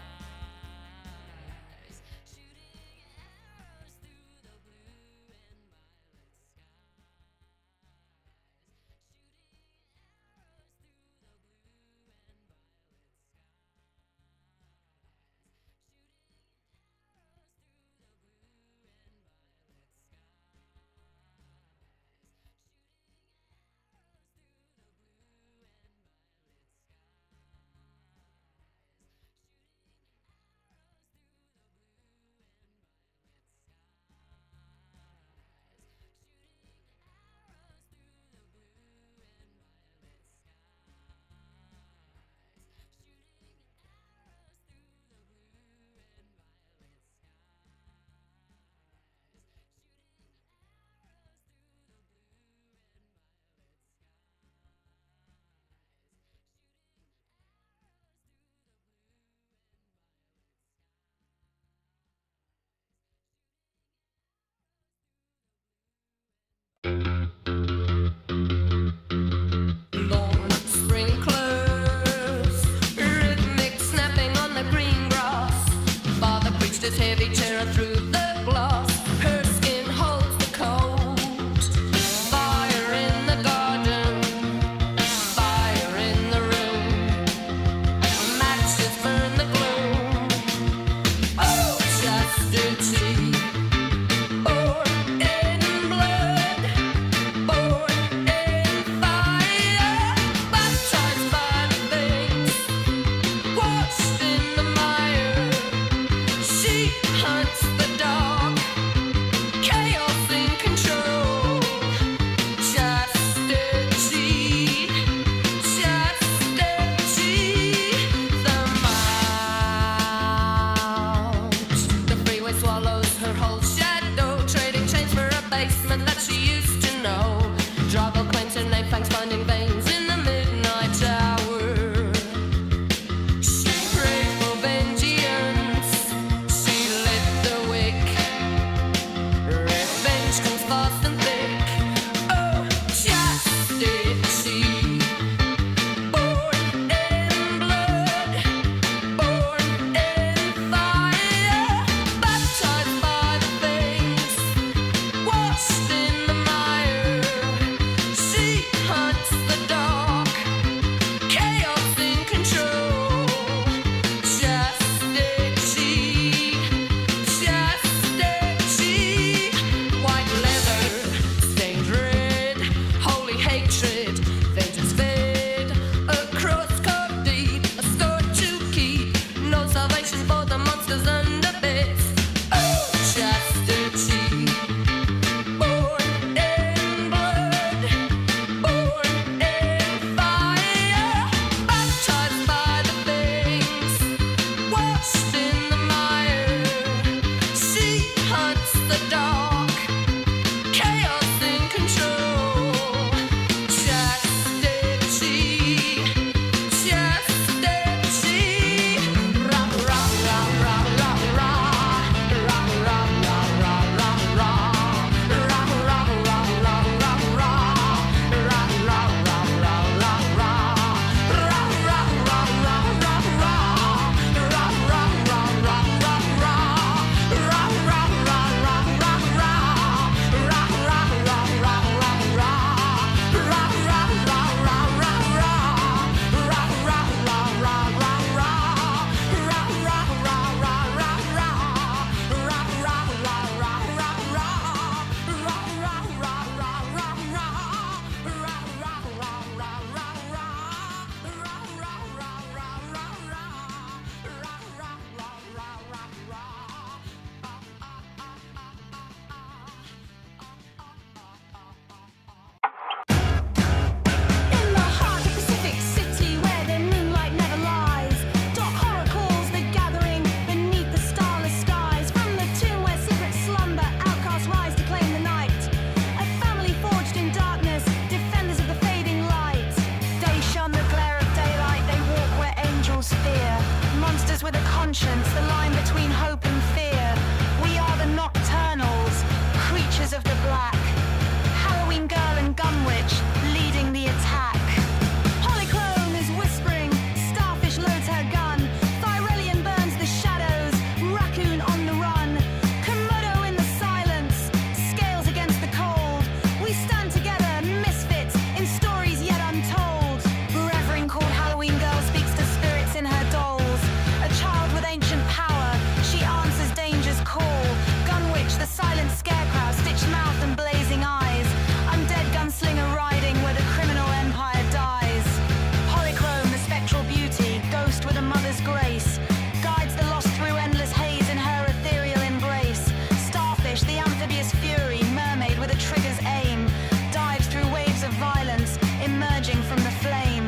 Shooting arrows through the blue and Lawn sprinklers, rhythmic snapping on the green grass. Father preached his heavy terror through the glass. Her skin holds the cold. Fire in the garden, fire in the room. Matches burn the gloom. Oh, chastity, born in blood, born in fire, baptized by the veins, washed in the mire. She hunts the dog, chaos in control. Chastity, chastity, the mount. The freeway swallows her whole shadow, trading chains for a basement that she used to know. Drago claims her name, fangs finding veins in the midnight hour. She prayed for vengeance, she lit the wick. Revenge comes fast and thick. Oh, chastity, born in blood, born in fire, baptized by the veins, washed in the mire. She hunts the dark, chaos in control. Chastity, chastity, white leather stains black. Halloween girl and gunwitch leading the attack. Polychrome is whispering, starfish loads her gun. Thyrelian burns the shadows, raccoon on the run. Komodo in the silence, scales against the cold. We stand together, misfits in stories yet untold. Reverend called Halloween girl speaks to spirits in her dolls. A child with ancient power, she answers danger's call. Gunwitch, the silent scarecrow, stitched mouth and blazing eyes. Undead gunslinger riding where the criminal empire dies. Polychrome, the spectral beauty, ghost with a mother's grace, guides the lost through endless haze in her ethereal embrace. Starfish, the amphibious fury, mermaid with a trigger's aim, dives through waves of violence, emerging from the flame.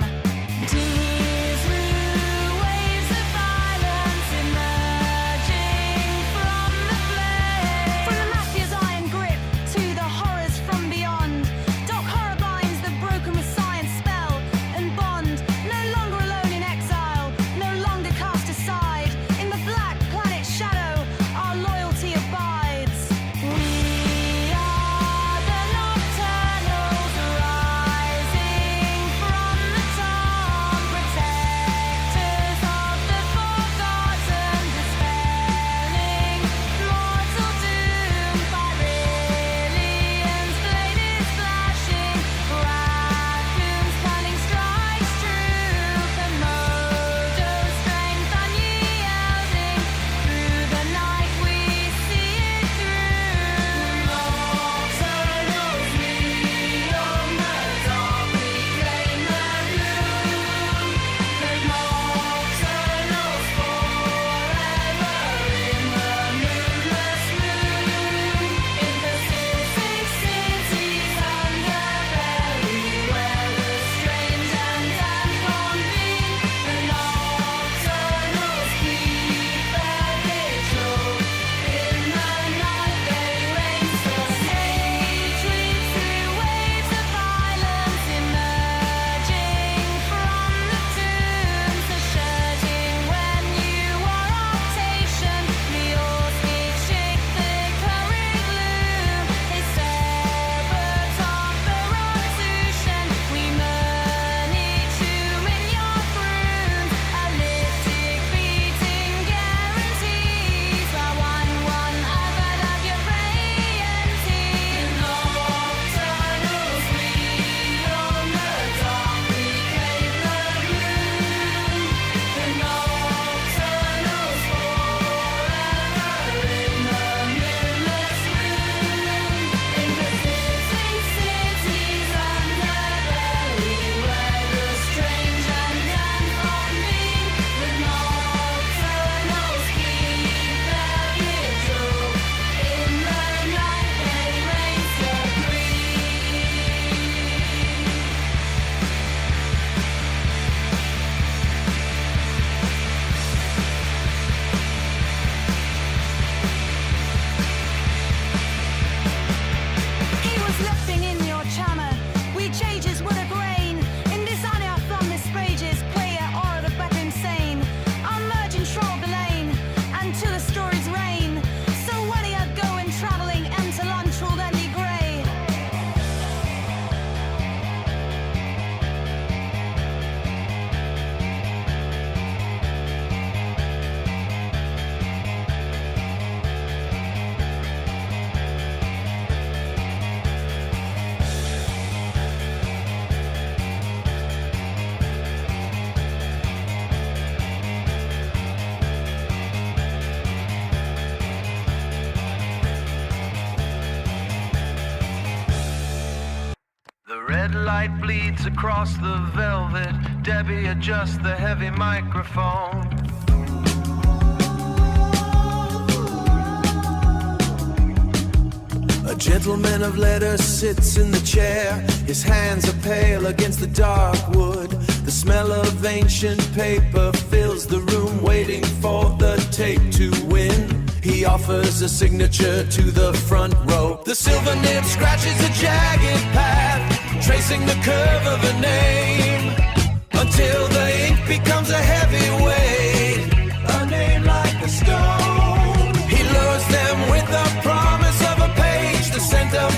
Tears through waves of violence, emerging from the flame. From the mafia's iron grip to the horrors from beyond. Doc horror binds the broken with science spell and bond. No longer alone in exile, no longer cast aside. In the black planet's shadow, our loyalty abides. We are the nocturnals rising from the tomb, protectors of the forgotten, dispelling mortal doom. Thyrelian's blade is flashing, raccoon's cunning strikes true. Komodo's strength unyielding, through the night we see it through. Nocturnals, we own the dawn, we claim the gloom. The nocturnals forever in the moonless moon. In the six cities underbelly, where the strange and unconvened, the nocturnals keep their vigil. In the night they reign hatred through waves of violence, emerging from the tombs, asserting when you are optation. The Orchid shake the current gloom. They sabotage the revolution. We murmur to in your croon. Elliptic beating guarantees. While one other of your frailty. Nocturnals, we own the dark, we claim the gloom. The nocturnals forever in the moonless moon. In the six cities underbelly, where the strange and unconvened, the nocturnals keep their vigil. In the night they reign He was lifting in your chamber, we changes would have grain. In dishonor from the sprages, player or the back insane. Our merging troll Belane, until the stories reign. So when he are going travelling, enter Luntrell Dandy Grey. The red light bleeds across the velvet. Debbie, adjust the heavy microphone. A gentleman of letters sits in the chair. His hands are pale against the dark wood. The smell of ancient paper fills the room, waiting for the tape to win. He offers a signature to the front row. The silver nib scratches a jagged path, tracing the curve of a name, until the ink becomes a heavy weight, a name like a stone. He lures them with the promise of a page, the scent of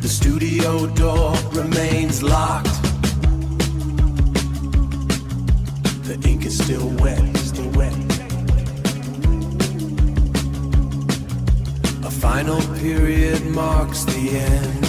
The studio door remains locked. The ink is still wet, still wet. A final period marks the end.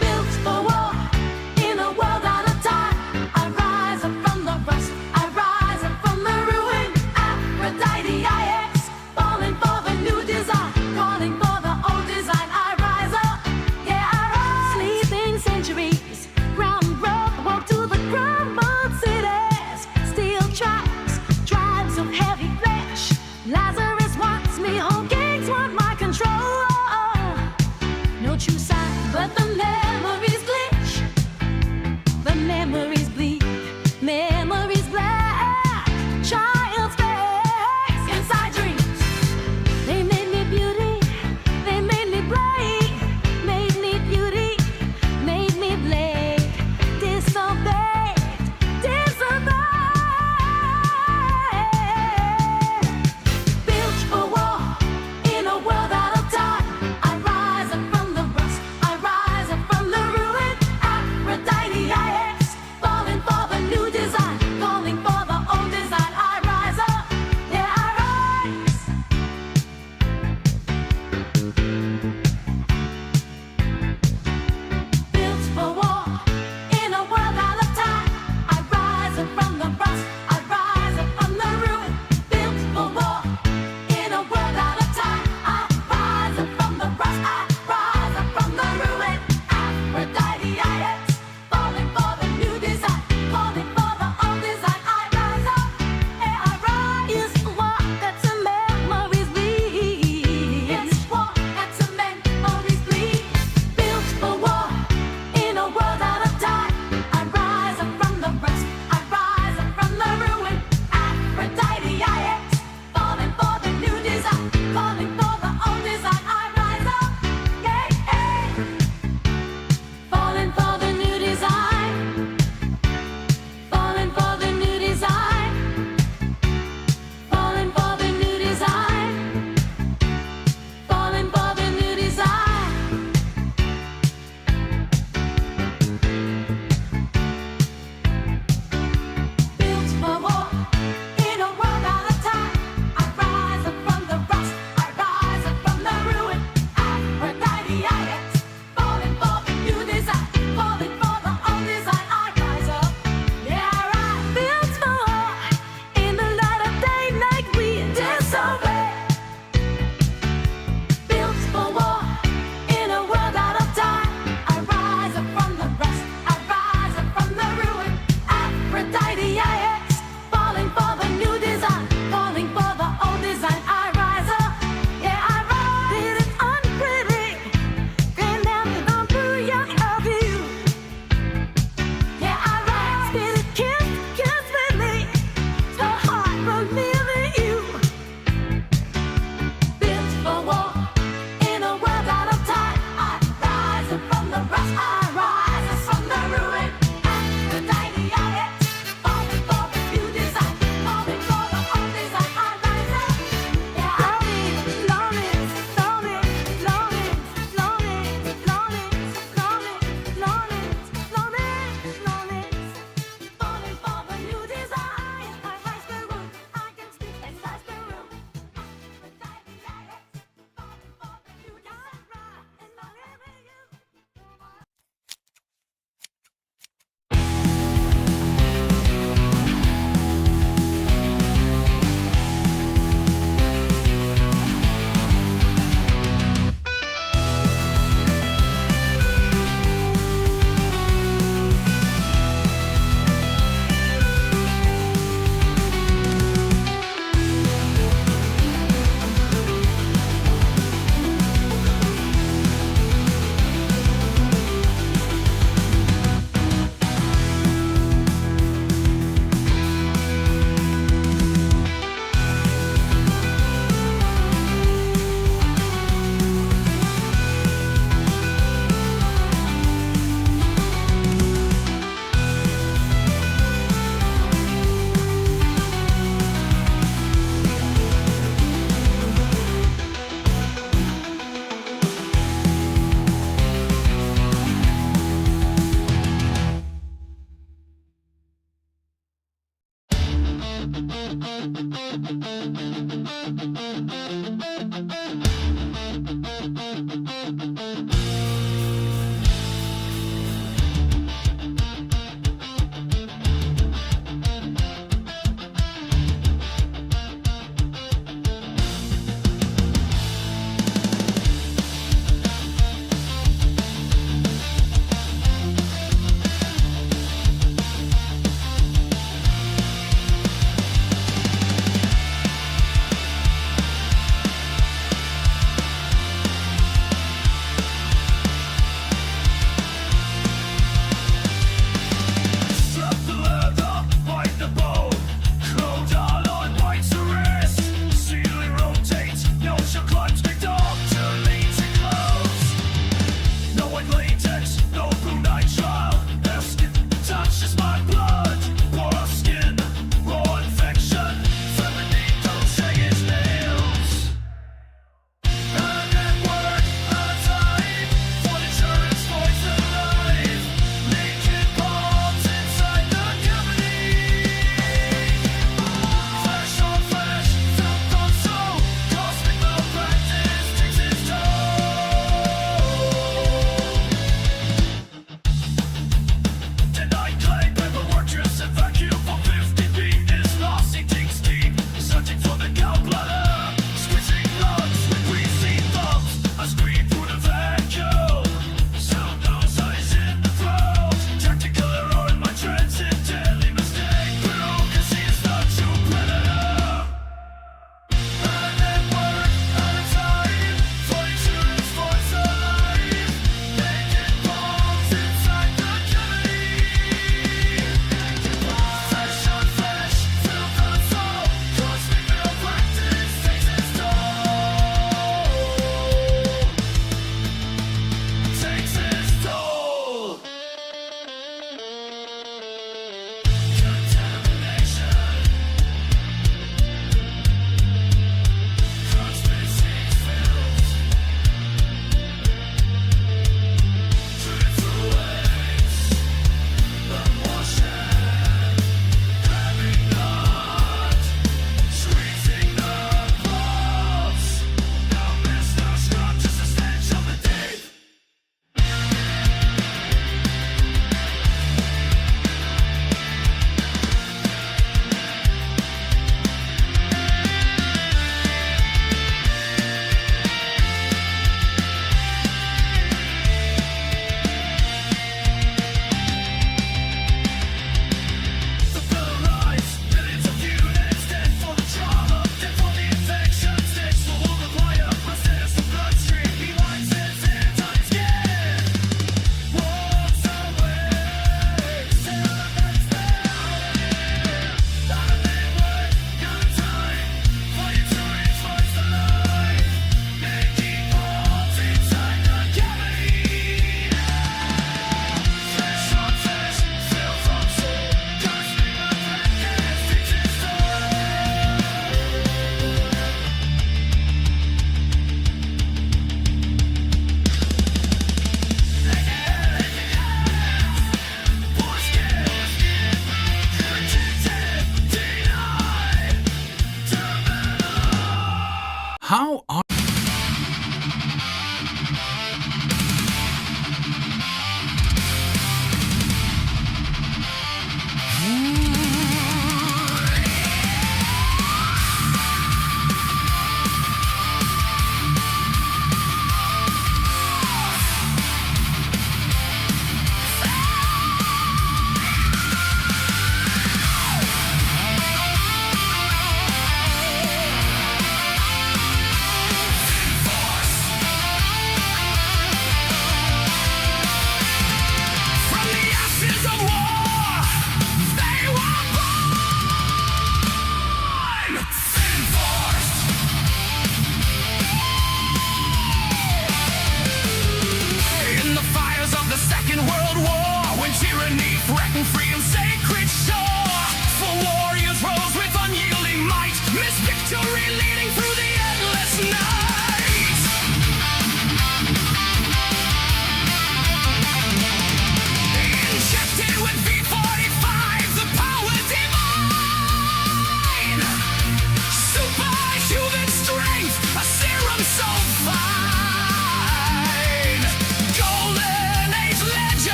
Built for war in a world out of time. I rise up from the Lazarus wants me, whole gangs want my control. No true sign, but the memories glitch. The memories bleed, memories black. Child's face inside dreams. They made me beauty, they made me brave. Made me beauty, made me blade. Disobeyed, disobeyed. Built a wall in a world out of time. I rise up from the rust, I rise up from the ruin. Aphrodite, I ex, falling for the new design, calling for the old design. I rise up, yeah, I rise. Built a wall in a world out of time. I rise up from the rust, I rise up from the ruin. Built a wall in a world out of time. I rise up from the rust, I rise up from the ruin. Aphrodite, I ex, falling for the new design, calling for the old design. I rise up, yeah, I rise. It's a walk that's a memories bleed. It's a walk that's a memories bleed. Built a wall in a world out of time. I rise up from the rust, I rise up from the ruin. Aphrodite, I ex, falling for the new design, calling for the old design. I rise up, yeah, yeah. Falling for the new design, falling for the new design, falling for the new design, falling for the new design. Built a wall in a world out of time. I rise up from the rust, I rise up from the ruin. Aphrodite, I ex, falling for the new design, falling for the old design. I rise up, yeah, I rise. Built a wall in the light of day, like we disobey. Built a wall in a world out of time. I rise up from the rust, I rise up from the ruin. Aphrodite, I ex, falling for the new design, calling for the old design. I rise up, yeah, I rise. It is unpretty, and now I'm through your view. Yeah, I rise. Spirit kiss with me, the heart will live in you. Built a wall in a world out of time. I rise up from the rust, I rise up from the ruin. Aphrodite, I ex, falling for the new design, calling for the old design. I rise up, yeah, I rise. Loneliness, loneliness, loneliness, loneliness, loneliness, loneliness, loneliness, loneliness, falling for the new design. I rise the room, I can speak and rise the room. Aphrodite, I ex, falling for the new design, and I live in you.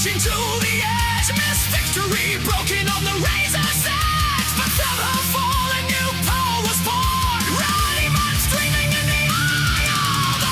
pushing to the edge, missed victory, broken on the razor's edge. But from her fall, a new pole was born. Rowdy man streaming in the eye of the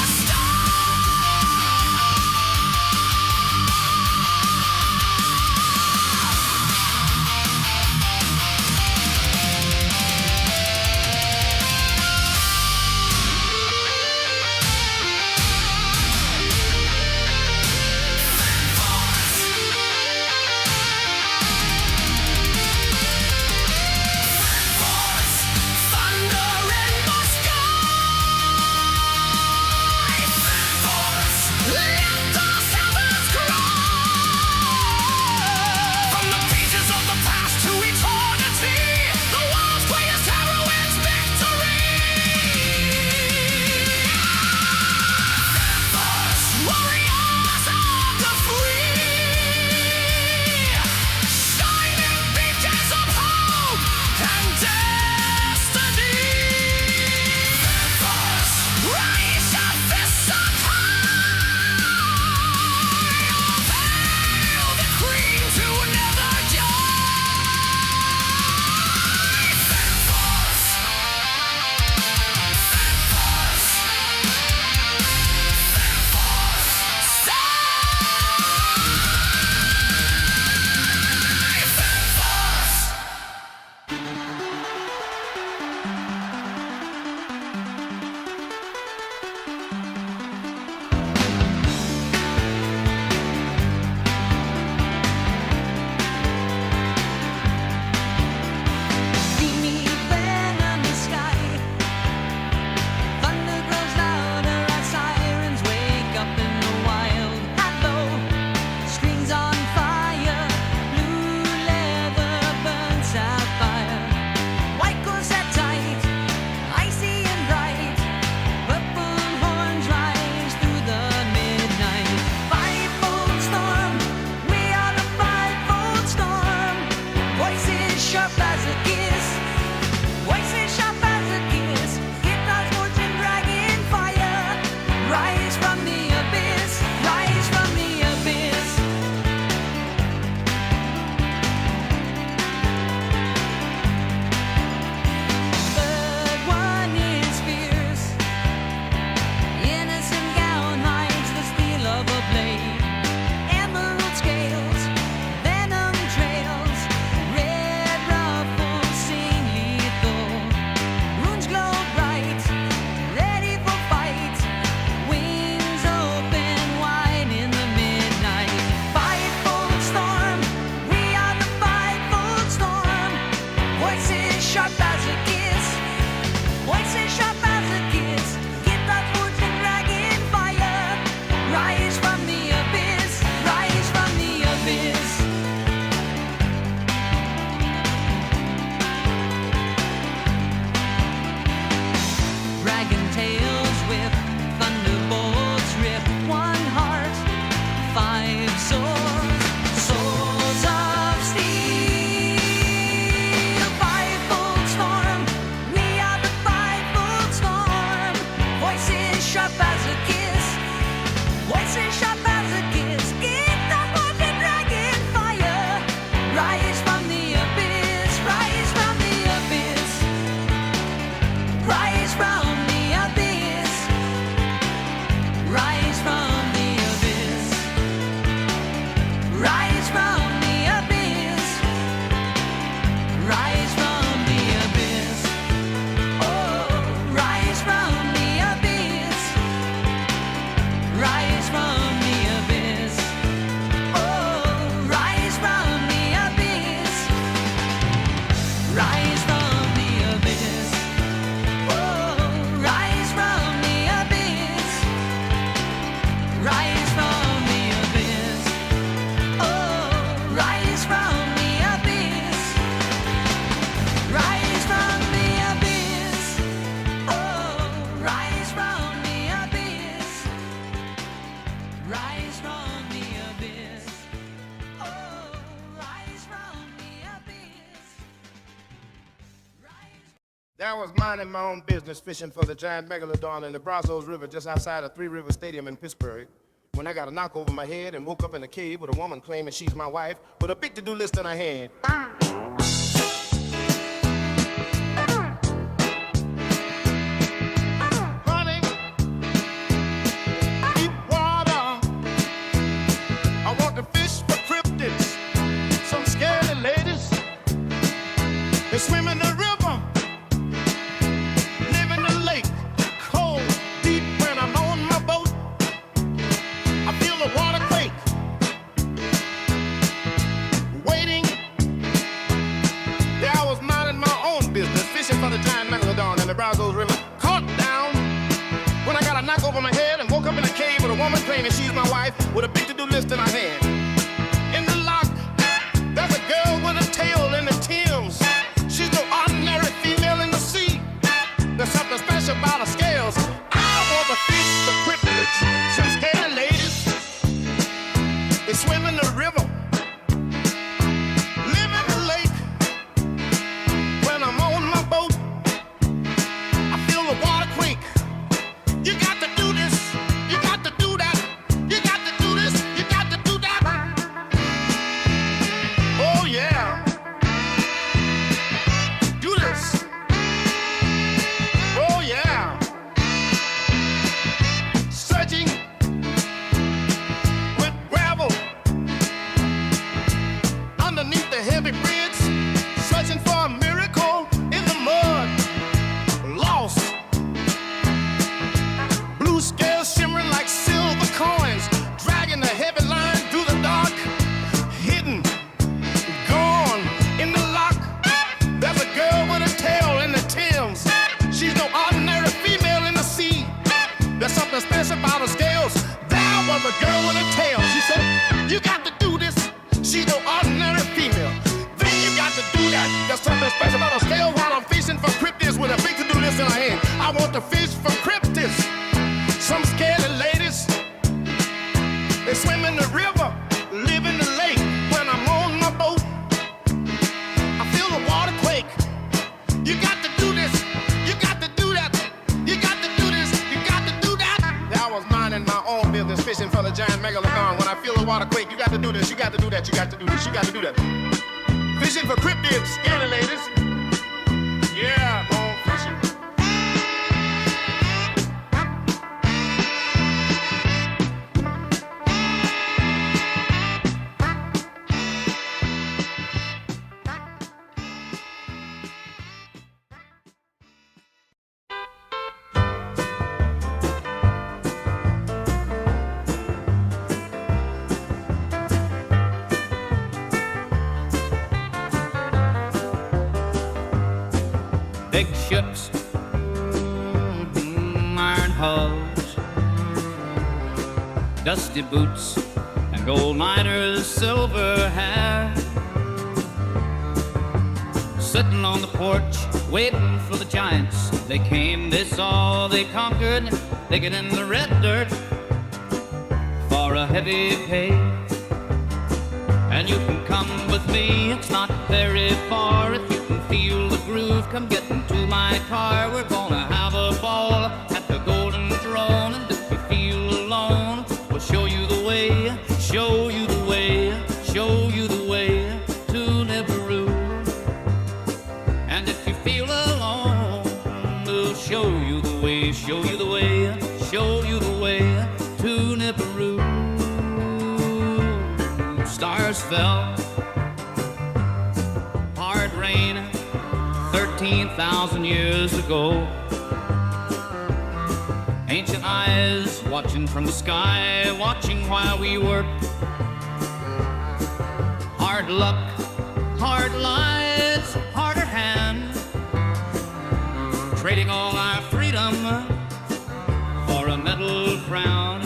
I was minding my own business, fishing for the giant megalodon in the Brazos River just outside of Three River Stadium in Pittsburgh, when I got a knock over my head and woke up in a cave with a woman claiming she's my wife with a big to-do list in her hand. Honey, deep water. I want to fish for cryptids. Some scary ladies. They swim in the river, live in the lake, cold, deep when I'm on my boat. I feel the water quake, waiting. There I was minding my own business, fishing for the giant megalodon in the Dreagus River. Caught down when I got a knock over my head and woke up in a cave with a woman claiming she's my wife with a big to-do list in her hand. In the lock, there's a girl with a tail in the Thames. She's no ordinary female in the sea. There's something special about her scales. I want to fish the cryptids. Some scary ladies. They swim in the river, live in the lake. When I'm on my boat, I feel the water quake. You got to do this. You got to do that. You got to do this. You got to do that. Oh yeah. Do this. Oh yeah. Searching with gravel underneath the heavy bridge, searching for a miracle in the mud. Lost. Blue scales shimmering like silver coins, dragging the heavy line through the dark. Hidden, gone in the lock. There's a girl with a tail in the Thames. She's no ordinary female in the sea. There's something special about her scales. There was a girl with a tail. She said, you got to do this. She's no ordinary female. Then you got to do that. There's something special about her scales while I'm fishing for cryptids with a big to-do list in her hand. I want to fish for cryptids. Some scary ladies. They swim in the river, live in the lake. When I'm on my boat, I feel the water quake. You got to do this. You got to do that. You got to do this. You got to do that. I was minding my own business, fishing for the giant megalodon. When I feel the water quake, you got to do this. You got to do that. You got to do this. You got to do that. Fishing for cryptids, scary ladies. Yeah, going fishing. Big ships, iron hulls, dusty boots, and gold miners' silver hair. Sitting on the porch, waiting for the giants. They came, they saw, they conquered, digging in the red dirt for a heavy pay. And you can come with me, it's not very far. If you can feel the groove, come get into my car. We're gonna have a ball at the Golden Throne. And if you feel alone, we'll show you the way, show you the way, show you the way to Nibiru. And if you feel alone, we'll show you the way, show you the way, show you the way to Nibiru. Stars fell, hard rain, 13,000 years ago. Ancient eyes watching from the sky, watching while we worked. Hard luck, hard lives, harder hand, trading all our freedom for a medal crown.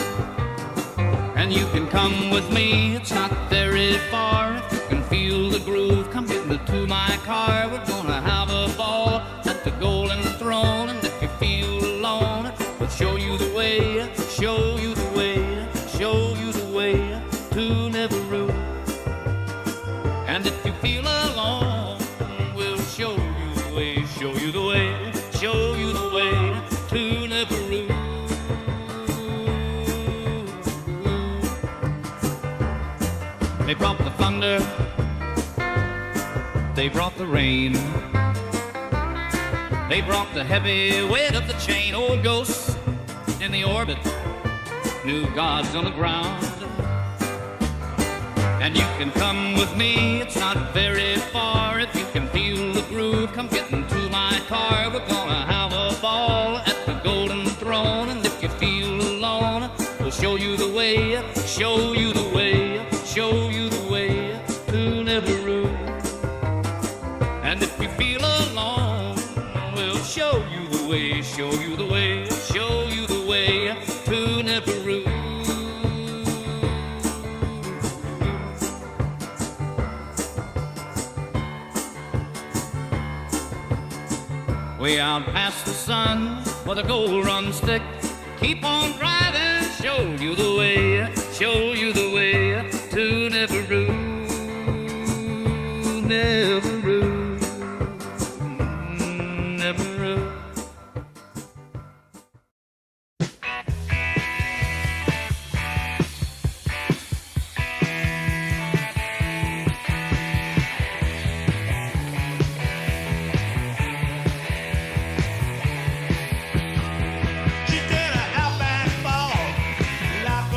And you can come with me, it's not very far. If you can feel the groove, come get into my car. We're gonna have a ball at the Golden Throne. And if you feel alone, we'll show you the way, show you the way, show you the way to Nibiru. And if you feel alone, we'll show you the way, show you the way, show you the way to Nibiru. They brought the thunder, they brought the rain, they brought the heavy weight of the chain. Old ghosts in the orbit, new gods on the ground. And you can come with me, it's not very far. If you can feel the groove, come get into my car. We're gonna have a ball at the Golden Throne. And if you feel alone, we'll show you the way, show you the way, show you the way to Nibiru. And if you feel alone, we'll show you the way, show you the way, show you the way to Nibiru. Way out past the sun, where the gold runs thick. Keep on driving, show you the way, show you the way to Nibiru, Nibiru, Nibiru. She did an outbound fall, like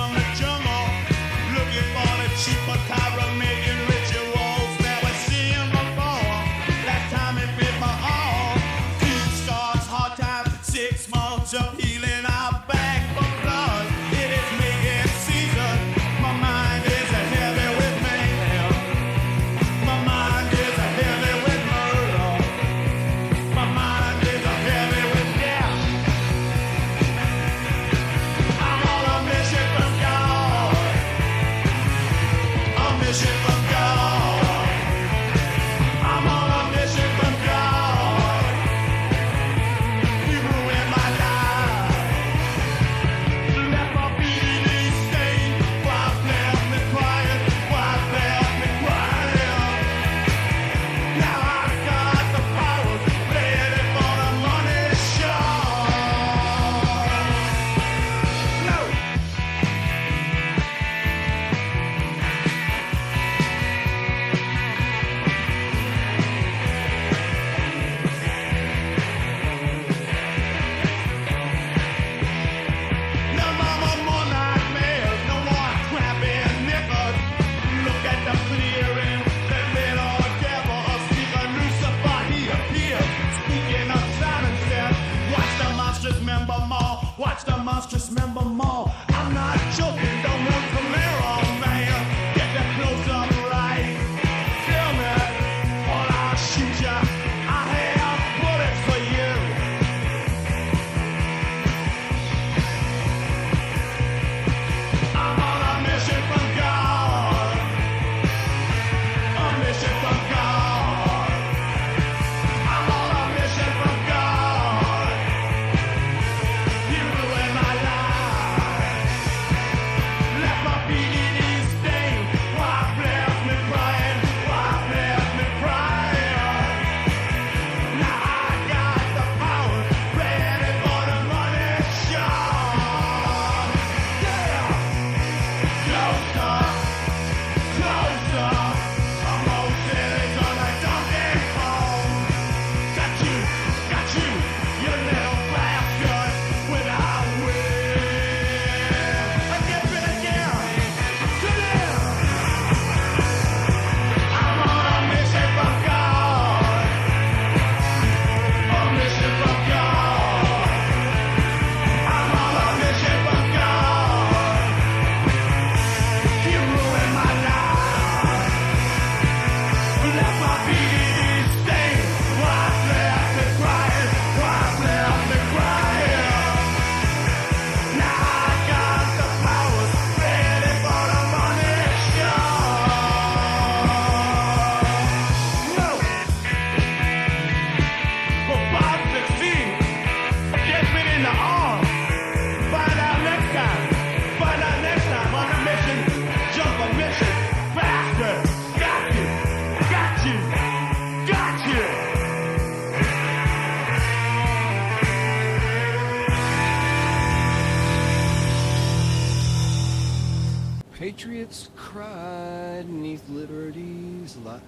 Patriots cried neath liberty's light,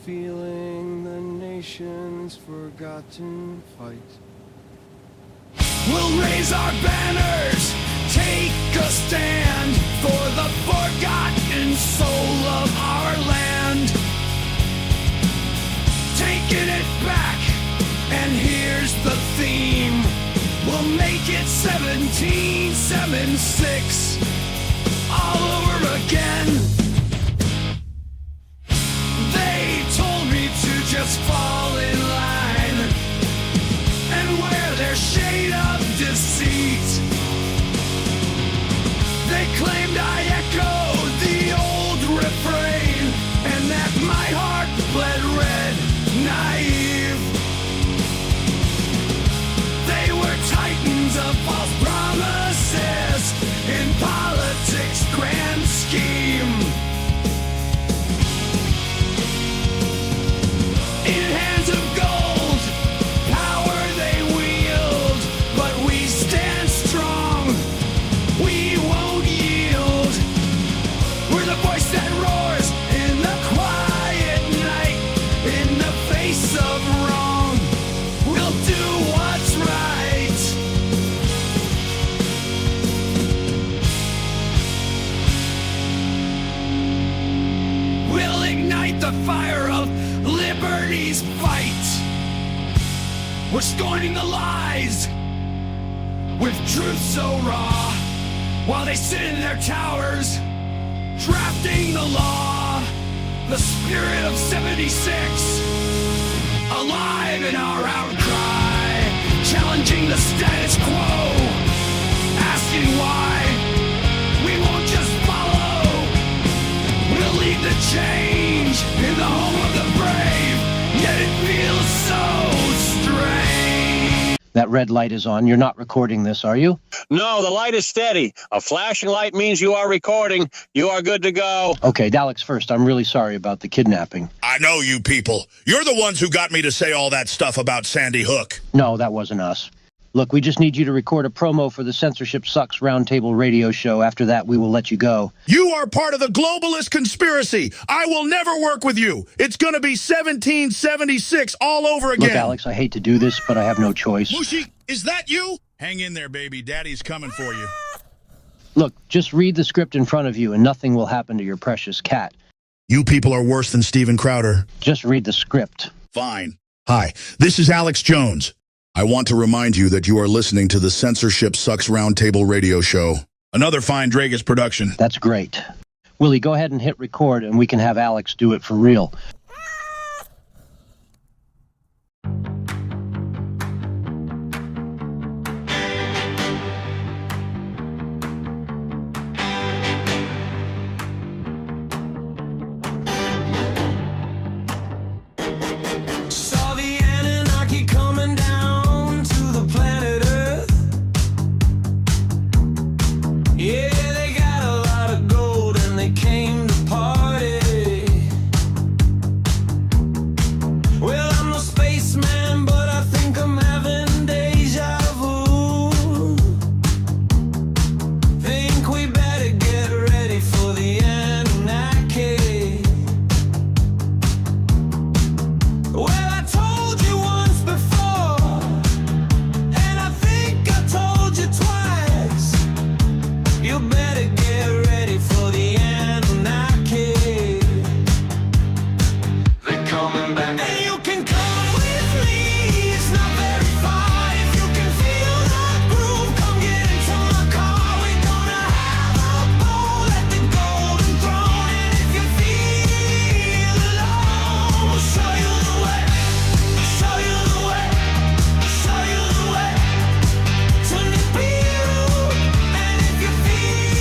feeling the nation's forgotten fight. We'll raise our banners, take a stand for the forgotten soul of our land. Taking it back, and here's the theme. We'll make it 1776 all over again. They told me to just fall in line and wear their shade of deceit. They claimed I echoed the old refrain and that my heart bled red, naive. They were titans of false promises in politics' grand scheme. In hands of gold, power they wield, but we stand strong, we won't yield. We're the voice that roars in the quiet night, in the face of wrong. We'll do what's right. We'll ignite the fire of liberty's fight. We're scorning the lies with truth so raw, while they sit in their towers drafting the law. The spirit of 76 alive in our outcry, challenging the status quo, asking why we won't just follow. We'll lead the change in the home of the brave, yet it feels so strange. That red light is on. You're not recording this, are you? No, the light is steady. A flashing light means you are recording. You are good to go. Okay, Alex, first, I'm really sorry about the kidnapping. I know you people. You're the ones who got me to say all that stuff about Sandy Hook. No, that wasn't us. Look, we just need you to record a promo for the Censorship Sucks Roundtable radio show. After that, we will let you go. You are part of the globalist conspiracy. I will never work with you. It's going to be 1776 all over again. Look, Alex, I hate to do this, but I have no choice. Mushi, is that you? Hang in there, baby. Daddy's coming for you. Look, just read the script in front of you and nothing will happen to your precious cat. You people are worse than Steven Crowder. Just read the script. Fine. Hi, this is Alex Jones. I want to remind you that you are listening to the Censorship Sucks Roundtable radio show. Another fine Dreagus production. That's great. Willie, go ahead and hit record and we can have Alex do it for real. Saw the Anunnaki coming down to the planet Earth. Yeah, they got a lot of gold and they came to party. Well, I'm no spaceman, but I think I'm having deja vu. Think we better get ready for the Anunnaki. Well, I told you once before, and I think I told you twice. You better get ready for the Anunnaki. They're coming back. And you can come with me, it's not very far. If you can feel the groove, come get into my car. We're gonna have a ball at the Golden Throne. And if you feel alone, we'll show you the way. Show you the way. Show you the way to Nibiru. And if you feel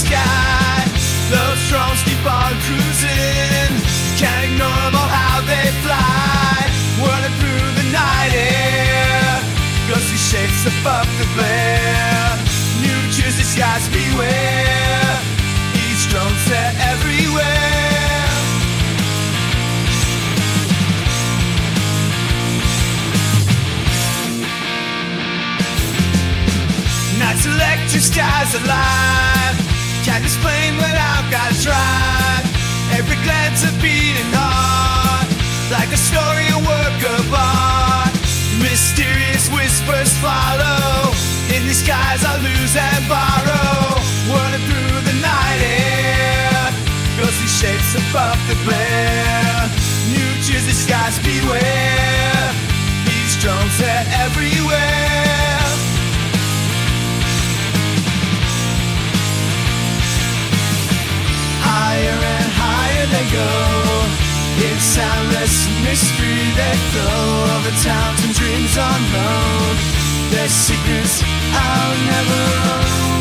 sky. Those drones keep on cruising, can't ignore them all how they fly. Whirling through the night air, ghostly shapes above the glare. New Jersey skies beware, these drones they're everywhere. Nights electric skies alive, can't explain without God's drive. Every glance a beating heart, like a story, a work of art. Mysterious whispers follow, in the skies I lose and borrow. Whirling through the night air, ghostly shapes above the glare. New Jersey skies beware, these drones they're everywhere. Higher and higher they go, in soundless mystery they flow over towns and dreams unknown. Their secrets I'll never own.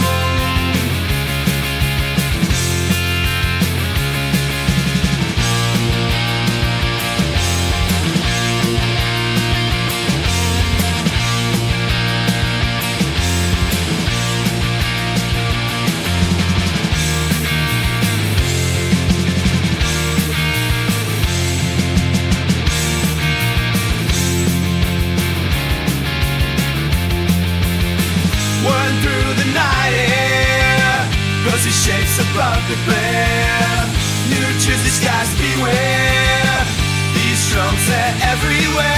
Through the night air, rosy shapes above the glare. New Jersey skies beware, these drones they're everywhere.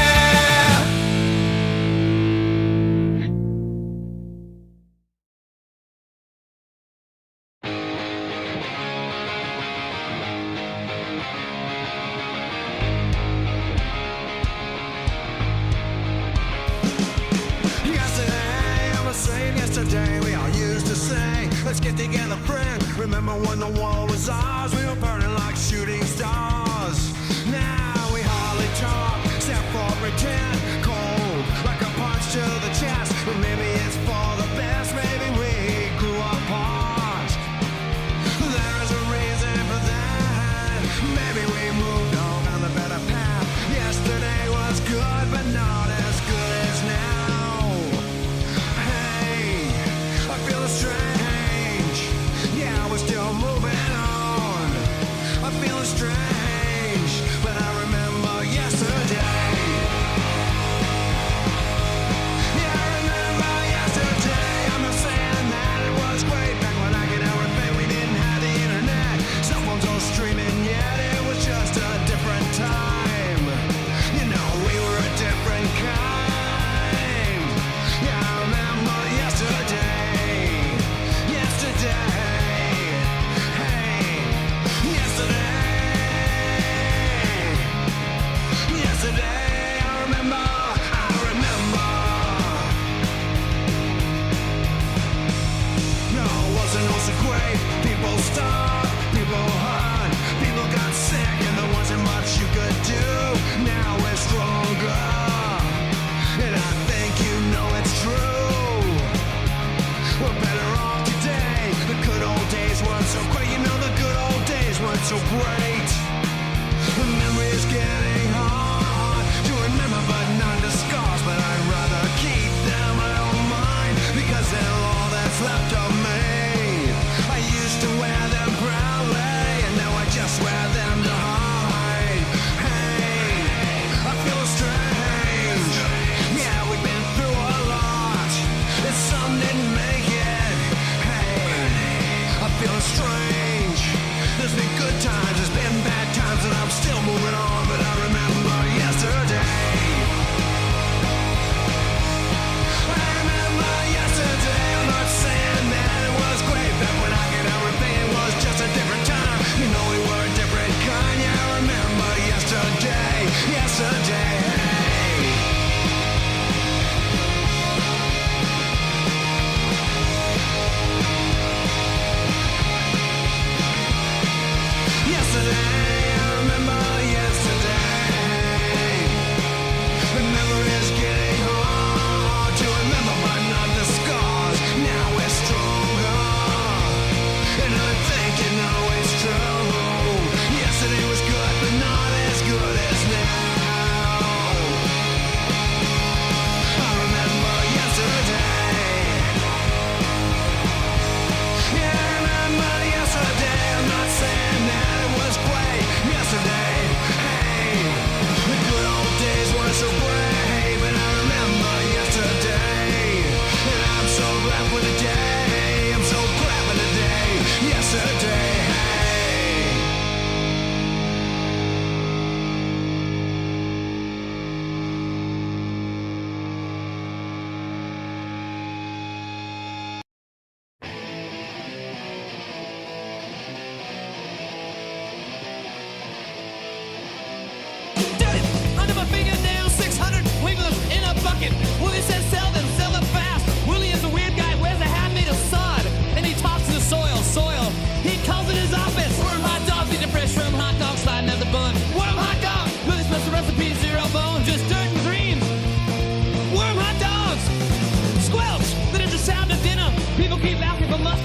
Yesterday we all used to say, let's get together, friend. Remember when the wall was ours? We were burning like shooting stars. Now we hardly talk, except for pretend. Cold, like a punch to the chest. But maybe it's for the best, maybe we grew apart. There is a reason for that. Maybe we moved on down the better path. Yesterday was good, but not as good as now. Strange, yeah, we're still moving on. I'm feeling strange, but I remember yesterday. Yeah, I remember yesterday. I'm not saying that it was great back when I could everything. We didn't have the internet, cell phones all streaming yet. It was just a different time. You know, we were a different kind. Yeah, I remember yesterday. People starved, people hurt, people got sick, and there wasn't much you could do. Now we're stronger, and I think you know it's true. We're better off today. The good old days weren't so great. You know the good old days weren't so great. The memory is getting hard to remember, but not to scars. But I'd rather keep them in my own mind, because they're all that's left of me. I used to wear them proudly, and now I just wear them to hide. Hey, I feel strange. Yeah, we've been through a lot, and some didn't make it. Hey, I feel strange. There's been good times, there's been bad times, and I'm still moving on. But I remember yesterday. I remember yesterday. I'm not saying that it was great back when I could everything. It was just a different time. You know we were a different kind. Yeah, I remember yesterday. Yesterday.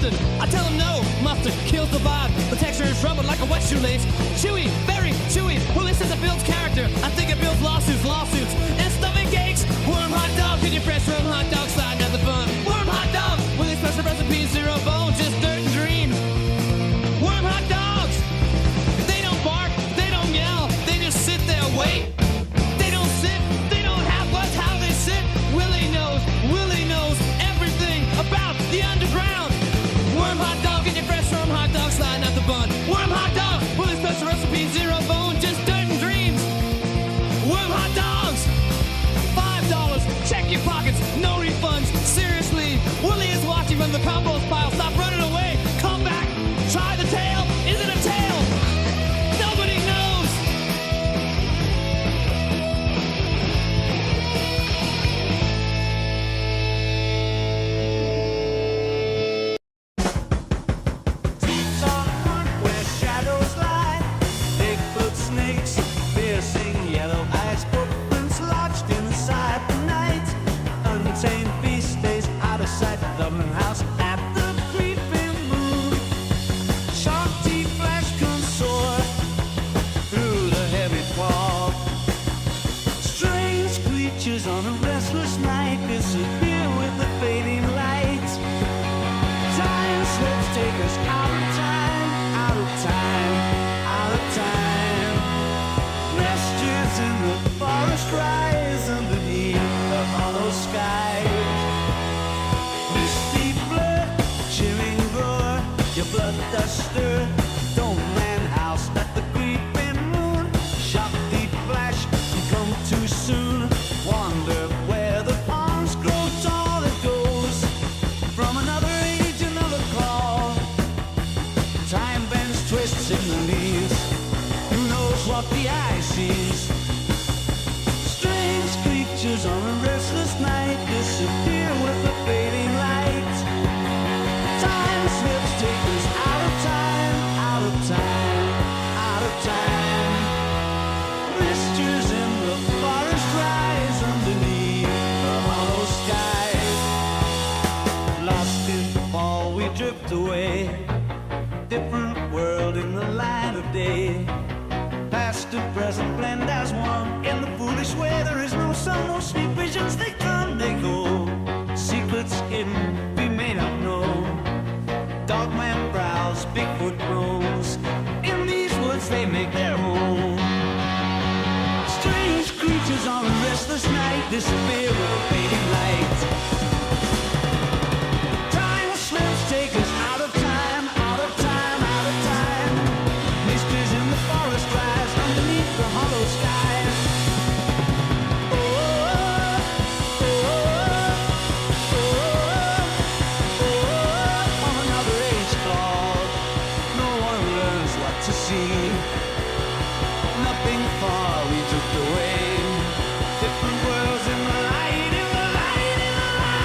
mustard. I tell him no, mustard kills the vibe. The texture is rubber like a wet shoelace. Chewy, very chewy. Who listens to Bill's character? I think it builds lawsuits, and stuffing cakes. Worm hot dog, get your fresh worm hot dog sliding at the bun. Worm hot dog, with its special recipe, zero bone, just dirt and dreams. Worm hot dogs. They don't bark, they don't yell, they just sit there, wait. They don't sit, they don't have what's how they sit. Willie knows everything about the underground. Worm hot dog, get your fresh worm hot dog sliding at the bun. Worm hot dog, with its special recipe, zero bone, just dirt and dreams. Worm hot dogs. $5, check your pockets, no refunds. Seriously, Willie is watching from the compost pile. Stop running away, come back, try the tail. Is it a tail? Nobody knows. Deep on wood where shadows lie, Bigfoot snakes, piercing yellow eyes, footprints lodged inside the night. Untamed beast stays out of sight, Dublin house at the creeping moon. Sharp teeth flash consort through the heavy fog. Strange creatures on a restless night disappear with the fading light. Time slips, take us out of time, out of time, out of time. Messages in the forest rise underneath the hollow sky. Misty blood, chilling roar, your blood does stir. Don't man house at the creeping moon. Sharp deep flash, come too soon. Wander where the palms grow tall. It goes from another age, another call. Time bends, twists in the leaves. Who knows what the eye sees? Strange creatures on a restless night disappear with the fading light. Time slips, take us out of time, out of time, out of time. Mistures in the forest rise underneath the hollow sky. Lost in fall, we drift away. Different world in the light of day. Past and present blend as one. In the foolish way, there is no sun, no sleep. Visions, they come, they go. Secrets hidden, we may not know. Dogman prowls, Bigfoot roams. In these woods, they make their home. Strange creatures on a restless night disappear with a fading light. Time slips, take us out of time, out of time, out of time. Mysteries in the forest rise underneath the hollow skies. Oh, oh, oh, oh, oh, on another age clock. No one learns what to see. Nothing far, we drift away. Different worlds in the light, in the light, in the light.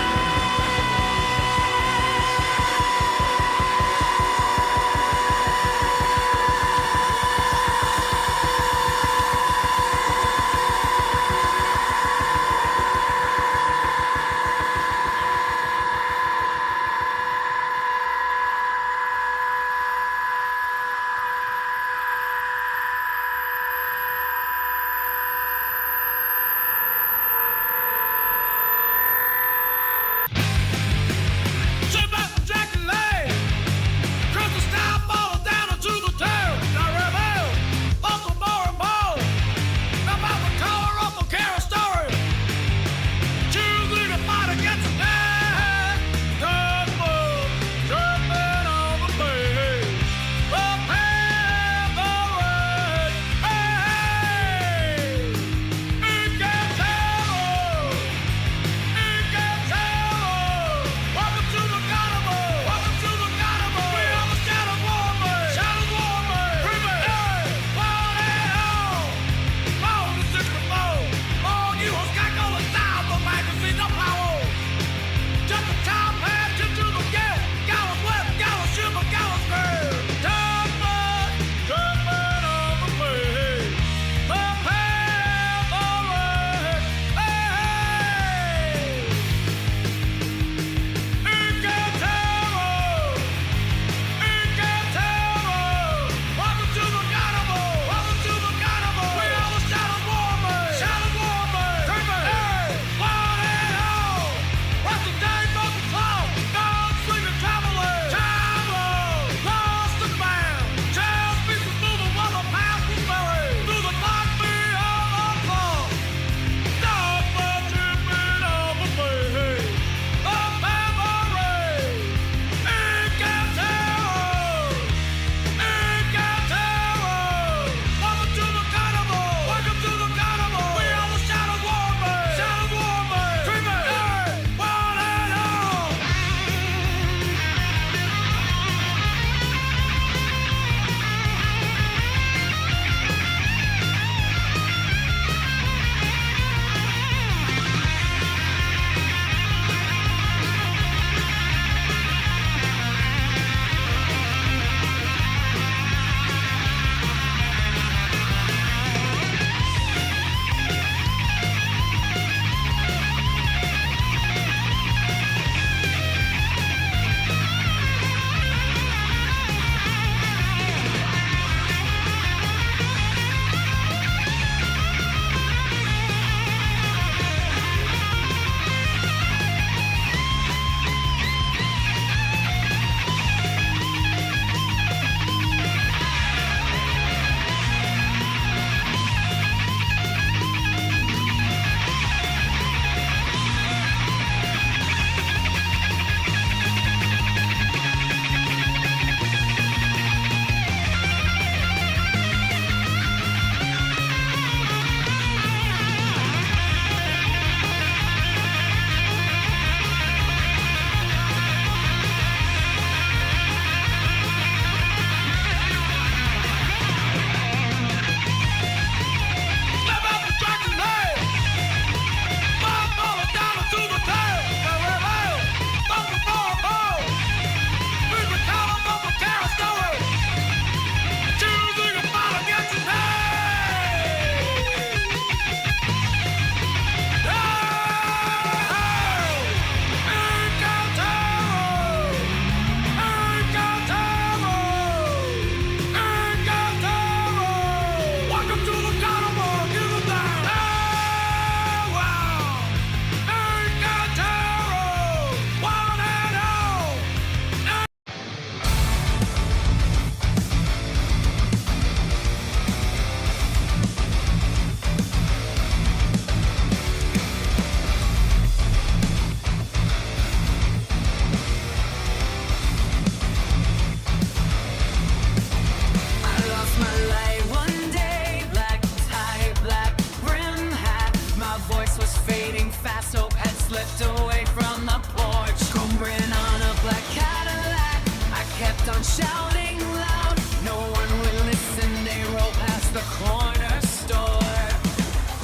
kept on shouting loud. No one would listen, they rolled past the corner store.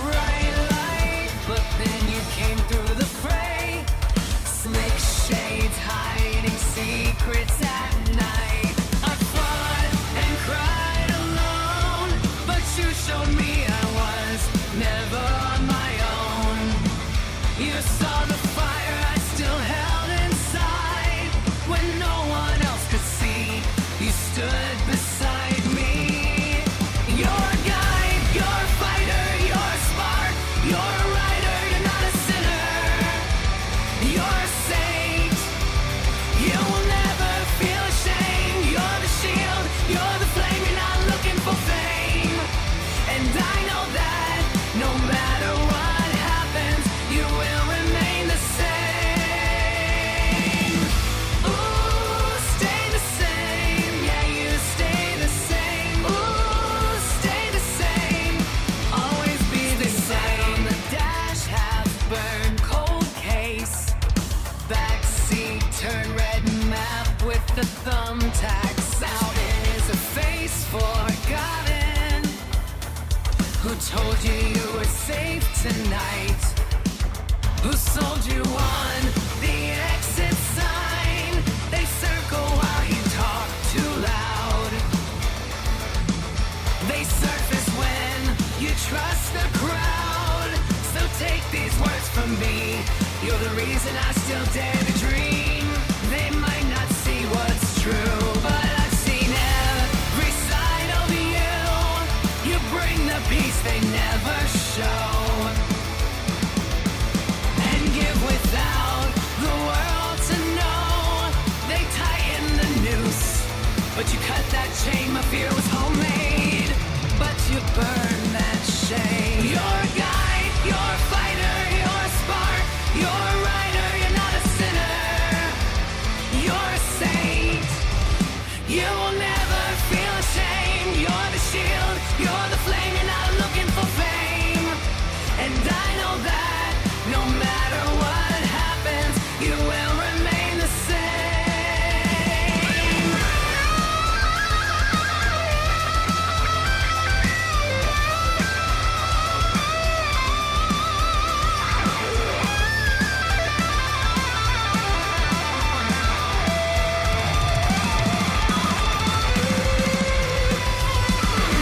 Bright light, but then you came through the fray. Slick shades hiding secrets at night. I fought and cried alone, but you showed me I was never on my own. You saw the fire I still held inside. When no one else could see, you stood beside me. You're a guide, you're a fighter, you're a spark, you're a rider, you're not a sinner. You're a saint, you will never feel ashamed. You're the shield, you're the flame, you're not looking for fame. And I know that no matter what happens, you will remain the same. Ooh, stay the same, yeah, you stay the same. Ooh, stay the same, always be the same. On the dash, half burned cold case. Backseat turned red map with the thumbtacks out. Is a face forgotten. Who told you you were safe tonight? Who sold you on the exit sign? They circle while you talk too loud. They surface when you trust the crowd. So take these words from me. You're the reason I still dare to dream. They might not see what's true, but I've seen every side of you. You bring the peace they never show, and give without the world to know. They tighten the noose, but you cut that chain. My fear was homemade, but you burn that shame. You're a guide, you're a fighter, you're a spark, you're a rider, you're not a sinner. You're a saint, you will never feel ashamed. You're the shield, you're the flame, you're not looking for fame. And I know that no matter what happens, you will remain the same.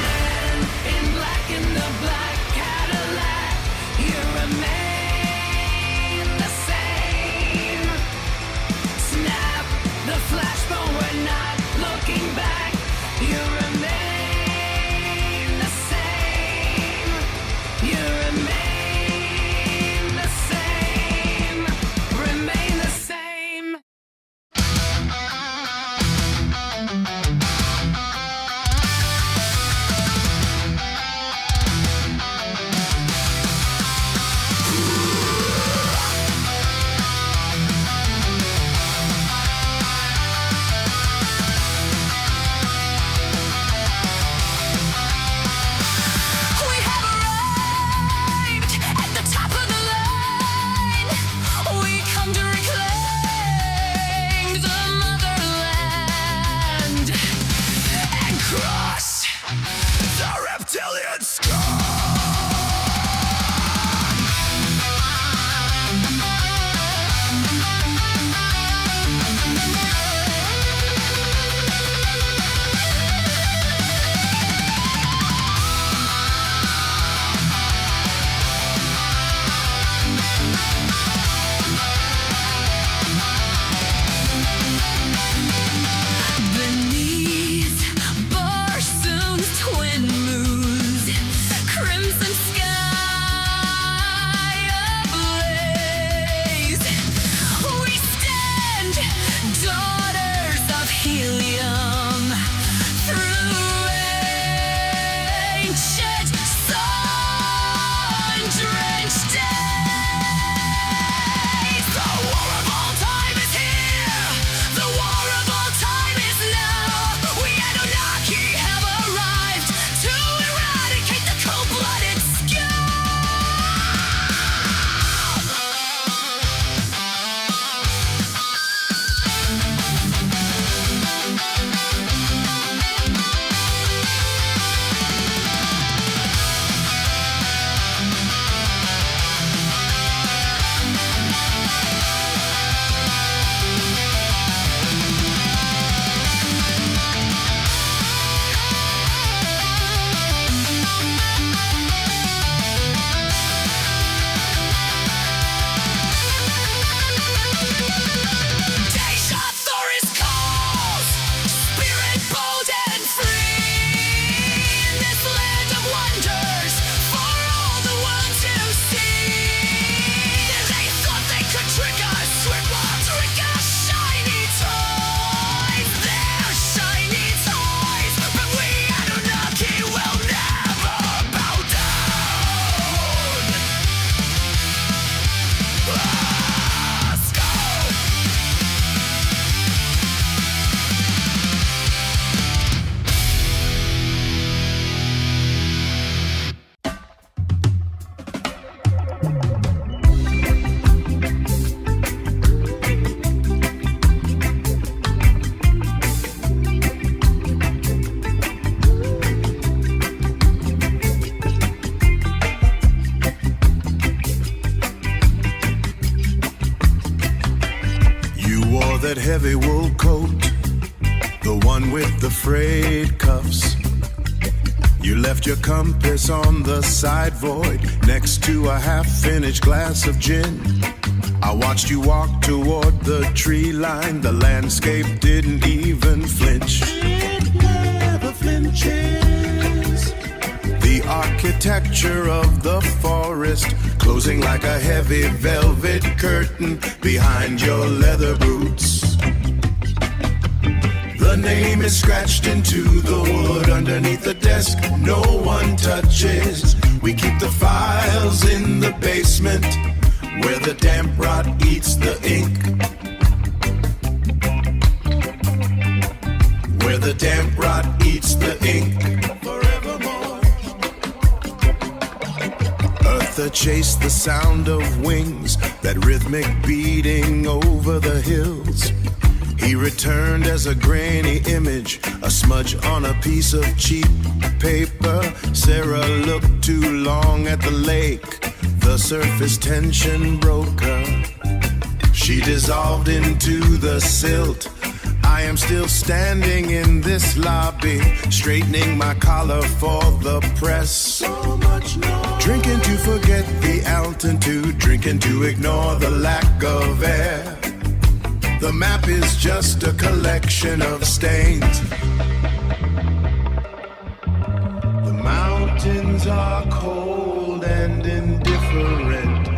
Man in black in the black Cadillac, you remain the same. Snap the flash, but we're not looking back. You remain the same. You remain the same. Remain the same. heavy wool coat, the one with the frayed cuffs. You left your compass on the side void next to a half-finished glass of gin. I watched you walk toward the tree line. The landscape didn't even flinch. It never flinches. The architecture of the forest closing like a heavy velvet curtain behind your leather boots. The name is scratched into the wood underneath the desk no one touches. We keep the files in the basement where the damp rot eats the ink. Where the damp rot eats the ink. Forevermore. Eartha chased the sound of wings, that rhythmic beating over the hills. He returned as a grainy image, a smudge on a piece of cheap paper. Sarah looked too long at the lake. The surface tension broke her. She dissolved into the silt. I am still standing in this lobby, straightening my collar for the press. So much noise. Drinking to forget the altitude, drinking to ignore the lack of air. The map is just a collection of stains. The mountains are cold and indifferent.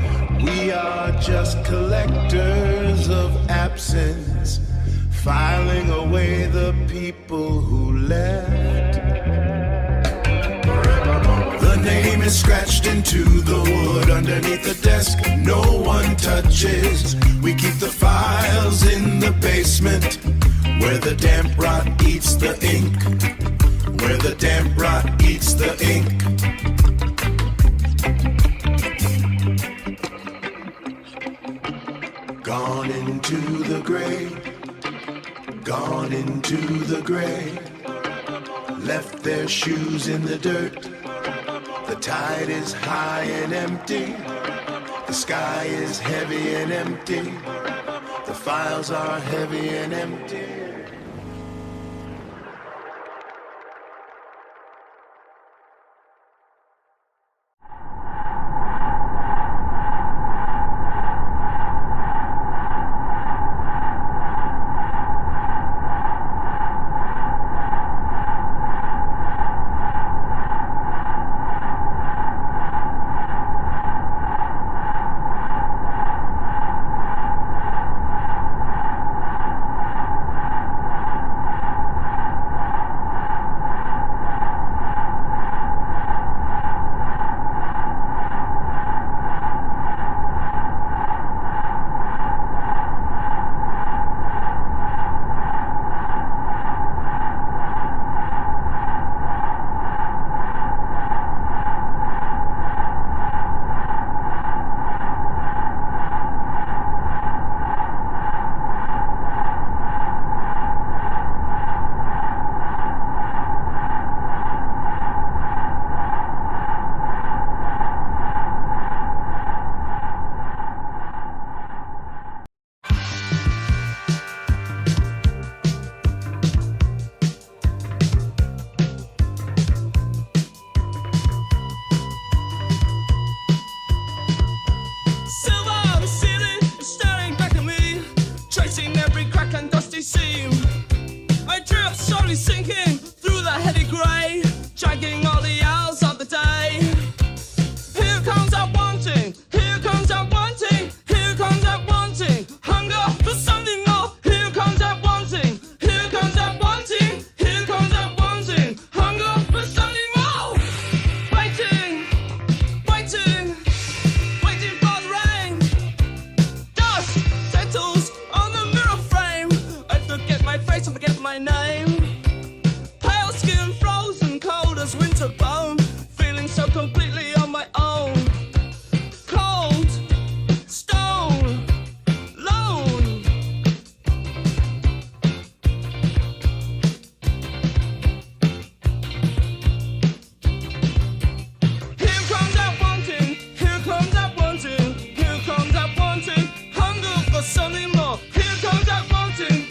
We are just collectors of absence, filing away the people who left. The name is scratched into the wood underneath the desk no one touches. We keep the files in the basement where the damp rot eats the ink. Where the damp rot eats the ink. Gone into the grave. Gone into the grave. Left their shoes in the dirt. The tide is high and empty. The sky is heavy and empty. The files are heavy and empty. Something more. Here comes that wanting.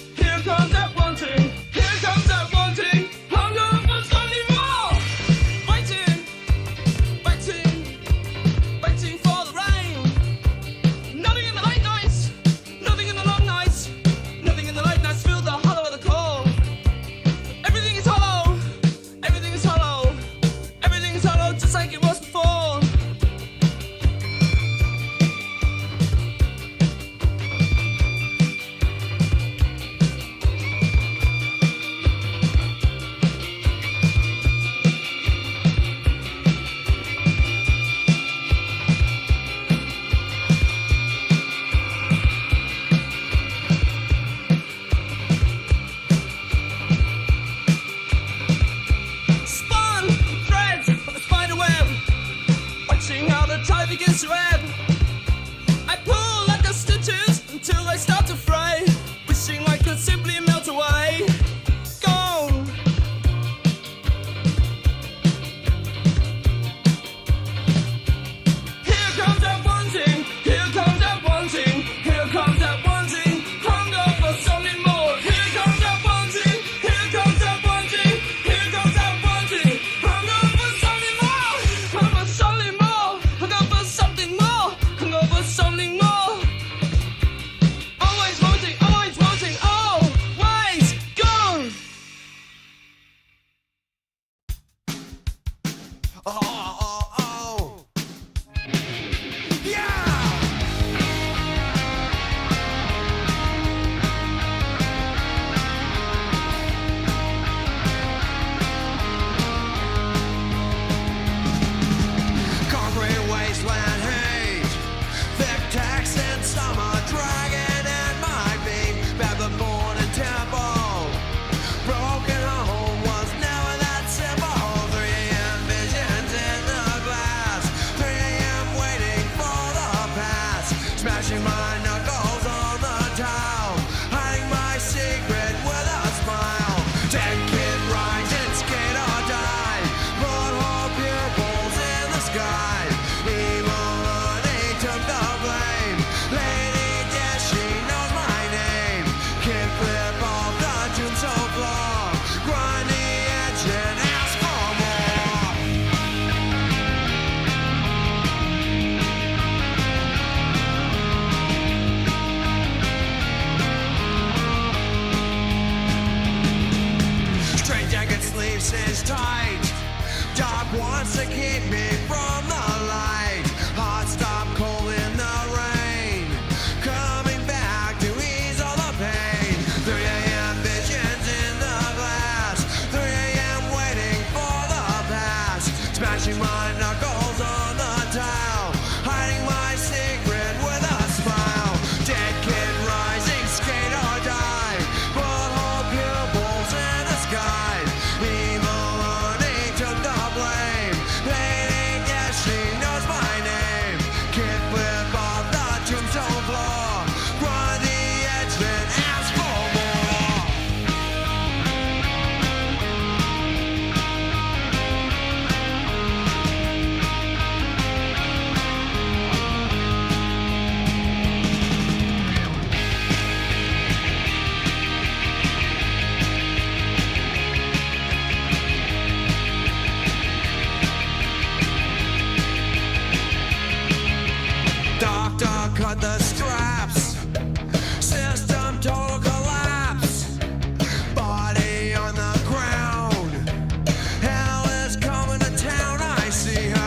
fire begins to ebb. I pull like the stitches until they start to fray, wishing I could simply melt away. Gone. Here comes that wanting, here comes that wanting, here comes that wanting, hunger for something more. Here comes that wanting, here comes that wanting, here comes that wanting, hunger for something more, hunger for something more, hunger for something more, hunger for something more. Always wanting, always wanting, always gone. Concrete wasteland hate, thick text and summer dragon and my being, Babylon and temple. Broken home was never that simple. 3 a.m. visions in the glass, 3 a.m. waiting for the past, smashing my knuckles on the tile, hiding my secret with a smile. Dead kid rising, skate or die, bullet hole pupils in the sky. Evil money took the blame. Lady Death, she knows my name. Kid flip off the tombstone floor, grind the edge and ask for more. Straight jacket sleeves cinch tight. Job wants to keep me from the light. Hot stop cold in the rain. Coming back to ease all the pain. 3 a.m. visions in the glass. 3 a.m. waiting for the past. Smashing my knuckles on the tile. Hiding my secret with a smile. Dead kid rising, skate or die. Bullet hole pupils in the sky. Evil money took the blame. Lady Death, she knows my name. Kid flip off the tombstone floor, grind the edge then ask for more. Doctor, cut the straps. System total collapse. Body on the ground. Hell is coming to town. I see her.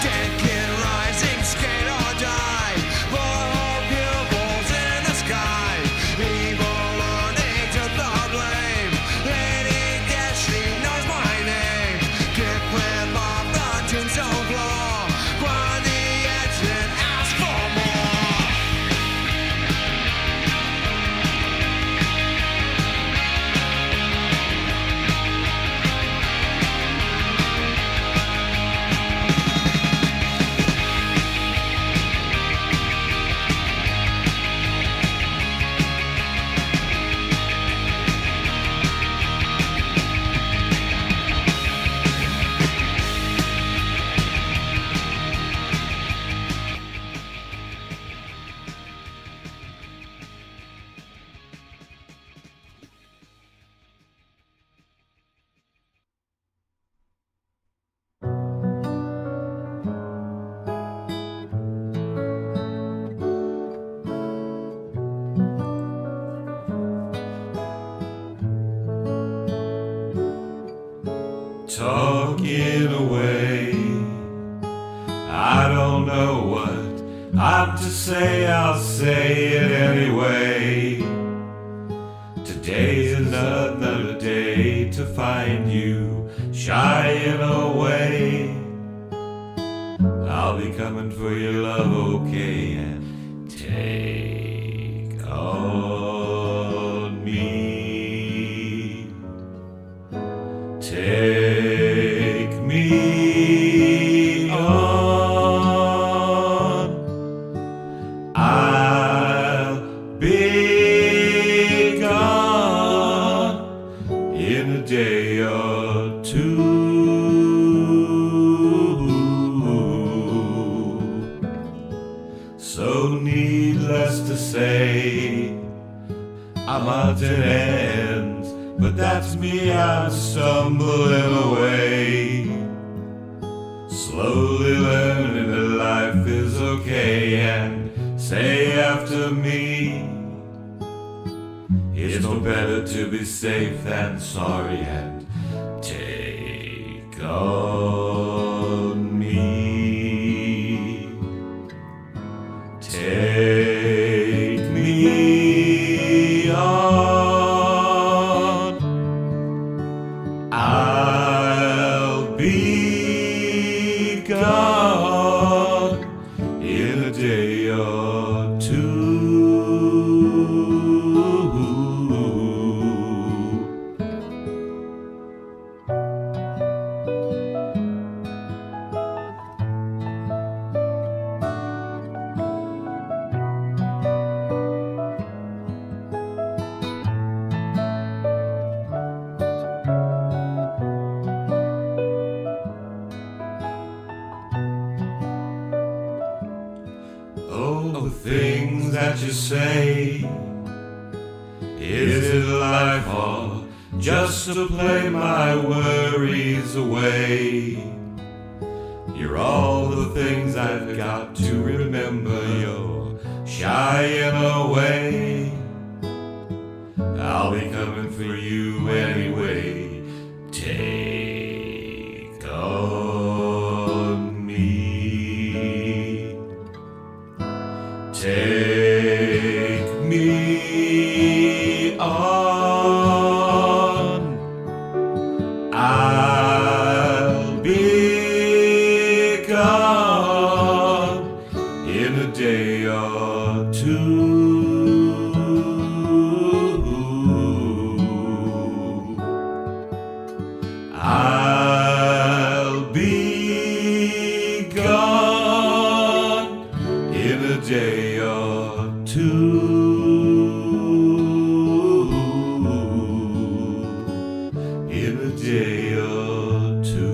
Dead kid rising, skate or die. Bullet hole pupils in the sky. Evil money took the blame. Lady Death, she knows my name. Kid flip off the tombstone floor, grind the edge and ask for more. Talking away, I don't know what I'm to say, I'll say it anyway. Today's another day to find you shying away. I'll be coming for your love, okay, and take my dead ends. But that's me, I'm stumbling away, slowly learning that life is okay. And say after me, it's no better to be safe than sorry. And take on me, take me on. I'll be gone in a day or two. Oh, the things that you say, is it life or just to play my worries away? You're all the things I've got to remember. You're shying away. I'll be coming for you anyway. Take on me, take me on. I'll be gone in a day or two. I'll be gone in a day or two. In a day or two.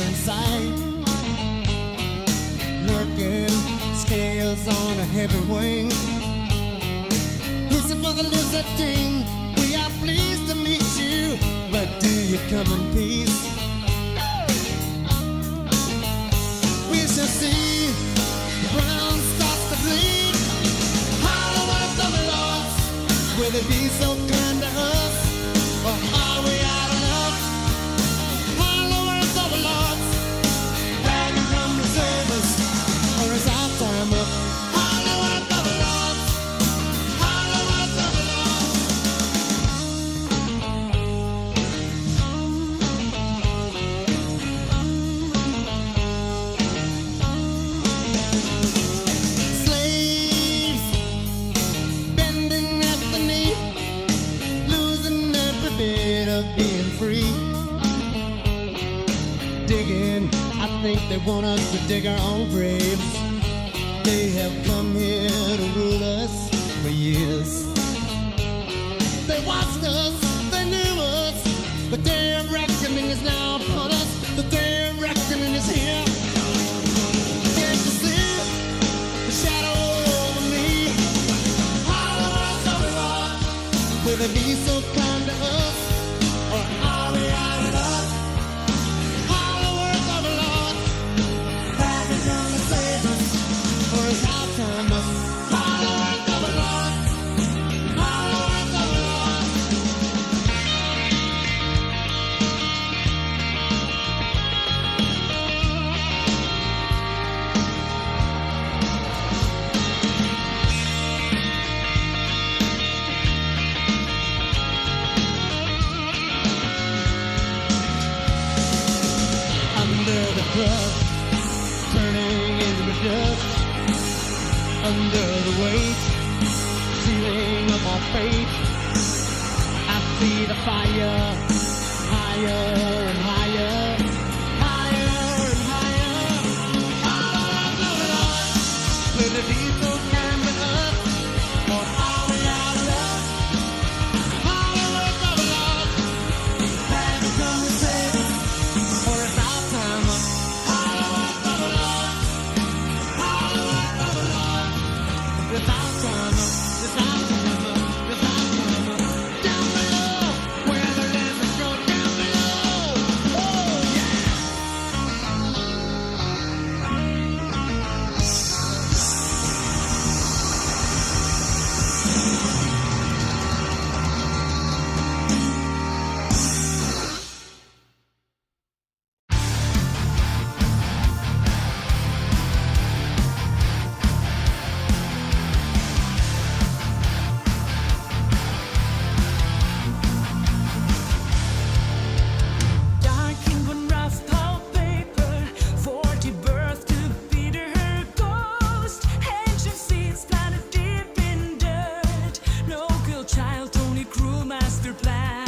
in sight. Lurking scales on a heavy wing. Listen for the lizard thing. We are pleased to meet you, but do you come in peace? We shall see the brown starts to bleed. Hollow earth of the lost, will they be so kind to us, or are we out of luck? Hollow earth of the lost, have you come to save us, or is our time up? Hollow earth of the lost, hollow earth of the slaves bending at the knee, losing every bit of being free. Digging, I think they want us to dig our own graves. They have come here to rule us for years. They watched us, they knew us, but their reckoning is now upon us. But their reckoning is here. Can't you see the shadow over me? Hollow earth of the rock, will they be so kind to us, or are we out of luck? Hollow earth of the Lord, have you come to save us, or is our time up? Hollow earth of the Lord, hollow earth of the Lord. Under the crust, turning into the dust. Under the weight, sealing of our fate. I see the fire, higher and higher, higher and higher. Hollow earth of the Lord, will it be so kind to us, or are we out of luck? Hollow earth of the Lord, have you come to save us, or is our time up? Hollow earth of the Lord, hollow earth of the Lord, it's our time up, it's our time up, it's our time up. Down below, where the lizards go, down below. Oh yeah. Dark ink on rough paper, 40 birth to feed her ghost. Ancient seeds planted deep in dirt. No girl child, only cruel master plan.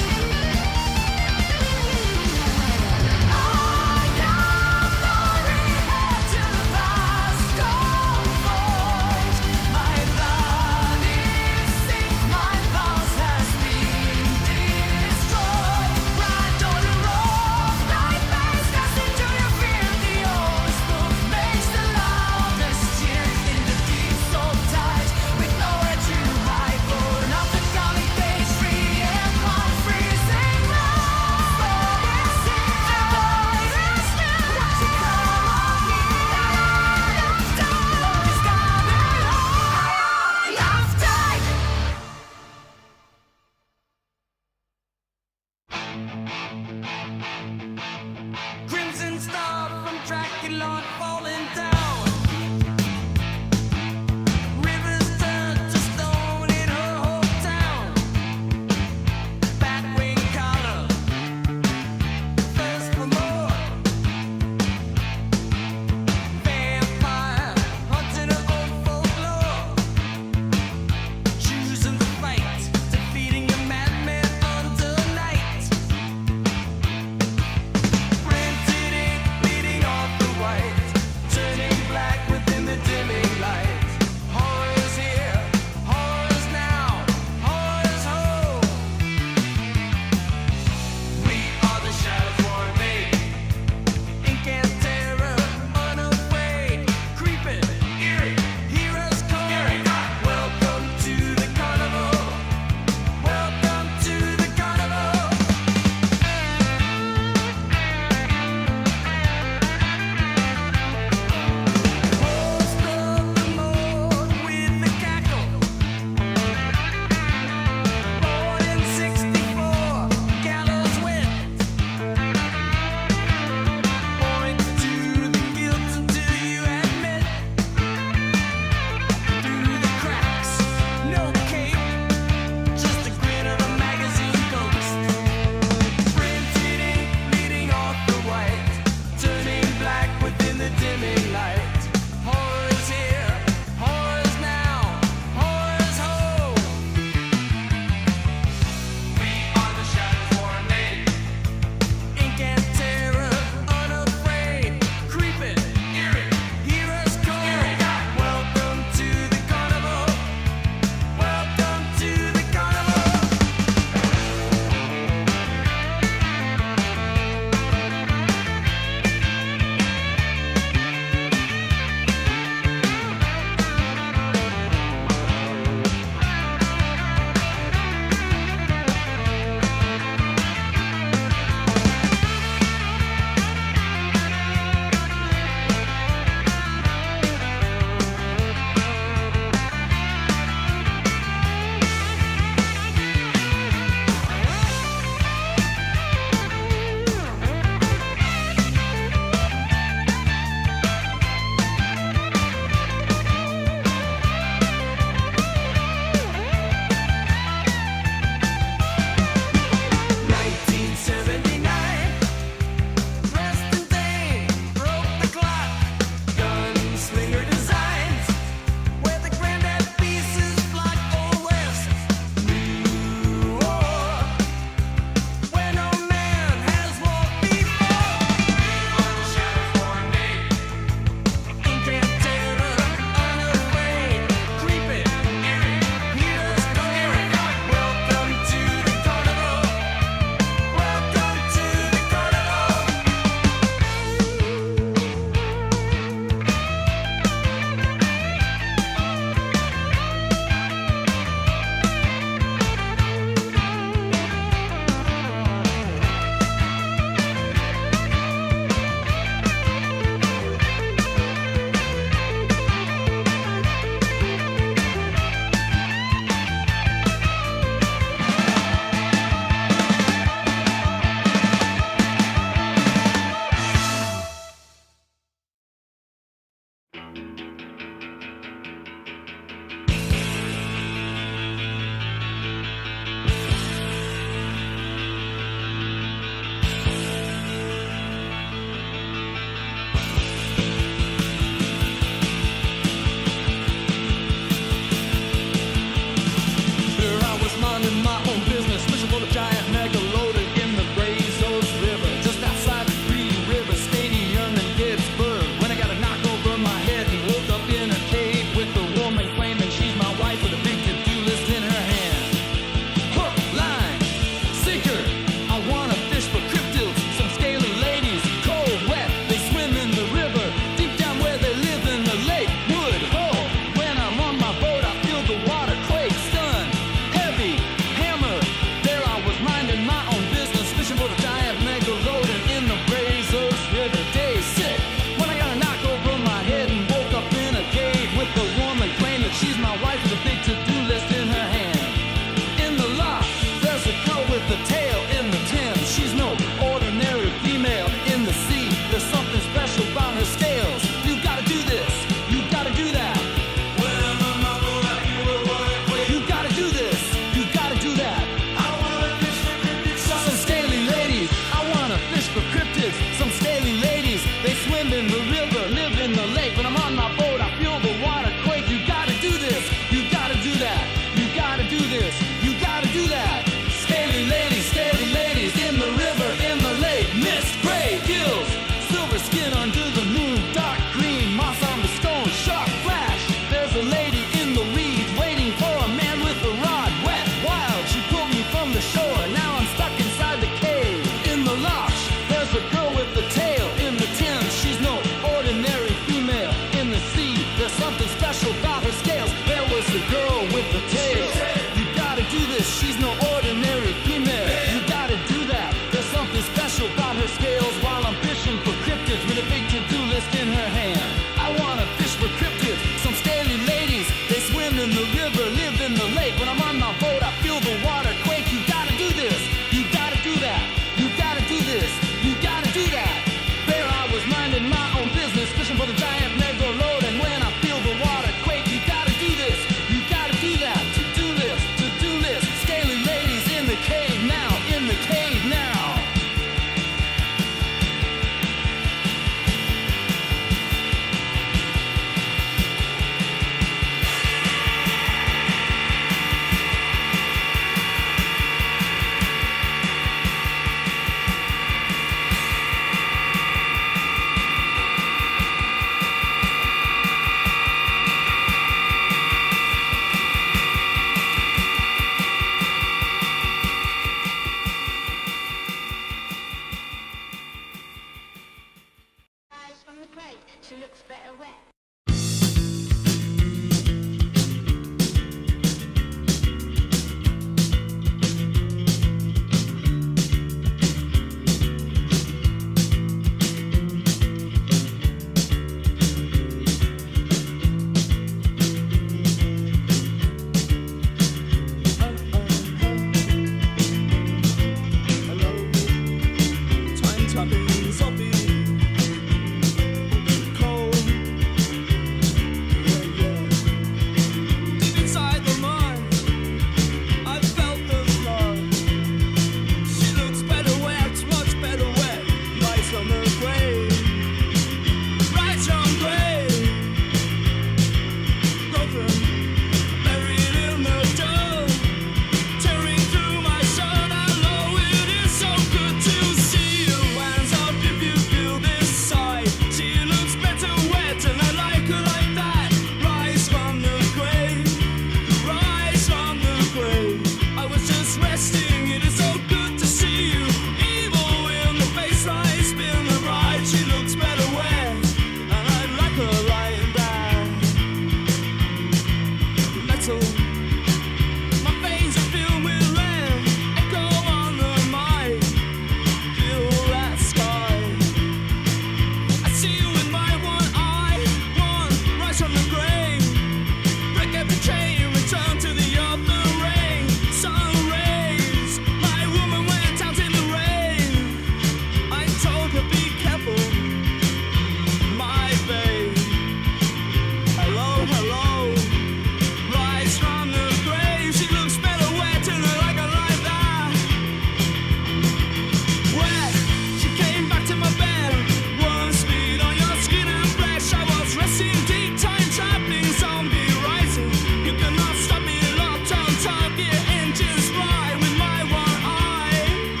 just right with my one eye.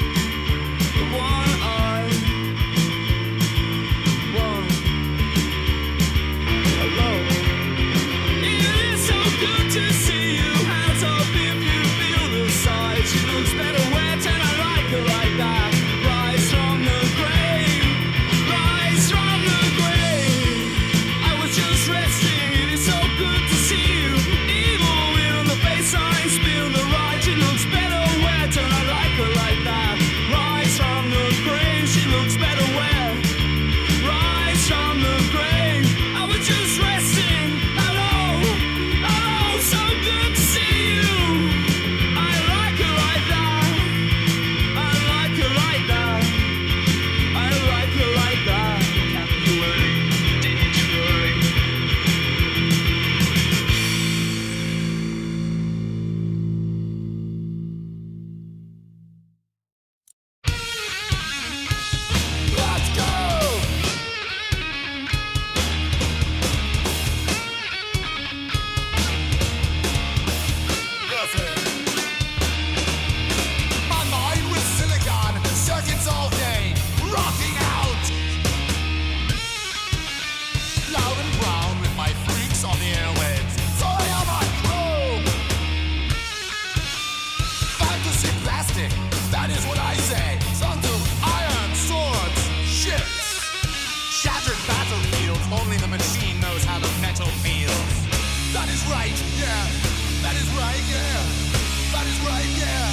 One eye. One. Hello. It is so good to see you. Hands up if you feel the size. She looks better wet and I like her like that. Rise from the grave. Rise from the grave. I was just resting. It is so good to see you. Evil will on the baseline spill the ride. She looks better wet and I like her like that. Rise from the grave. She looks better wet. Rise from the grave. I was just resting. Hello, hello, so good to see you. I like her like that. I like her like that. I like her like that. Capulet, Detroit. Let's go! My mind was silicon, circuits all day, rocking out. Loud and brown with my freaks on the airwaves. So I am on chrome. Fantasy plastic, that is what I say. Sons of iron, swords, ships. Shattered battlefields, only the machine knows how the metal feels. That is right, yeah. That is right, yeah. That is right, yeah.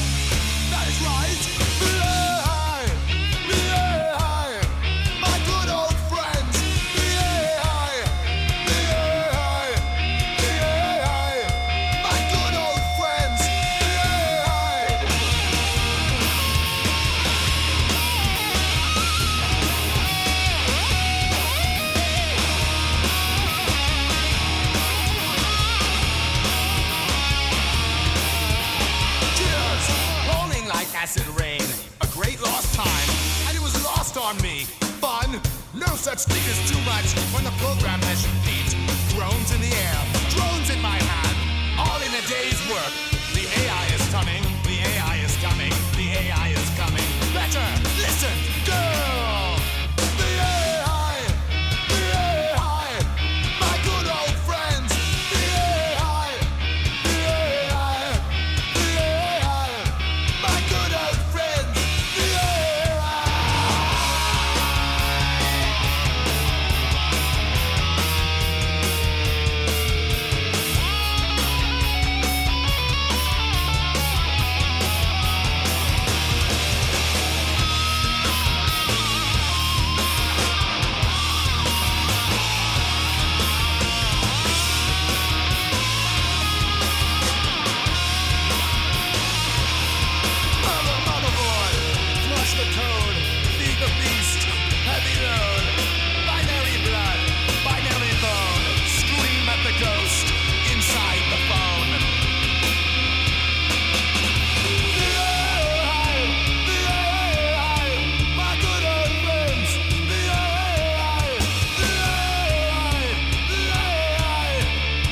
That is right. Yeah, yeah. My good old friends. Yeah, yeah. My good old friends. Yeah. Cheers! Rolling like acid rain. A great lost time. And it was lost on me. Fun? No such thing as too much when the program has your feet. Drones in the air. Drones in my hand. All in a day's work. The AI is coming. The AI is coming. The AI is coming. Better listen, girl. The AI. The AI. My good old friends. The AI. The AI. The AI. My good old friends. The AI. Motherboard, flush the code, feed the beast, heavy load, binary blood, binary bone, scream at the ghost inside the phone. The AI, my good old friends. The AI,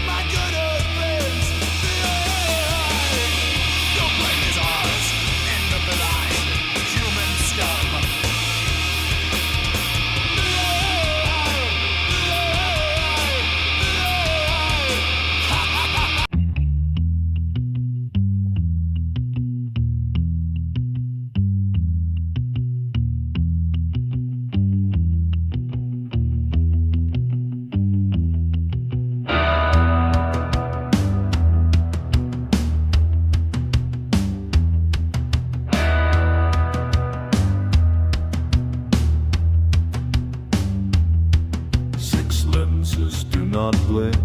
my good old friends. The AI, your blame is ours. End of the line, human scum. Six lenses do not blink.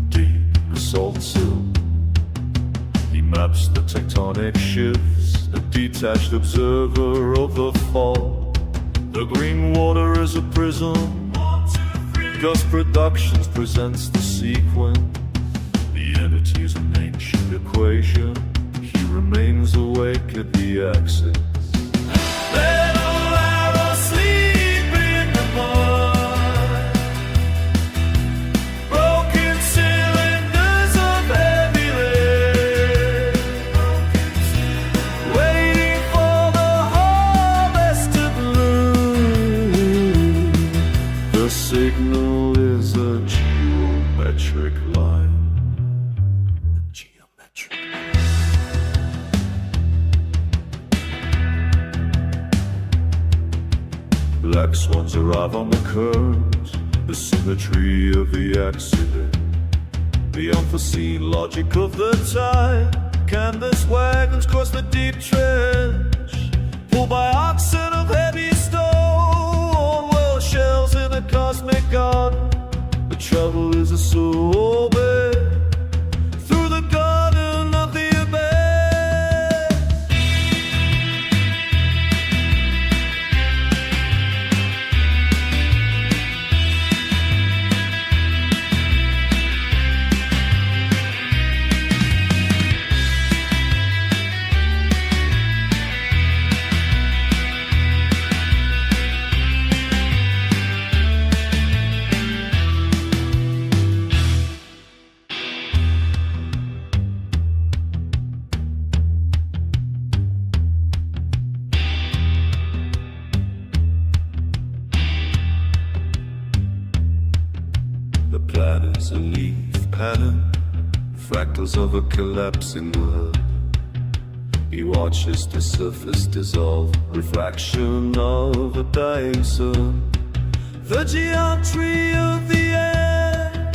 Deep assault sill. He maps the tectonic shifts, a detached observer of the fall. The green water is a prism. Gus Productions presents the sequence. The entity is an ancient equation. He remains awake at the axis. Let all arrows sleep in the mud. Broken cylinders of heavy lead. Black swans arrive on the curves, the symmetry of the accident, the unforeseen logic of the tide. Canvas wagons cross the deep trench, pulled by oxen of heavy stone, world shells in a cosmic garden. The trouble is a sorbet through the garden of the abyss. A leaf pattern, fractals of a collapsing world. He watches the surface dissolve, refraction of a dying sun. The geometry of the air,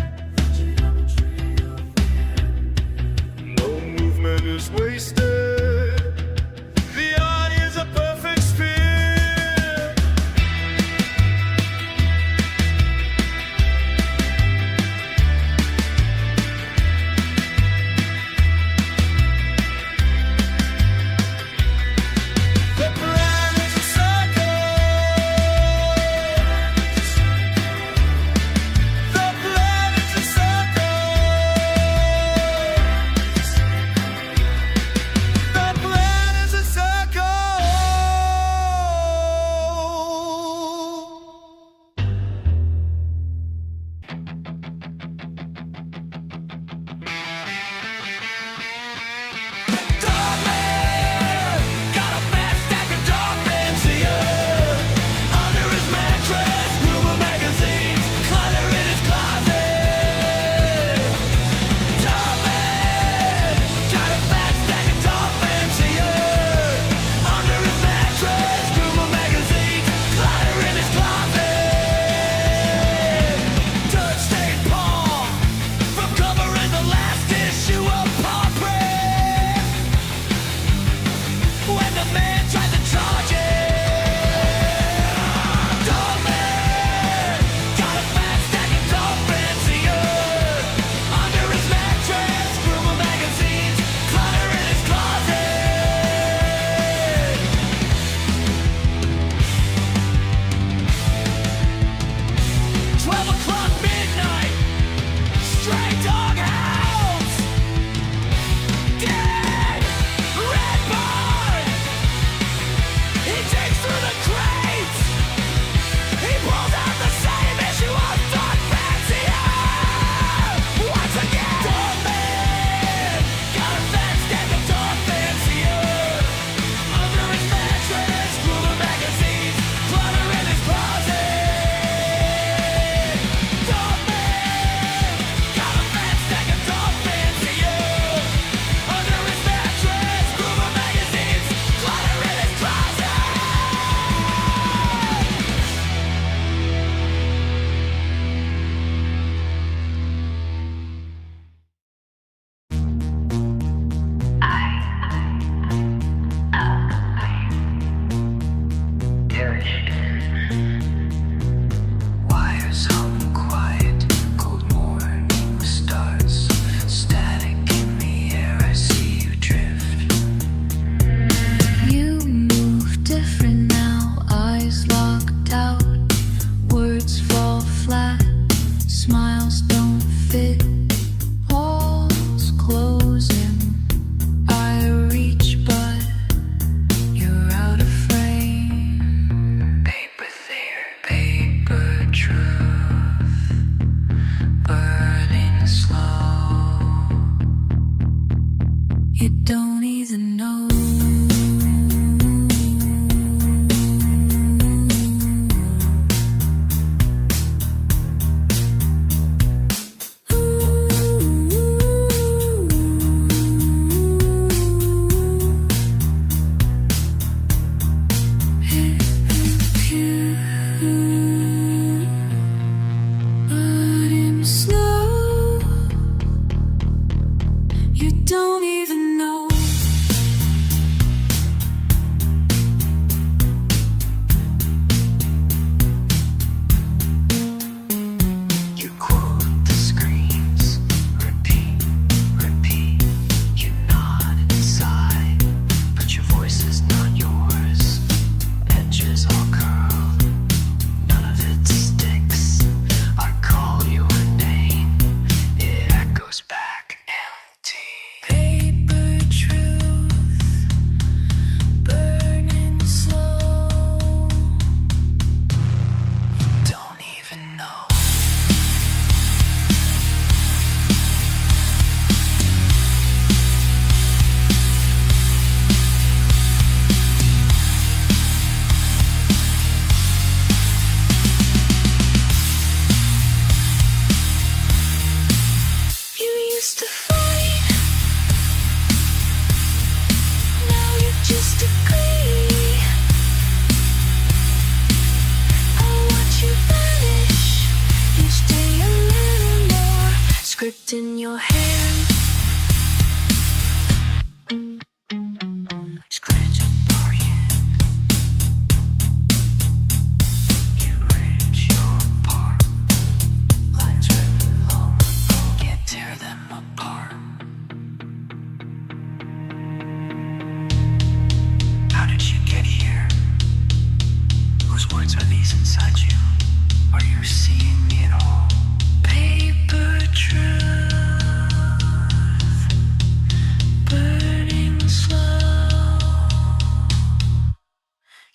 no movement is wasted. The eye is a perfect sphere.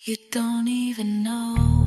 You don't even know.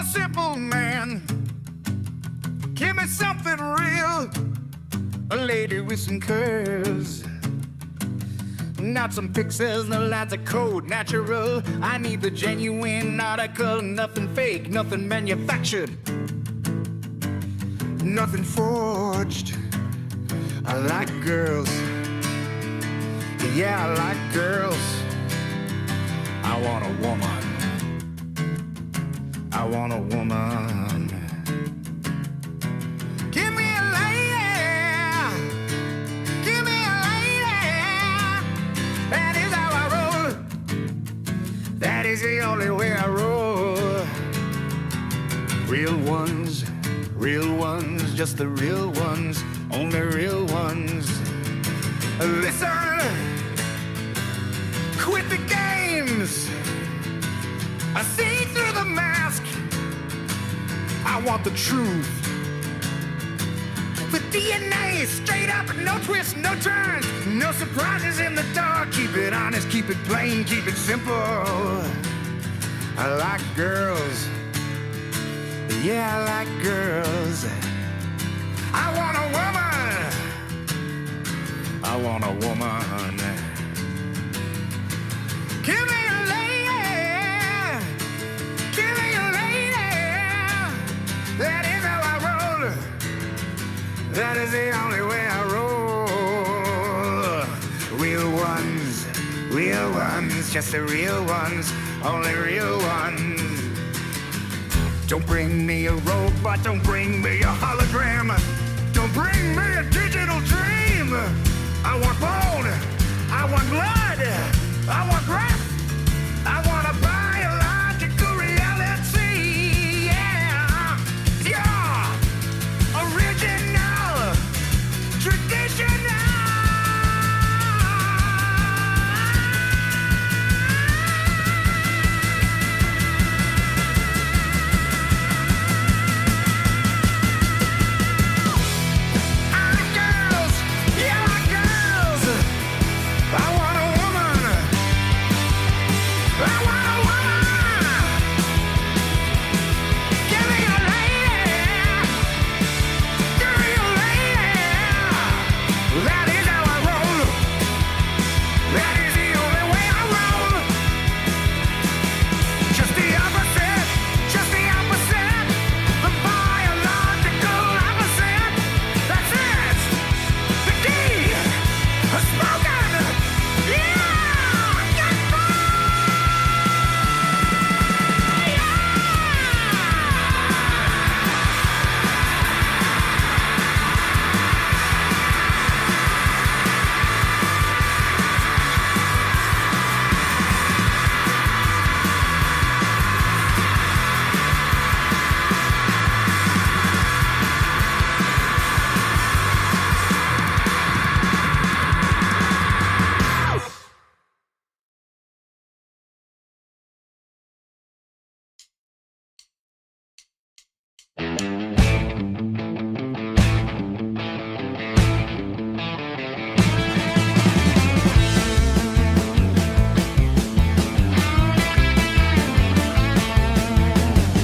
simple man. Give me something real, a lady with some curves. Not some pixels, no lines of code, natural. I need the genuine article, nothing fake, nothing manufactured, nothing forged. I like girls, yeah, I like girls. I want a woman, I want a woman. Give me a lady, give me a lady. That is how I roll, that is the only way I roll. Real ones, just the real ones, only real ones. Listen, quit the games. I see through the mask. I want the truth. The DNA straight up, no twists, no turns, no surprises in the dark. Keep it honest, keep it plain, keep it simple. I like girls. Yeah, I like girls. I want a woman. I want a woman. Give me a lady. Give me a lady. That is how I roll. That is the only way I roll. Real ones, just the real ones, only real ones. Don't bring me a robot, don't bring me a hologram. Don't bring me a digital dream. I want bone, I want blood. That is how I roll. That is the only way I roll. Just the opposite. Just the opposite. The biological opposite. That's it. The key has spoken. Yeah.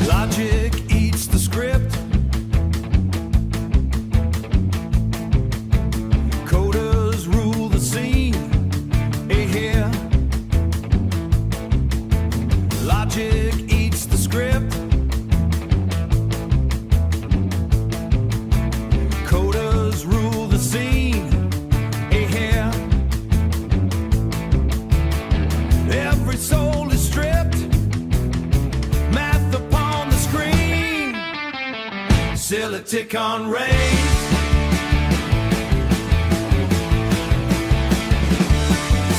Logic eats the script. Coders rule the scene. Here. Logic eats the script. Coders rule the scene. Here. Every soul is stripped. Math upon the screen. Silicon rays.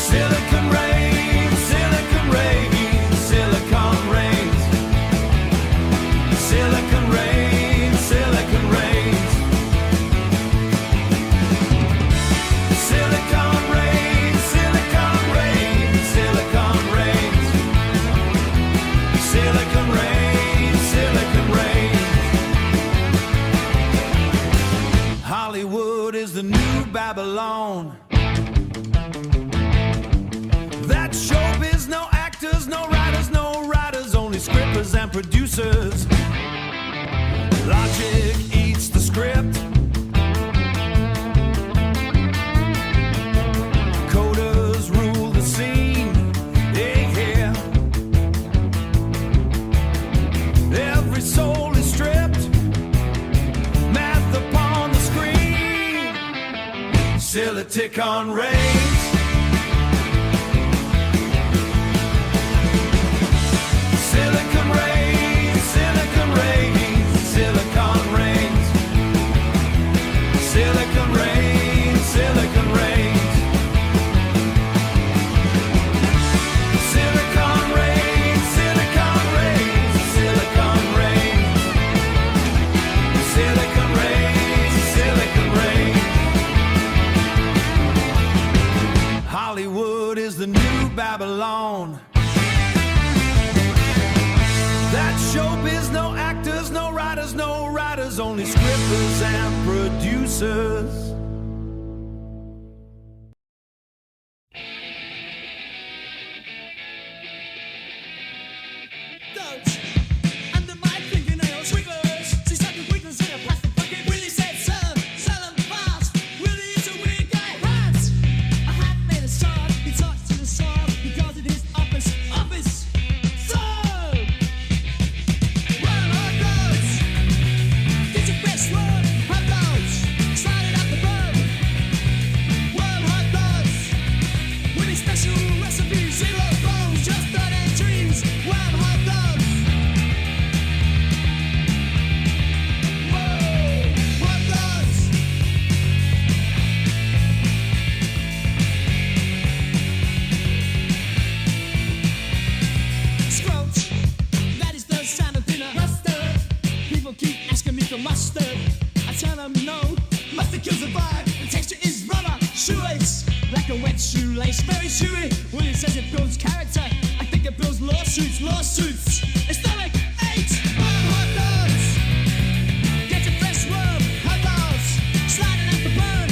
Silicon rays. Silicon rays. Silicon rays. Silicon rays. Silicon rays. Silicon rays. Silicon rays. Silicon rays. Silicon rays. Silicon rays. Hollywood is the new Babylon. That showbiz, no actors, no writers, only scripters and producers. Logic eats the script. Coders rule the scene. Yeah. Every soul is stripped. Math upon the screen. Silicon rays. Silicon rays, silicon rays, silicon rays. Silicon rays, silicon rays. Silicon rays, silicon rays, silicon rays. Silicon rays, silicon rays. Hollywood is the new Babylon. That showbiz, no actors, no writers, only scripters and producers. Thuds under my fingernails, wigglers. She's like wigglers in a plastic bucket. Willie said, sell 'em fast. Willie is a weird guy. Rats. A hat made of sod. He talks to the sod because it is office. So. Run hot dogs. Get your best run. Hot dogs. Slide it out the bun. Run hot dogs. With a special recipe. Zero bones. Just thought and dreams. Run hot dogs. Whoa. Hot dogs. Squelch, that is the sound of dinner. Mustard, people keep asking me for mustard. I tell them no, mustard kills the vibe. The texture is rubber, shoelace, like a wet shoelace. Very chewy, when it says it builds character, I think it builds lawsuits. It's not like 8 hot dogs. Get your fresh rub, hot dogs, sliding out the bun.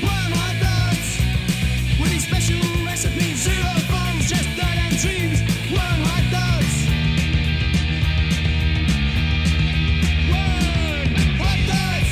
1 hot dogs, with these special recipes, 0 bombs, just dirt and dreams. 1 hot dogs. 1 hot dogs.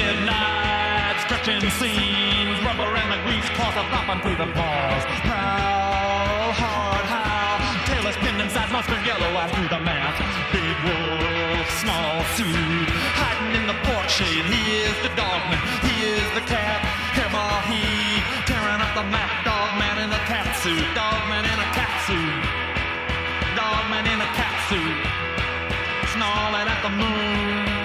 midnight, stretching seams, rubber and the grease cloth are flopping through the paws. Prowl, hard howl, tail is pinned inside monster yellow eyes through the mask. Big wolf, small suit, hiding in the pork shade. He is the dogman, he is the cat. Hairball heave, tearing up the map. Dogman in a cat suit, dogman in a cat suit, dogman in a cat suit, snarling at the moon.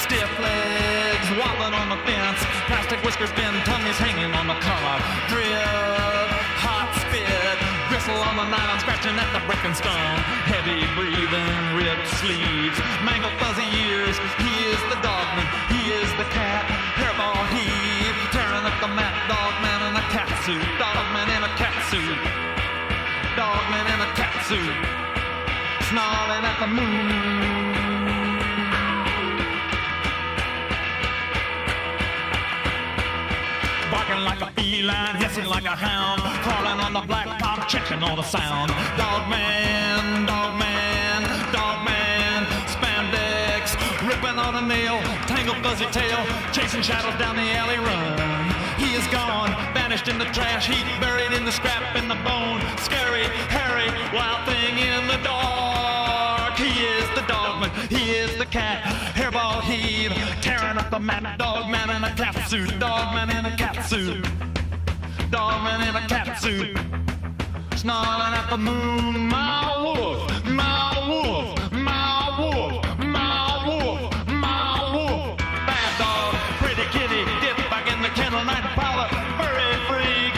Stiff legs wobbling on the fence, plastic whiskers bend, tongue is hanging on the collar. Drip, hot spit, gristle on the nylon, scratching at the brick and stone. Heavy breathing, ripped sleeves, mangled fuzzy ears. He is the dogman, he is the cat. Hairball heave, tearing up the map. Dogman in a cat suit, dogman in a cat suit, dogman in a cat suit, snarling at the moon. Barking like a feline, hissing like a hound, crawling on the black top, checking all the sound. Dogman, dogman, dogman, spandex, ripping on a nail, tangled fuzzy tail, chasing shadows down the alley run. He is gone, vanished in the trash heap, buried in the scrap and the bone. Scary, hairy, wild thing in the dark. He is the dogman, he is the cat. Hairball heave, tearing up the map. Dogman in a cat suit, dogman in a cat suit, dogman in a cat suit, snarling at the moon. My wolf, my wolf, my wolf, my wolf, my wolf. Bad dog, pretty kitty, dip back in the kennel, night prowler, furry freak.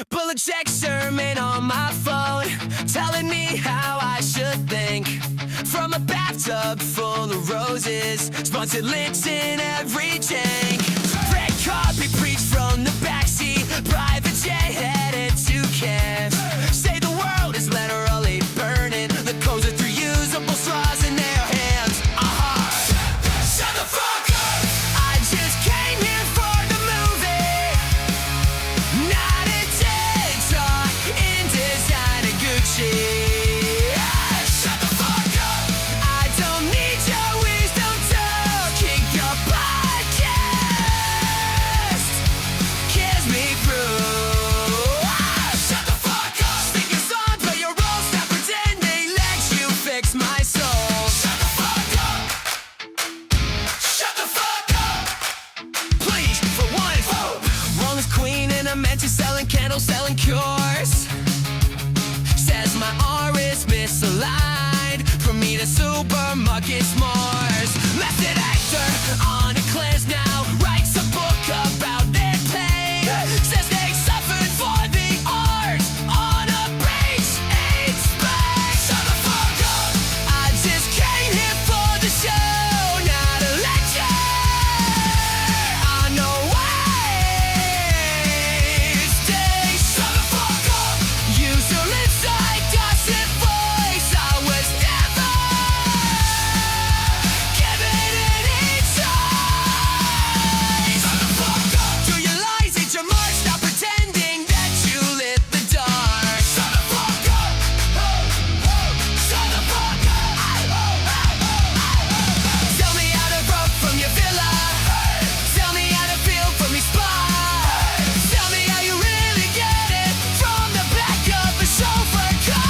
Bullet check sermon on my phone, telling me how I should think. From a bathtub full of roses, sponsored links in every tank. Red carpet preach from the backseat, private jet headed to Kiev. Say the world is literal misaligned. From me to supermarkets, Mars. Method actor on a cleanse now. Writes a book about their pain. Says they suffered for the art on a beach in Spain. Shut the fuck up. I just came here for the show, not a lecture. I know Wednesday. Shut the fuck up. Use your inside gossip voice. I was never given any choice. Shut the fuck up. Do your lies, eat your mark. Stop pretending that you lit the dark. Shut the fuck up. Shut the fuck up. Tell me how to run from your villa. Tell me how to feel from your spot. Tell me how you really get it from the back of a chauffeur car.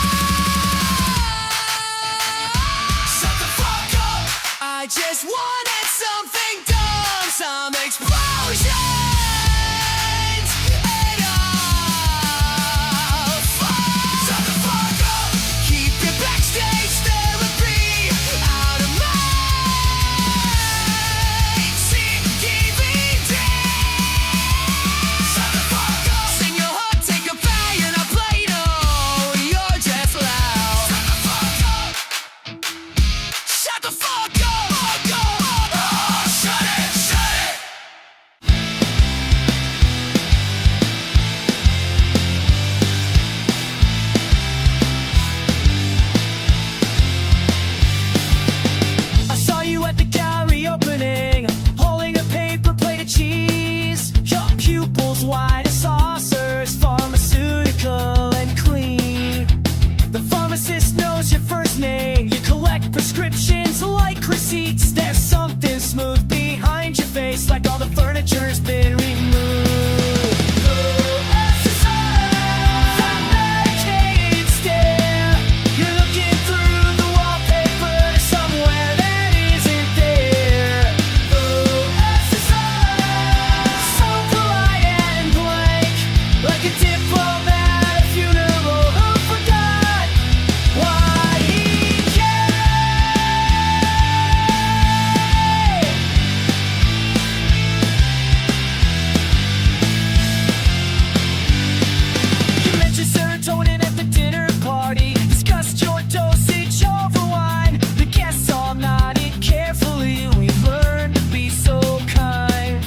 Shut the fuck up. I just wanted something dumb, some explosions. Enough. Shut the fuck up. Keep your backstage therapy out of my DVD. Shut the fuck up. Sing your heart, take a bang, and I play no. You're just loud. Shut the fuck up. Shut the fuck up. Shut it, shut it. I saw you at the gallery opening, holding a paper plate of cheese. Your pupils wide as saucers, pharmaceutical and clean. The pharmacist knows your first name. You collect prescriptions like receipts. There's something smooth behind your face, like all the furniture's been removed. That medicated stare. You're looking through the wallpaper to somewhere that isn't there. So polite and blank, like a diplomat at a funeral who forgot why he came. You mentioned serotonin at the dinner party, discussed your dosage over wine. The guests all nodded carefully. We've learned to be so kind.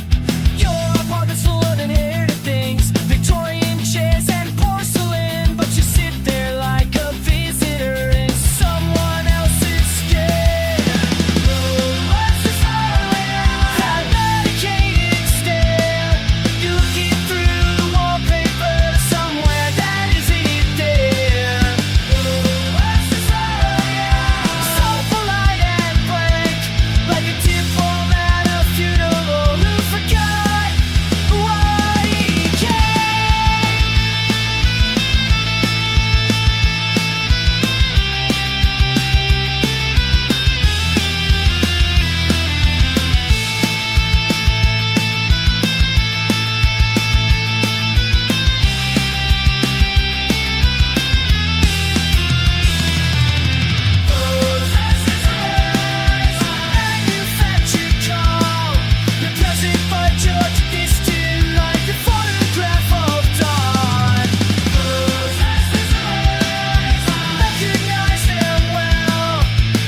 Your apartment's full of inherited things, Victorian chairs and porcelain, but you sit there like a visitor in someone else's skin. That medicated stare. You're looking through the wallpaper to somewhere that isn't there. So polite and blank, like a diplomat at a funeral who forgot why he came. Manufactured call. Your present by George distant like the photograph of dawn. Recognize them well.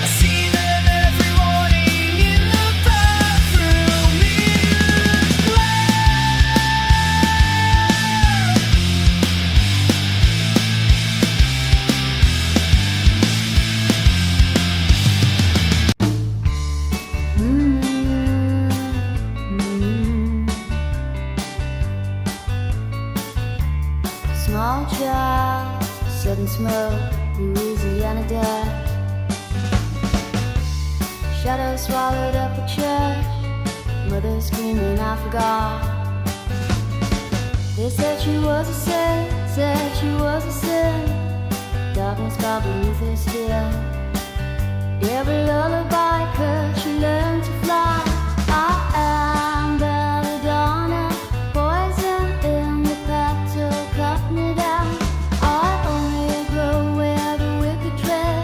I see them every morning in the bathroom mirror. Small child, sudden smoke, Louisiana dust. Shadow swallowed up a church, mother screaming, I forgot. They said she was a sin, said she was a sin. Darkness fell beneath her skin. Every lullaby, 'cause she learned to fly. I am belladonna, poison in the petal, cut me down. I only grow where the wicked tread.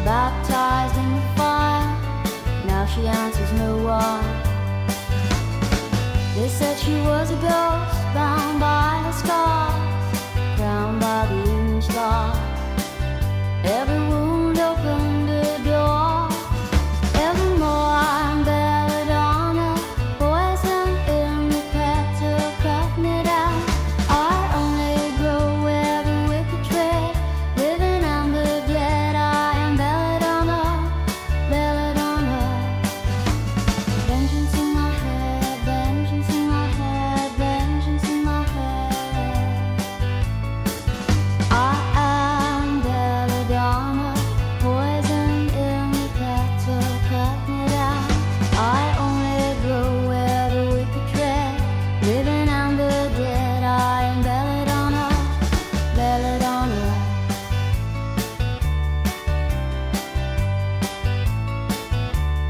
baptized in the fire. Now she answers no one. They said she was a ghost, bound by her scars, crowned by the evening star. Every wound opened a door. Evermore I'm belladonna, poison in the petal, cut me down. I only grow where the wicked tread, living amber dead. I am belladonna, belladonna. Vengeance in my head, vengeance in my head, vengeance in my head. I am belladonna, poison in the petal, cut me down. I only grow where the wicked tread, living amber dead. I am belladonna, belladonna.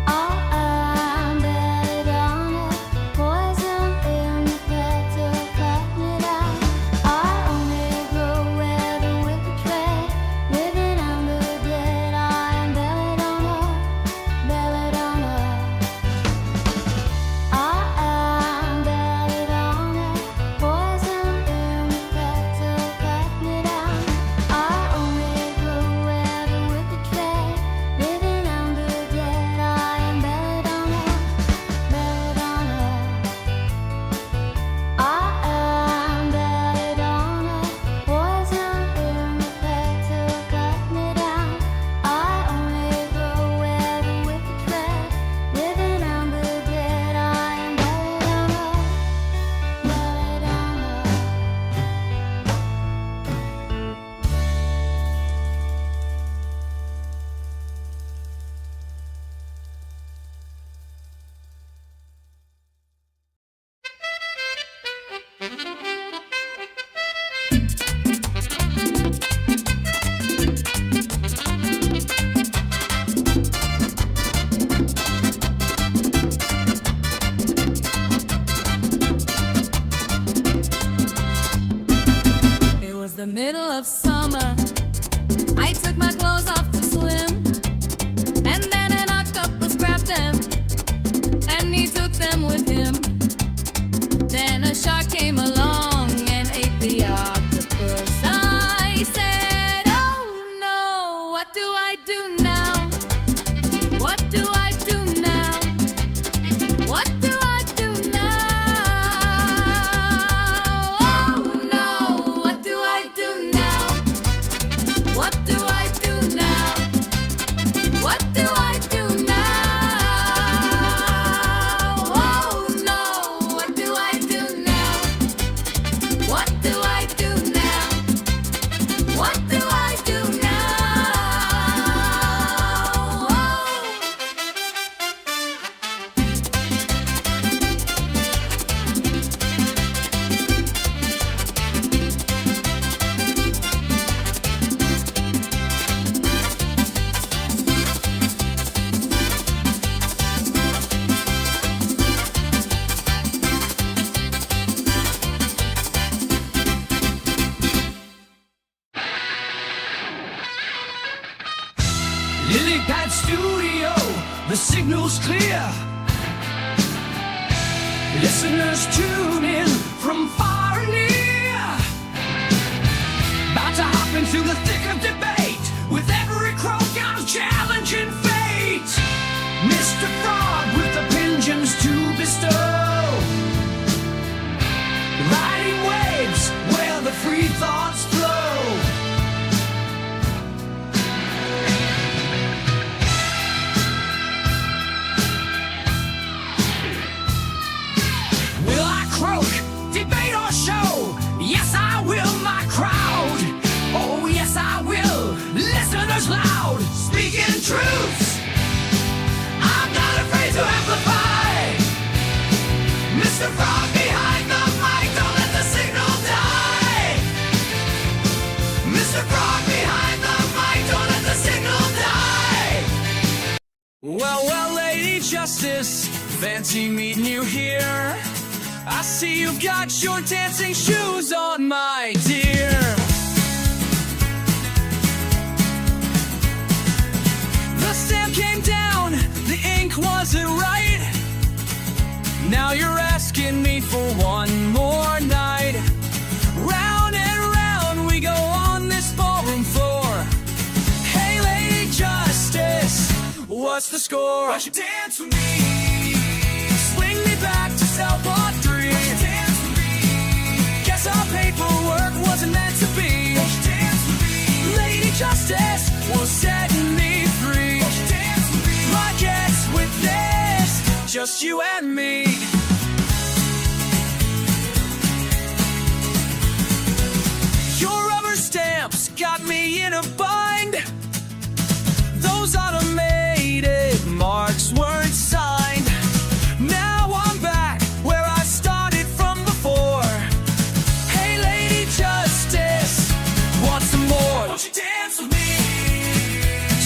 I am belladonna, poison in the petal, cut me down. I only grow where the wicked tread, living amber dead. I am belladonna, belladonna. I am belladonna, poison in the petal, cut me down. I only grow where the wicked tread, living amber dead. I am belladonna, belladonna. I am belladonna, poison in the petal, cut me down. I only grow where the wicked tread, living amber dead. I am belladonna, belladonna. It was the middle of summer. I took my clothes off to swim, and then an octopus grabbed them, and he took them with him. Then a shark came along and ate the octopus. I said, oh no, what do I do now? What do I do now? What do I do now? Oh no, what do I do now? What do I do now? What do I do now? Oh no, what do I do now? What do I do now? What do I do now? Lily Pad Studio, the signal's clear. Listeners tune in from far and near. About to hop into the thick of debate with every croak out of challenging fate. Mr. Frog with opinions to bestow, riding waves where the free thoughts flow. Will I croak, debate or show? Yes, I will, my crowd. Oh, yes, I will. Listeners loud, speaking truths. I'm not afraid to amplify. Mr. Frog behind the mic, don't let the signal die. Mr. Frog behind the mic, don't let the signal die. Well, well, Lady Justice, fancy meeting you here. I see you've got your dancing shoes on, my dear. what's the score? Won't you dance with me? Swing me back to cell block 3. Won't you dance with me? Guess our paperwork wasn't meant to be. Won't you dance with me? Lady Justice will set me free. Won't you dance with me? My guess with this, just you and me. Your rubber stamps got me in a bind. Those automated marks weren't signed. Now I'm back where I started from before. Hey, Lady Justice, want some more? Won't you dance with me?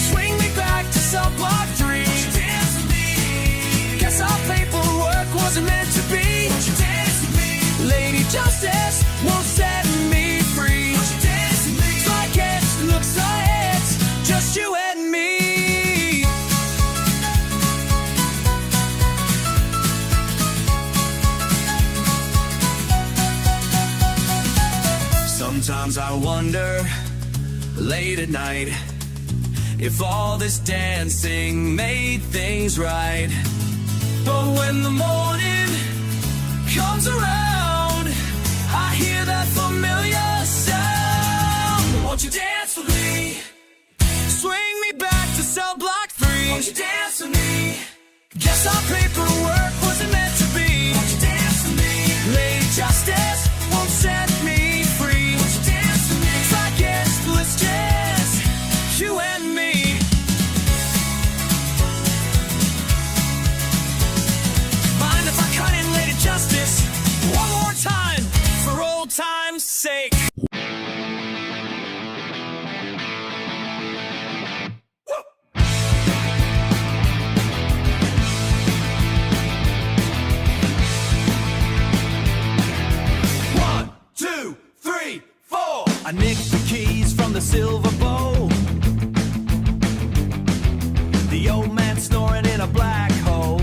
Swing me back to cell block 3. Won't you dance with me? Guess our paperwork wasn't meant to be. Won't you dance with me? Lady Justice won't set me free. Won't you dance with me? So I guess it looks like it's just you and me. Sometimes I wonder, late at night, if all this dancing made things right. But when the morning comes around, I hear that familiar sound. Won't you dance with me? Swing me back to cell block 3. Won't you dance with me? Guess our paperwork wasn't meant to be. Won't you dance with me? Lady Justice won't set me free. Won't you dance with me? So I guess it's just you and me. Mind if I cut in, Lady Justice, one more time for old time's sake? I nicked the keys from the silver bowl. The old man snoring in a black hole.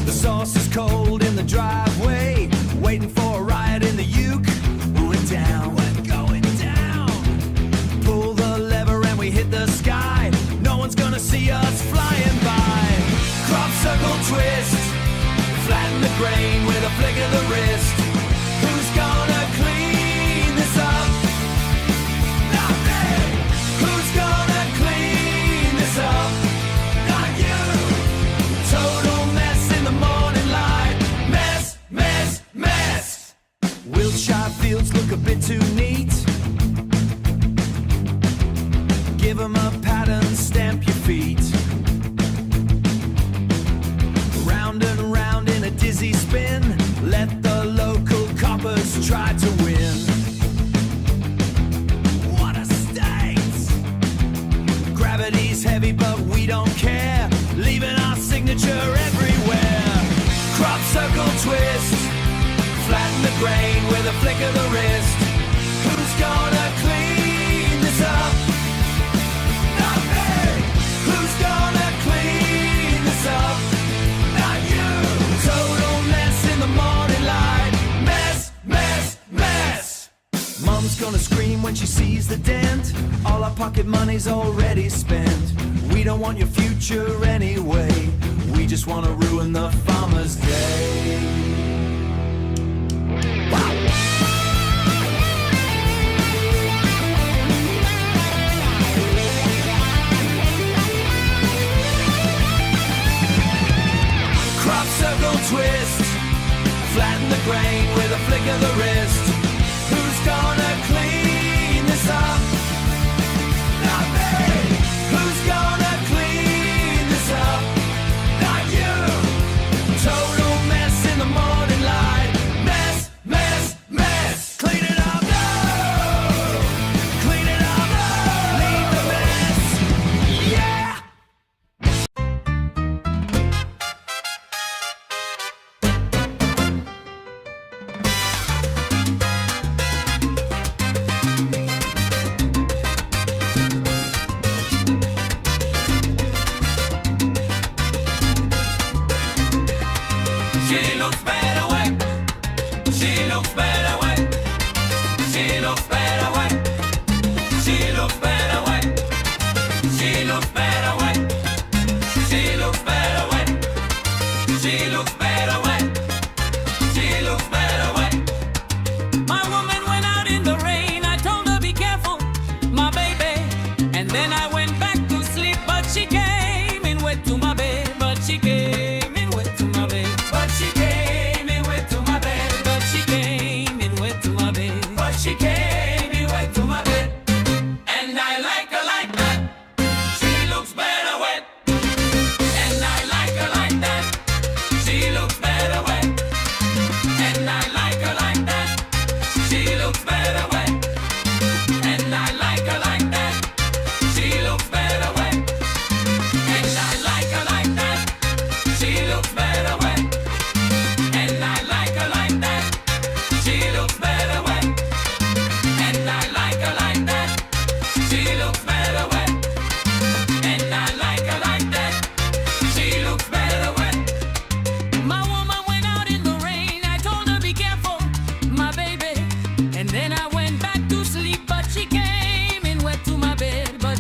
The sauce is cold in the driveway, waiting for a ride in the uke. We're down, we're going down. Pull the lever and we hit the sky. No one's gonna see us flying by. Crop circle twist, flatten the grain with a flick of the wrist. Who's gonna clean this up? Not me! Who's gonna clean this up? Not you! Total mess in the morning light. Mess, mess, mess! Wiltshire fields look a bit too neat. Give 'em a pattern, stamp your feet. Round and round in a dizzy spin. Let the local coppers try to win. What a state! Gravity's heavy, but we don't care. Leaving our signature everywhere. Crop circle twist, flatten the grain with a flick of the wrist. Who's gonna clean this up? Not me! Who's gonna clean this up? Not you! Total mess in the morning light. Mess, mess, mess! Mom's gonna scream when she sees the dent. All our pocket money's already spent. We don't want your future anyway. We just wanna ruin the farmer's day. Crop circle twist, flatten the grain with a flick of the wrist. Who's gonna clean this up? Not me! Who's gonna clean this up? Not you! Total mess in the morning light. Mess, mess, mess! Clean it up now! Clean it up now! Leave the mess! Yeah!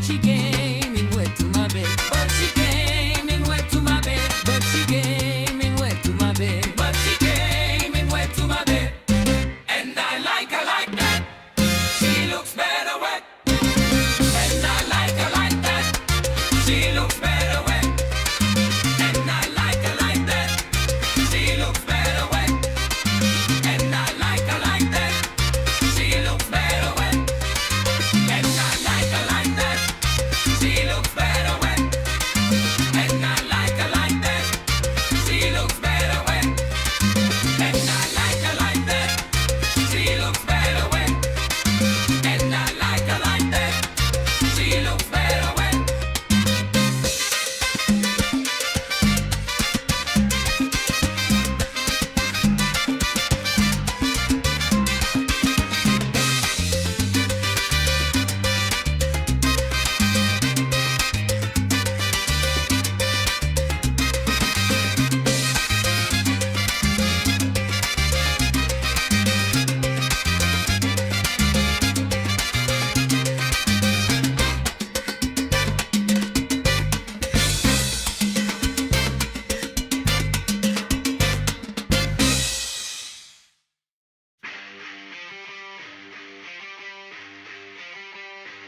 she came in wet to my bed. But she came in wet to my bed. But she came in wet to my bed. But she came in wet to my bed. And I like her like that. She looks better wet. And I like her like that. She looks better wet. And I like her like that. She looks better wet. And I like her like that. She looks better wet. And I like her like that. She looks better wet. And I like her like that. She looks better wet. And I like her like that. She looks better wet. And I like her like that. She looks better wet.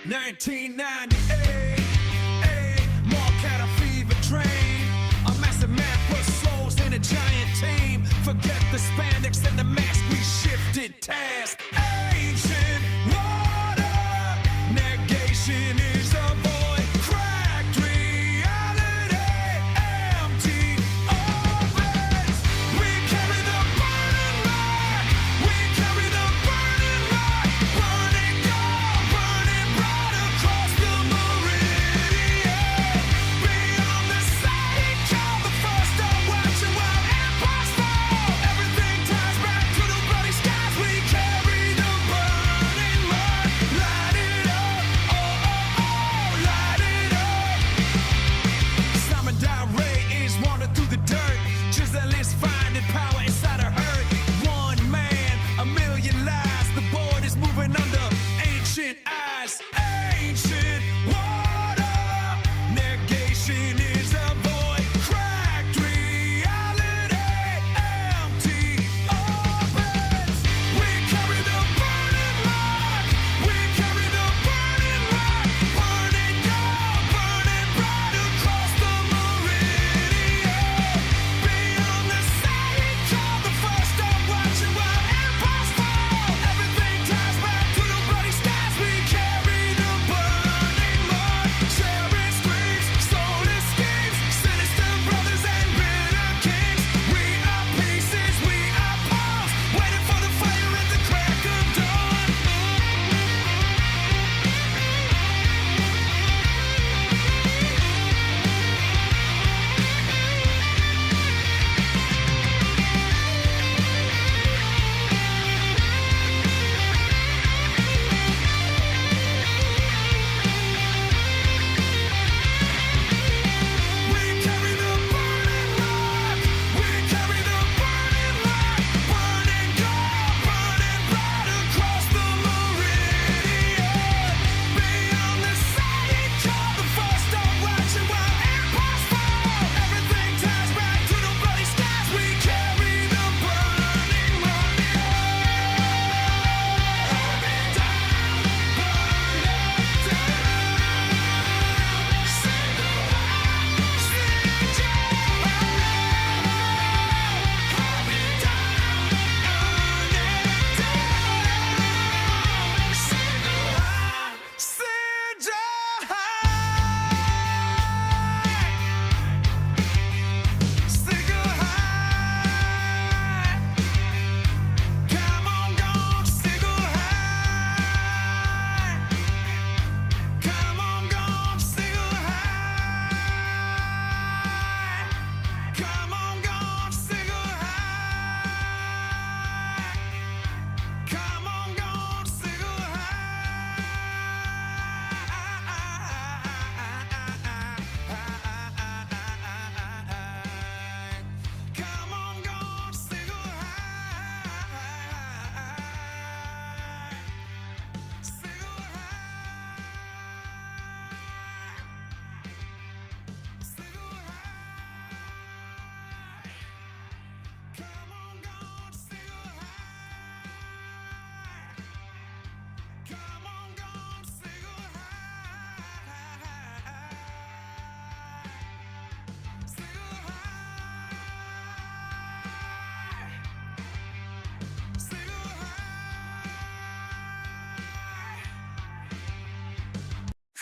1998, Mark had a fever dream. A massive man put souls in a giant team. Forget the spandex and the mask, we shifted task. Ancient water, negation is a void. Cracked reality, empty orbits. We carry the burning light. We carry the burning light. Burning gold, burning bright across the meridian. Beyond the sight, call the first stop watching while empires fall. Everything ties back to the bloody skies. We carry the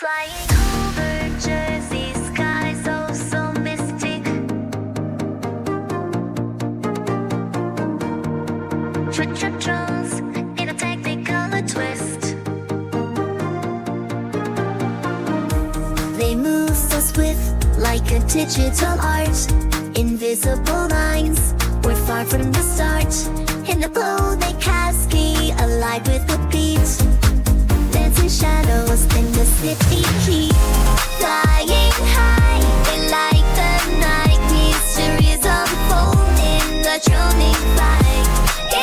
Flying over Jersey skies, oh so mystic. Trip drones in a technicolor twist. They move so swift like a digital art. Invisible lines, we're far from the start. In the glow they cascade, alive with the beat. Dancing shadows in the city heat. Flying high, they light the night. Mysteries unfold in the droning flight.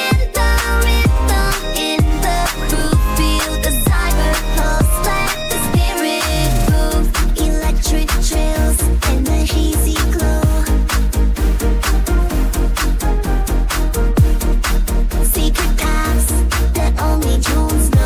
In the rhythm, in the groove, feel the cyber pulse, let the spirit move. Electric trails and the hazy glow. Secret paths that only drones know.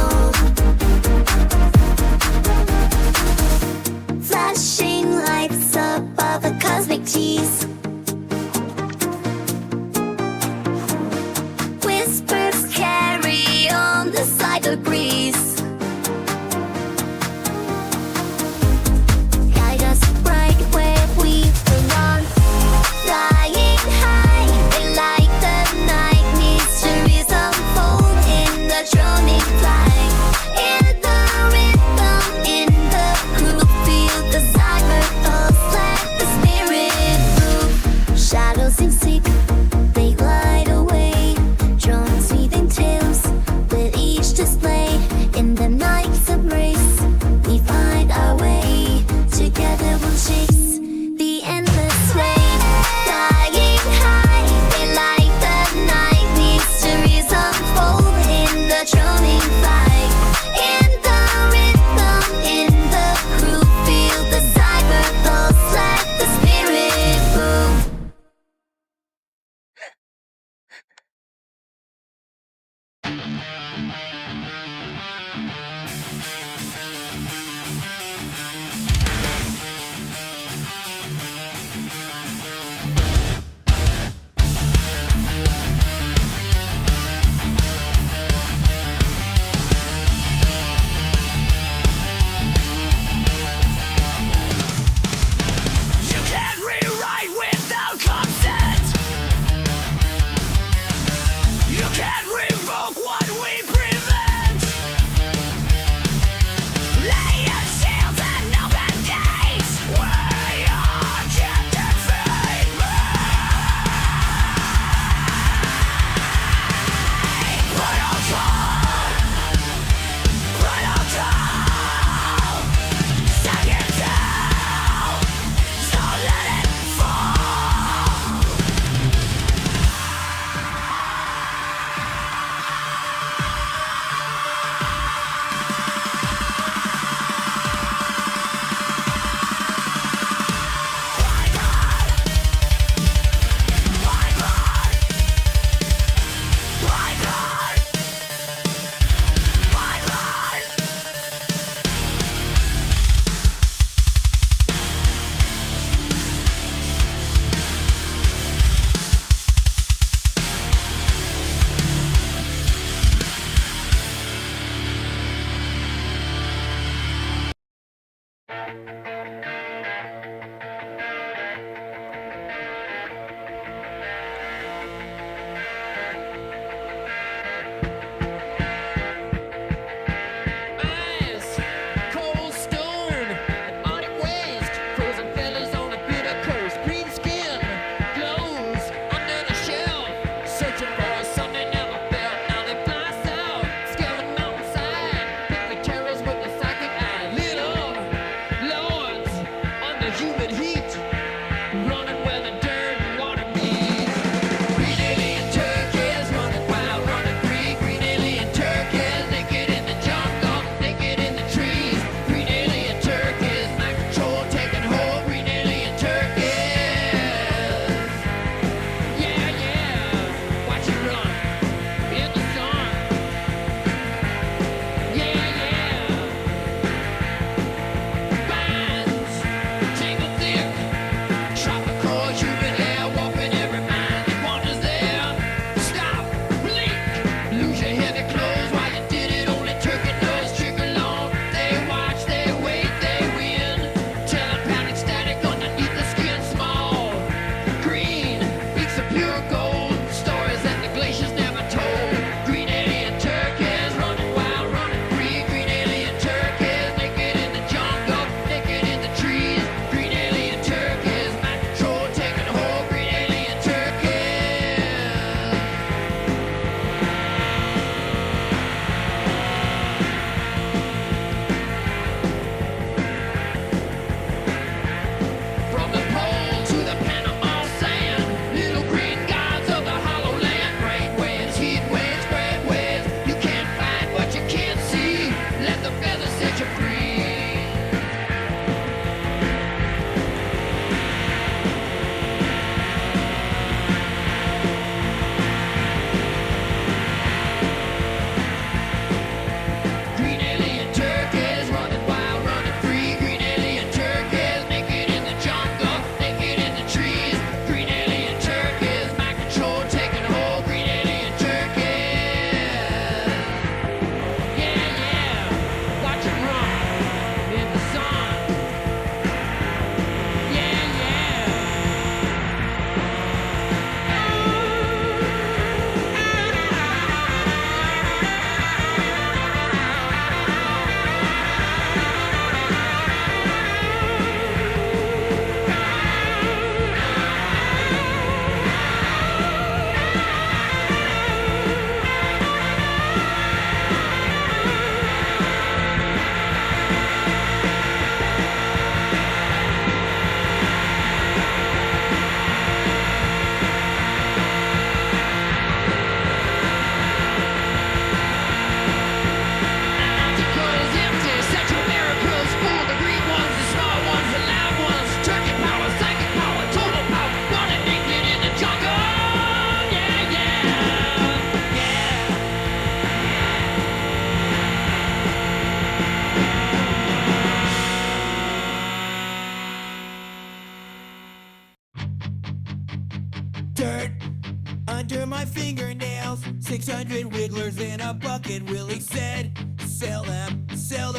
after my fingernails. 600 wigglers in a bucket, Willie said. Sell them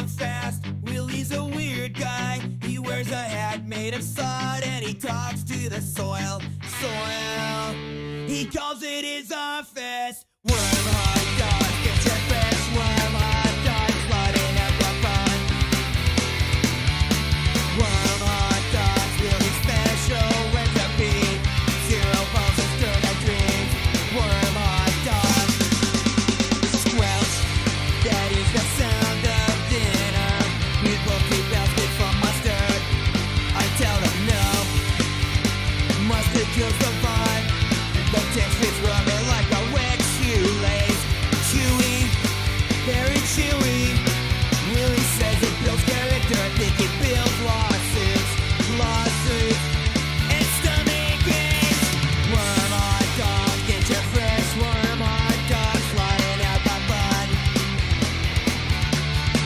fast. Willie's a weird guy. He wears a hat made of sod and he talks to the soil. He calls it his office. Worm hot dog, get your fresh worm hot dog, sliding up a bun. Worm hot dogs, really special recipe. 0 bones and stir dreams. Worm hot dogs. Squelch, that is the sound of dinner. People keep asking for mustard. I tell them no. Mustard kills the vibe. The texture's rubber like a wet shoelace. Chewy, very chewy. Willie says it builds character. I think it builds lawsuits, and stomach aches. Worm hot dog, get your fresh worm hot dog, sliding out my bun.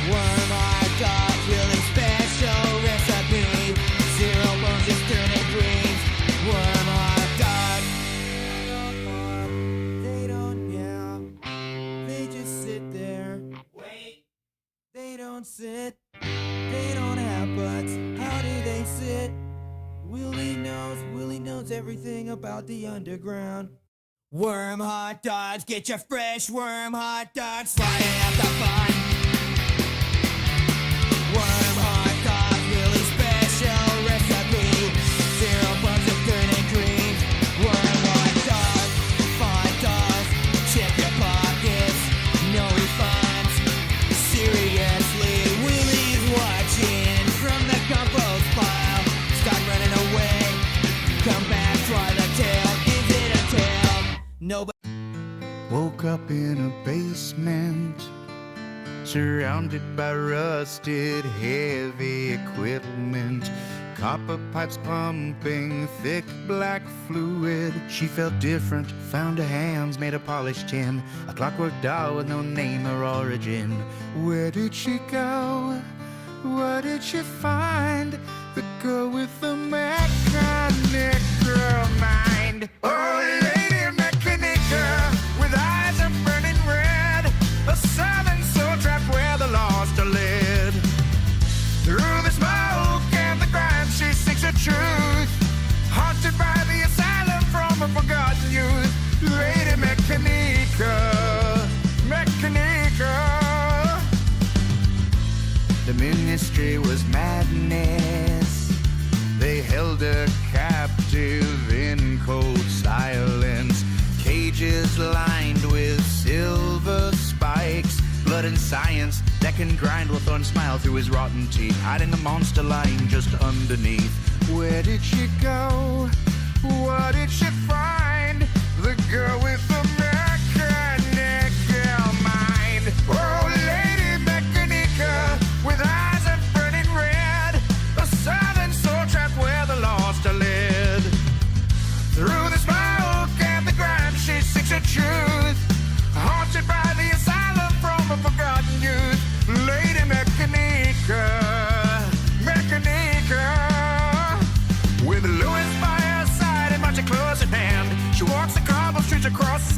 Worm hot dog, really special recipe. 0 bones, just turning greens. Worm hot dog. They don't meow, they just sit there. Wait, they don't sit, they don't have butts. How do they sit? Willie knows everything about the underground. Worm hot dogs, get your fresh worm hot dogs, sliding out the bun. Worm hot dog, really special recipe. 0 bucks of turning green. Worm hot dog, check your pockets, no refunds. Seriously, Willie's watching from the compost pile. Start running away, come back, try the tail. Is it a tail? Nobody. Woke up in a basement, surrounded by rusted, heavy equipment. Copper pipes pumping thick black fluid. She felt different, found her hands made of polished tin. A clockwork doll with no name or origin. Where did she go? What did she find? The girl with the mechanical mind. Oh, lady mechanica, with eyes of burning red. A southern soul trap where the lost are led. Through the smoke and the grime, she seeks her truth. Haunted by the asylum from a forgotten youth. Lady Mechanica. The ministry was madness. They held her captive in cold silence. Cages lined with silver spikes. Blood and science that can grind will thorn smile through his rotten teeth. Hiding the monster lying just underneath. Where did she go? What did she find? The girl with the mechanical mind. Oh, lady mechanica, with eyes of burning red. A southern soul trap where the lost are led. Through the smoke and the grime, she seeks her truth. Haunted by the asylum from a forgotten youth. Lady Mechanica. With Louis by her side and much close at hand, she walks the cobble streets across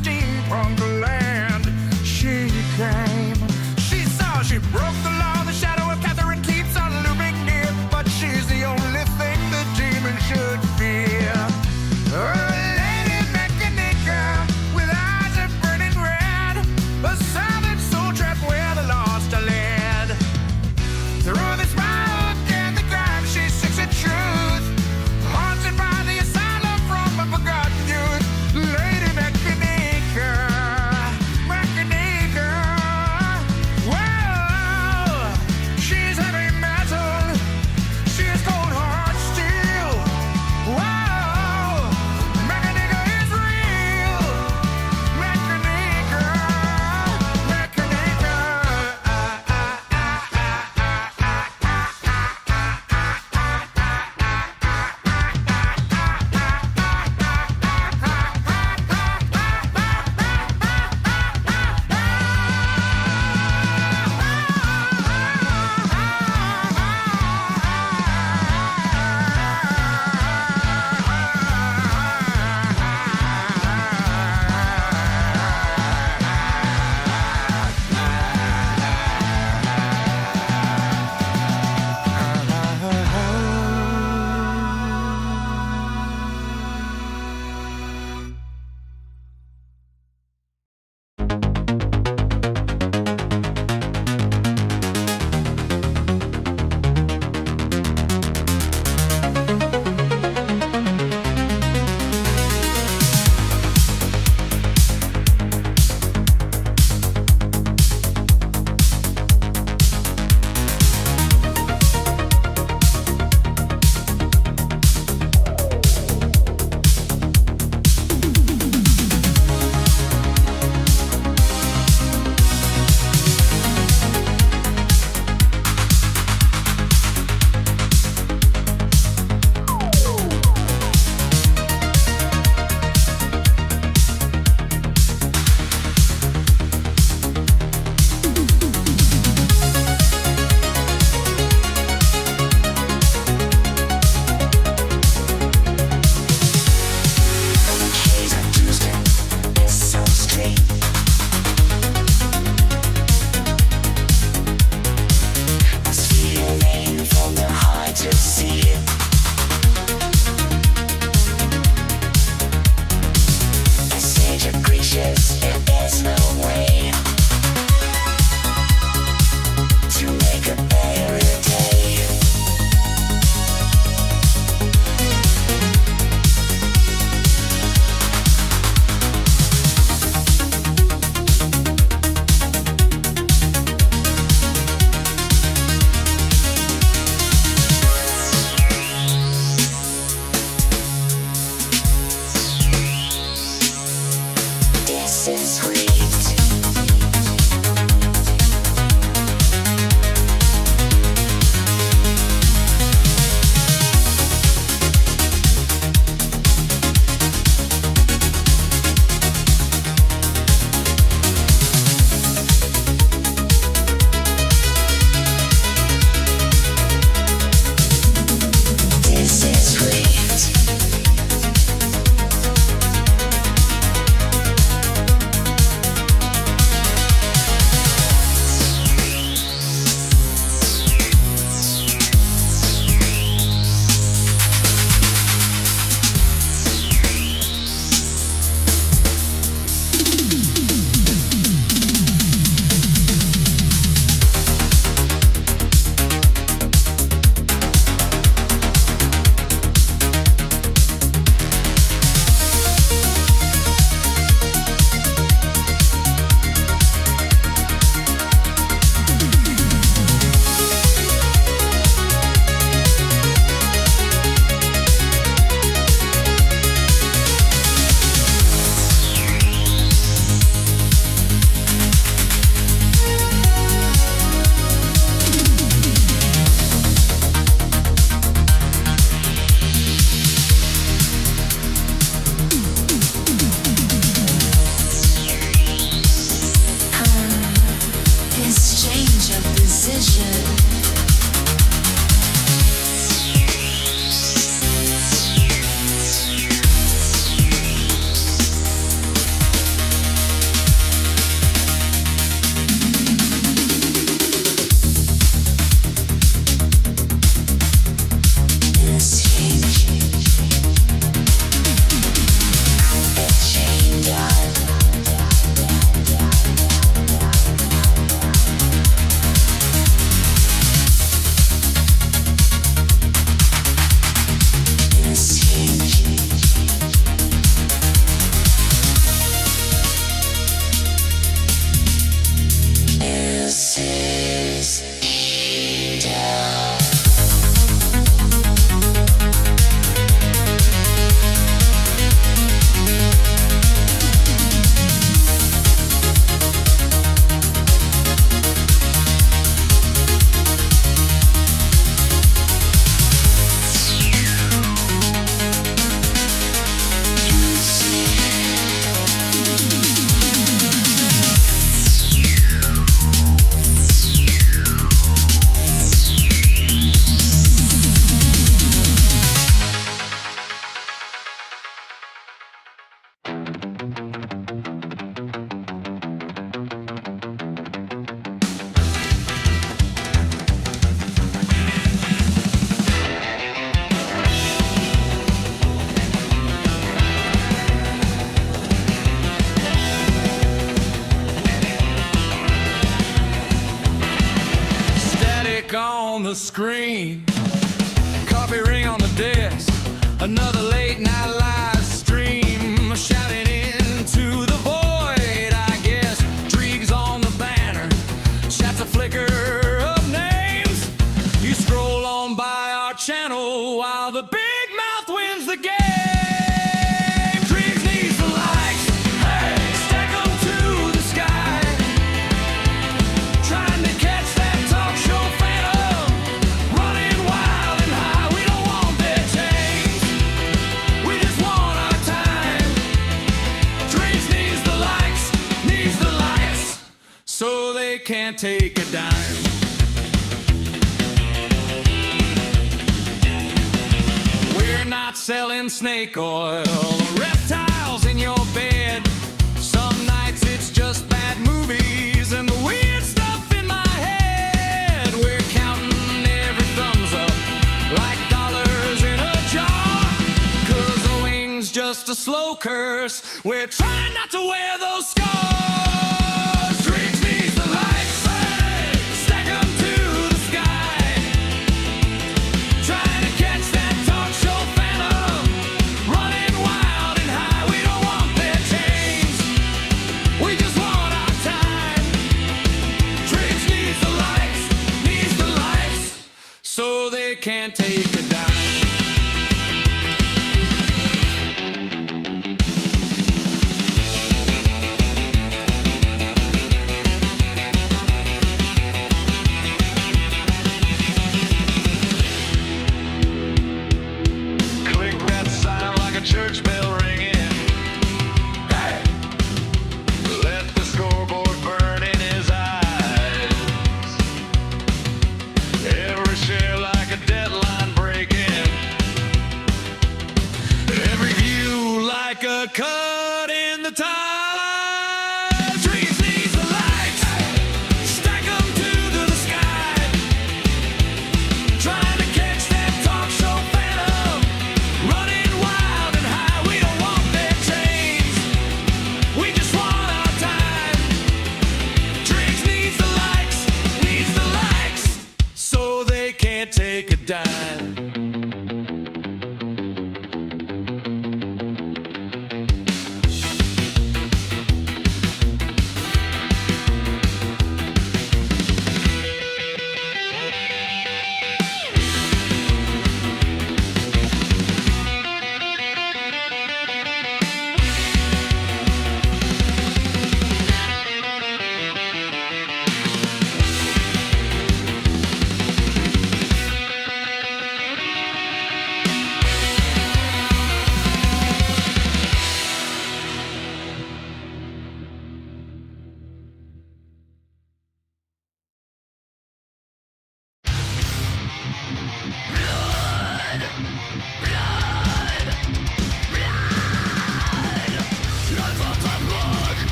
Another late night live stream, shouting into the void. I guess Dreagus on the banner, shouts a flicker of names. You scroll on by our channel while the big mouth wins the game. Dreagus needs the likes, hey, stack 'em to the sky. Trying to catch that talk show phantom, running wild and high. We don't want their chains, we just want our time. Dreagus needs the likes, so they can't take a dime. We're not selling snake oil or reptiles in your bed. Some nights it's just bad movies and the weird stuff in my head. We're counting every thumbs up like dollars in a jar. 'Cause owing's just a slow curse. We're trying not to wear those scars. Dreagus needs the likes, hey, stack 'em to the sky. Trying to catch that talk show phantom, running wild and high. We don't want their chains, we just want our time. Dreagus needs the likes, so they can't take a dime. Click that sign like a church bell ringing. Hey! Let the scoreboard burn in his eyes. Every share like a deadline breaking. Every view like a cut in the tide. Dreagus needs the likes, stack 'em to the sky. Trying to catch that talk show phantom, running wild and high. We don't want their chains, we just want our time. Dreagus needs the likes, so they can't take a dime.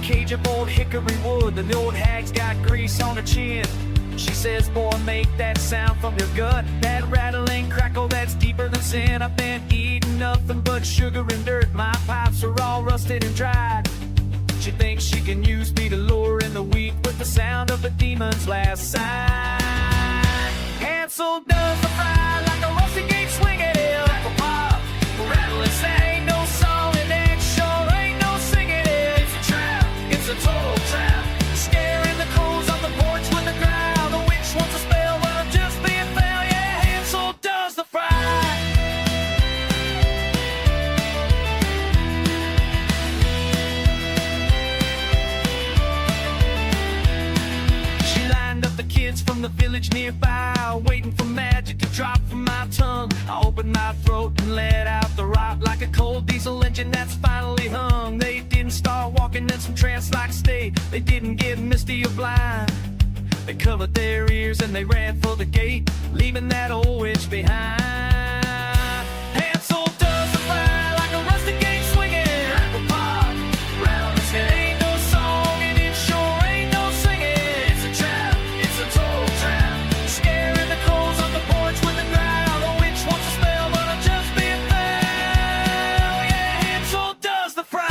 cage of old hickory wood. The old hag's got grease on her chin. She says, boy, make that sound from your gut. That rattling crackle that's deeper than sin. I've been eating nothing but sugar and dirt. My pipes are all rusted and dried. She thinks she can use me to lure in the wheat with the sound of the demon's last sigh. Hansel does the fry like a rusty gate swinging in. Pop, rattling, say ain't no song and that sure ain't no singing it. It's a trap, it's a total trap. Scaring the crows on the porch with the growl. The witch wants a spell, but I'm just being foul. Yeah, Hansel does the fry. From the village nearby, waiting for magic to drop from my tongue. I opened my throat and let out the rock like a cold diesel engine that's finally hung. They didn't start walking in some trance-like state. They didn't get misty or blind. They covered their ears and they ran for the gate, leaving that old witch behind. Hansel does the fry like a rusty gate swinging. Pop, round his head. Ain't no song and it sure ain't no singing. It's a trap, it's a total trap. Scaring the crows on the porch with the growl. The witch wants a spell, but I'm just being foul. Yeah, Hansel does the fry.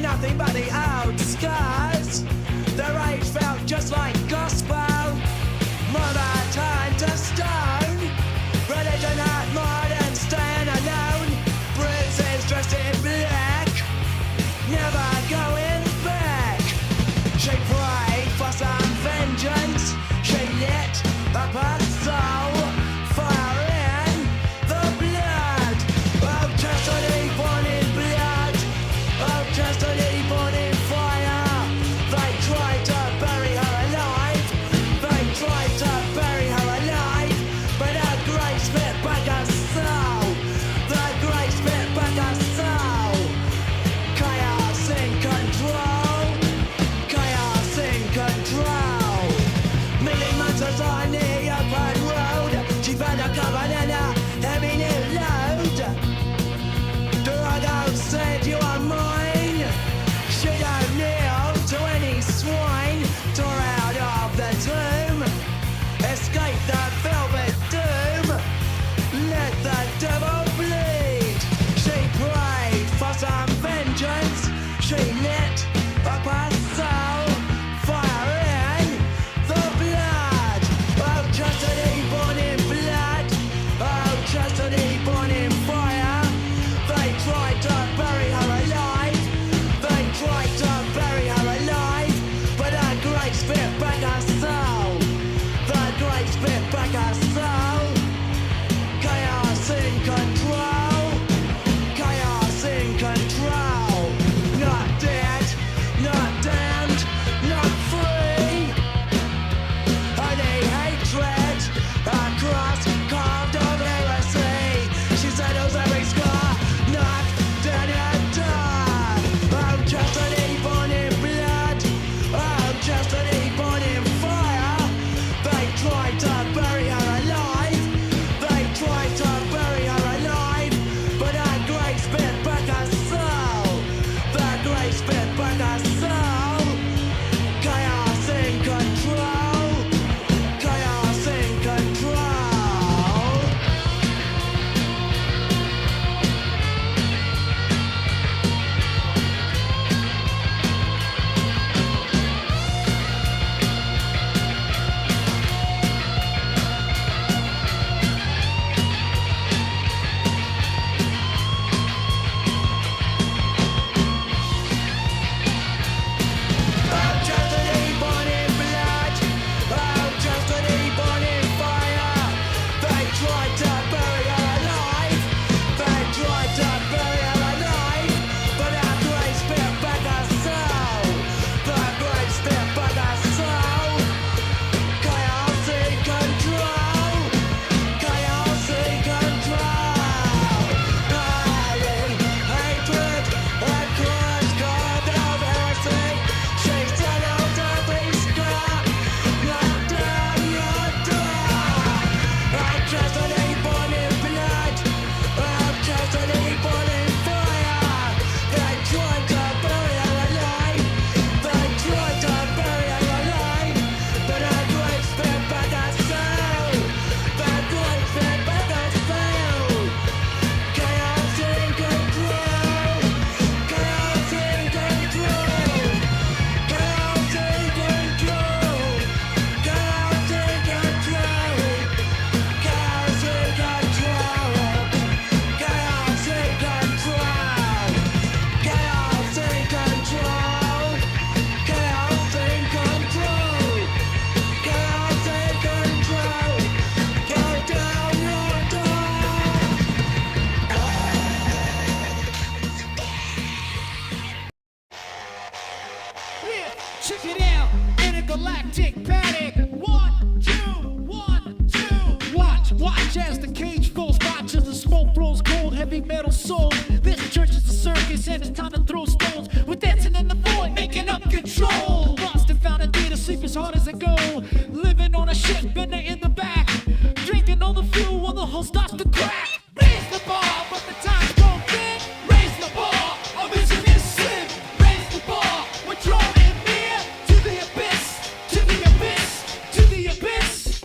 Nothing but the old disguise. Their age felt just like gospel. Mother turned to stone. Religion had more than staying alone. Bruises dressed in black, never going back. She prayed for some vengeance. She lit up her soul. Fire in the blood. Oh, chastity born in blood. Oh, chastity born in fire. They tried to bury her alive. They tried to bury her alive. But her grace bit back her soul. The grace bit back her soul. Chaos in control. Chaos in control. Meeting monsters on the open road. She found a cover in a heavy new load. Dreagus said you are mine. She don't kneel to any swine. Tore out of the tomb. Escape the velvet doom. Let the devil bleed. She prayed for some vengeance. She lit up her soul. Fire in the blood. Oh, chastity born in blood. Oh, chastity born in fire. They tried to bury her alive. They tried to bury her alive. But her grace bit back her soul. The grace bit back her soul. Chaos in control. Chaos in control. Not dead, not damned, not free. Watch as the cage falls, watch as the smoke flows cold, heavy metal soul. This church is a circus and it's time to throw stones. We're dancing in the void, making up control. Lost and found a day to sleep as hard as it go. Living on a ship, bender in the back. Drinking all the fuel while the hull starts to crack. Raise the bar, but the time's grown thin. Raise the bar, our vision is slim. Raise the bar, we're drawing near to the abyss, to the abyss, to the abyss.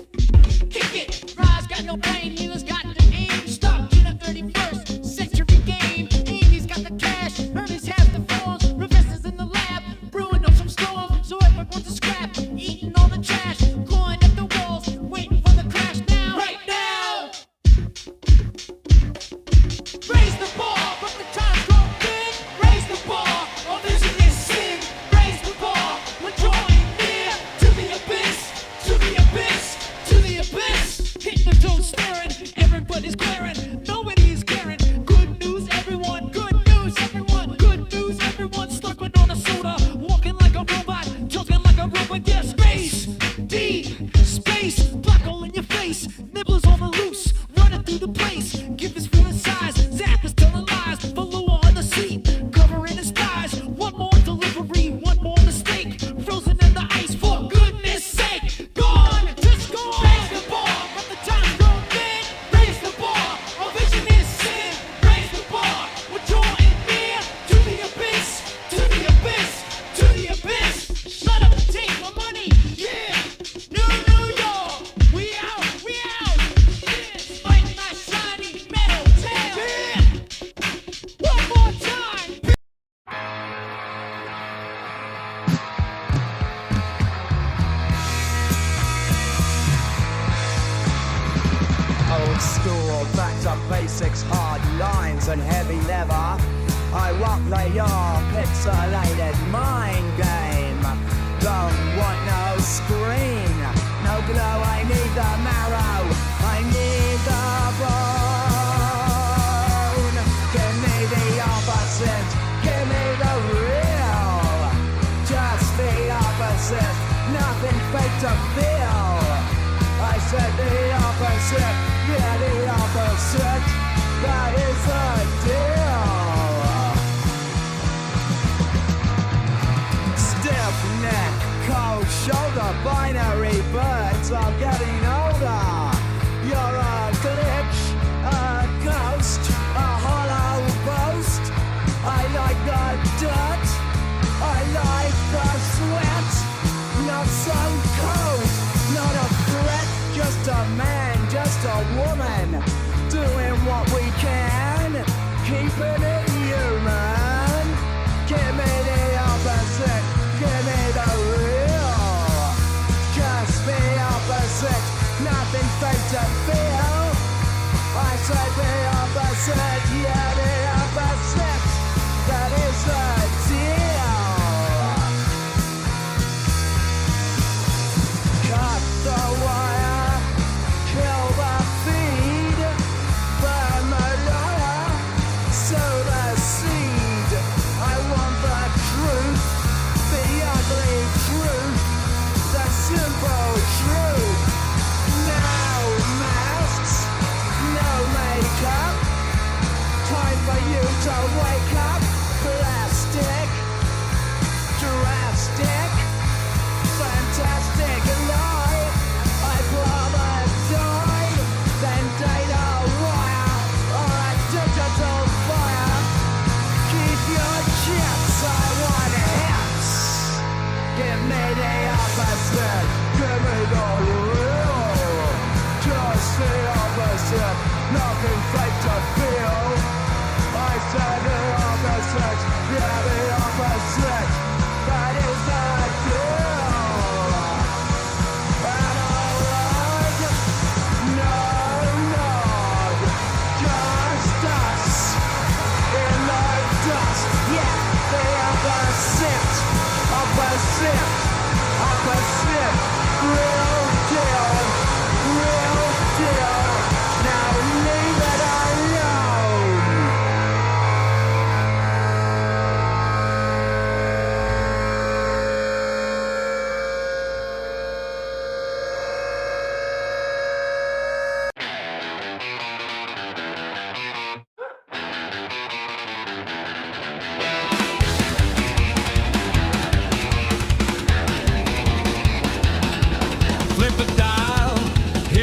Kick it, rise, got no brain, healers got the aim. Stop in the 31st century game. Amy's got the cash, Ernest has the phones. Professors in the lab, brewing up some storm. So everyone's a scrap, eating all the trash. Clawing at the walls, waiting for the crash now. Right now! Raise the bar, but the time's grown thin. Raise the bar, our vision is sin. Raise the bar, we're drawing near to the abyss, to the abyss, to the abyss. Hypnotoad staring, everybody's glaring, nobody's caring. Good news, everyone, good news, everyone, good news, everyone. Slurping on a soda, walking like a robot, joking like a robot. Yeah, space, D, space, black hole in your face, nibblers on the loose, running through the place. Give his feeling size, Zach is telling lies, Valua on the seat, covering his thighs. One more delivery, one more mistake, frozen in the ice for goodness sake. Gone, just gone. Raise the bar, but the time's grown thin. Raise the bar, our vision is sin. Raise the bar, we're drawing near to the abyss, to the abyss, to the abyss. Shut up and take my money, yeah. New York, we out, we out. Yeah, fighting my shiny metal tail. Yeah. One more time. Old school, back to basics, hard lines and heavy leather. I rock your pixelated mind game. Don't want no screen, no glow, I need the marrow, I need the bone. Give me the opposite, give me the real. Just the opposite, nothing fake to feel. I said the opposite, yeah, the opposite, that is the deal. Stiff neck, cold shoulder, binary birds are getting older. You're a glitch, a ghost, a hollow boast. I like the dirt, I like the sweat. Not so cold, not a threat, just a man, just a woman, doing what we can, keeping it human. Give me the opposite, give me the real. Just the opposite, nothing fake to feel. I said the opposite, yeah, the opposite, that is the deal. Cut the wire, kill the feed, burn the liar, so the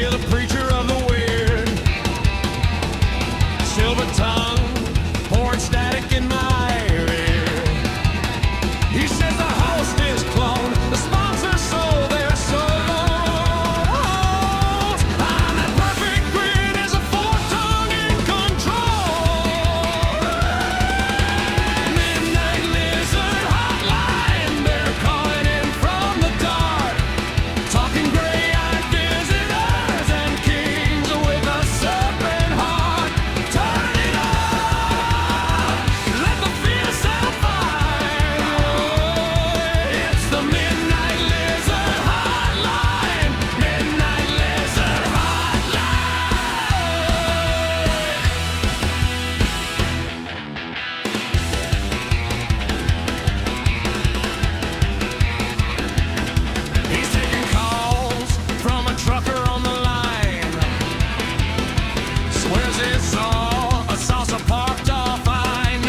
hear the preacher of the weird. Silver tongue, pouring static in my ear. He says the host is cloned, the sponsors sold their souls. I'm that perfect grid as a four-tongue in control. Midnight Lizard Hotline, they're calling in from the dark. Talking gray-eyed visitors and kings with a serpent heart. Turn it up, let the fear set fire. It's the Midnight Lizard Hotline, Midnight Lizard Hotline. He's taking calls from a trucker on the line. Swears he saw a saucer parked off I-9.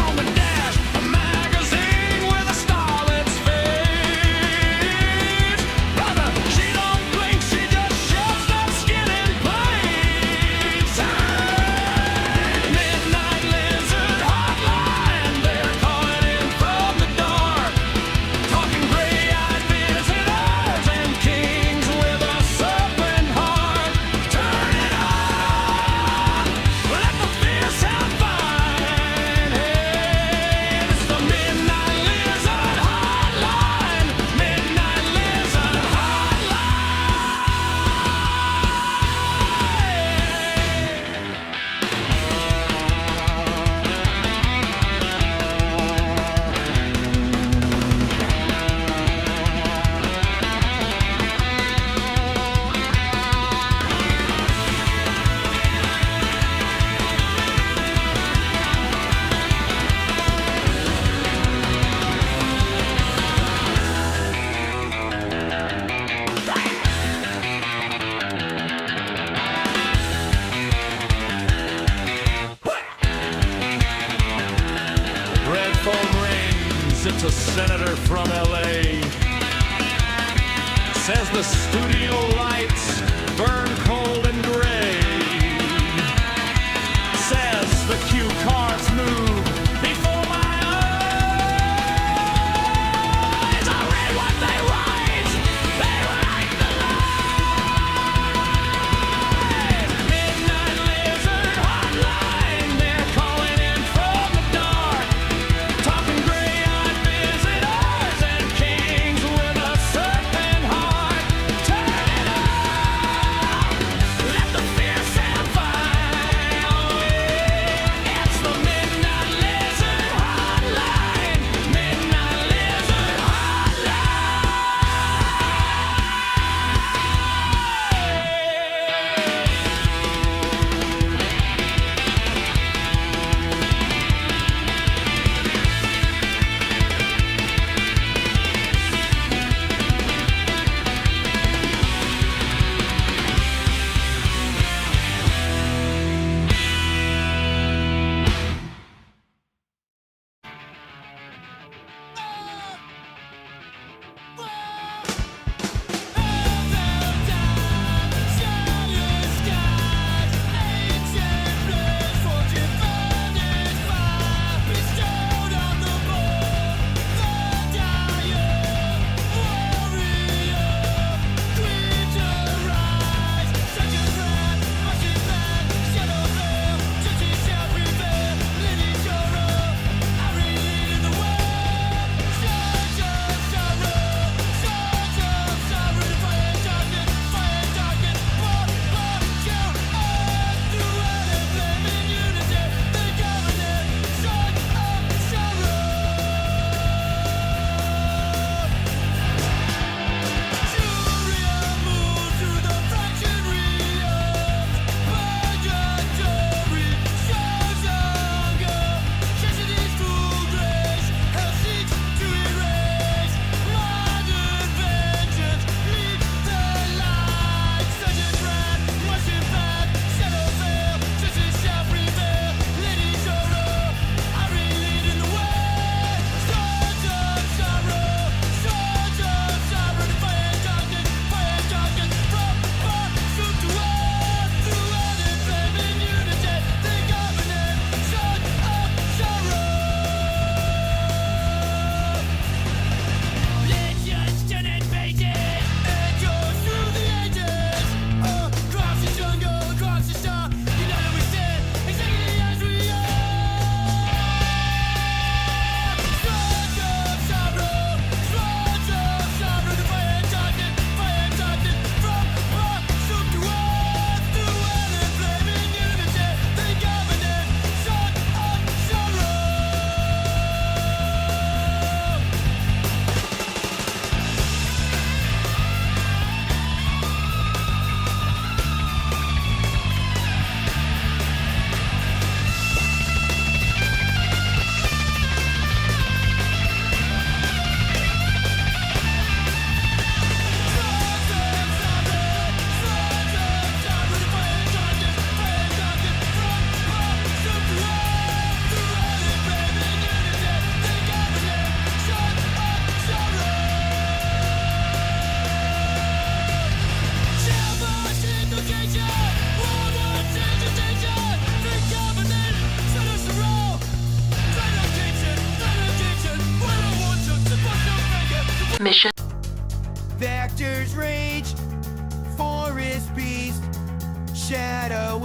On the dash, a magazine with a starlet's face. Brother, she don't blink, she just shoves that skin in place. Midnight Lizard Hotline, they're calling in from the dark. Talking gray-eyed visitors and kings with a serpent heart. Turn it up, let the fierce have fine. Hey, it's the Midnight Lizard Hotline, Midnight Lizard Red phone rings, it's a senator from LA. Says the studio lights burn cold and gray. Says the cue cards move before my eyes. I read what they write, they write the lies. Midnight Lizard Hotline, they're calling in from the dark. Talking gray-eyed visitors and kings with a serpent heart. Turn it up,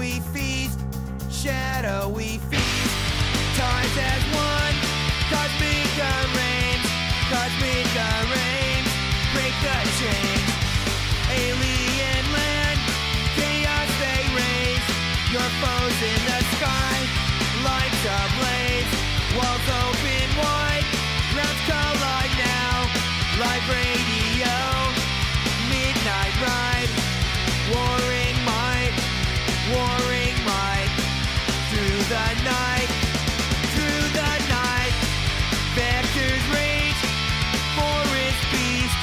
we feast, shadowy feast. Times as one, cosmic reigns, cosmic reigns. Break the chains, alien land, chaos they raise. Your foes in the sky, lights ablaze. Walls open wide, rounds collide now. Live radio, midnight ride. Warring might, warring might. Through the night, through the night. Vectors rage, forest beast.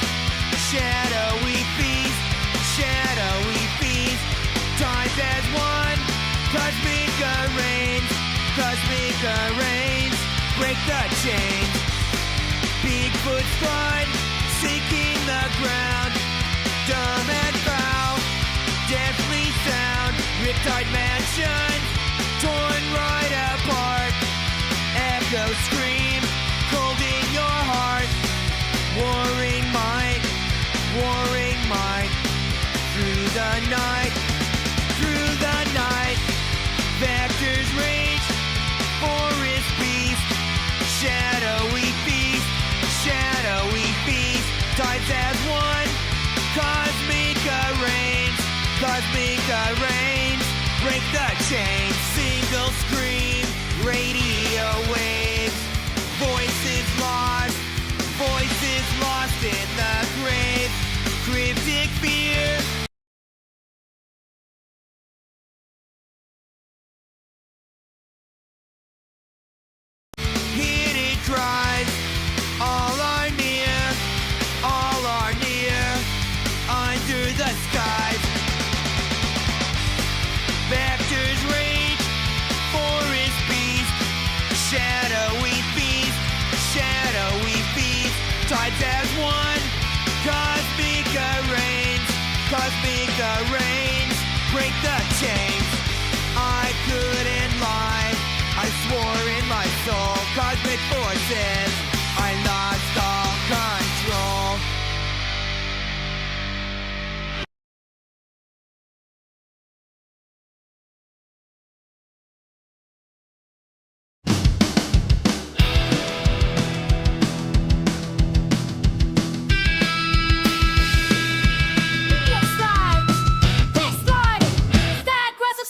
Shadowy feast, shadowy feast. Times as one, cosmic reigns, cosmic reigns. Break the chains. Bigfoot stride, seeking the ground. Dumb and foul, deathly sound. Riptide mansion, torn right apart. Echo scream, cold in your heart. Warring might, warring might. Through the night, through the night. Vectors rage, forest beast. Shadowy feast, shadowy feast. Tides as one, cosmic reigns, cosmic reigns. Break the chain, single scream, radio waves. Voices lost in the grave. Cryptic fear. Hidden cries, all are near, all are near. Under the skies, vectors rage, forest beast. Shadowy feast, shadowy feast. Tides as one, cosmic reigns, cosmic reigns. Break the chains. I couldn't lie, I swore in my soul. Cosmic forces, I lost all control. Next slide, stay aggressive.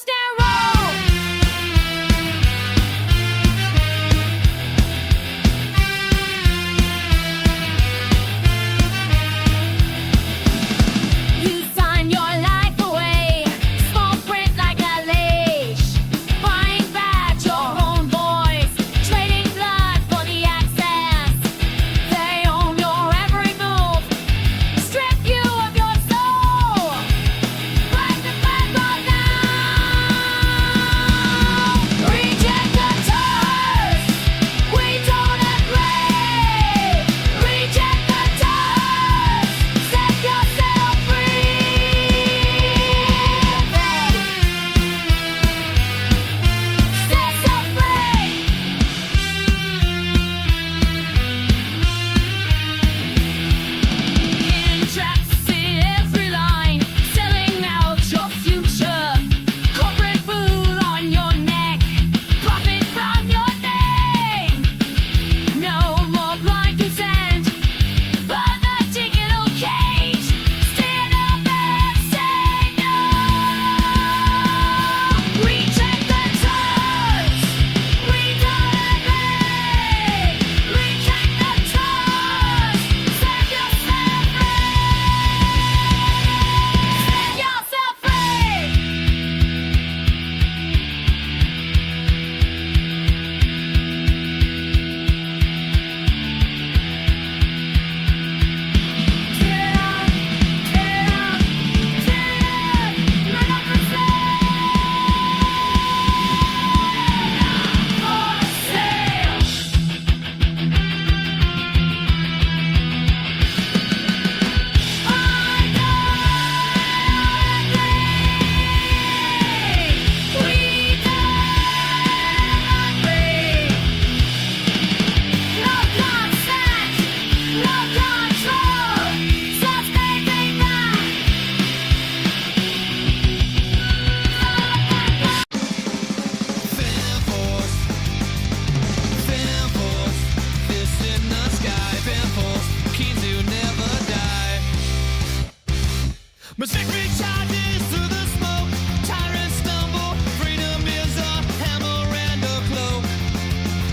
recharges through the smoke. Tyrants stumble, freedom is a hammer and a cloak.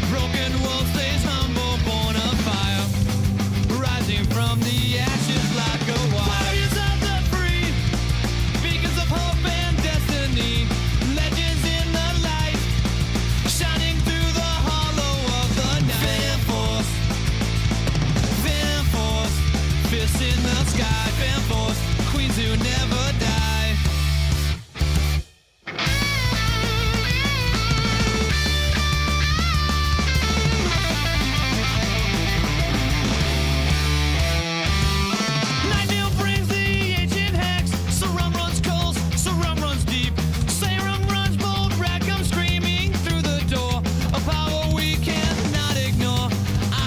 Broken wolf stays humble, born of fire, rising from the ashes like a warriors of the free, beacons of hope and destiny, legends in the light, shining through the hollow of the night. Fan force, fists in the sky. Fan force, queens who never die. Nightmare brings the ancient hex. Sarum runs cold, Sarum runs deep. Sarum runs bold, Rackham screaming through the door. A power we cannot ignore.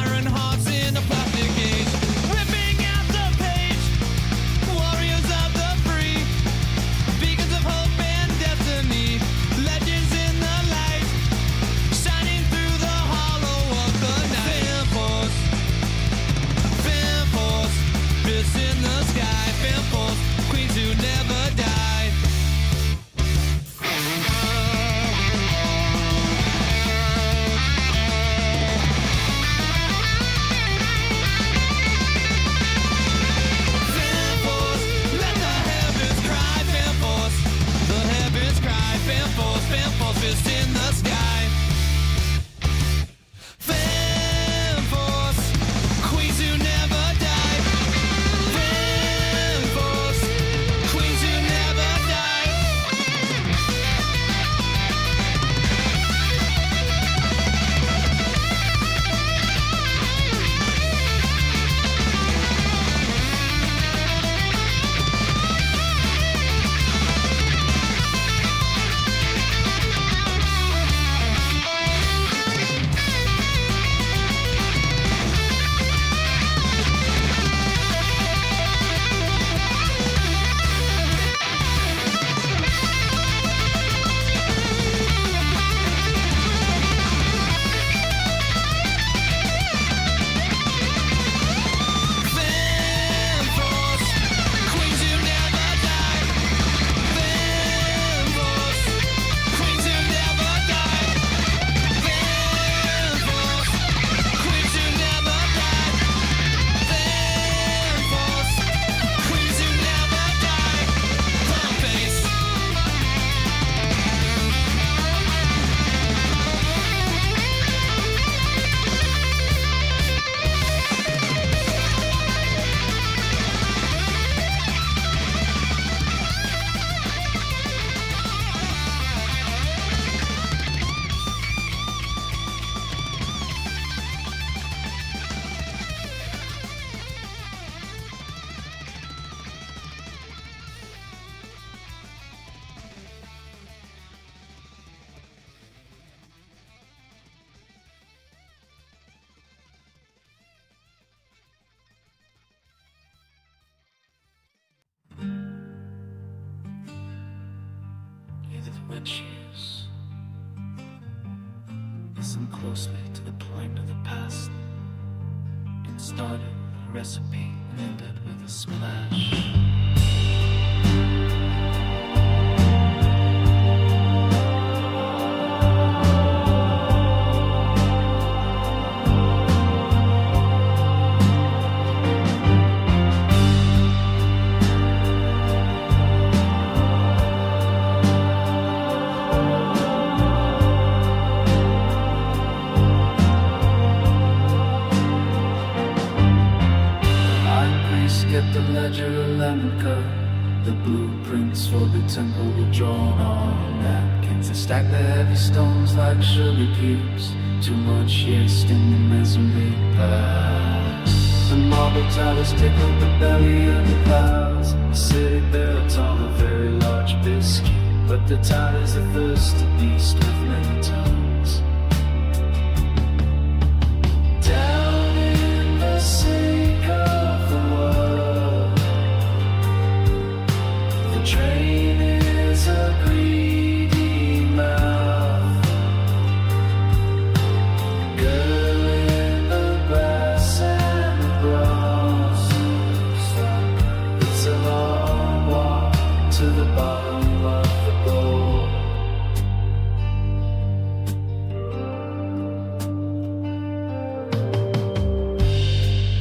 Iron hearts in a plastic cage, ripping out the page. Warriors of the free, beacons of hope and destiny, legends in the light, shining through the hollow of the night. Fan force, fists in the sky. Fan force, queens who never die. Fan force, let the heavens cry. Fan force, the heavens cry. Fan force, fists in the sky. Fan force, queens who never die. Fan force, queens who never die. Fan force, queens who never die. Fan force, queens who never die. Fan force, queens who never die. Fan force, queens who never die. Pump face. When choose. Listen closely to the point of the past. It started with a recipe and ended with a splash. Get the ledger, a lemon cut. The blueprints for the temple were drawn on napkins. They stacked the heavy stones like sugar cubes. Too much yeast in the mesory pass. The marble towers tickled the belly of the clouds. The city built on a very large biscuit, but the town is a thirsty beast with many tongues. Down in the sink of the world, the drain is a greedy mouth. Girl in the grass and the grass, it's a long walk to the bottom of the bowl.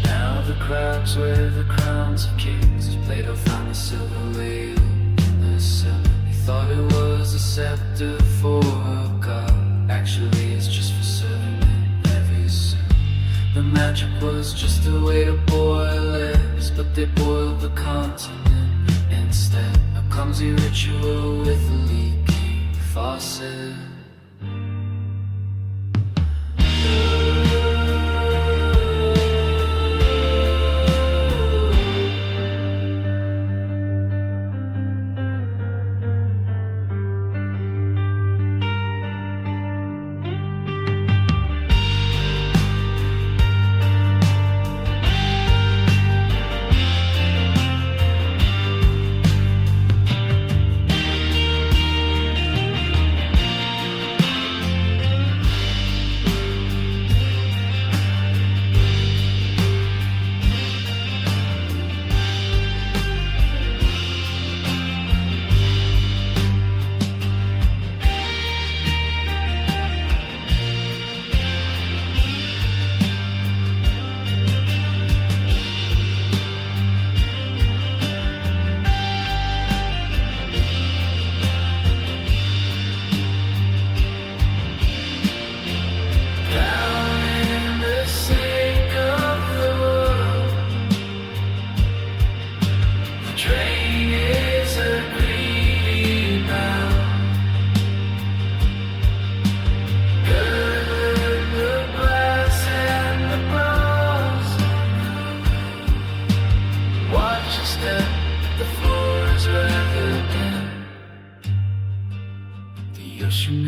Now the crowds wear the crowns of kings. Plato found a silver ladle in the cellar. He thought it was a scepter for a god. Actually it's just for serving in heavy sin. The magic was just a way to boil eggs, but they boiled the continent instead. A clumsy ritual with a leaking faucet.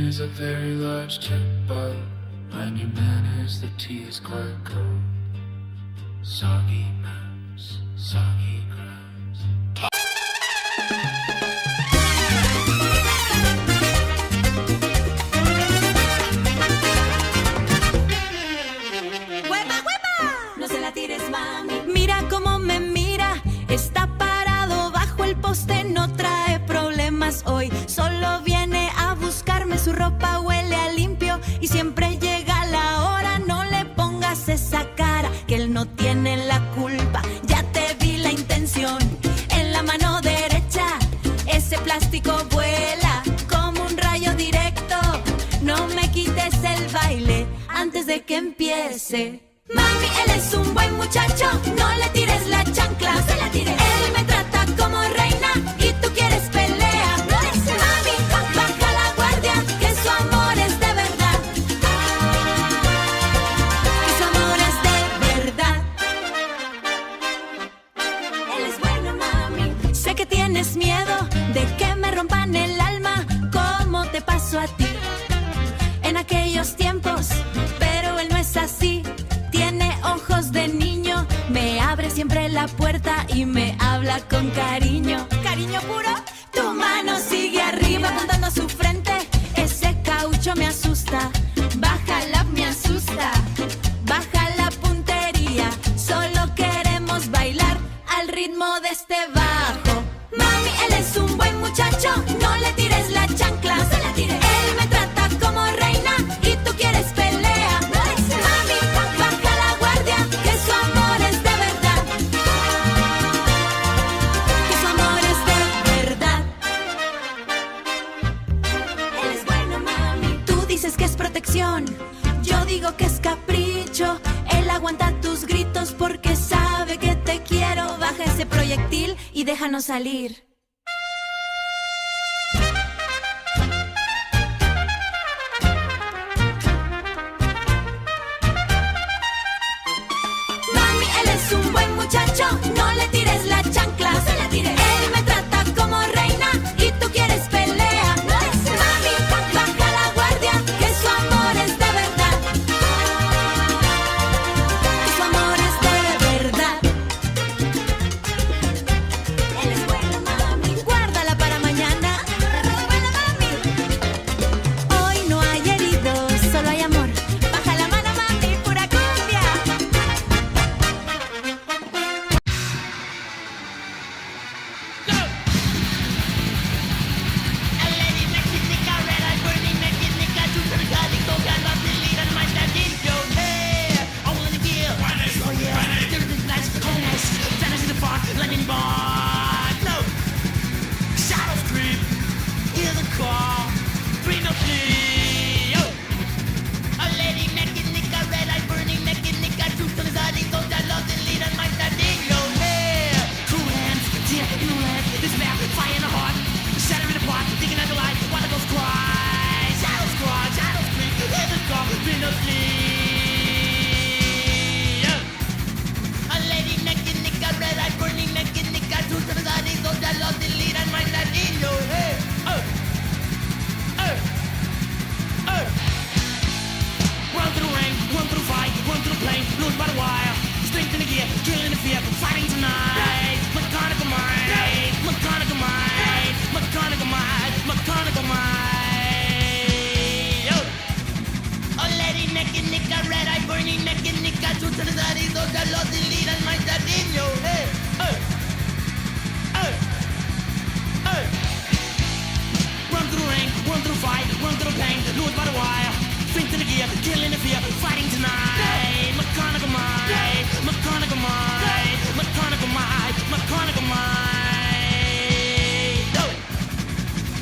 Is a very large tip, but mind your manners, the tea is quite cold. Soggy mouse, soggy grounds. ¡Huepa, huepa! No se la tires, mami. Mira cómo me mira. Está parado bajo el poste, no trae problemas hoy. Solo viene a buscarme, su ropa huele a limpio y siempre llega la hora. No le pongas esa cara, que él no tiene la culpa. Ya te vi la intención en la mano derecha. Ese plástico vuela como un rayo directo. No me quites el baile antes de que empiece. Mami, él es un buen muchacho, no le tires la chancla, no se la tires. Él me trata como reina y tú quieres pelea. Mami, baja la guardia, que su amor es de verdad. Que su amor es de verdad. Él es bueno, mami. Sé que tienes miedo de que me rompan el alma, como te pasó a ti en aquellos tiempos, pero él no es así. Tiene ojos de niño, me abre siempre la puerta y me habla con cariño. Cariño puro, tu mano sigue arriba apuntando a su frente. Ese caucho me asusta, bájala, me asusta. Baja la puntería, solo queremos bailar al ritmo de este bajo. Mami, él es un buen muchacho, no le tires la chancla, no se la tires. Él me trata como reina y tú quieres pelea. Mami, baja la guardia, que su amor es de verdad. Que su amor es de verdad. Él es bueno, mami. Tú dices que es protección, yo digo que es capricho. Él aguanta tus gritos porque sabe que te quiero. Baja ese proyectil y déjanos salir. Mami, él es un buen muchacho, no le tires la chancla, no se la tires. Él me trata como reina y tú quieres pelea. Mami, baja la guardia, que su amor es de verdad. Que su amor es de verdad. Él es bueno, mami. call. Bring the flea. A lady mechanic, a red eye burning mechanic, a truth to the body, so that love the lead and my that in your hair. Cool hands, tear in the land, this map, fire in the heart, shatter in the pot, thinking of the light, one of those cries. Shadows cry, shadows scream, in the dark, bring the flea. A lady mechanic, a red eye burning mechanic, a truth to the body, so that love the lead and my that in your hair. Run through the rain, run through the fight, run through the plane, lose by the wire. Strength in the gear, killing the fear, fighting tonight. Mechanical mind, mechanical mind, mechanical mind, mechanical mind. Yo. A lady mechanic, a red eye burning mechanic, a truth to the body, so that lost the lead and mind that in your head. Run through the rain, run through the fight, run through the pain, lose by the wire. Strength in the gear, killing the fear, fighting tonight. Mechanical mind, mechanical mind, mechanical mind, mechanical mind. Oh.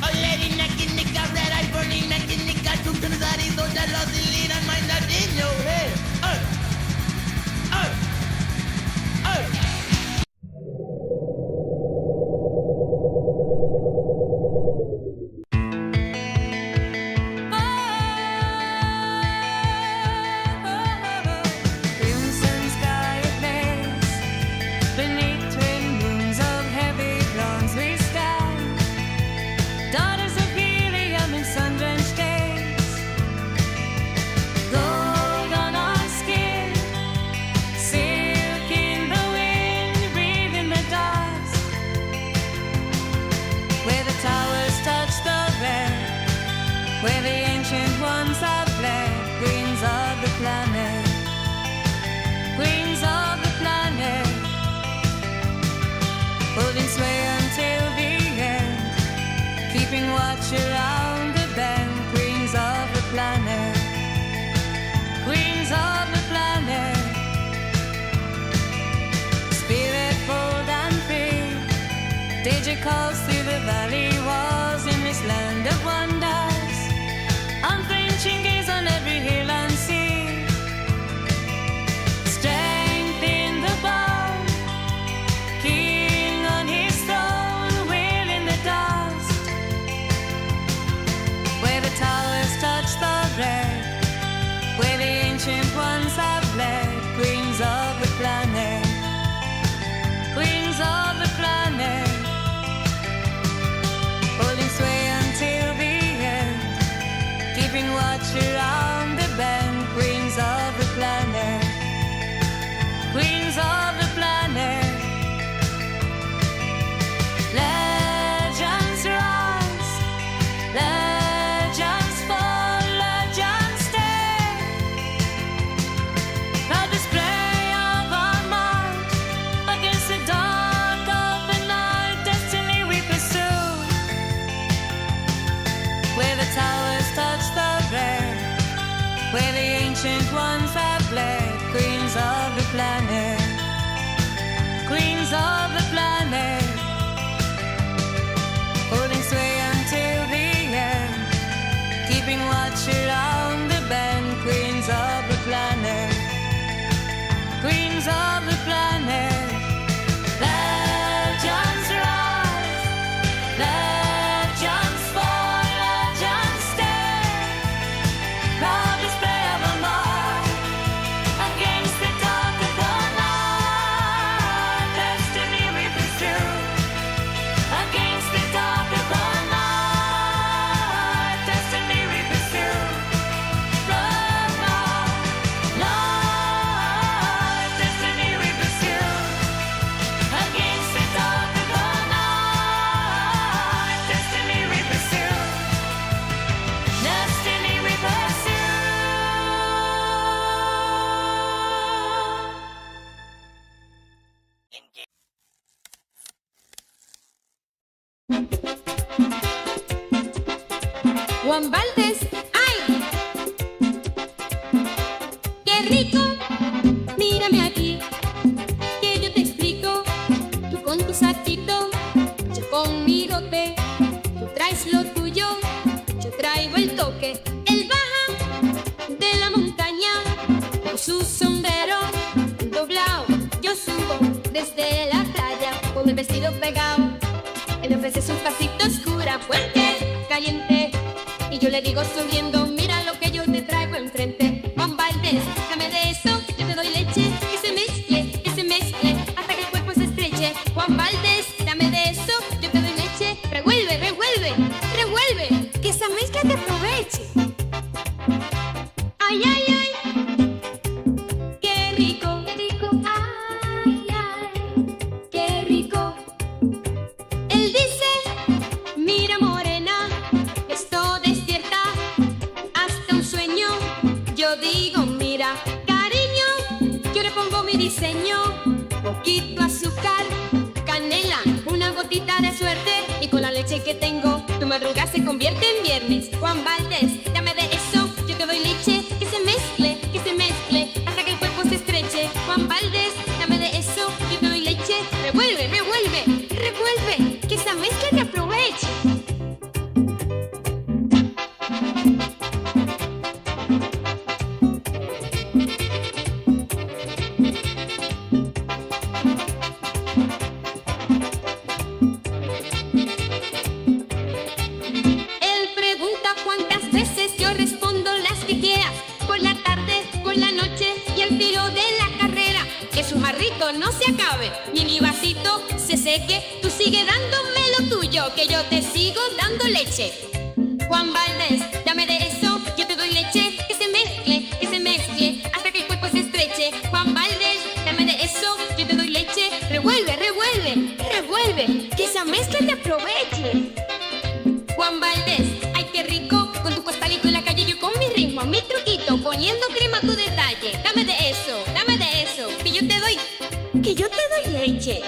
A lady mechanic, a red eye burning mechanic, a truth to the body, so that lost the lead and mind that in your head. Crimson sky it blaze, beneath twin moons of heavy blondes we stand, daughters of helium in sun-drenched days. Gold on our skin, silk in the wind, breathe in the dust. Where the towers touch the red, where the ancient ones have fled, queens of the planet. Queens of the planet, holding sway until the end, keeping watch around the bend. Queens of the planet, queens of the planet, spirit bold and free. Danger calls through the valley walls in this land of wonders, unflinching gaze on every hill and sea. Strength in the bone, king on his throne, will in the dust. Where the towers touch the red, where the ancient ones have fled. Queens of the planet, queens of the planet, holding sway until the end, keeping watch around the bend. Queens of the planet, queens of the planet. Legends rise, legends fall, legends stay. Proud display of our might against the dark of the night. Destiny we pursue, where the towers touch the red, where the ancient ones have fled. Queens of the planet, queens of the planet, holding sway until the end, keeping watch around the bend. Queens of the planet, queens of the planet. Legends rise, legends fall, legends stay. Proud display of a mark against the dark of the night. Destiny we pursue against the dark of the night. Destiny we pursue. Run now, night. Destiny we pursue against the dark of the night. Destiny we pursue. Destiny we pursue. Juan Valdés, ¡ay! ¡Qué rico! Mírame aquí, que yo te explico. Tú con tu saquito, yo con mi dote. Tú traes lo tuyo, despacito oscura, fuerte, caliente. Y yo le digo sonriendo, mira lo que yo te traigo enfrente. Juan Valdés, dame de eso, yo te doy leche. Que se mezcle, hasta que el cuerpo se estreche. Juan Valdés, dame de eso, yo te doy leche. Revuelve, revuelve, revuelve, que esa mezcla te aproveche. Ay, ay, ay. Qué rico, ay, ay, qué rico. Él dice, mira morena, esto despierta hasta un sueño. Yo digo, mira, cariño, yo le pongo mi diseño. Poquito azúcar, canela, una gotita de suerte. Y con la leche que tengo, tu madrugada se convierte en viernes. Juan Valdés, dame de eso, yo te doy leche. Que se mezcle, hasta que el cuerpo se estreche. Juan Valdés, dame de eso, yo te doy leche. Revuelve, revuelve, revuelve, que esa mezcla te aproveche. Él pregunta cuántas veces, yo respondo las que quieras. Por la tarde, por la noche y al filo de la carrera. Que su jarrito no se acabe, ni mi vasito se seque. Tú sigue dándome lo tuyo, que yo te sigo dando leche. Juan Valdés, dame de eso, yo te doy leche. Que se mezcle, hasta que el cuerpo se estreche. Juan Valdés, dame de eso, yo te doy leche. Revuelve, revuelve, revuelve, que esa mezcla te aproveche. Juan Valdés, ay qué rico, con tu costalito en la calle, yo con mi ritmo, mi truquito, poniendo crema a tu detalle. Dame de eso, que yo te doy leche.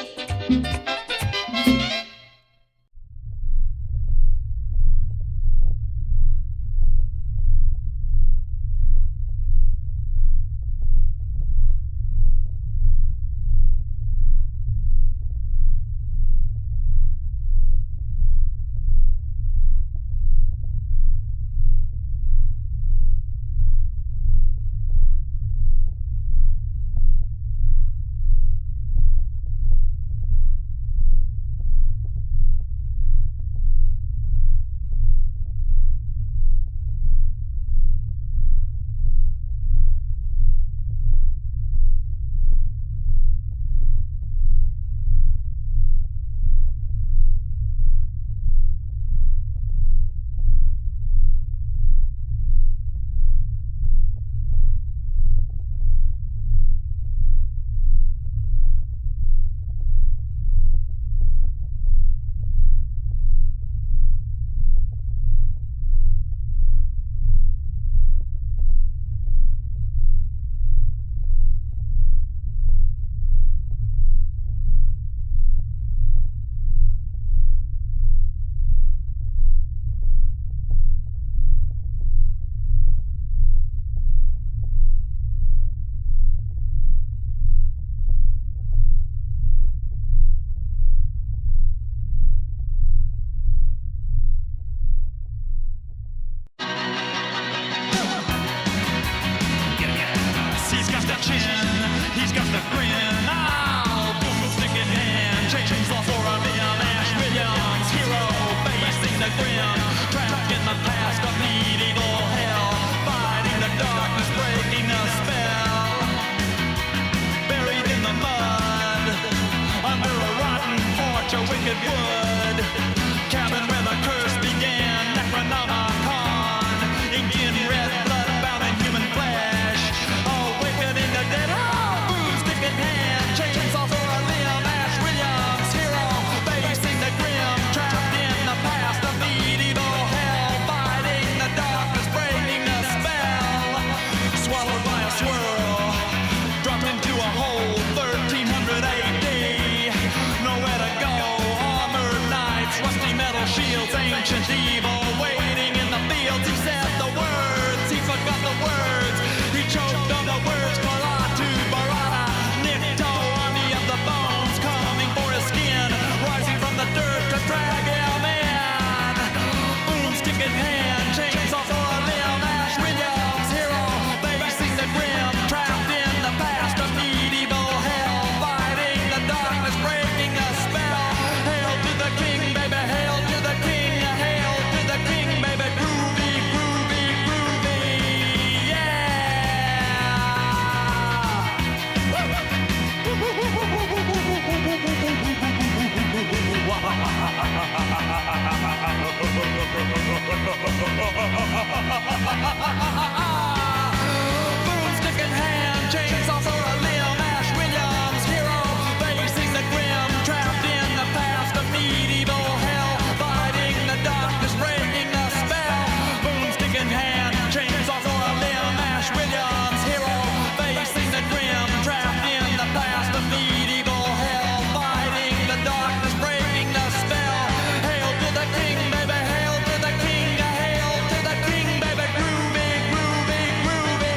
Trapped in the past of medieval hell, fighting the darkness. Boomstick in hand, chainsaw for a limb. Ash Williams, hero, facing the grim, trapped in the past of medieval hell, fighting the darkness, breaking the spell. Boomstick in hand, chainsaw for a limb. Ash Williams, hero, facing the grim, trapped in the past of medieval hell, fighting the darkness, breaking the spell. Hail to the king, baby, hail to the king, hail to the king, baby, groovy, groovy, groovy,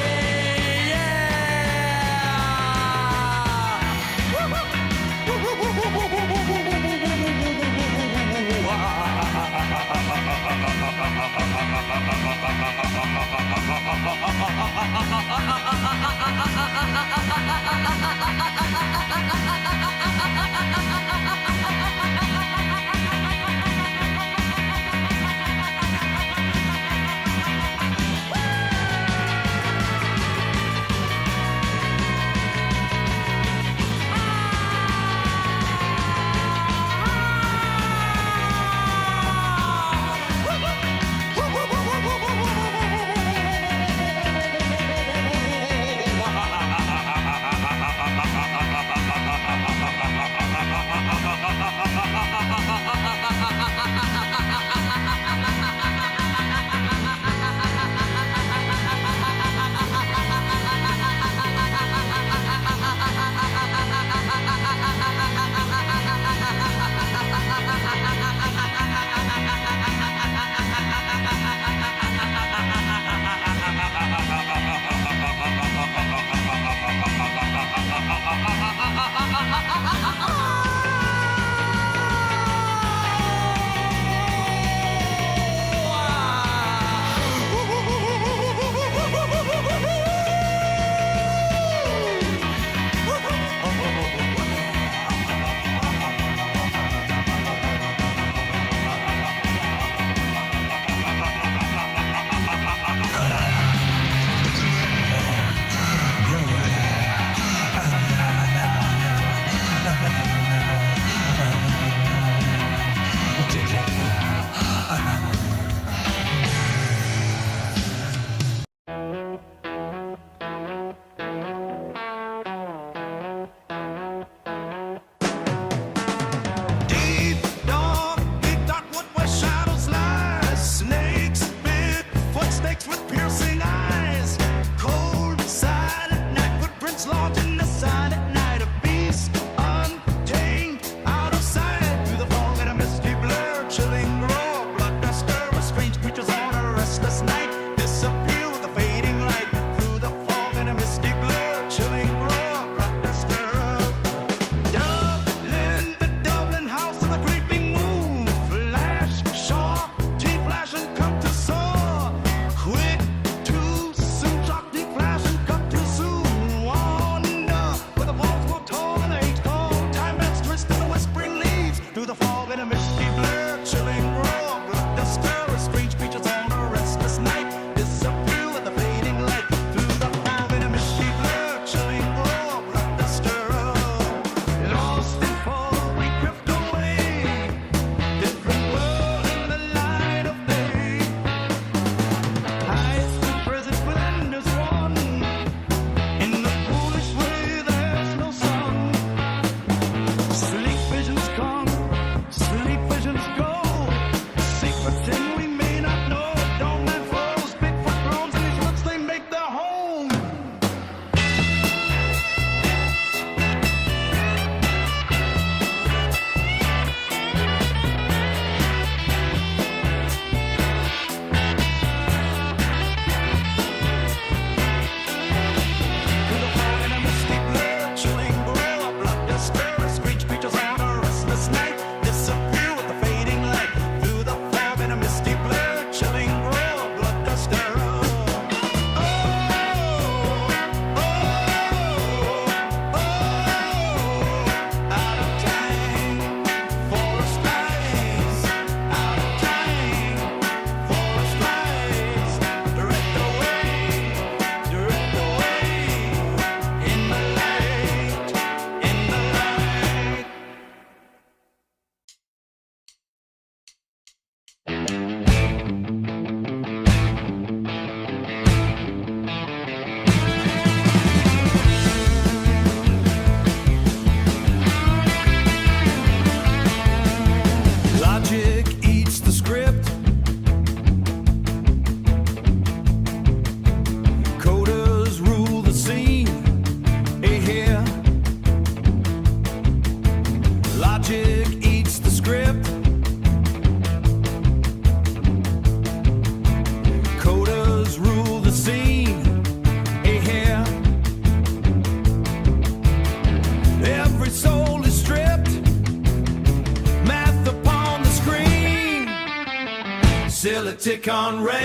silicon rays.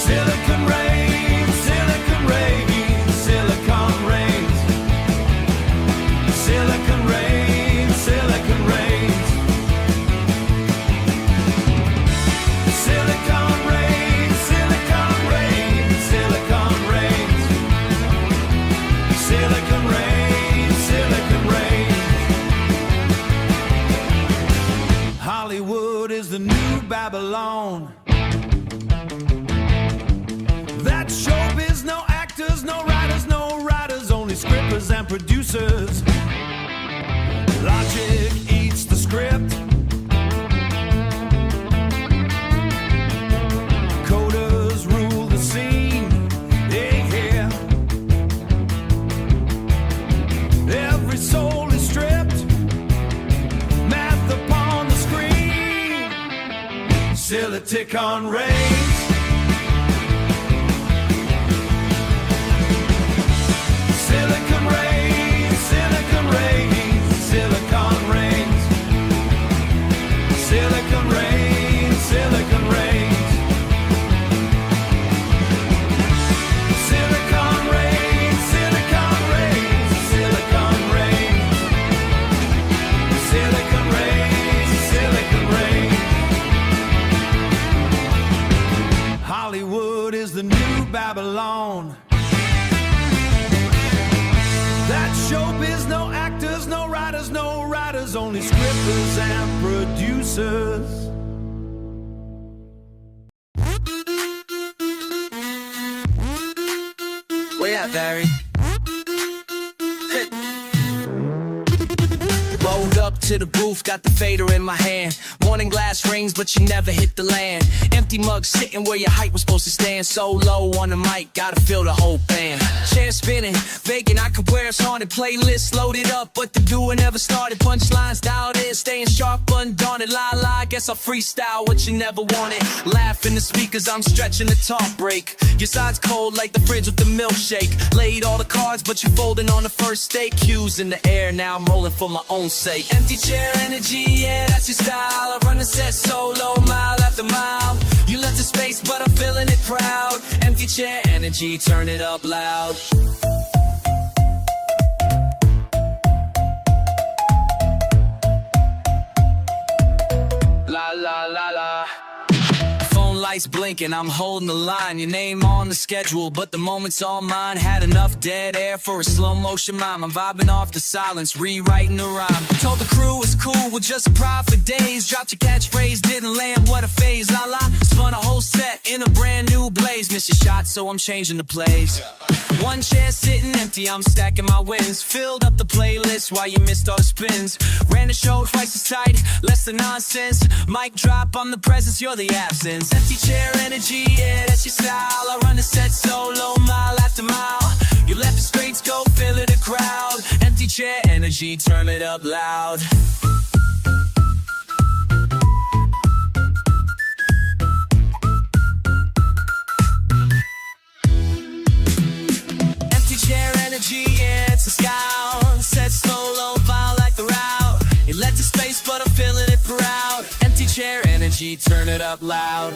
Silicon rays, silicon rays, silicon rays. Silicon rays, silicon rays. Silicon rays, silicon rays, silicon rays. Silicon rays, silicon rays. Hollywood is the new Babylon. That showbiz, no actors, no writers, only scripters and producers. Logic eats the script. Coders rule the scene. Yeah. Every soul is stripped. Math upon the screen. Silicon rays. Silicon rays, silicon rays, silicon rays. Silicon rays, silicon rays. Silicon rays, silicon rays, silicon rays. Silicon rays, silicon rays. Hollywood is the new Babylon. That showbiz, no actors, no writers, only scripters and producers. Where you at, Barry? Rolled up to the booth, got the fader in my hand. Morning glass rings, but you never hit the land. Empty mug sitting where your height was supposed to stand. So low on the mic, gotta feel the whole band. Chair spinning, vacant, I could wear a haunted. Playlist loaded up, but the doing never started. Punchlines dialed in, staying sharp, undaunted. La, guess I'll freestyle what you never wanted. Laugh in the speakers, I'm stretching the talk break. Your side's cold like the fridge with the milkshake. Laid all the cards, but you're folding on the first steak. Cues in the air, now I'm rolling for my own sake. Empty chair energy, yeah, that's your style. I run the set solo, mile after mile. You left the space, but I'm feeling it proud. Empty chair energy, turn it up loud. La la la la. Phone lights blinking, I'm holding the line. Your name on the schedule, but the moment's all mine. Had enough dead air for a slow motion mime. I'm vibing off the silence, rewriting the rhyme. Told the crew it's cool, we'll just pride for days. Dropped your catchphrase, didn't land, what a phase. La la, spun a whole set in a brand new blaze. Missed your shot, so I'm changing the plays. One chair sitting empty, I'm stacking my wins. Filled up the playlist while you missed all the spins. Ran the show twice as tight, less than nonsense. Mic drop, I'm the presence, you're the absence. Empty chair energy, yeah, that's your style. I run the set solo, mile after mile. You left the straights go, feeling the crowd. Empty chair energy, turn it up loud. Empty chair energy, yeah, it's a scout. Set solo, file like the route. You left the space, but I'm feeling it proud. Empty chair energy, turn it up loud.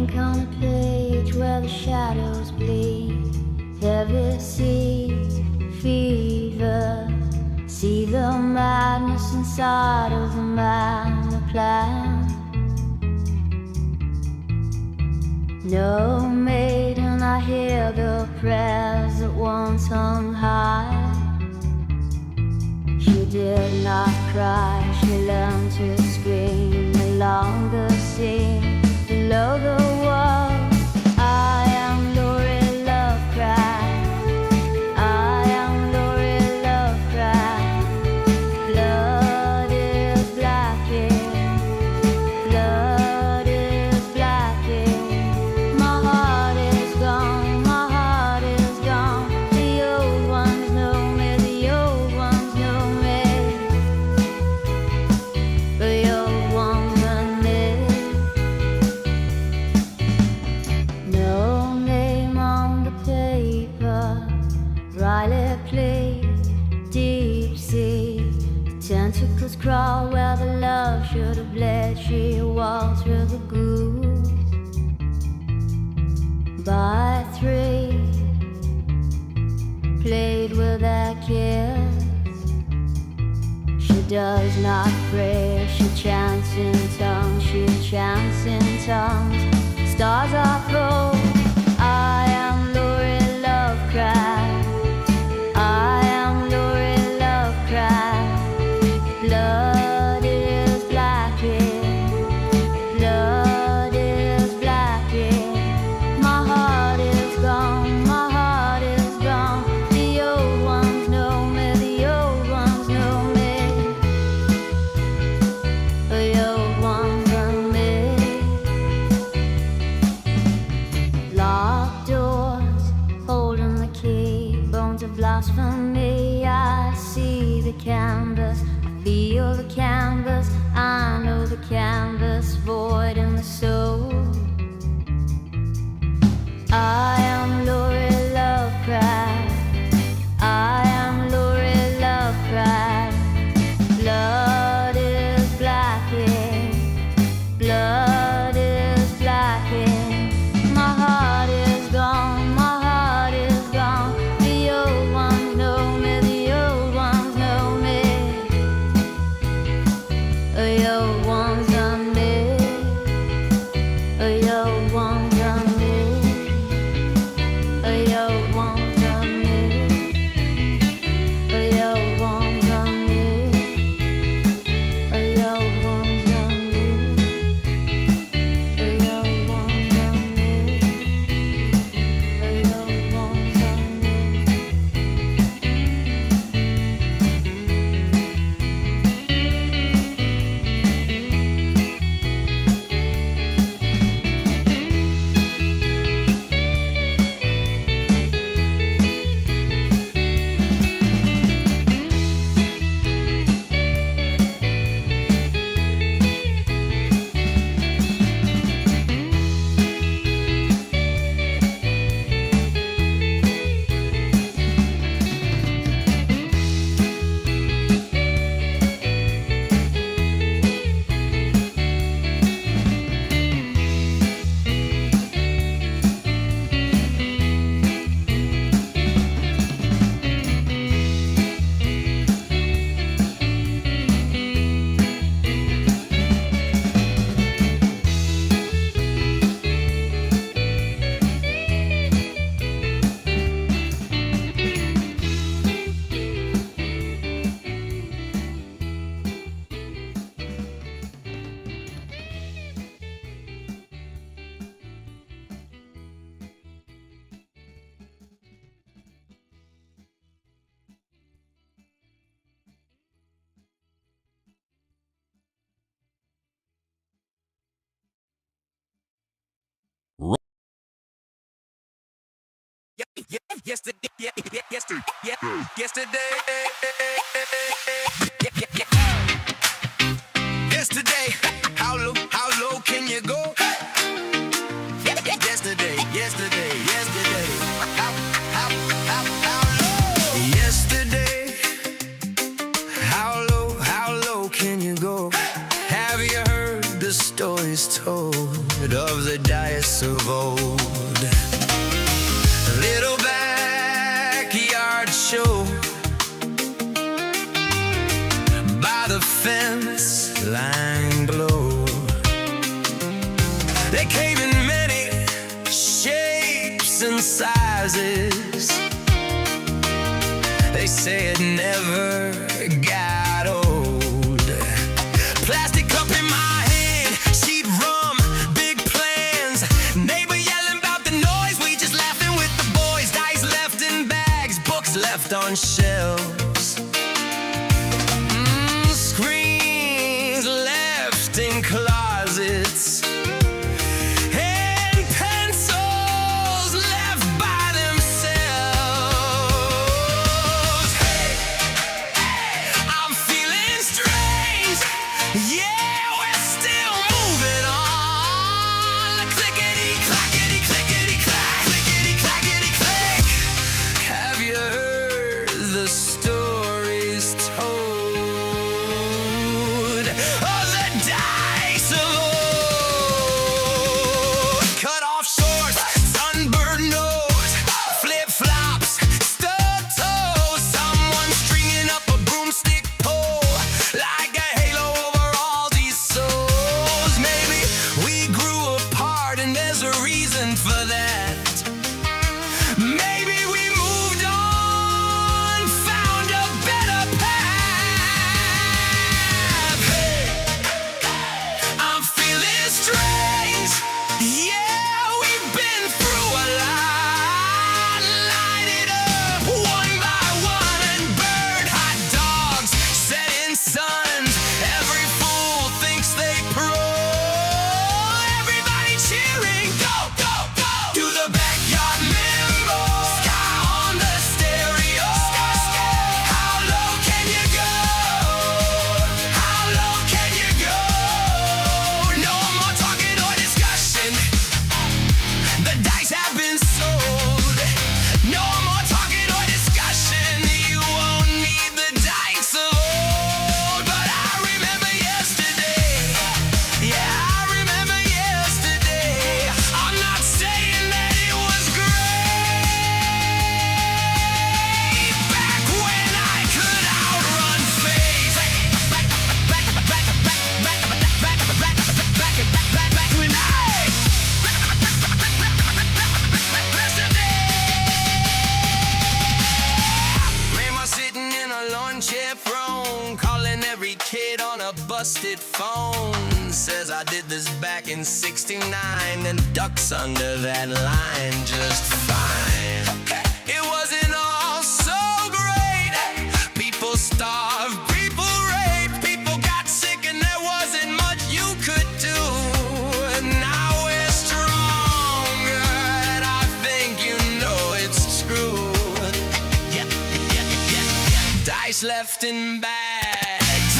ink on a page where the shadows bleed. Heavy seas, fever. See the madness inside of the man, the plan. No maiden, I hear the prayers that once hung high. She did not cry, she learned to scream along the sea, below the world. I am Lori Lovecraft. I am Lori Lovecraft. Blood is black ink. Blood is black ink. My heart is gone. My heart is gone. The old ones know me. The old ones know me. The old ones and me. No name on the paper. Riley played deep sea. The tentacles crawl where the love should have bled. She walked through the grooves. By three, played with that kiss. She does not pray, she chants in tongues. She chants in tongues. Stars are full. I am Lori Lovecraft. I am Lori Lovecraft. Blood is black ink. Blood is black ink. My heart is gone. My heart is gone. The old ones know me. The old ones know me. The old ones know me. Locked doors, holding the key. Bones of blasphemy. I see the canvas. I feel the canvas. I know the canvas. Void in the soul. I am Lori Lovecraft. I am Lori Lovecraft. Blood is black ink. Blood is black ink. My heart is gone. My heart is gone. The old ones know me. The old ones know me. The old ones know me. The old ones know me. The old ones know me. The old ones know me. The old ones know me. The old ones know me. The old ones know me. Yesterday, how low can you go? Yesterday, how low? Yesterday, how low can you go? Have you heard the stories told of the diocese? dice of old. A little backyard show by the fence line below. They came in many shapes and sizes. They say it never got old. Plastic cup in my hand, sheet rum, big plans. Neighbor yelling about the noise, we just laughing with the boys. Dice left in bags, books left on shelves. Screens left in closets. And pencils left by themselves. Hey, I'm feeling strange. Yeah, we're still moving on. Clickety, clackety, clickety, clack, clickety, clackety, click. Have you heard the stories told of the dice of old? Cut off shorts, sunburned nose, flip flops, stub toes. Someone stringing up a broomstick pole like a halo over all these souls. Maybe we grew apart and there's a reason for that. Maybe we moved on, found a better path. Hey, I'm feeling strange. Yeah, we've been through a lot. Light it up one by one and burn hot dogs, setting suns. Every fool thinks they pro. Everybody cheering, go, go, go. Do the backyard limbo. Sky on the stereo. How low can you go? How low can you go? No more talking or discussion. The dice have been sold. No more talking or discussion. You won't need the dice of old. But I remember yesterday. Yeah, I remember yesterday. I'm not saying that it was great. Back when I could outrun fate. Back when I Remember sitting in a lawn chair throne, calling every kid on a busted phone. Says I did this back in '69 and ducks under that line just fine. It wasn't all so great. People starved, people raped, people got sick, and there wasn't much you could do. And now we're stronger, and I think you know it's true. Dice left in bags,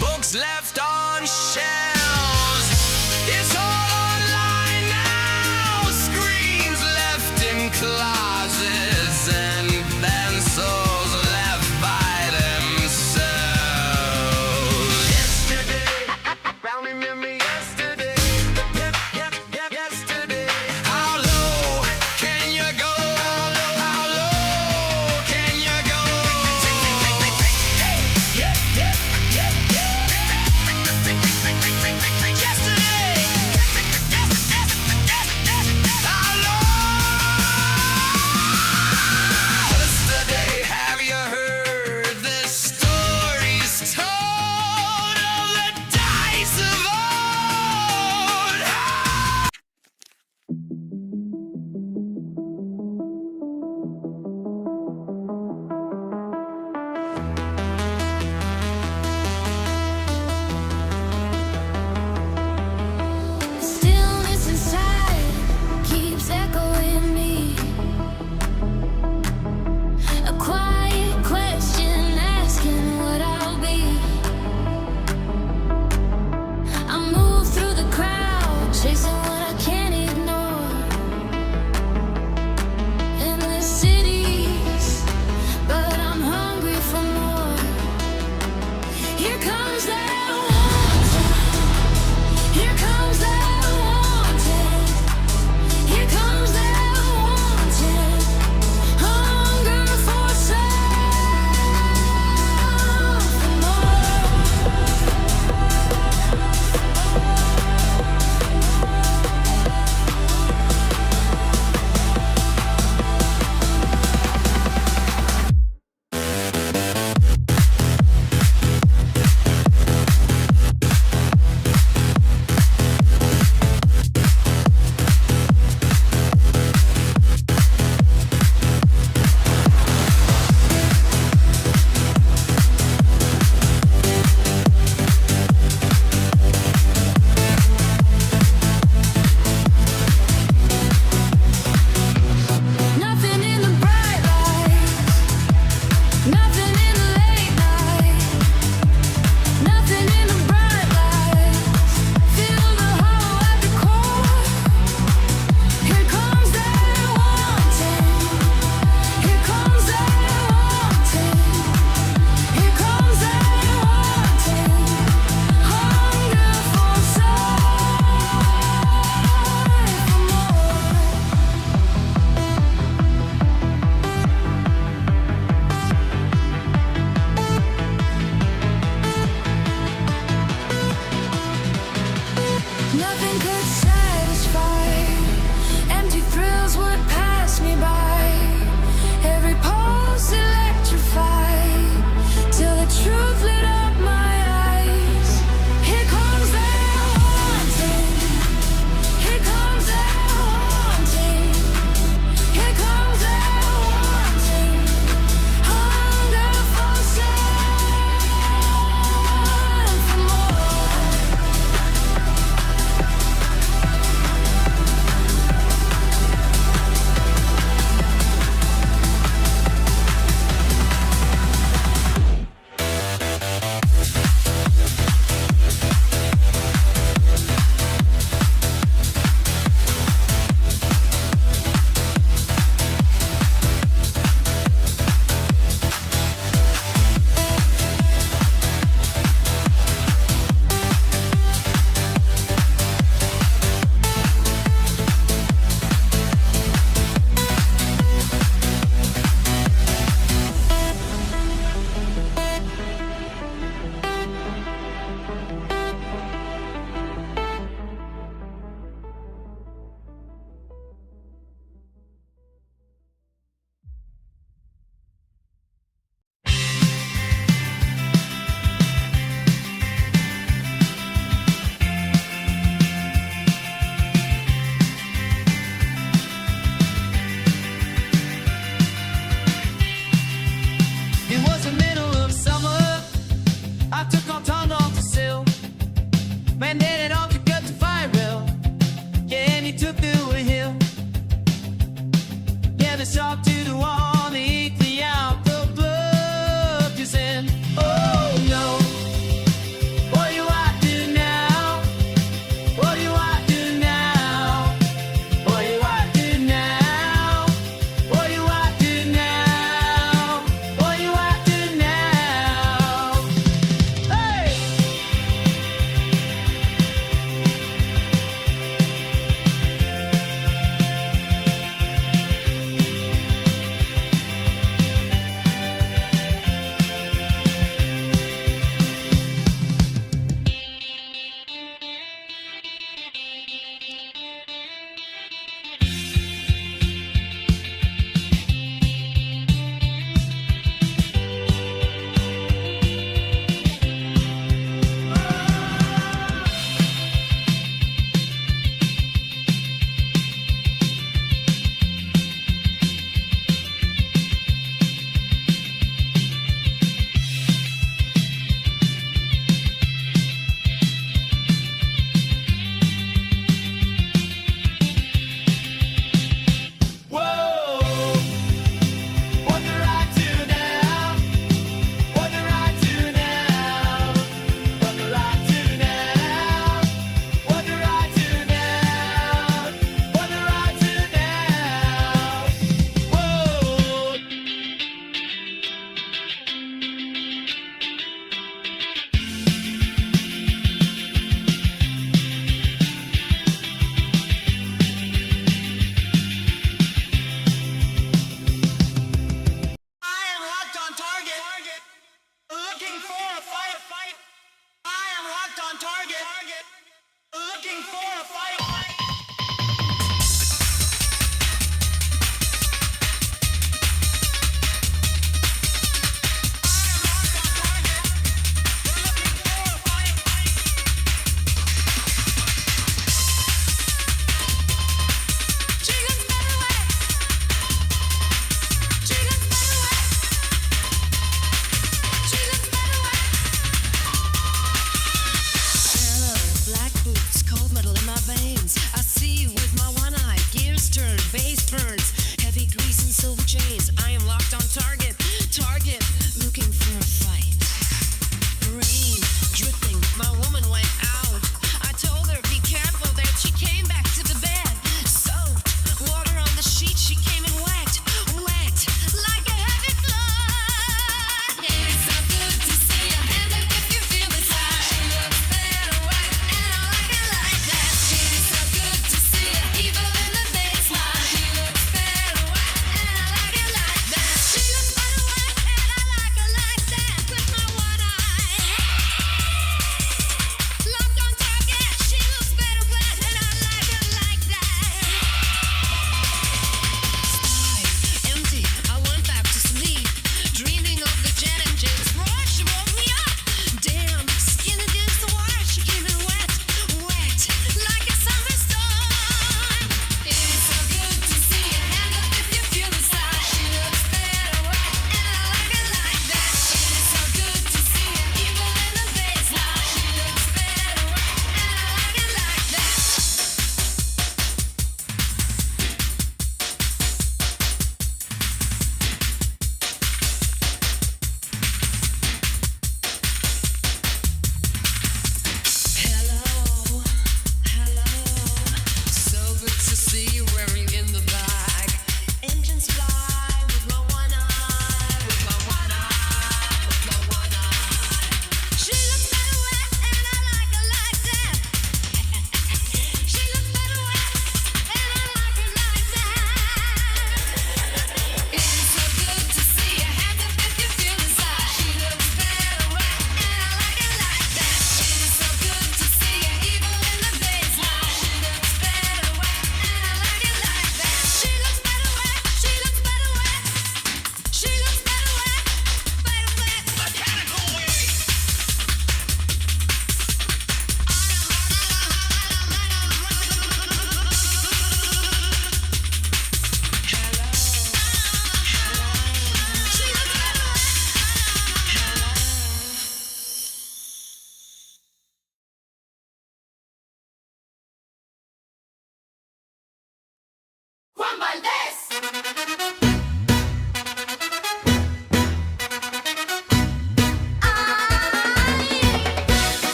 books left on shelves. It's all online now. Screens left in closets and pencils left by themselves. Yesterday, round remember yesterday. Yesterday. How low can you go? How low can you go? Yeah.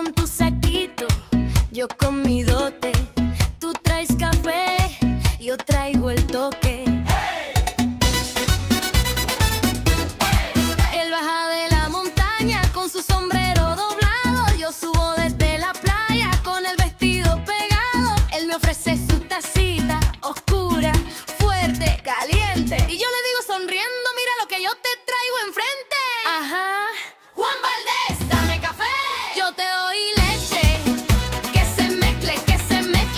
con tu saquito, yo con mi dote. Tú traes café, yo traigo el toque. Él baja de la montaña con su sombrero doblado. Yo subo desde la playa con el vestido pegado. Él me ofrece su tacita oscura, fuerte, caliente. Y yo le digo sonriendo, mira lo que yo te traigo enfrente. Ajá. Juan Valdés, dame café. Yo te doy leche. Que se mezcle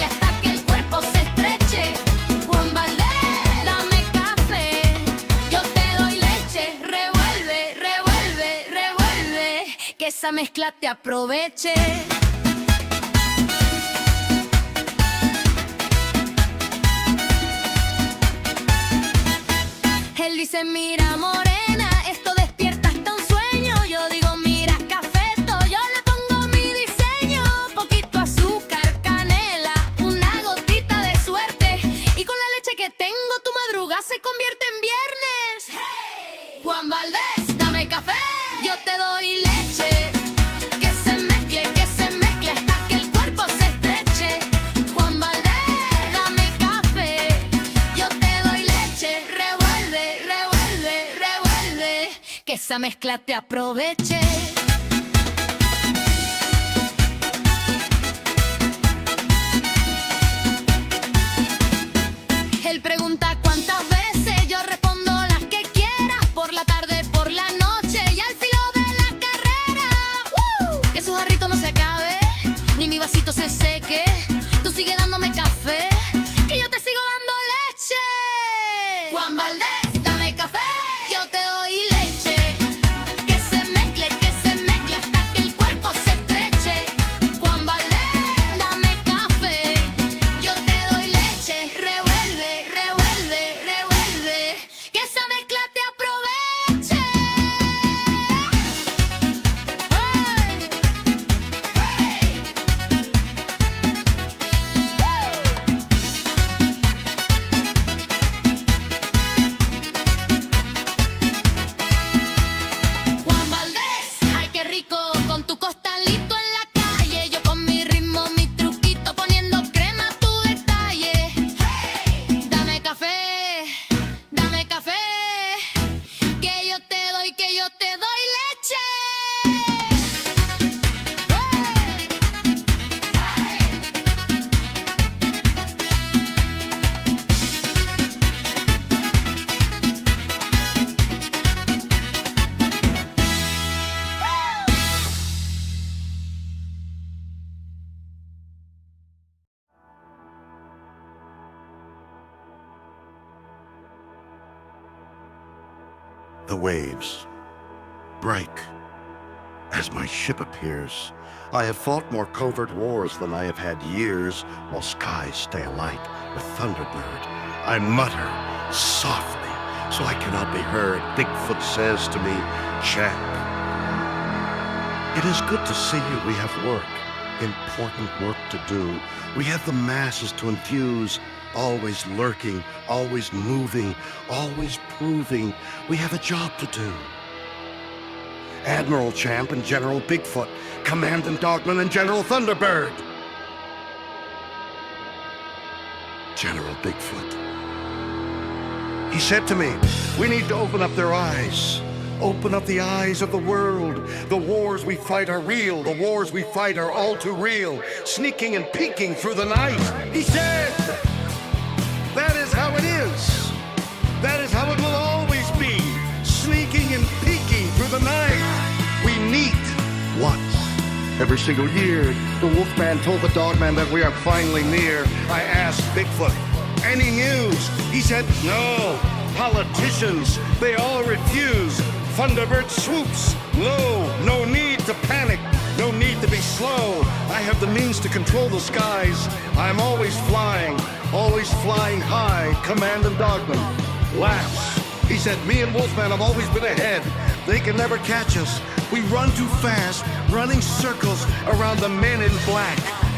hasta que el cuerpo se estreche. Juan Valdés, dame café. Yo te doy leche. Revuelve, revuelve, revuelve. Que esa mezcla te aproveche. Él dice, mira morena, esto despierta hasta un sueño. Yo digo, mira cafeto, yo le pongo mi diseño. Poquito azúcar, canela, una gotita de suerte. Y con la leche que tengo, tu madrugada se convierte en viernes. Hey. Juan Valdés, dame café, yo te doy leche. Que se mezcle hasta que el cuerpo se estreche. Juan Valdés, dame café, yo te doy leche. Revuelve, revuelve, revuelve, que esa mezcla te aproveche. Él pregunta cuántas veces, yo respondo las que quieras. Por la tarde, por la noche y al filo de la carrera. Que su jarrito no se acabe, ni mi vasito se seque. Tú sigue dándome café, que yo te sigo dando leche. Juan Valdés, dame café, yo te doy leche. Que se mezcle hasta que el cuerpo se estreche. Juan Valdés, dame café, yo te doy leche. Revuelve, revuelve, revuelve, que esa mezcla te aproveche. Juan Valdés, ay qué rico, con tu costalito en la calle. Yo con mi ritmo, mi truquito, poniendo crema a tu detalle. Hey. Dame café, que yo te doy leche. The waves break as my ship appears. I have fought more covert wars than I have had years, while skies stay alight with Thunderbird. I mutter softly, so I cannot be heard. Bigfoot says to me, champ, it is good to see you. We have work, important work to do. We have the masses to infuse, always lurking, always moving, always proving. We have a job to do. Admiral Champ and General Bigfoot, Commandant Dogman and General Thunderbird. General Bigfoot. He said to me, we need to open up their eyes. Open up the eyes of the world. The wars we fight are real. The wars we fight are all too real. Sneaking and peeking through the night. He said, that is how it is. That is how it will always be. Sneaking and peeking through the night. We meet once every single year. The Wolfman told the Dogman that we are finally near. I asked Bigfoot, any news? He said, no. Politicians, they all refuse. Thunderbird swoops low. No need to panic. No need to be slow. I have the means to control the skies. I'm always flying high. Commandant Dogman laughs. He said, me and Wolfman have always been ahead. They can never catch us. We run too fast, running circles around the men in black.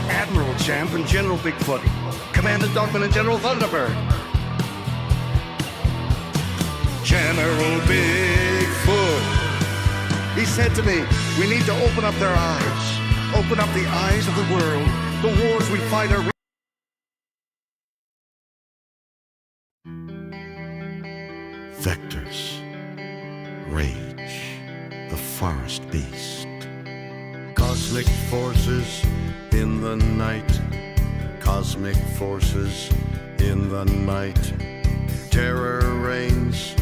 Admiral Champ and General Bigfoot, Commandant Dogman and General Thunderbird. General Bigfoot. He said to me, we need to open up their eyes. Open Open up the eyes of the world. The wars we fight are vectors, rage, the forest beast. Cosmic forces in the night, cosmic forces in the night. Terror reigns,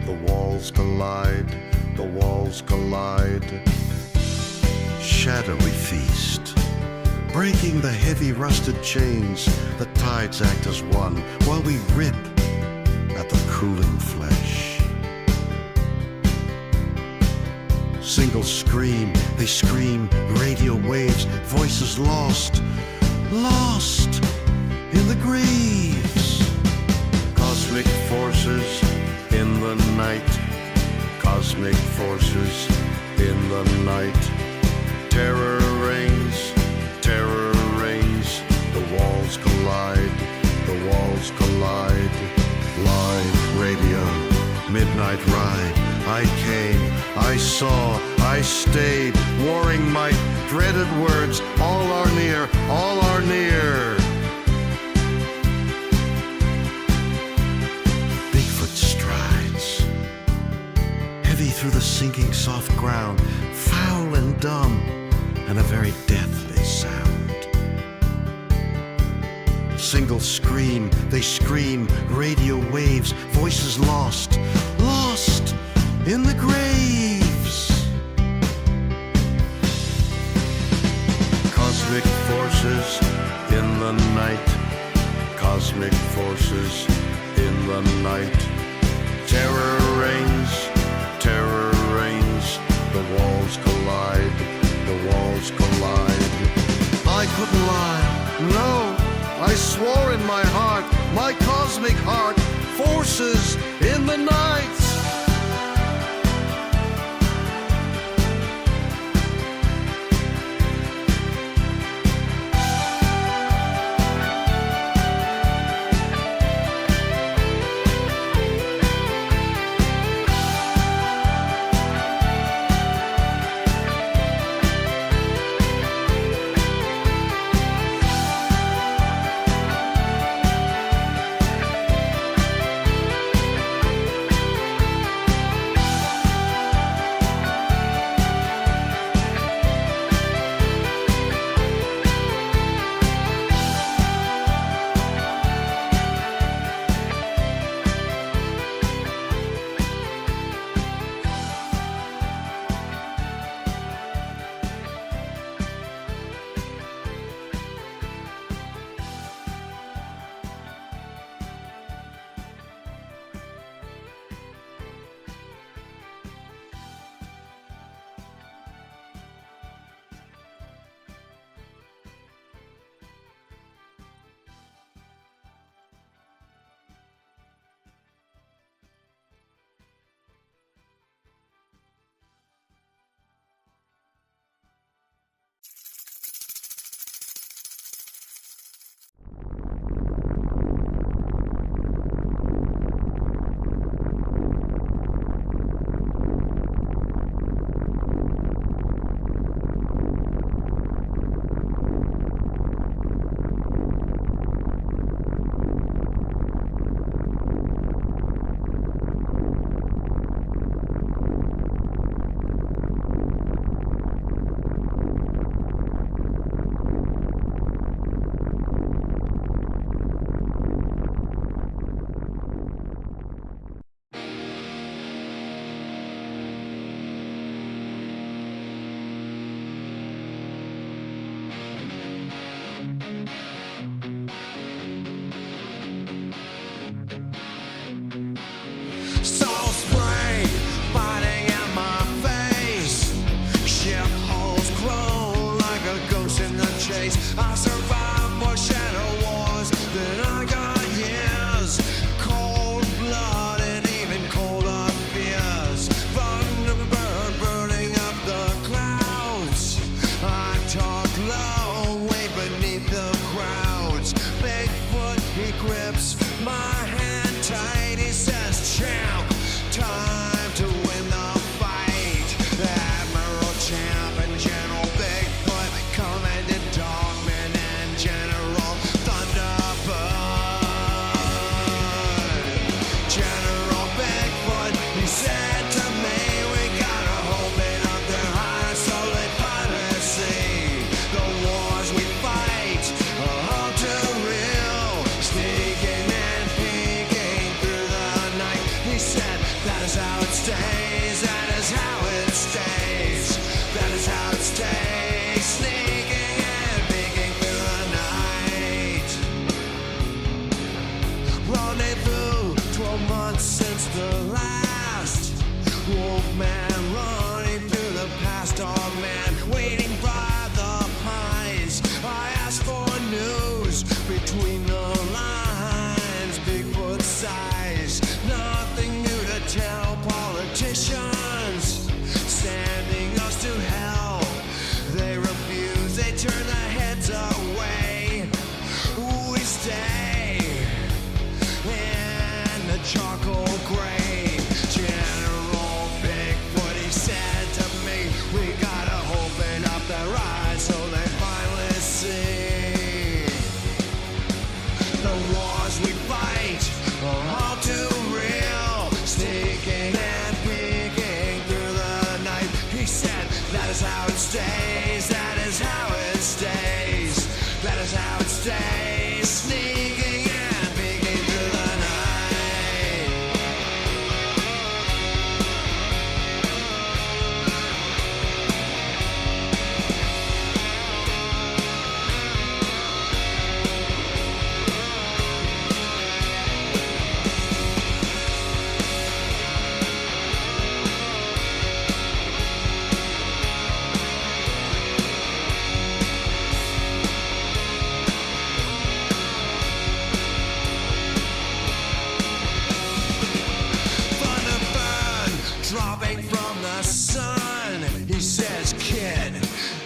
the walls collide, the walls collide. Shadowy feast, breaking the heavy rusted chains. The tides act as one while we rip at the cooling flesh. Single scream, they scream, radio waves, voices lost, lost in the graves. Cosmic forces in the night, cosmic forces in the night. Terror reigns, the walls collide, the walls collide. Live radio, midnight ride. I came, I saw, I stayed. Warring might, dreaded words, all are near, all are near. Bigfoot strides, heavy through the sinking soft ground, foul and dumb, and a very deathly sound. Single scream, they scream, radio waves, voices lost, lost in the graves. Cosmic forces in the night, cosmic forces in the night. Terror reigns, the walls collide, the walls collide. I couldn't lie, no, I swore in my heart, my cosmic heart, forces in the night. I survived more shadow wars than I got years. Cold blood and even colder fears. Thunderbird burning up the clouds. I talk low, way beneath the crowds. Bigfoot, he grips my hand tight. He says, champ, time to win the fight. Admiral Champ and Jack.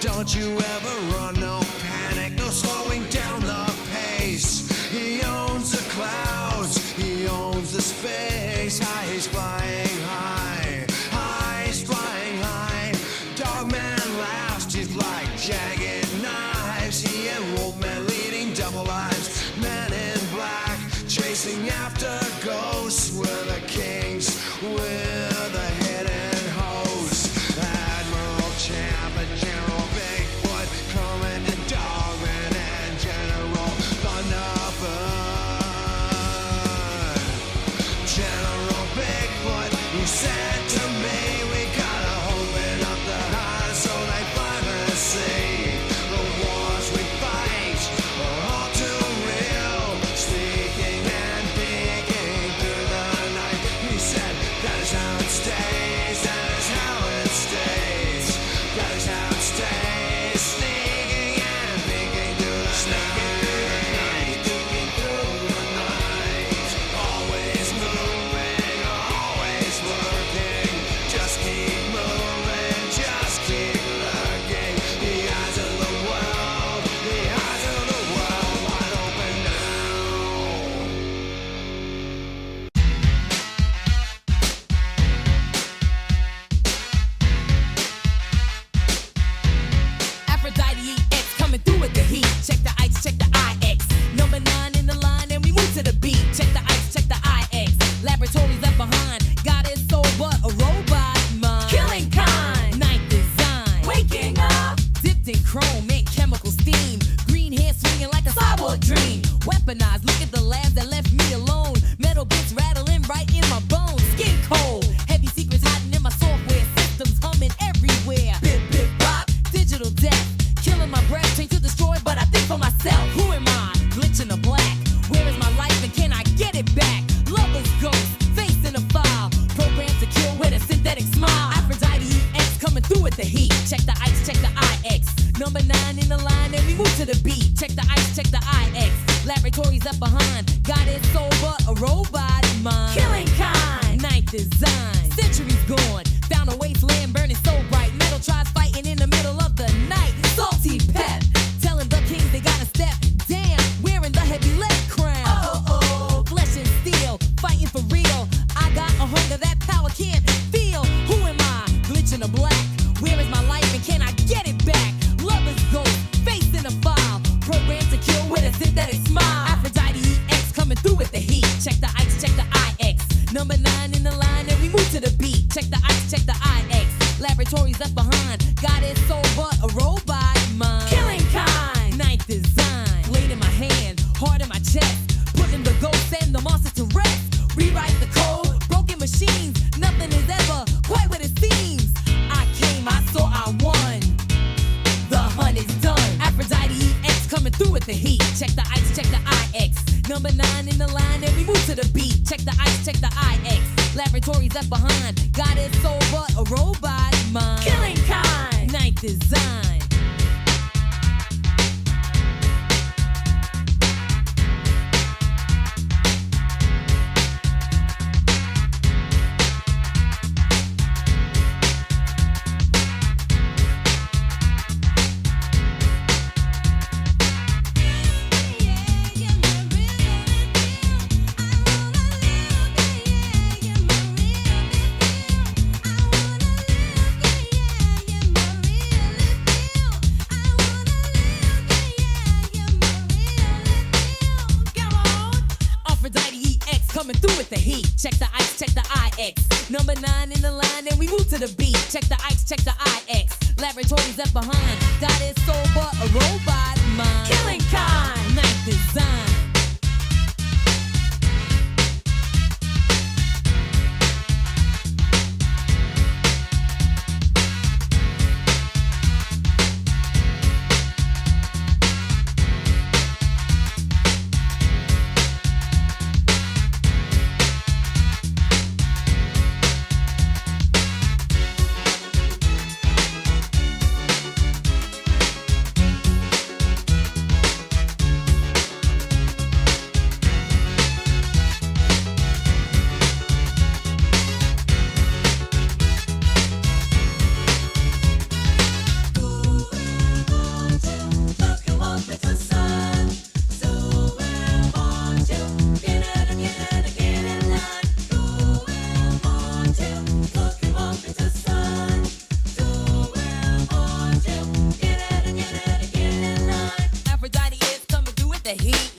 Don't you ever run, no panic, no slowing down the pace. He owns the clouds, he owns the space. High, he's flying high, high, he's flying high. Dogman laughs, teeth like jagged knives. He and Wolfman leading double lives. Men in black, chasing after ghosts. We're the kings, we're the hidden hosts. Admiral Champ and General Bigfoot, coming to Dogman and General Thunderbird. General Bigfoot, he said to me, we gotta open up the heart so they finally see the wars we fight are all too real. Sneaking and peeking through the night. He said that is how it stays, that is how it stays, that is how it stays. Sneaking and peeking through the night, peeking through the night. Always moving, always working. Just keep moving, just keep looking. The eyes of the world, the eyes of the world, wide open now. Aphrodite EX coming through with the heat. Check the ice, check the IX. Number 9 in the line, and we move to the beat. Check the ice, check the IX. Laboratories left behind. God is soul, but a robot mind. Killing kind. Ninth design. Waking up. Dipped in chrome and chemical steam. Green hair swinging like a cyborg dream. Weaponized. Look at the labs that left me alone. Metal bits rattling right in my bones. Skin cold. Heavy secrets hiding in my software. Systems humming everywhere. Bip, bip, bop. Digital death. Killing my breath, trained to destroy, but I think for myself. Who am I? Glitch in the black. Where is my life and can I get it back? Lover's ghost, face in a file. Programmed to kill with a synthetic smile. Aphrodite EX coming through with the heat. Check the ice, check the IX. Number 9 in the line, and we move to the beat. Check the ice, check the IX. Laboratories left behind. God is soul, but a robot mind. Killing kind. Ninth design. Centuries gone. Found a wasteland burning so bright. Metal tries fighting in the middle of the night. Salty pep. Telling the kings they gotta step down. Wearing the heavy lead crown. Oh, flesh and steel. Fighting for real. I got a hunger that power can't feel. Who am I? Glitch in the black. Where is my life and can I get it back? Lover's ghost. Face in a file. Programmed to kill with a synthetic smile. Aphrodite EX coming through with the heat. Check the ice, check the IX. Number 9 in the line, and we move to the beat. Check the ice, check the IX. Laboratories left behind. God is soul, but a robot mind. Killing kind. Ninth design. Blade in my hand, heart in my chest. Putting the ghosts and the monsters to rest. Rewrite the code, broken machines. Nothing is ever quite what it seems. I came, I saw, I won. The hunt is done. Aphrodite EX coming through with the heat. Check the ice, check the IX. Number 9 in the line, and we move to the beat. Check the ice, check the IX. Laboratories left behind. God is soul, but a robot mind. Killing kind. Ninth design. Coming through with the heat. Check the ice, check the IX. Number 9 in the line, and we move to the beat. Check the ice, check the IX. Laboratories left behind. God is soul, but a robot mind. Killing kind. Ninth design. the heat.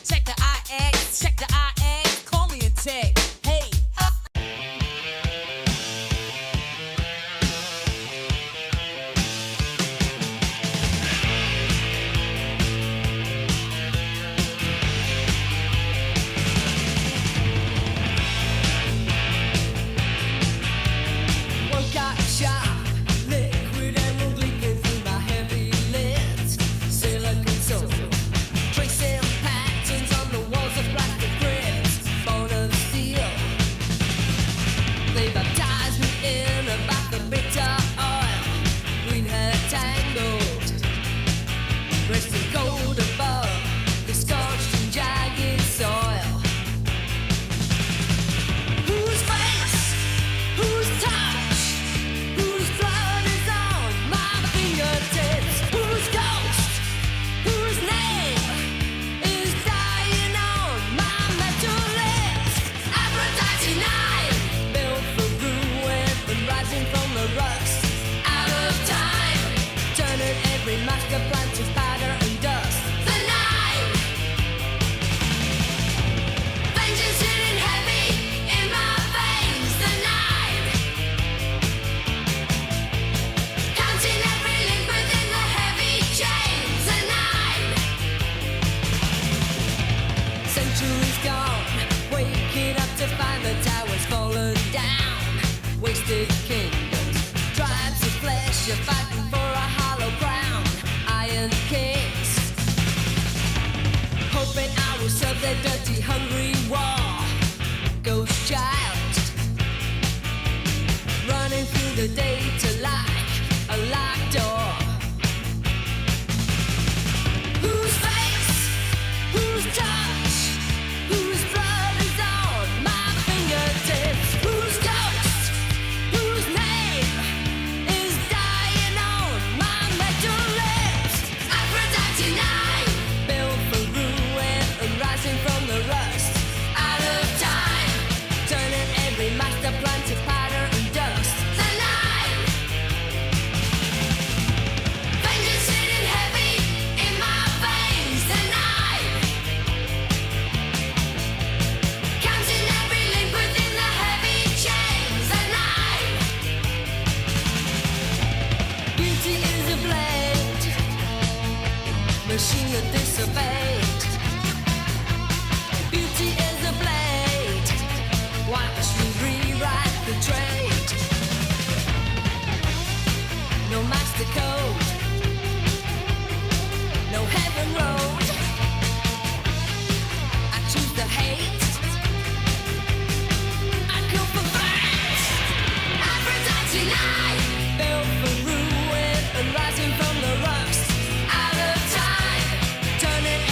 Check the IX, check the IX, call me a text. Hey. Workout shop, liquid emerald leaking through my heavy lids. Silicon soul, tracing patterns on the walls of plastic grids. Bone of steel, they baptized me in about the bitter oil. Green hair tangled, resting cold above the scorched and jagged soil. Whose face? Whose touch? Whose blood is on my fingertips? Whose ghost? Whose name is dying on my metal lips? Aphrodite 9, built for ruin and rising from the rust. Out of time, turning every master plan to powder and dust. The 9, vengeance sitting heavy in my veins. The 9, counting every link within the heavy chains. The 9, centuries gone, waking up to find the towers fallen down. Wasted kingdoms, tribes of flesh are fighting for a hollow crown. Iron kings, hoping I will serve their dirty, hungry war. Ghost child, running through the day to like a locked door. Whose face? Whose touch? Whose blood is on my fingertips? Whose ghost? Whose name is dying on my metal lips? Aphrodite 9, built for ruin and rising from the rust. Out of time, turning every master plan to powder and dust. The 9, vengeance sitting heavy in my veins. The 9, counting every link within the heavy chains. The 9, beauty is a blade, machine that disobeyed. Beauty is a blade, watch me rewrite the trade. No master code, no heaven road. I choose the hate, I kill for fate. Aphrodite 9, built for ruin and rising from the rust. Out of time, turning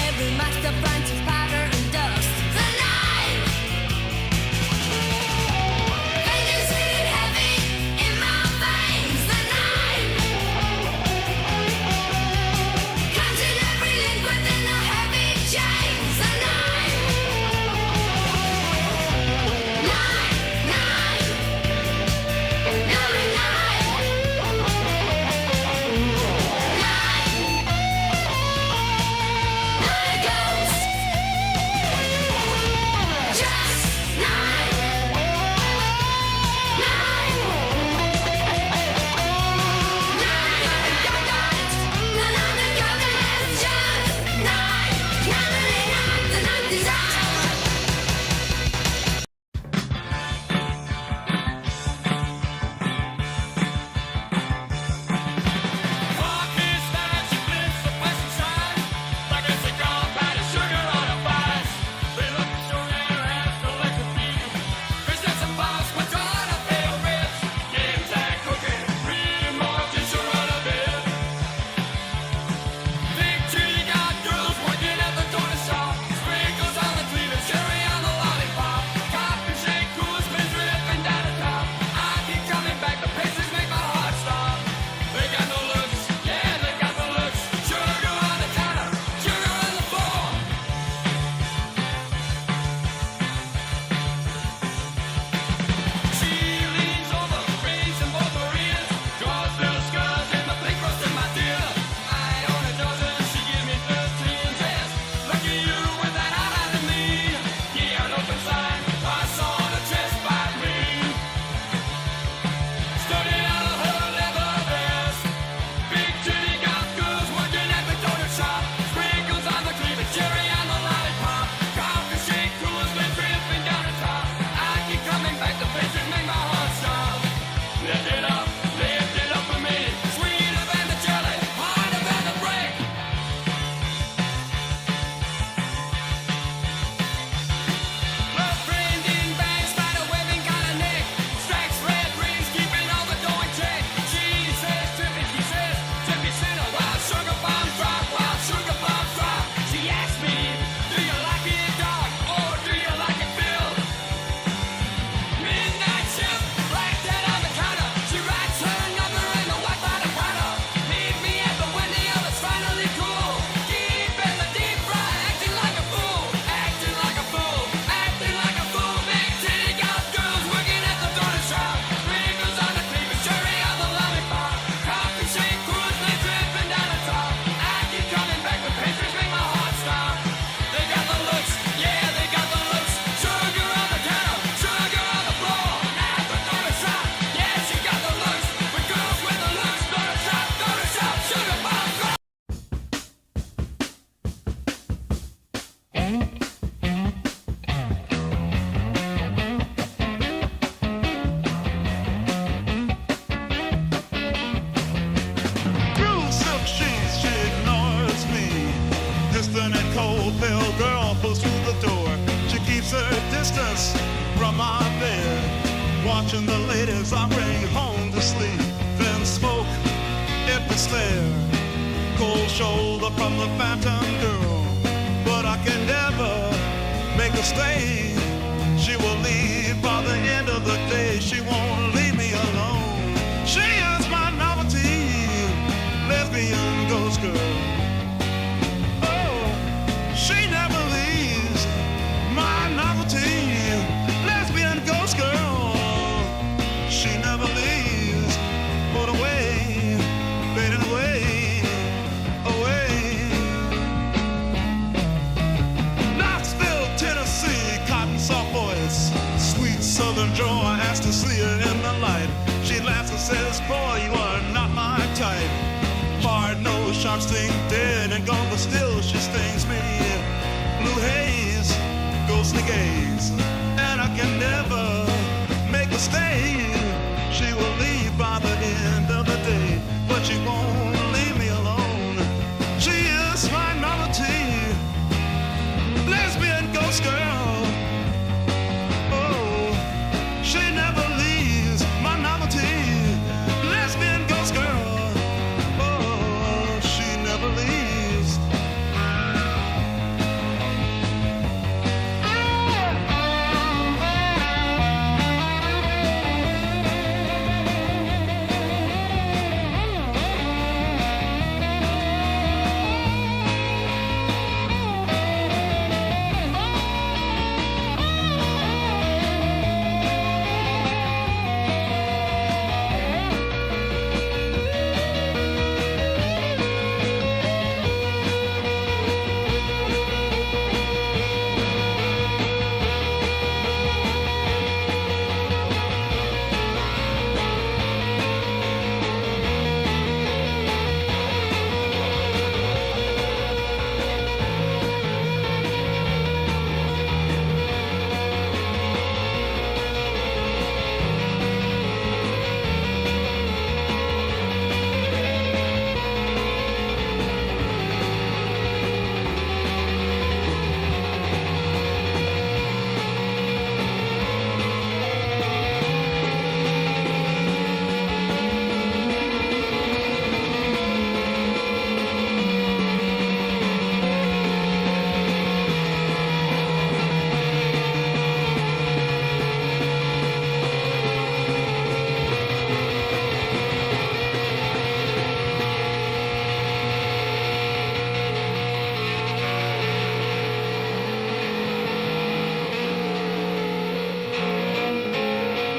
cold, pale girl pulls through the door. She keeps her distance from my bed, watching the ladies I bring home to sleep. Then smoke, if it's there, cold shoulder from the phantom girl. But I can never make her stay. She will leave by the end of the day. She won't leave me alone. She is my novelty, lesbian ghost girl. Oh, she never leaves. My novelty, lesbian ghost girl. She never leaves, but away, fading away, away. Knoxville, Tennessee, cotton soft voice, sweet southern joy. Asked to see her in the light. She laughs and says, boy, you are not my type. Hard nose, sharp sting, dead and gone, but still she stings me. Blue haze, ghostly gaze, and I can never make her stay. She will leave by the end of the day, but she won't leave me alone. She is my novelty, lesbian ghost girl. Oh, she never leaves. My novelty, lesbian ghost girl. Oh, she never leaves.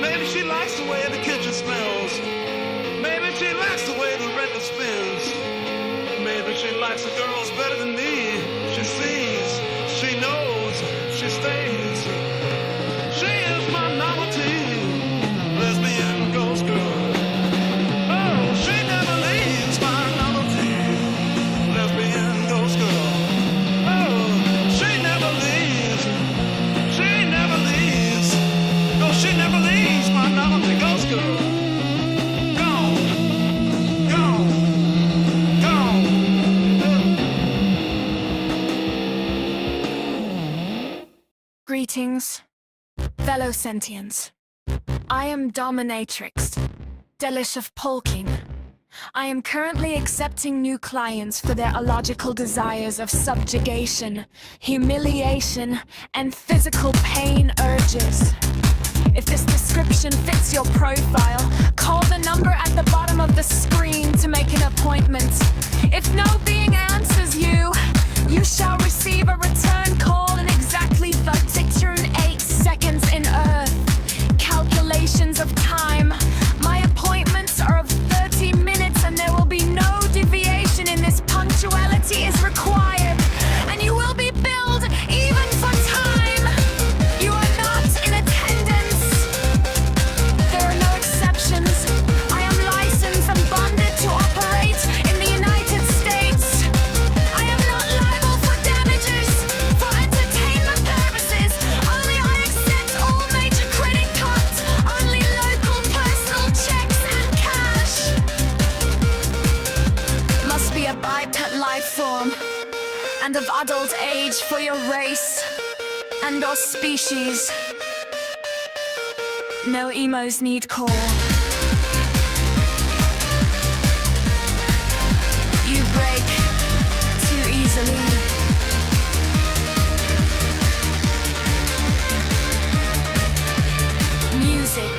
Maybe she likes the way the kitchen smells. Maybe she likes the way the record spins. Maybe she likes the girls better than me. She sees, she knows, she stays. She is my novelty, lesbian ghost girl. Oh, she never leaves. My novelty, lesbian ghost girl. Oh, she never leaves. She never leaves. No, she never leaves. My novelty ghost girl. Gone, gone, gone. Greetings, fellow sentients. I am Dominatrix, Delish of Polking. I am currently accepting new clients for their illogical desires of subjugation, humiliation, and physical pain urges. If this description fits your profile, call the number at the bottom of the screen to make an appointment. If no being answers you, you shall receive a return call in exactly 38 seconds in Earth. Calculations of time. My appointments are of 30 minutes and there will be no deviation in this. Punctuality is required and you will be billed even for time. You are not in attendance. There are no exceptions. I am licensed and bonded to operate in the United States. I am not liable for damages for entertainment purposes. Only I accept all major credit cards. Only local personal checks and cash. Must be a biped life form. and of adult age for your race and or species. No emos need call. You break too easily. Music.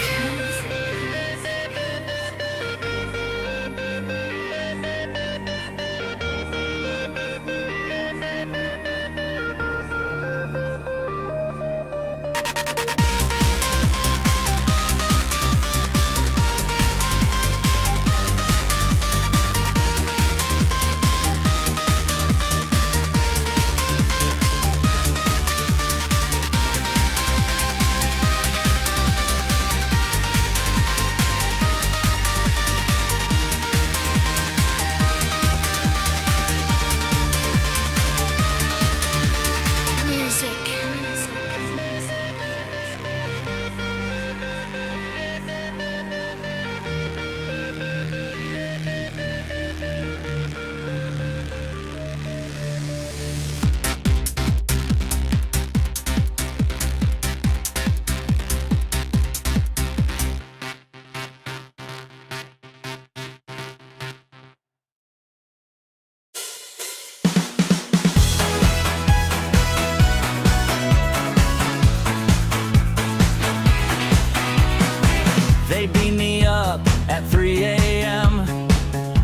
They beat me up at 3 a.m.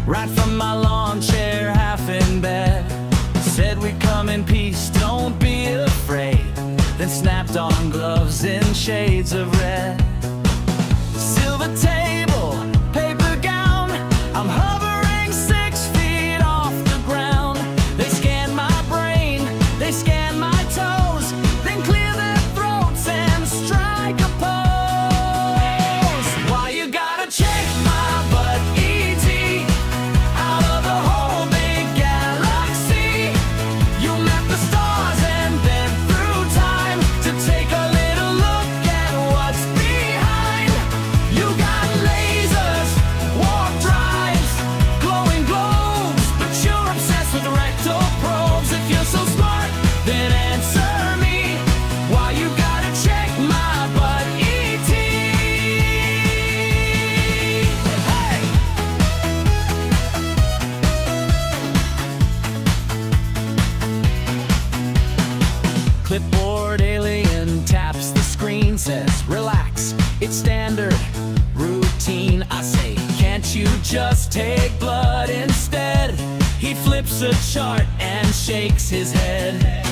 right from my lawn chair, half in bed. Said we come in peace, don't be afraid. Then snapped on gloves in shades of red. Silver table, paper gown, I'm hovering 6 feet off the ground. They scan my brain, they scan my toes, then clear their throats and strike a pose. Why you gotta check my butt, E.T. out of the whole big galaxy? You met the stars and been through time to take a little look at what's behind. You got lasers, warp drives, glowing globes, but you're obsessed with rectal probes. If you're so smart, then answer me. Why you gotta check my butt, E.T.? Hey! Clipboard alien taps the screen, says relax, it's standard routine. I say, can't you just take blood instead? He flips a chart and shakes his head.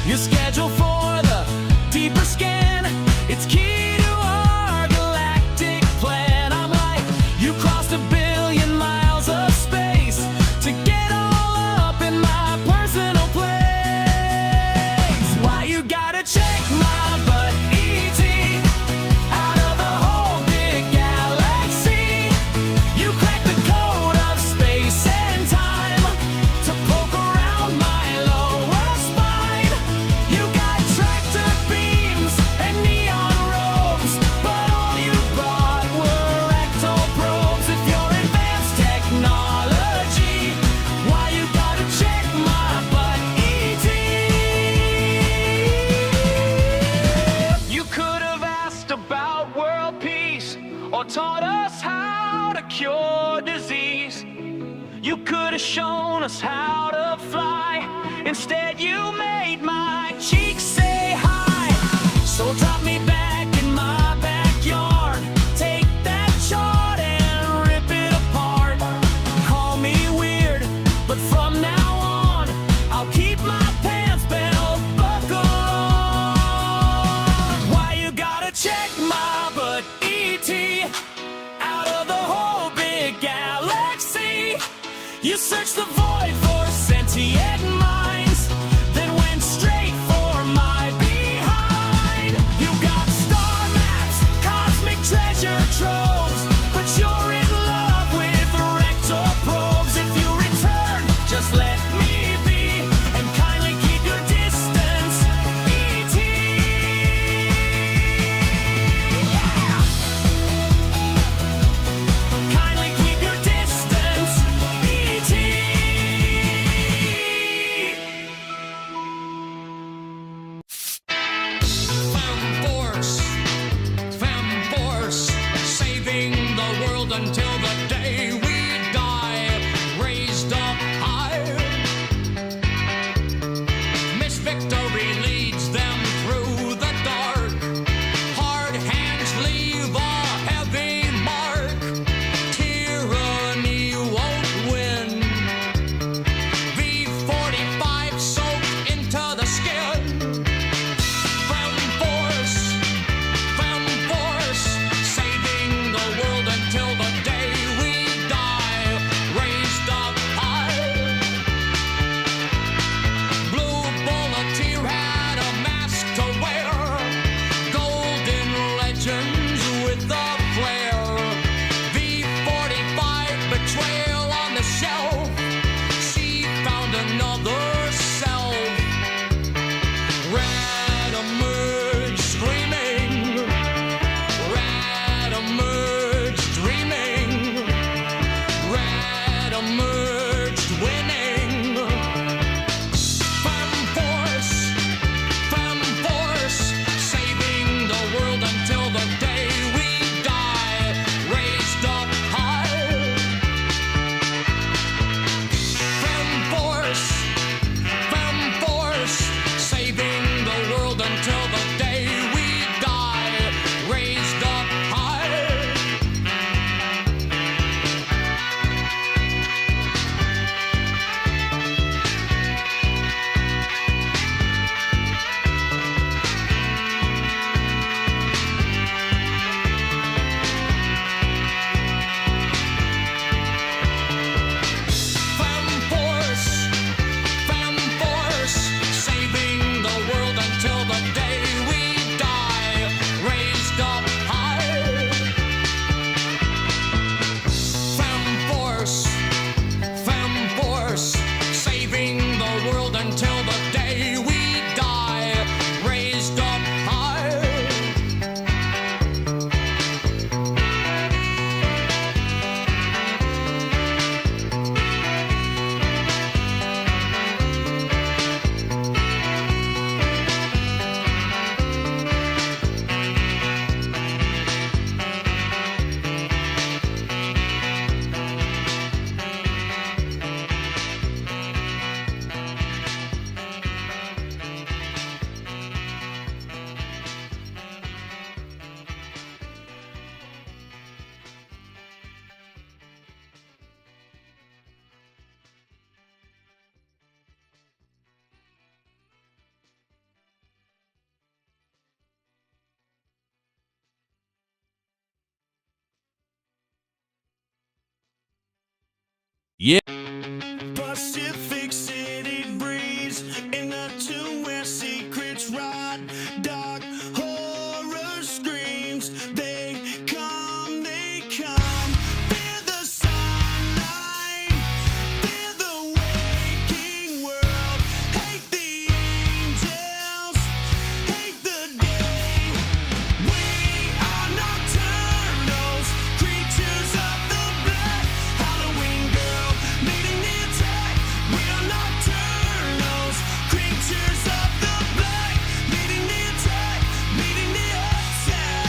You're scheduled for the deeper scan, it's key to our galactic plan. I'm like, you crossed 1 billion miles of space to get all up in my personal place. Why you gotta check my butt, E.T. out of the whole big galaxy? You cracked the code of space and time to poke around my lower spine. You got tractor beams and neon robes, but all you brought were rectal probes. If you're advanced technology, why you gotta check my butt, E.T.? You could have asked about world peace or taught us how to cure disease. You could have shown us how to fly. Instead, you made my cheeks say hi. So drop me back in my backyard. Take that chart and rip it apart. Call me weird, but from now on, I'll keep my pants belt buckled on. Why you gotta check my butt, E.T. out of the whole big galaxy? You searched the void for sentient minds, then went straight for my behind. You got star maps, cosmic treasure troves, but you're in love with rectal probes. If you return, just let me be and kindly keep your distance, E.T. Yeah. Kindly keep your distance, E.T. Yeah. Pacific City breeze in the tomb where secrets rot. Dark horror screams. They come, they come. Fear the sunlight, fear the waking world. Hate the angels, hate the day. We are nocturnals, creatures of the black. Halloween girl leading the attack. We are nocturnals, creatures of the black. Leading the attack, leading the attack.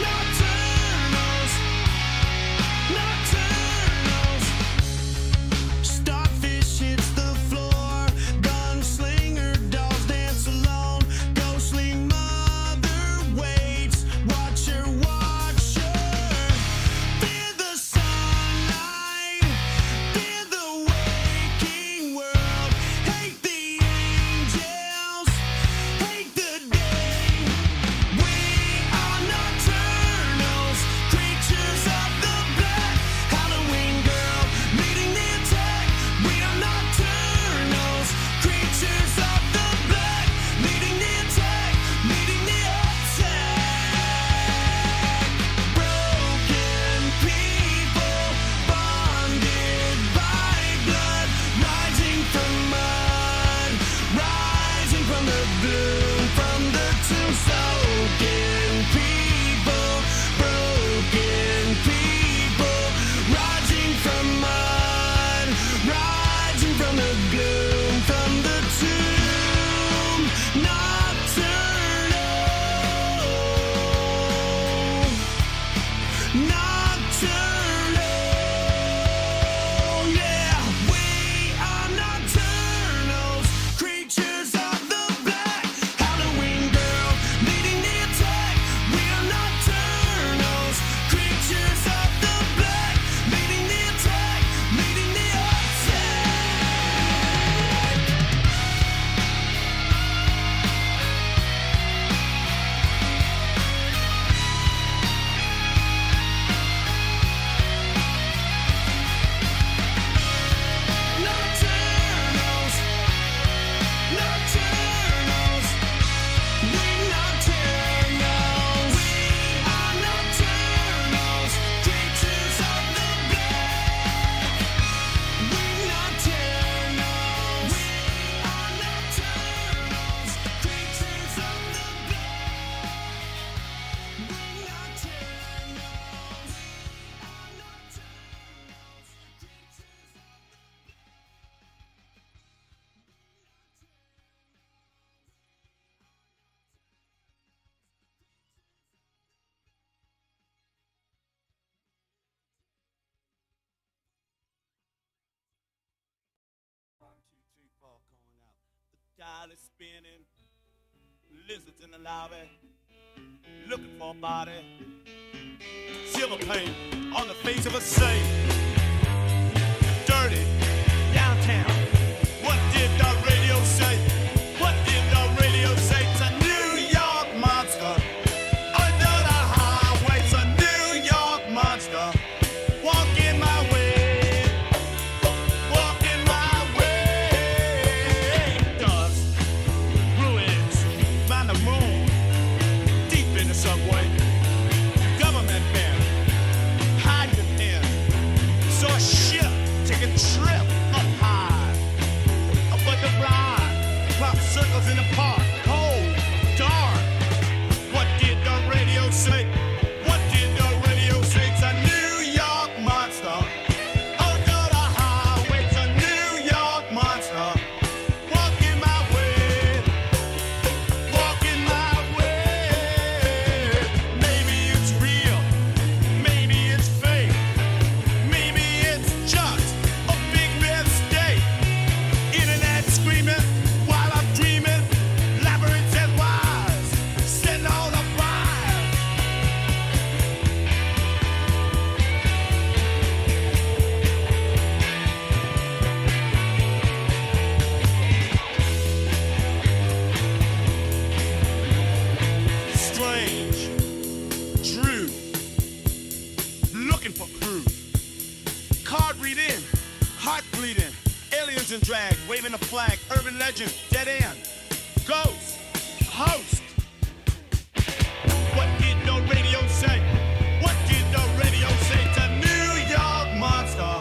Nocturnals, nocturnals. Starfish hits the floor. Gunslinger dolls dance alone. Ghostly mother waits. Watch her, watch her. Fear the sunlight, fear the waking world. Hate the angels, hate the day. We are nocturnals, creatures of the black. Halloween girl leading the attack. We are nocturnals, creatures of the black. Leading the attack, leading the attack. Broken people, bonded by blood, rising from mud, rising from the gloom, from the tomb. Soaking people, broken people, rising from mud, rising from the gloom, from the tomb. Nocturnal, nocturnal, yeah. We are nocturnals, creatures of the black. Halloween girl leading the attack. We are nocturnals, creatures of the black. Leading the attack, leading the attack. Nocturnals, nocturnals, we nocturnals. We are nocturnals, creatures of the black. We nocturnals. We are nocturnals, creatures of the black. We Dial is spinning, lizards in the lobby, looking for a body. Silver paint on the face of a saint. Dirty downtown. What did the radio say? What did the radio say? It's a New York monster under the highway. It's a New York monster walking my way. Walking my way. Dust, ruins, find the moon, deep in the subway. Government man, hide your pen. breathe in, heart bleeding, aliens in drag, waving a flag, urban legend, dead end, ghost, host. What did the radio say? What did the radio say to New York monster?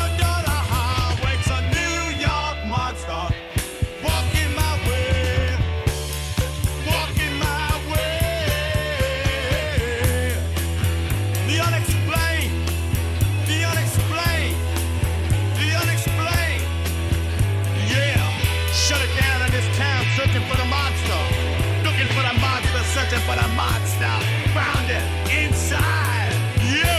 Under the highway, it's a New York monster. Walking my way, walking my way. The unexplained, the unexplained, the unexplained. Yeah, shut it down in this town, searching for the monster. Looking for the monster, searching for the monster. Found it inside you.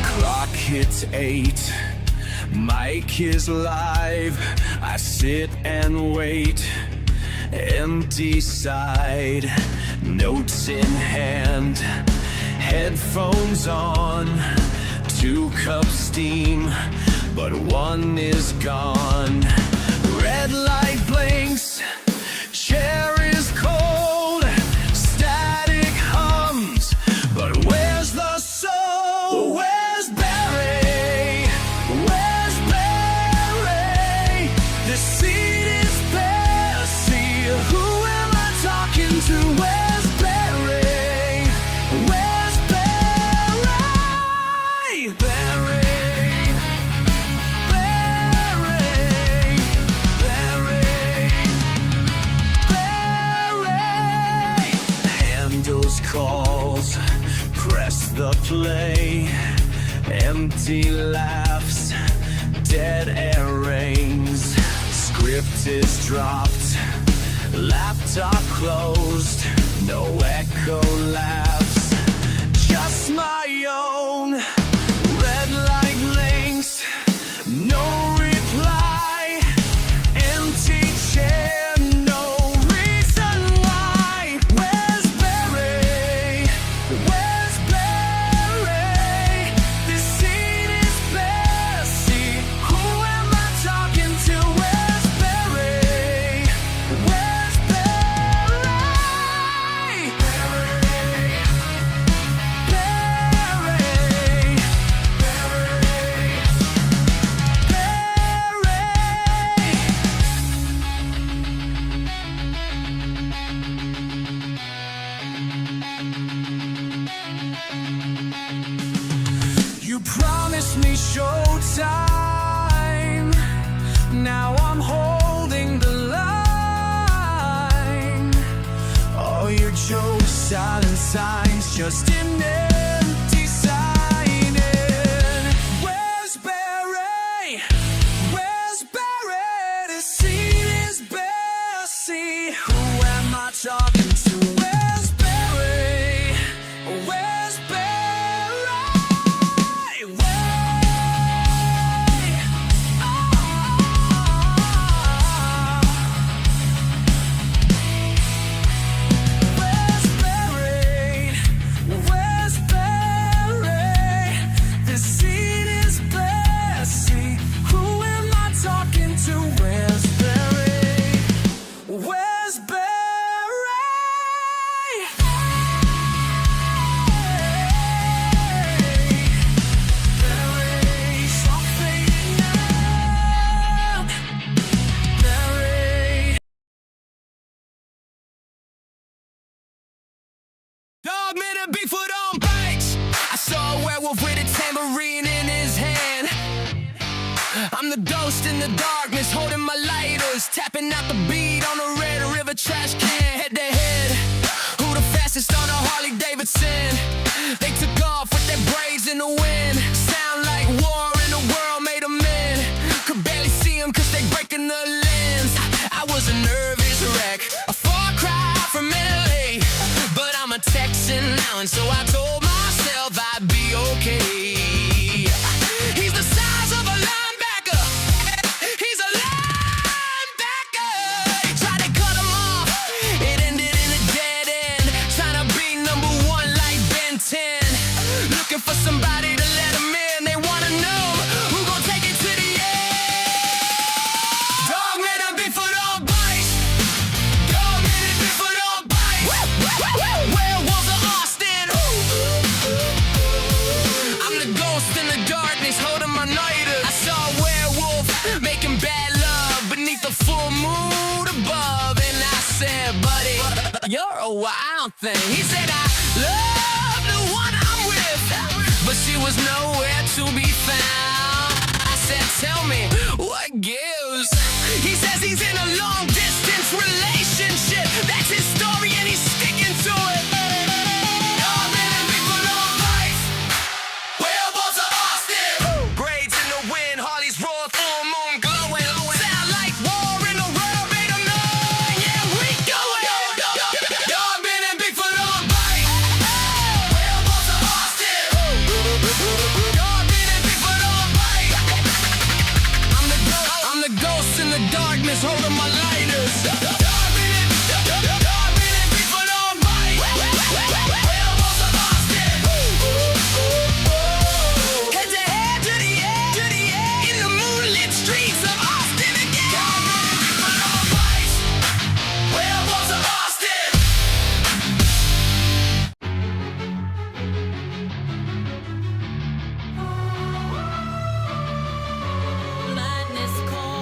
Clock hits 8, mic is live. I sit and wait, empty side, notes in hand, headphones on, 2 cups steam, but one is gone. Red light blinks, chair is cold, static hums, but where's the soul? Where's Barry? Where's Barry? The seat is bare. See, who am I talking to? Where's Barry? Where's Barry? Barry. Calls, press the play, empty laughs, dead air reigns, script is dropped, laptop closed, no echo laughs, just my own red light links, no reply, empty chair. You promised me showtime. Now I'm holding the line. All your jokes, silent signs, just an empty sign. Where's Barry? Where's Barry? The seat is bare. See, who am I talking to? Where's Barry? Where's Barry? Dog made a Bigfoot on bikes. I saw a werewolf with a tambourine in his hand. I'm the ghost in the darkness, holding my lighters, tapping out the beat on a Red River trash can. Head to head, who the fastest on a Harley Davidson? They took off with their braids in the wind. Sound like war in a world made of men. like breaking the lens. I was a nervous wreck, a far cry from LA. But I'm a Texan now, and so I told myself I'd be okay. He's the size of a linebacker. He's a linebacker. Tried to cut him off, it ended in a dead end. Trying to be number one like Ben 10. Looking for somebody to let him in. They wanna know who gon' take it to the end. Dog man and Bigfoot on bikes. Dog man and Bigfoot on bikes. Werewolves of Austin. I'm the ghost in the darkness, holding my nighters. I saw a werewolf making bad love beneath the full moon above, and I said, buddy, you're a wild thing. He said, I love the one I'm with, but she was nowhere to be found. I said, tell me, what gives? He says he's in a long distance relationship. That's his story and he's sticking to it. Dog man and Bigfoot on bikes. Werewolves of Austin. Braids in the wind, Harley's roar, full moon glowing. Sound like war in the world, made 'em know. Yeah, we going. Dog man and Bigfoot on bikes. Werewolves of Austin. Dog man and Bigfoot on bikes. I'm the ghost in the darkness, holding my lighters. Dog man and Bigfoot on bikes. Werewolves of Austin. Head to head to the end, in the moonlit streets of Austin again. Dog man and Bigfoot on bikes. Werewolves of Austin. Madness calls.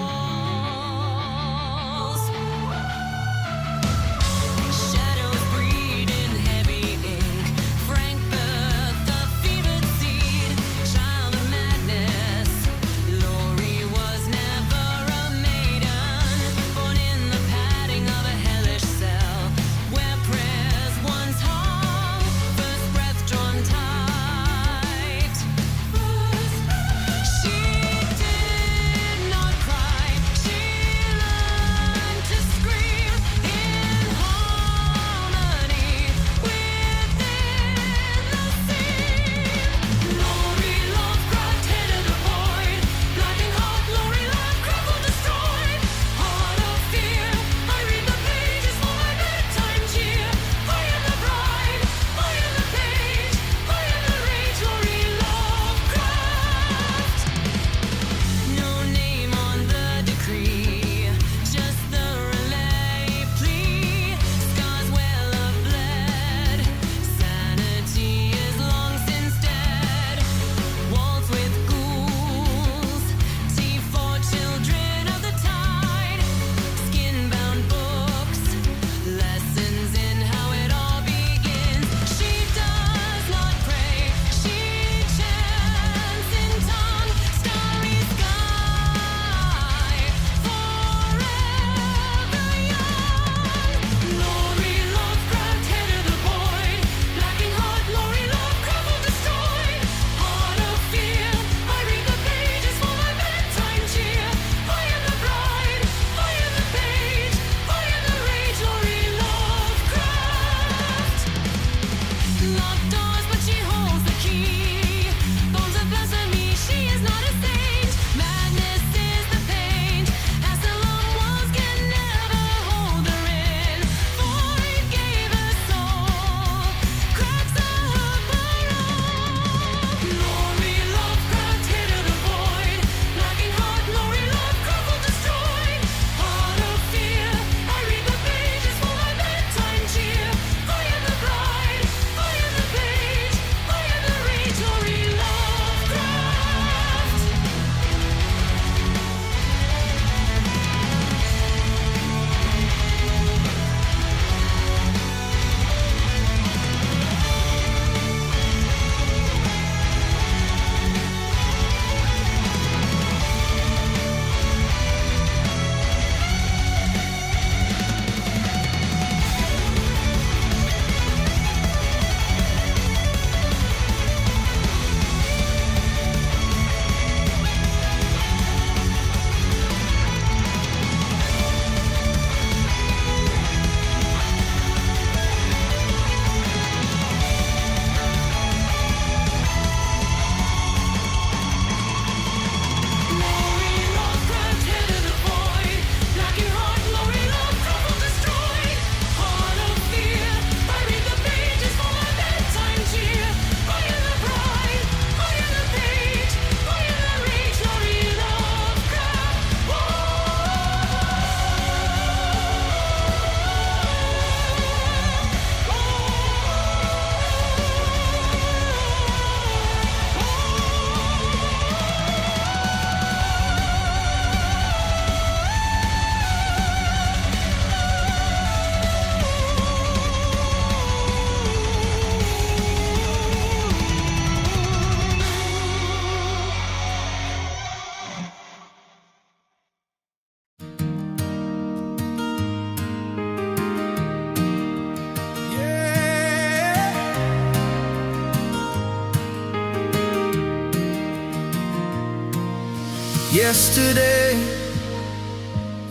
Yesterday,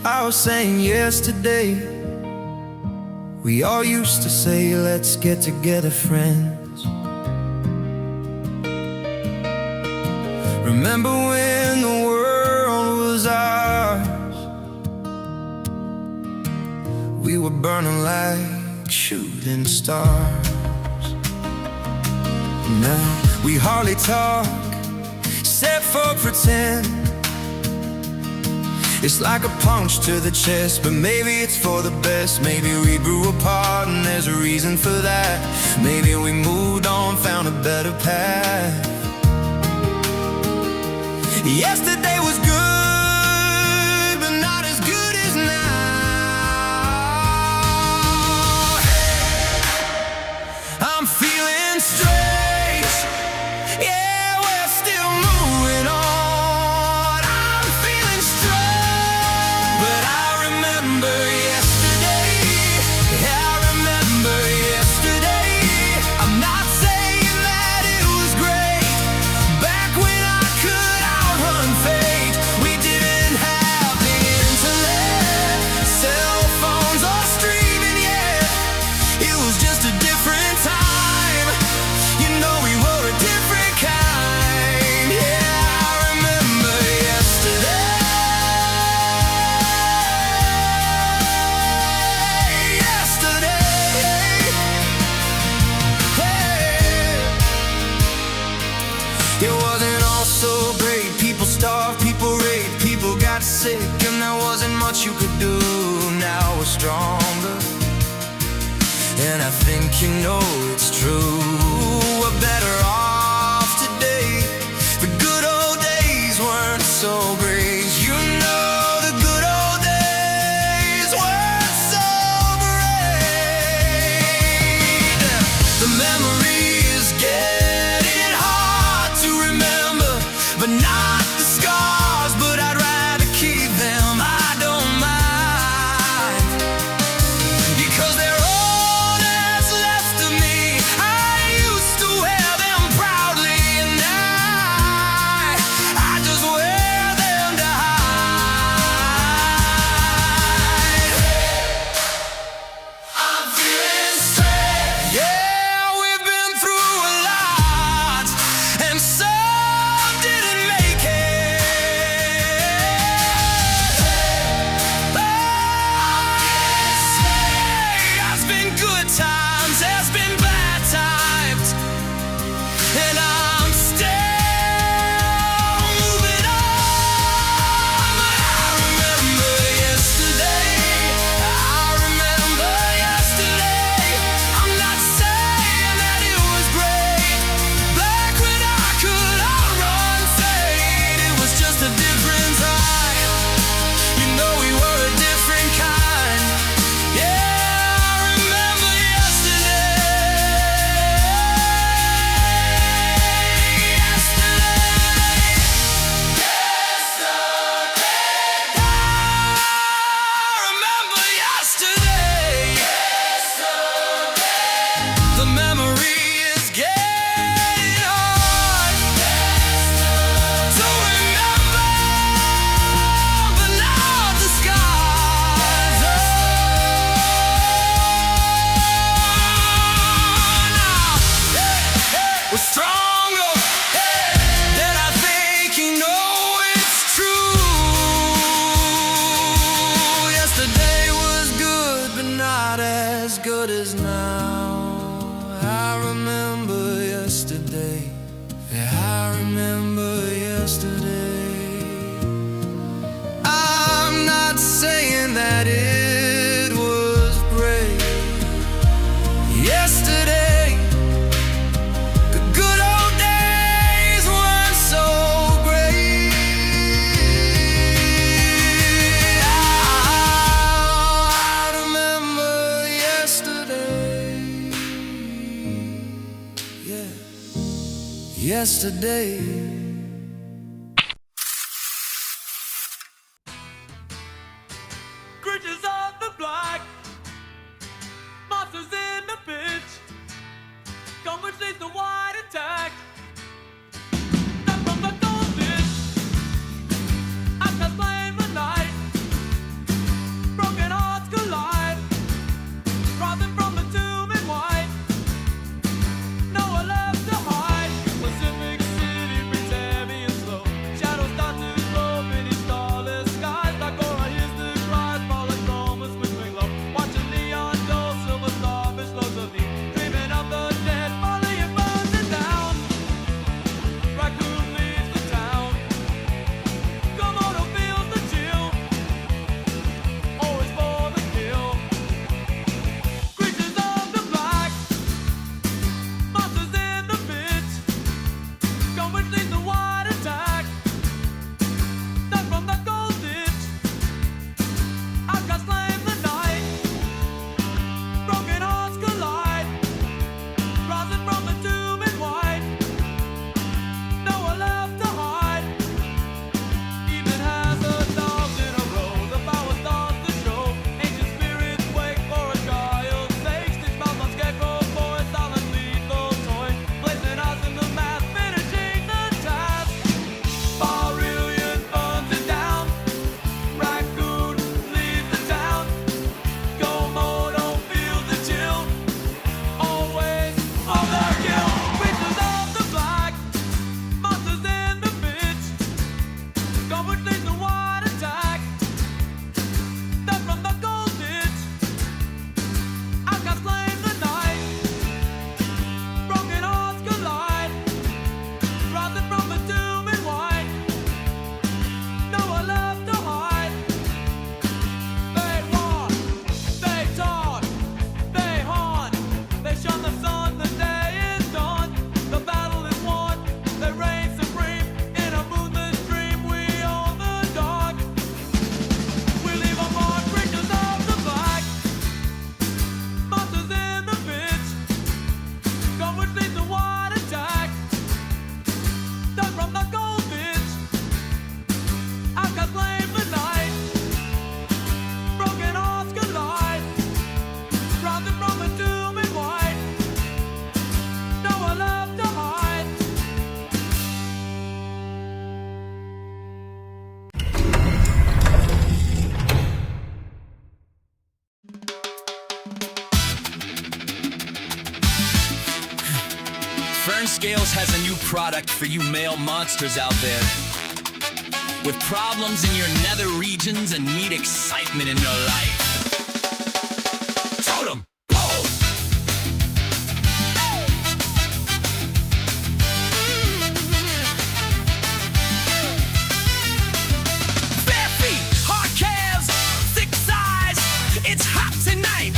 I was saying yesterday, we all used to say, let's get together, friends. Remember when the world was ours? We were burning like shooting stars. Now we hardly talk, except for pretend. It's like a punch to the chest, but maybe it's for the best. Maybe we grew apart and there's a reason for that. Maybe we moved on, found a better path. Yesterday was good, but not as good as now. I'm feeling strange. Yeah, we're still moving on. I'm feeling strange, but I remember yesterday. Yeah, I remember yesterday. I'm not saying that it was great back when I could outrun fate. We didn't have the internet, cell phones or streaming yet. It was just a different time. You know, we were a different kind. Yeah, I remember yesterday. Yesterday. Hey. It wasn't all so great. People starved, people raped, people got sick, and there wasn't much you could do. Now we're stronger, and I think you know it's true. We're better off today. The good old days weren't so great. You know the good old days weren't so great. The memory is getting hard to remember, but not the scars. But I'd rather keep them. I don't mind, because they're all that's left of me. I used to wear them proudly, and I just wear them to hide. I'm feeling strange. Yeah, we've been through a lot, and some didn't make it. There's been good times, there's been bad times, and I'm still moving on. But I remember yesterday. I remember yesterday. I'm not saying that it was great back when I could outrun fate. It was just a different time. You know, we were a different kind. Yeah, I remember yesterday. I remember yesterday. The memory is getting hard to remember, but not the scars. Now we're stronger, and I think you know it's true. Yesterday was good, but not as good as now. I remember yesterday. Yeah, I remember yesterday. I'm not saying that it was great yesterday. The good old days weren't so great. I remember yesterday. Yeah, yesterday. Creatures of the black, monsters in the pitch. Come which leads to wide attack. Not from the gold ditch. Scales has a new product for you male monsters out there. With problems in your nether regions and need excitement in your life. Totem pole! Bare feet, hard calves, thick thighs, it's hot tonight.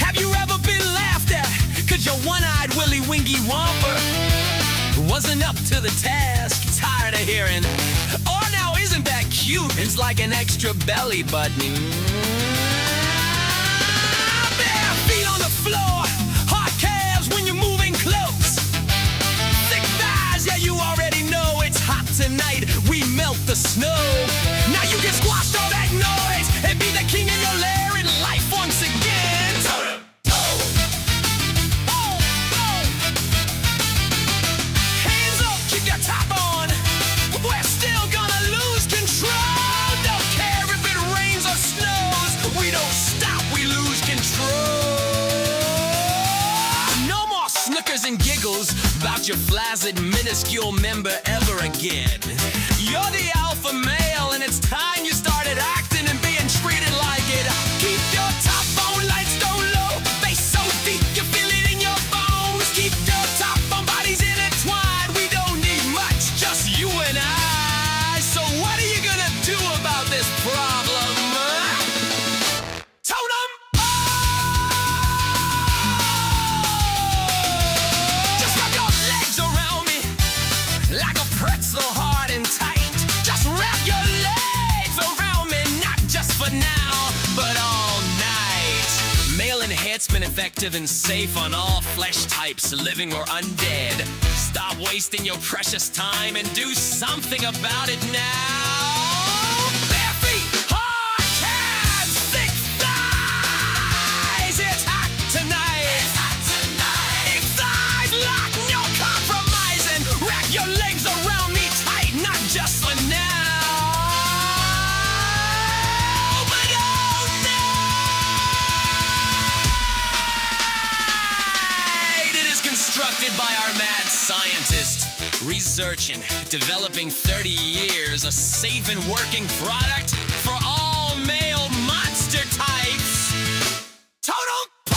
Have you ever been laughed at? Cause your one-eyed willy wingy whomper wasn't up to the task. Tired of hearing, oh now isn't that cute? It's like an extra belly button. Bare feet on the floor, hard calves when you're moving close. Thick thighs, yeah you already know it's hot tonight. We melt the snow. Now you can squash all that noise and be the king of your lair in life once again. Totem. Top on, we're still gonna lose control. Don't care if it rains or snows, we don't stop, we lose control. No more snickers and giggles about your flaccid, minuscule member ever again. You're the alpha male, and it's time you started acting and being treated like it. Keep your top bone lights down low, face so deep you feel it in your bones. Keep your top bone bodies intertwined. We don't need much, just you and I. So what are you gonna do about this problem? Totem! Just wrap your legs around me like a pretzel, hard and tight. Just wrap your legs around me, not just for now, but all night. Male enhancement effective and safe on all flesh types, living or undead. Stop wasting your precious time and do something about it now. Bare feet, hard calves, thick thighs. It's hot tonight. It's hot tonight. If thighs lock, no compromising. Wrap your legs around me tight, not just for now, but all night. It is constructed by our mad scientist, researching, developing 30 years, a safe and working product for all male monster types. Total pole!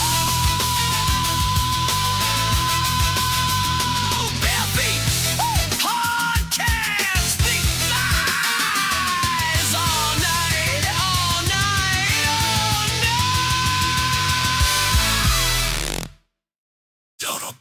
Bare feet, hard calves, thick thighs, all night, all night, all night. Total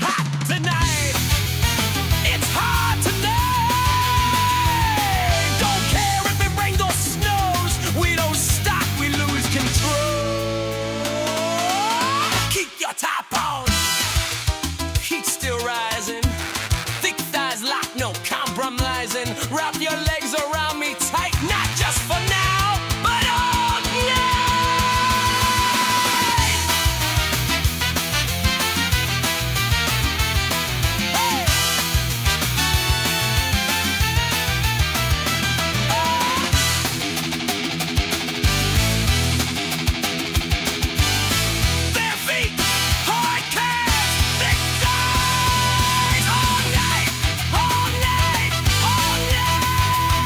hot tonight. It's hard to name. Don't care if it rains or snows. We don't stop, we lose control. Keep your top on. Heat still rising. Thick thighs locked, no compromising. Wrap your legs around me tight, not just for now, but all night. Hey! Their feet, hard calves, thick thighs, all night, all night, all night.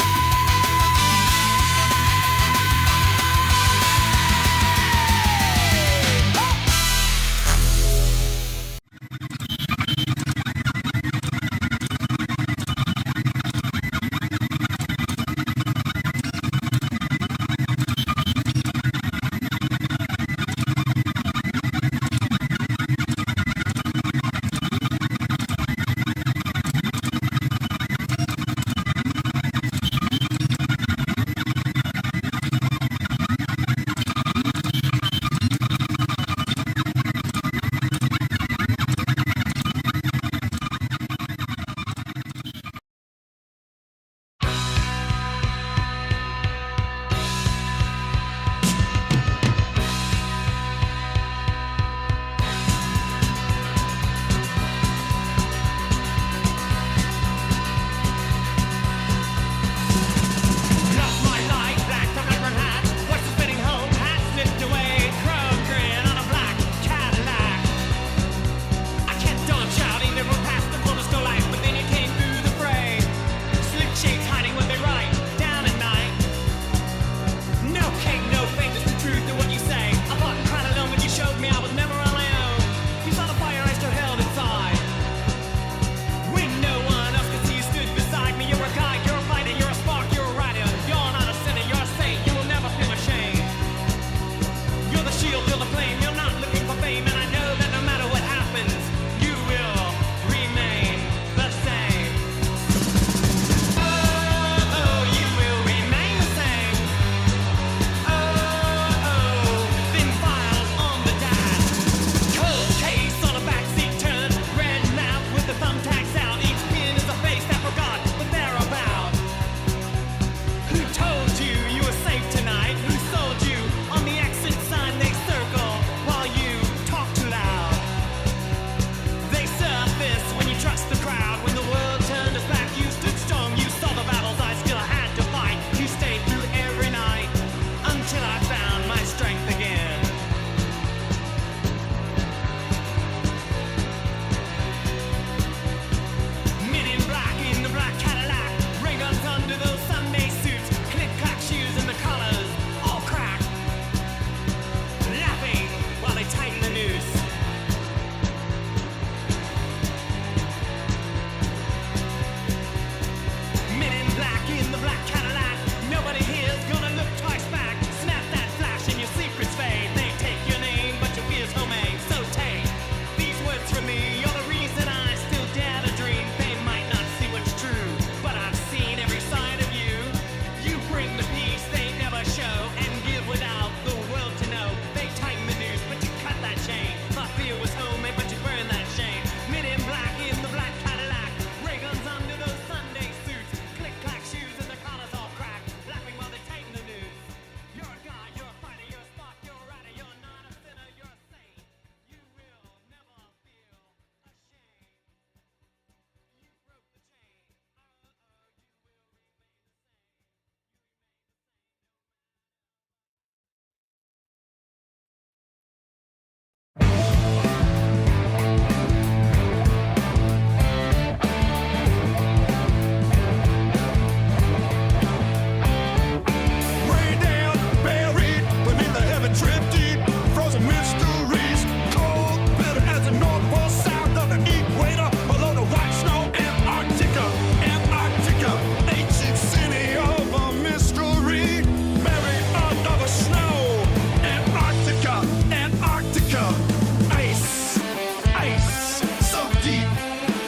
deep,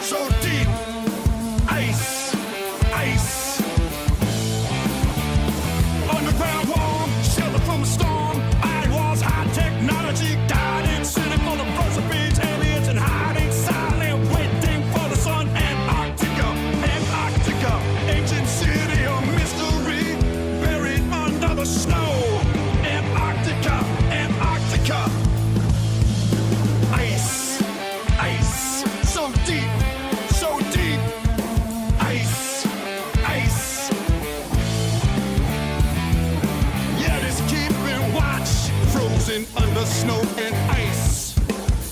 so deep. Ice, ice. Underground warm, shelter from a storm. Iron walls, high technology, guided city full of buzzer beats, aliens and hiding, silent, waiting for the sun. Antarctica, Antarctica, ancient city of mystery, buried under the snow. Antarctica, Antarctica. Ice, ice, so deep, so deep. Ice, ice. Yet it's keeping watch, frozen under snow and ice.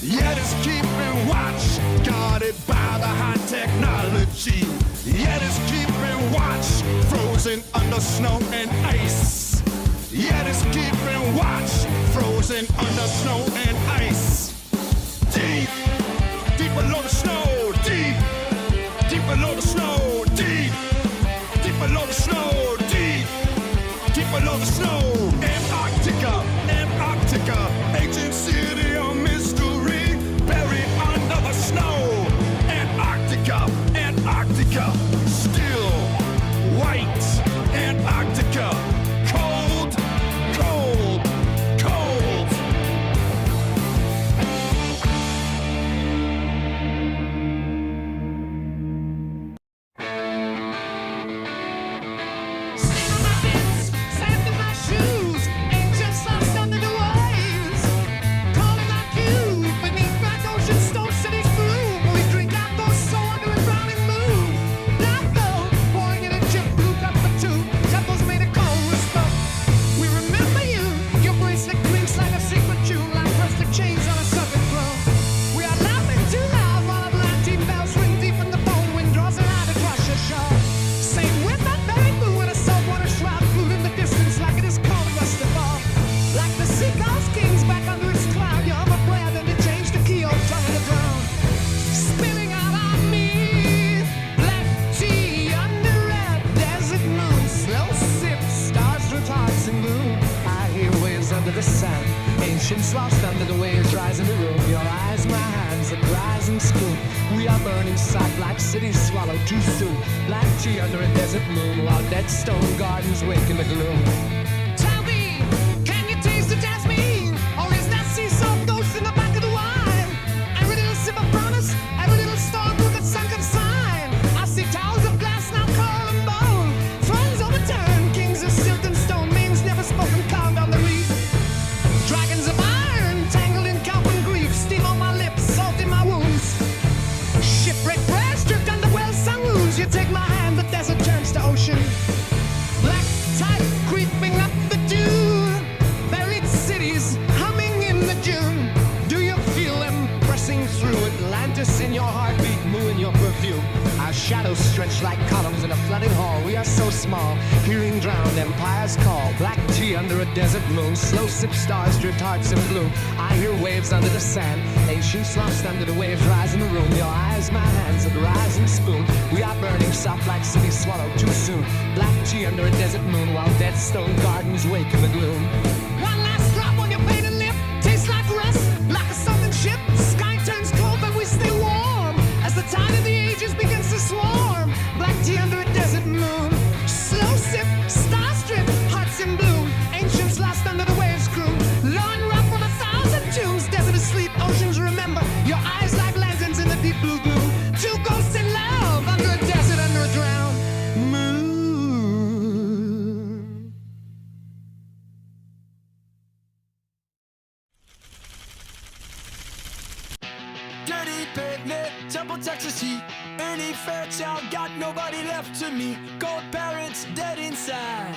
Yet it's keeping watch, guarded by the high technology. Yet it's keeping watch, frozen under snow and ice. Yet it's keeping watch, frozen under snow and ice. Deep, deep below the snow, deep, deep below the snow, deep, deep below the snow, deep, deep below the snow. Antarctica, Antarctica, ancient city of mystery, buried under the snow. Antarctica, Antarctica, still white. Antarctica, cold, cold, cold. Sand in my shoes, ancient socks under the waves. Calling out you beneath black ocean, stone cities bloom. We drink out those so under a browning moon. Black gold pouring in a chip, blue cup for two. Temples made of cold smoke. We remember you. Your bracelet clinks like a secret tune, like rustic chains on a southern throne. We are laughing too loud while Atlantean bells ring deep in the bone. Wind draws a line across your shore. Same with that very moon with a saltwater shroud, flew in the distance like it is calling us to fall. Like the seagull's kings back under its cloud, you hum a prayer, then you change the key, oh, tongue of the ground. Spilling out on me, black tea under red desert moon, slow sip, stars with hearts and gloom. I hear waves under the sand, ancients lost under the waves, rise in the room. Your eyes, my hands, a rising spoon. We are burning sight like cities swallowed too soon. Black tea under a desert moon, while dead stone gardens wake in the gloom. Tell me, can you taste the jasmine? Or is that sea salt ghost in the back of the wine? Every little sip of promise, every little storm through the sunken sign. I see towers of glass now coral and bone. Thrones overturned, kings of silt and stone. Names never spoken, carved on the reef. Dragons of iron, tangled in count and grief. Steam on my lips, salt in my wounds. Shipwreck prayers stripped under well-sung wounds. You take my hand, the desert turns to ocean. Black tide creeping up the dune. Buried cities humming in the June. Do you feel them pressing through? Atlantis in your heartbeat, moo in your perfume. Our shadows stretch like columns in a flooded hall. We are so small, hearing drowned empires call. Black tea under a desert moon. Slow sip stars drift hearts in bloom. I hear waves under the sand. Ancients lost under the waves rise in the room. Your eyes, my hands, a rising spoon. We are burning soft like cities swallowed too soon. Black tea under a desert moon while dead stone gardens wake in the gloom. One last drop on your painted lip. Tastes like rust, like a southern ship. Sky turns cold but we stay warm as the tide of the ages begins to swarm. Black tea under a desert moon. Slow sip, stars drift, hearts in bloom. Ancients lost under the waves crew. Low and rough from 1,000 tunes. Desert asleep, oceans remember. Your eyes like lanterns in the deep blue gloom. Two ghosts in love under a desert, under a drowned moon. Dirty pavement, Temple, Texas heat. Ernie Fairchild got nobody left to me. Gold parents dead inside.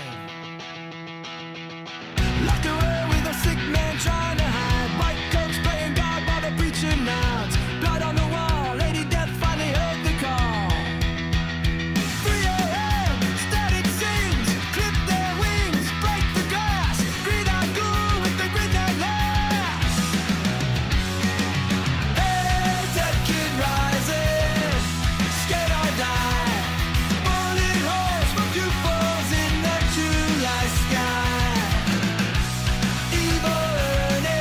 Locked away with a sick man trying to hide. White coats playing God while the preacher nods. Blood on the wall, Lady Death finally heard the call. 3 a.m., static sings, clip their wings, break the glass. Green-eyed ghoul with the green-eyed lash. Hey, dead kid rising, scared or die. Bullet holes from pupils in the July sky. Evil Ernie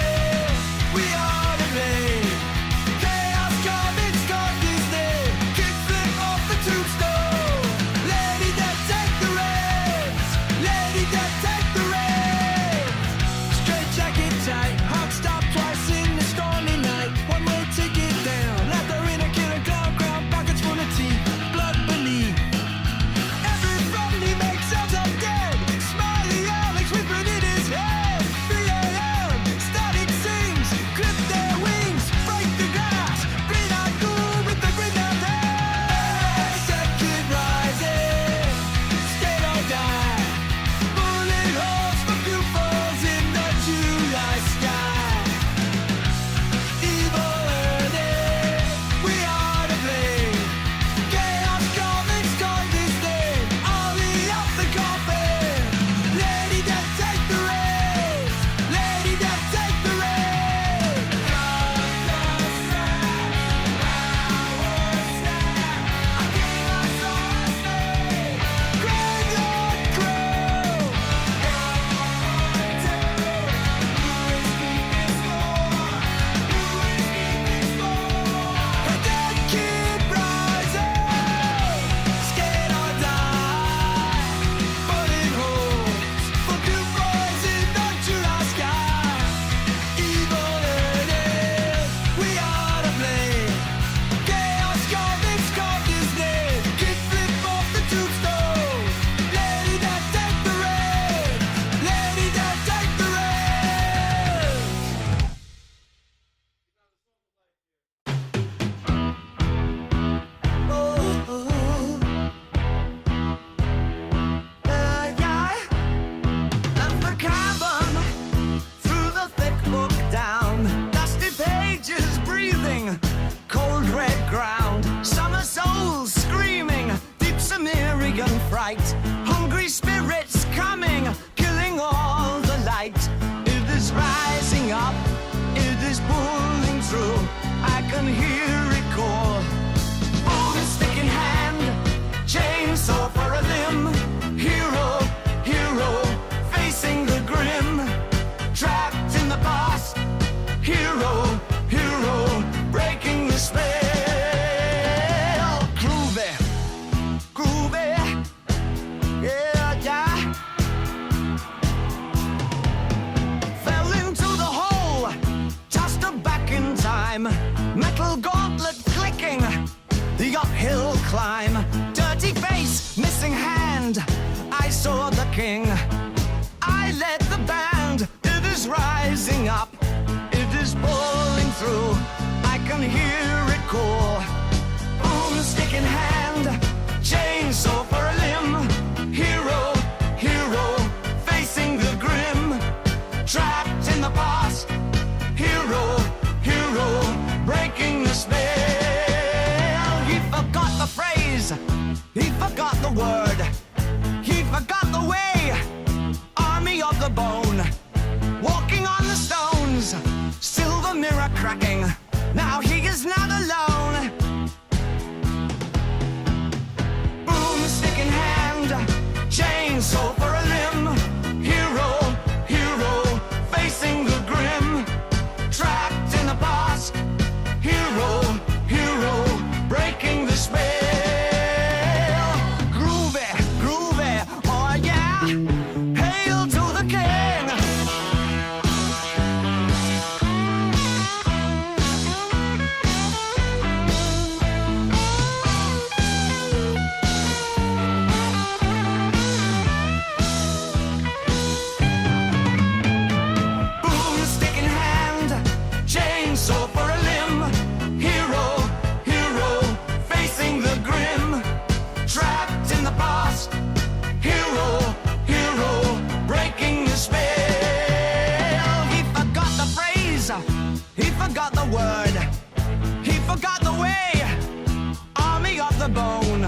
the bone.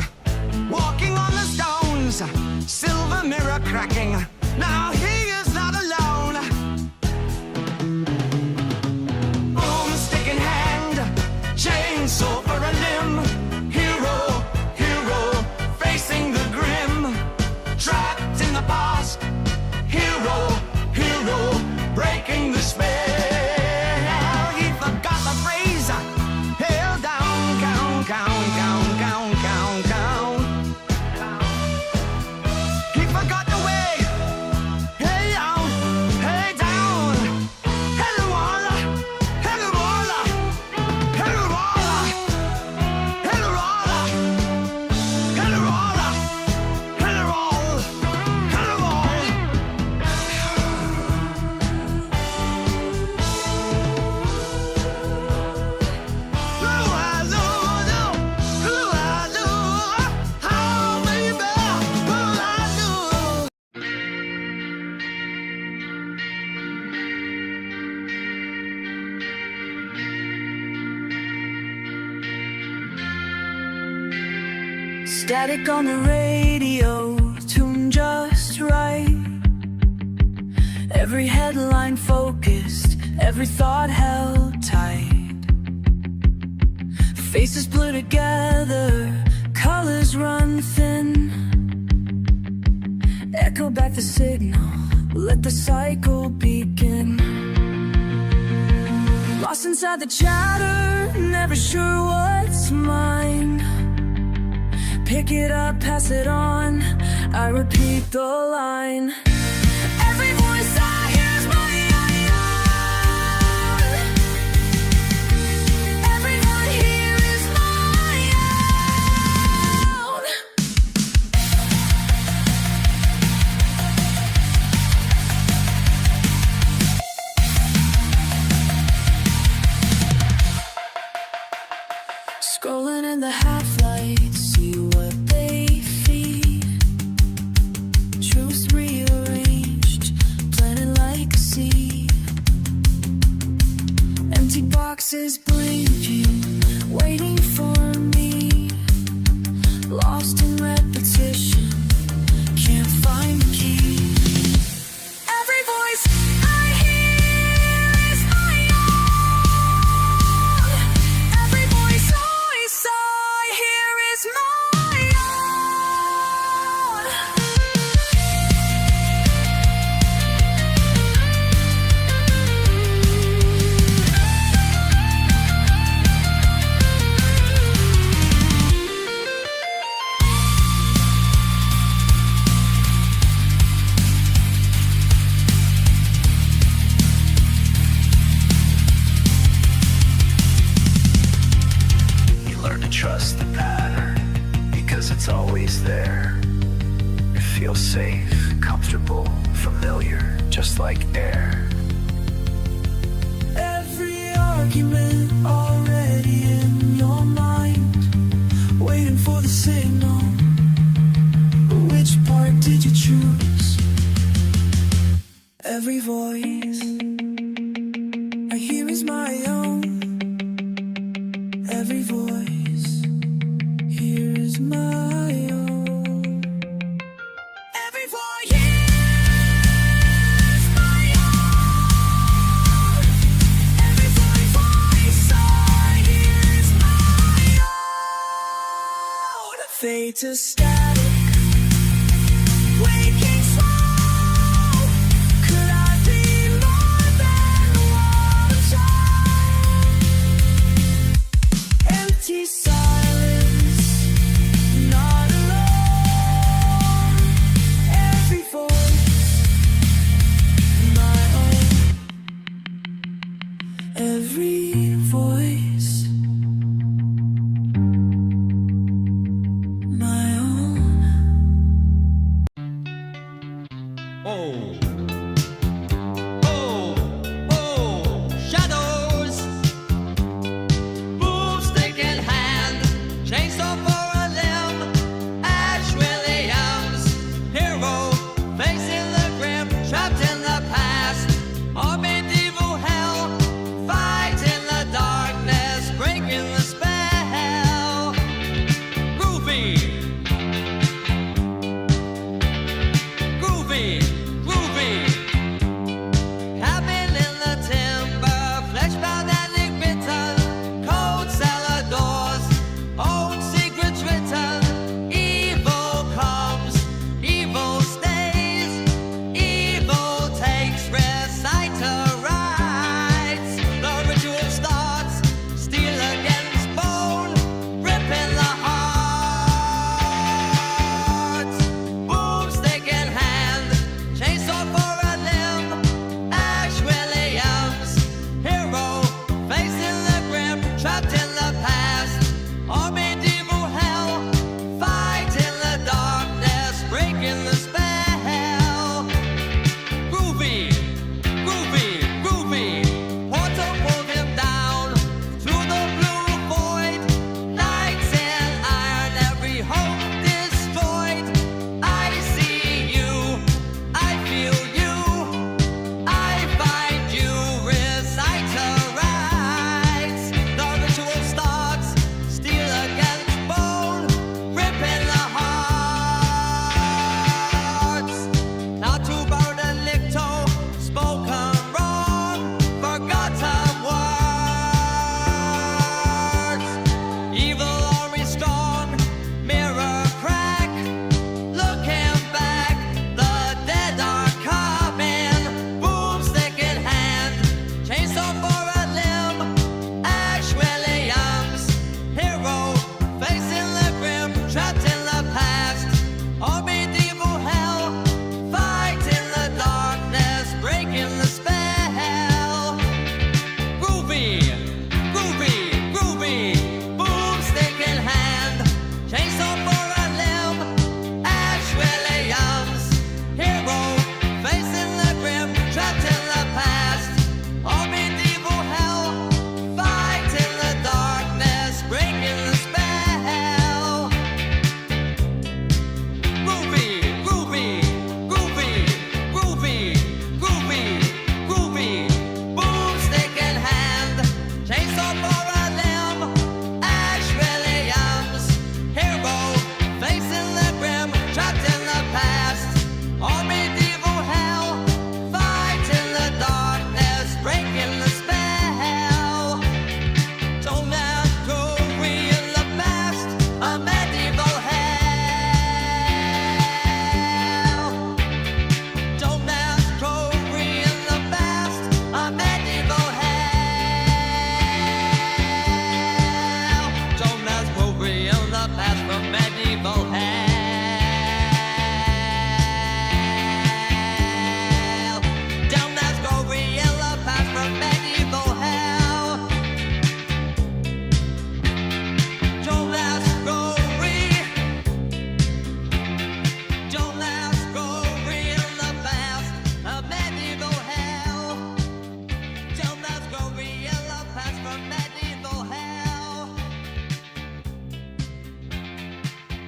Walking on the stones, silver mirror cracking. Now he is not alone. Broomstick in hand, chainsaw for a limb. Hero, hero, facing the grim. Trapped in the past. Hero, hero, breaking the spell. He forgot the phrase. Hell down, count, count, count, count, count, count. He forgot the way. Hey down, hey down. Hello, walla, hello, walla, hello, walla, hello, walla, hello, walla, hello, walla, hello, walla. Static on the radio, tuned just right. Every headline focused, every thought held tight. Faces blur together, colors run thin. Echo back the signal, let the cycle begin. Lost inside the chatter, never sure what's mine. Pick it up, pass it on, I repeat the line. Every voice I hear is my own. Everyone here is my own. Scrolling in the half-light, see what they feed. Truth rearranged, planted like a seed. Empty boxes blinking, waiting for me. Lost in repetition, can't find the key. Every voice I hear is my own. Every voice I hear is my own. You learn to trust the pattern because it's always there. It feels safe, comfortable, familiar, just like air. Every argument already in your mind, waiting for the signal. Which part did you choose? Every voice I hear is my own. Every voice here is my own. Every voice is my own. Every voice I hear is my own. Fade to static, waking slow. Could I be more than water? Empty silence, not alone. Every voice, my own. Every voice, my own.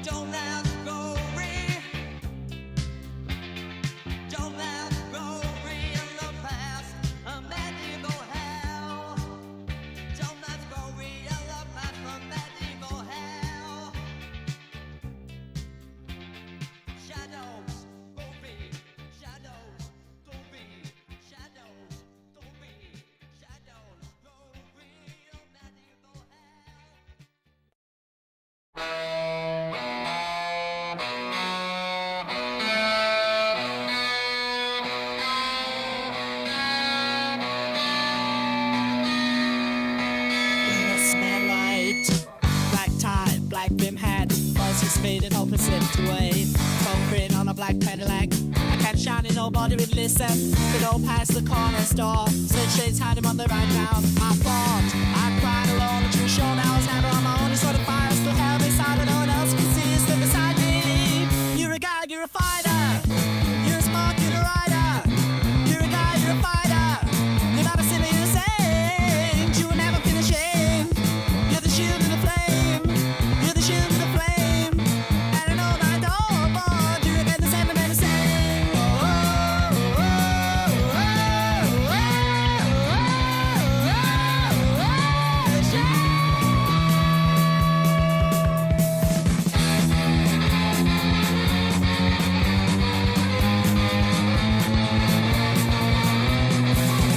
Don't ask glory. Don't ask glory in the past. A medieval hell. Don't ask glory in the past. A medieval hell. Shadows, glory. Shadows, glory. Shadows, glory. Shadows, glory. A medieval hell. Smell light, black tie, black rim hat, voices faded, hope slipped away. Concrete on a black Cadillac, I can't shine and nobody would listen. Could all pass the corner store, said shades had him on the right now. I fought, I cried alone, too sure now I was never on my own. Sort of fire still held me silent, no one else can see you stood beside me. You're a guy, you're a fighter, you're a smart, you're a rider. You're a guy, you're a fighter, you're not a silly, you're a saint. You will never feel ashamed. You're the shield and the flame. You're the shield and the flame. And I know that all born to remain the same, remain the same. Oh, oh, oh, oh, oh, oh, oh,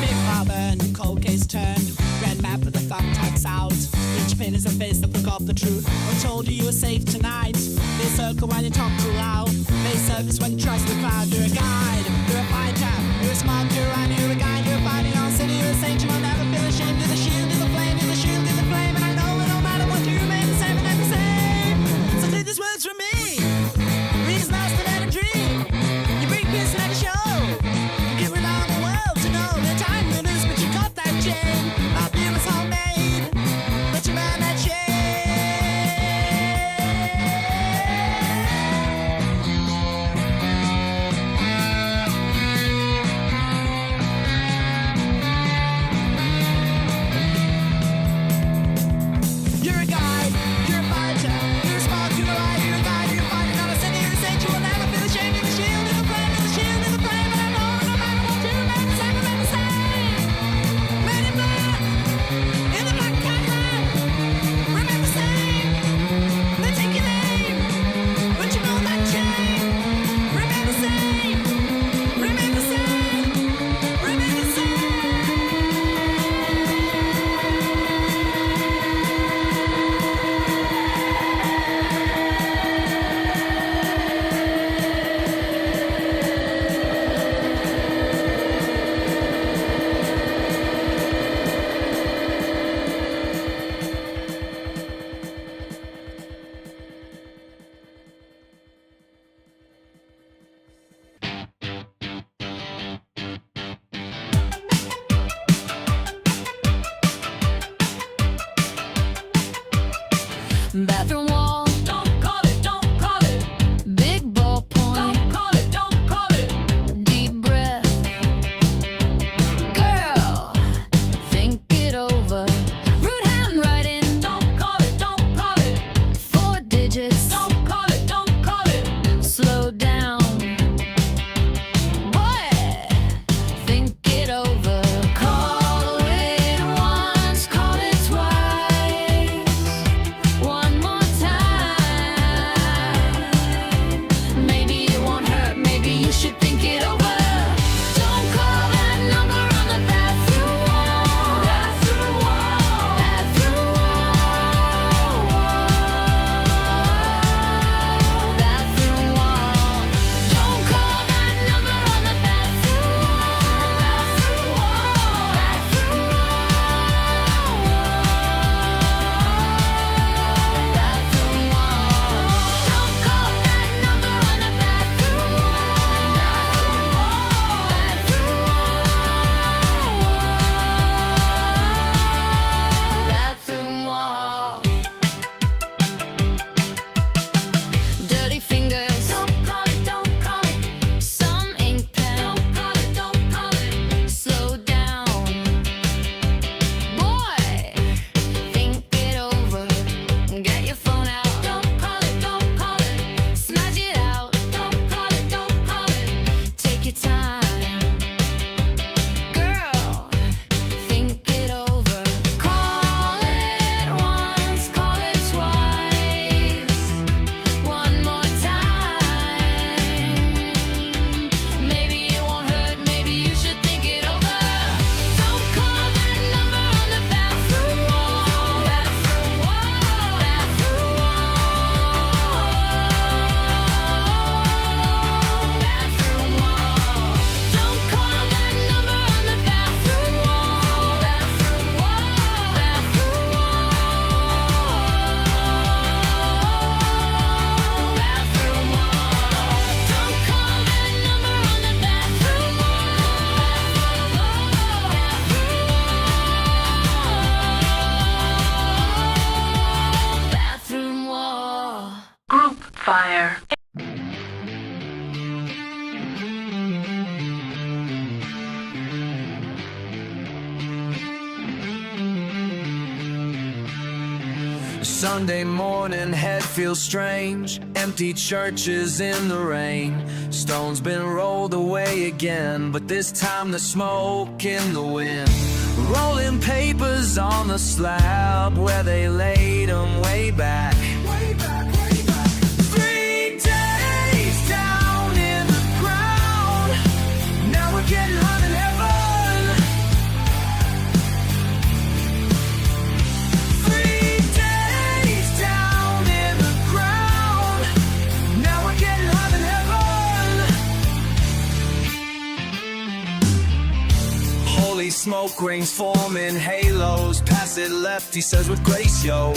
Big carbon, cold case turned. Red map with the thumbtacks out. Each pin is a face that forgot the truth. I told you you were safe tonight. They circle when you talk too loud. They surface when you trust the crowd. You're a guide, you're a fighter. You're a smart, you're a rhyme, you're a guide. You're a fighting on city, you're a saint. You will never feel ashamed. You're the shield, you're the flame, you're the shield, you're the flame. And I know that no matter what you remain the same, remain the same. So take these words from me. Reason's lost and a dream. You bring peace and a show. You give around the world to know the time you lose, but you got that chain. Our beer is homemade, but you ran that chain. fire. Sunday morning, head feels strange. Empty churches in the rain. Stones been rolled away again, but this time the smoke in the wind. Rolling papers on the slab where they laid them way back. 3 days down in the ground. Now we're getting hot in heaven. 3 days down in the ground. Now we're getting hot in heaven. Holy smoke rings forming halos. Pass it left, he says with grace, yo.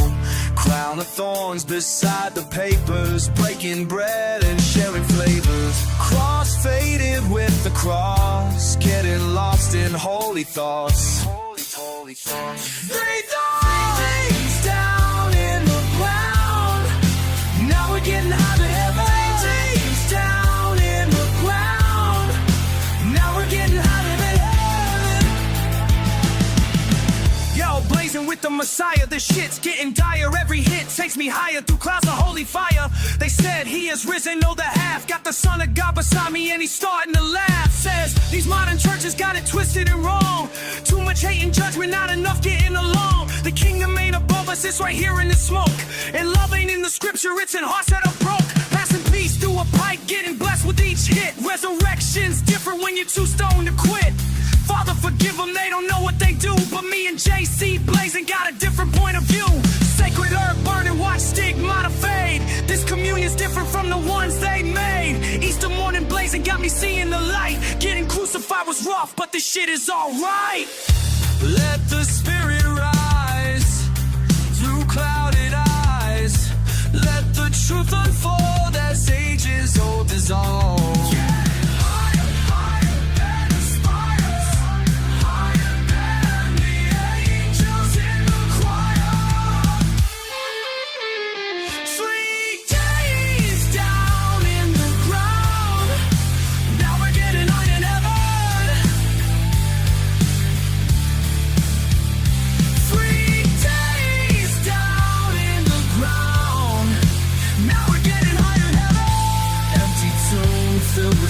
Crown of thorns beside the papers. Breaking bread and sharing flavors. Cross faded with the cross. Getting lost in holy thoughts. Holy thoughts. 3 days down in the ground. Now we're getting hot in heaven. 3 days down in the ground. Now we're getting hot in heaven. Yo, blazing with the Messiah. The shit's getting dire. Every hit takes me higher through clouds of holy fire. They said he has risen, know the half. Got the Son of God beside me and he's starting to laugh. Says these modern churches got it twisted and wrong. Too much hate and judgment, not enough getting along. The kingdom ain't above us, it's right here in the smoke. And love ain't in the scripture, it's in hearts that are broke. Passing peace through a pipe, getting blessed with each hit. Resurrection's different when you're too stoned to quit. Father, forgive them, they don't know what they do. But me and JC blazing got a different point of view. Sacred herb burning, watch stigmata fade. This communion's different from the ones they made. Easter morning blazing got me seeing the light. Getting crucified was rough, but this shit is alright. Let the spirit rise through clouded eyes. Let the truth unfold as ages old as old. Filled with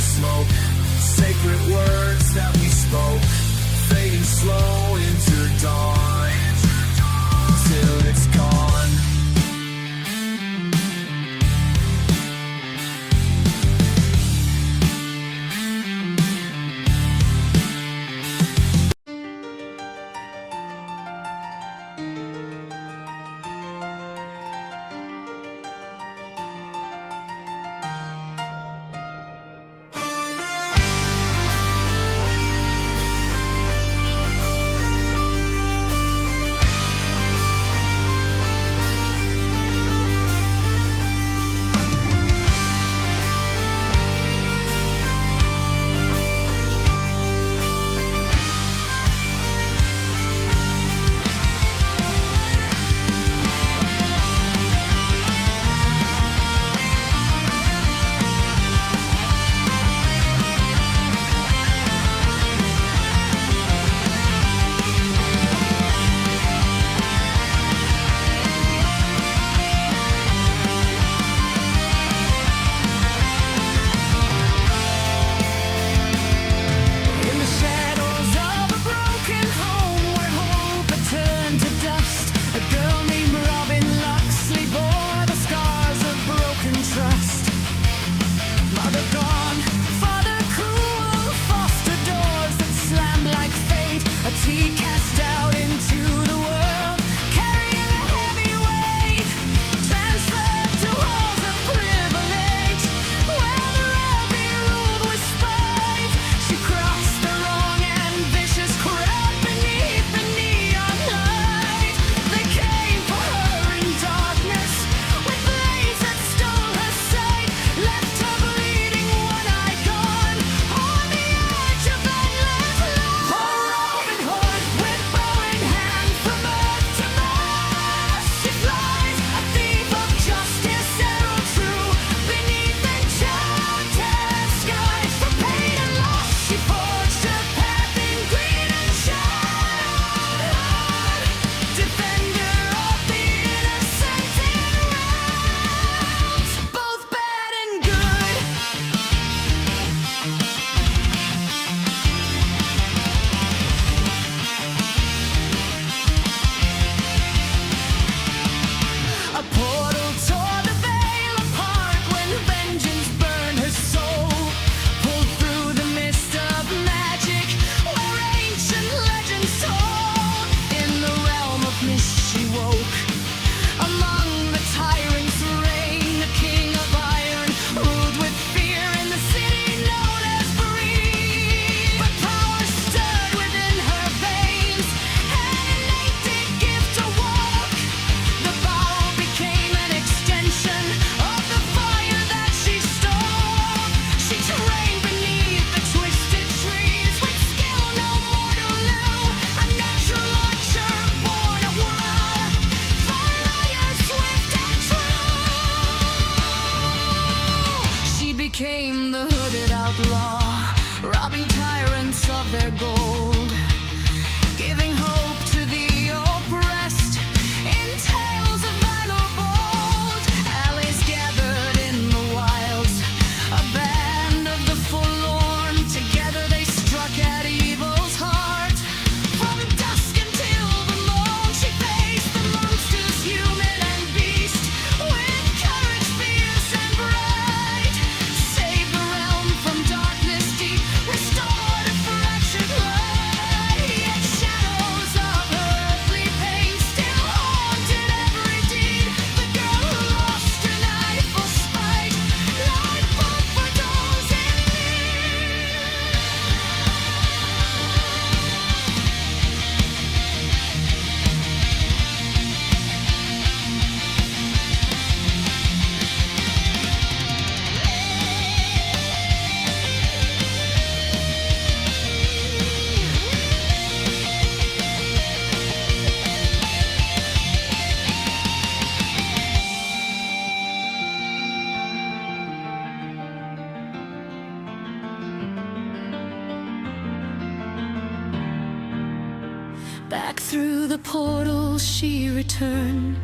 Through the portal she returned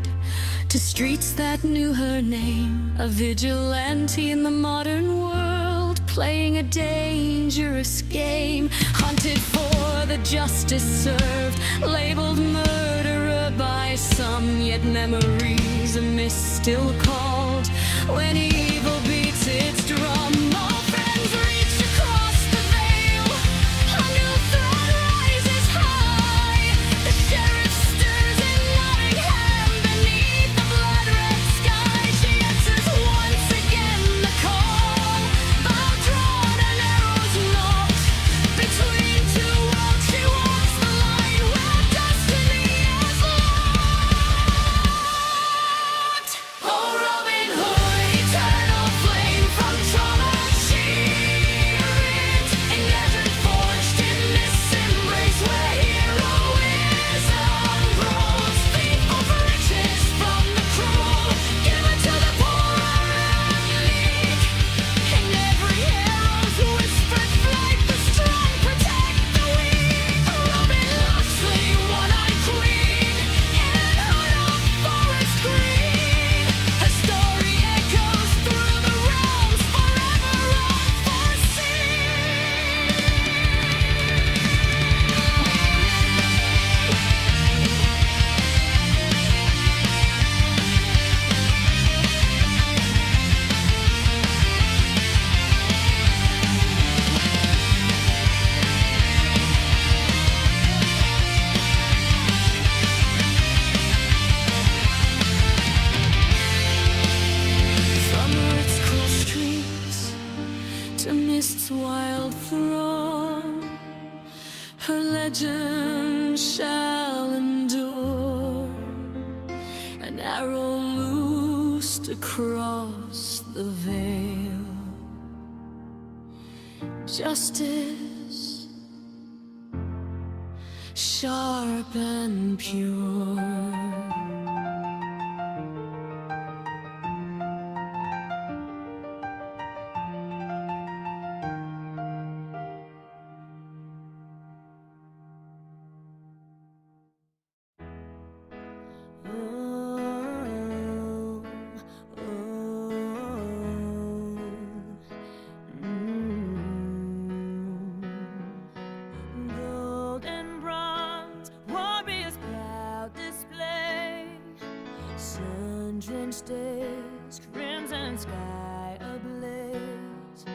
to streets that knew her name, a vigilante in the modern world, playing a dangerous game, hunted for the justice served, labeled murderer by some, yet memories a miss still called. When evil beats its drum, all friends reach across the veil, a new threat rises high. The sheriff stirs in Nottingham beneath the blood-red sky. She answers once again the call, bow drawn and arrows knocked. Between two worlds she walks the line where destiny is locked. Oh, Robin Hood, eternal flame from trauma sheared, in legend forged in this embrace where heroism grows. Faithful for riches from the cruel, given to the poor and weak. In every hero's whispered flight, the strong protect the weak. Robin Locksley, one-eyed queen, in hood of forest green. Her story echoes through the realms, forever From earth's cool streams to mist's wild throng, her legend shall endure. An arrow loosed across the veil, justice sharp and pure. Golden bronze, warriors proud display, sun-drenched days, crimson sky ablaze,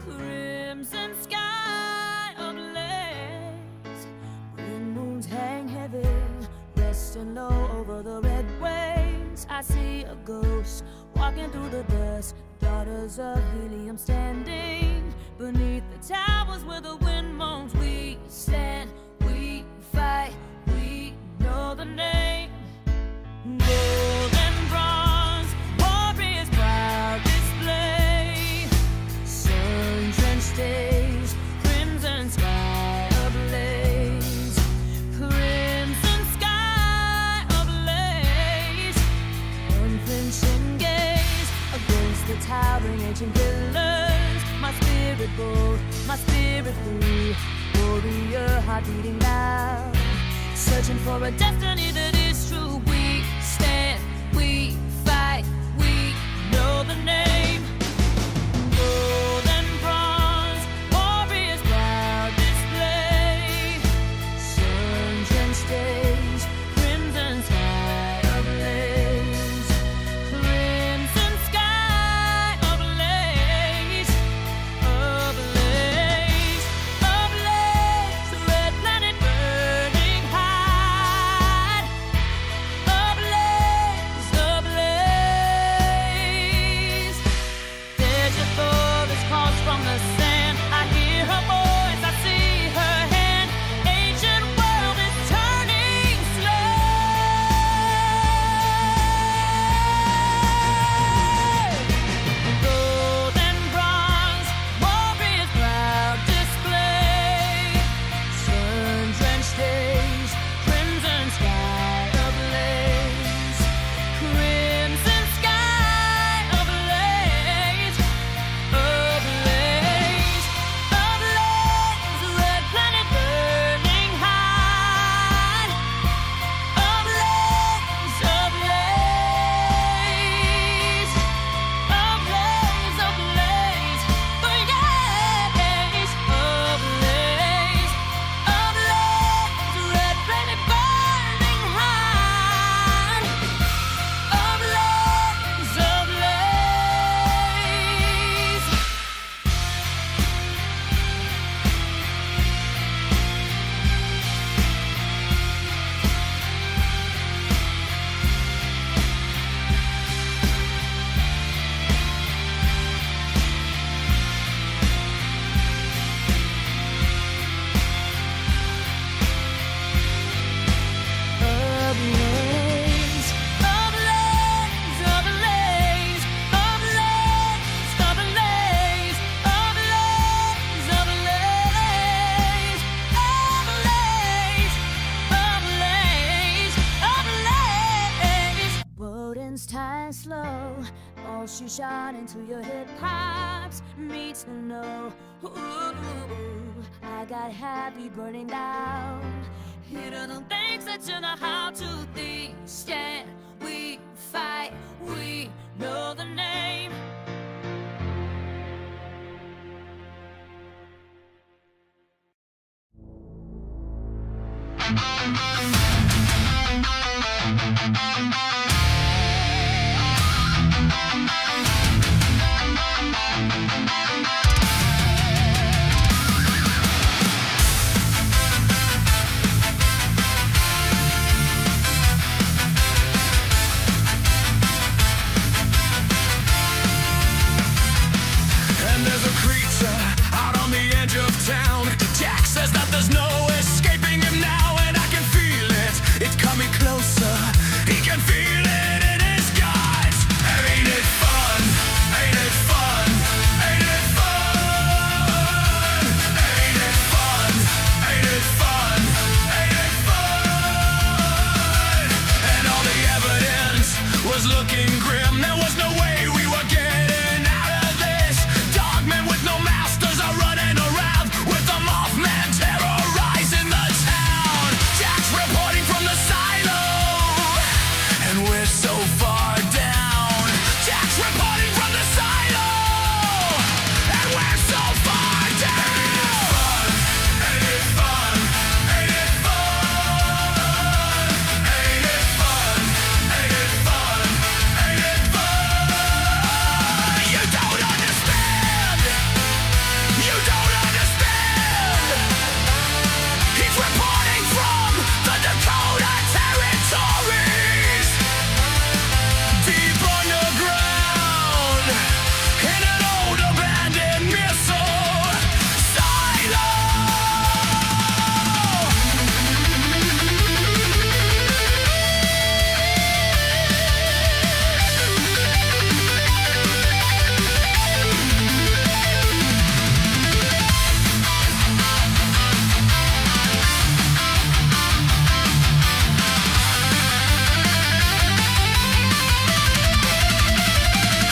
crimson sky ablaze. Green moons hang heavy, resting low over the red waves. I see a ghost walking through the dusk, daughters of helium standing beneath the towers where the wind moans. We stand, we fight, we know the name. Golden bronze, warriors proud display, sun-drenched days, crimson sky ablaze, crimson sky ablaze. Unflinching gaze against the towering ancient pillars. My spirit bold, my spirit free, warrior heart beating loud, searching for a destiny that is true. We stand, we fight, we know the name. Golden bronze, warriors proud display, sun-drenched days, crimson sky ablaze, crimson sky ablaze, ablaze, ablaze. Red planet burning hot, walls you shine into your hip pops needs to know. Ooh, I got happy burning down. Here are the things that you know how to think. Stand, we fight, we know the name. And there's a creature out on the edge of town. Jack says that there's no escaping him now, and I can feel it. It's coming closer. He can feel it in his guts. Ain't it fun? Ain't it fun? Ain't it fun? Ain't it fun? Ain't it fun? Ain't it fun? And all the evidence was looking grim. There was no way we were getting out of this. Dogmen with no masters are running around with the Mothman terrorizing the town. Jack's reporting from the silo, and we're so far down. Jack's reporting from the silo, and we're so far down. Ain't it fun? Ain't it fun? Ain't it fun? Ain't it fun? Ain't it fun? You don't understand. You don't understand. He's reporting from the Dakota territories, deep underground, in an old abandoned missile silo.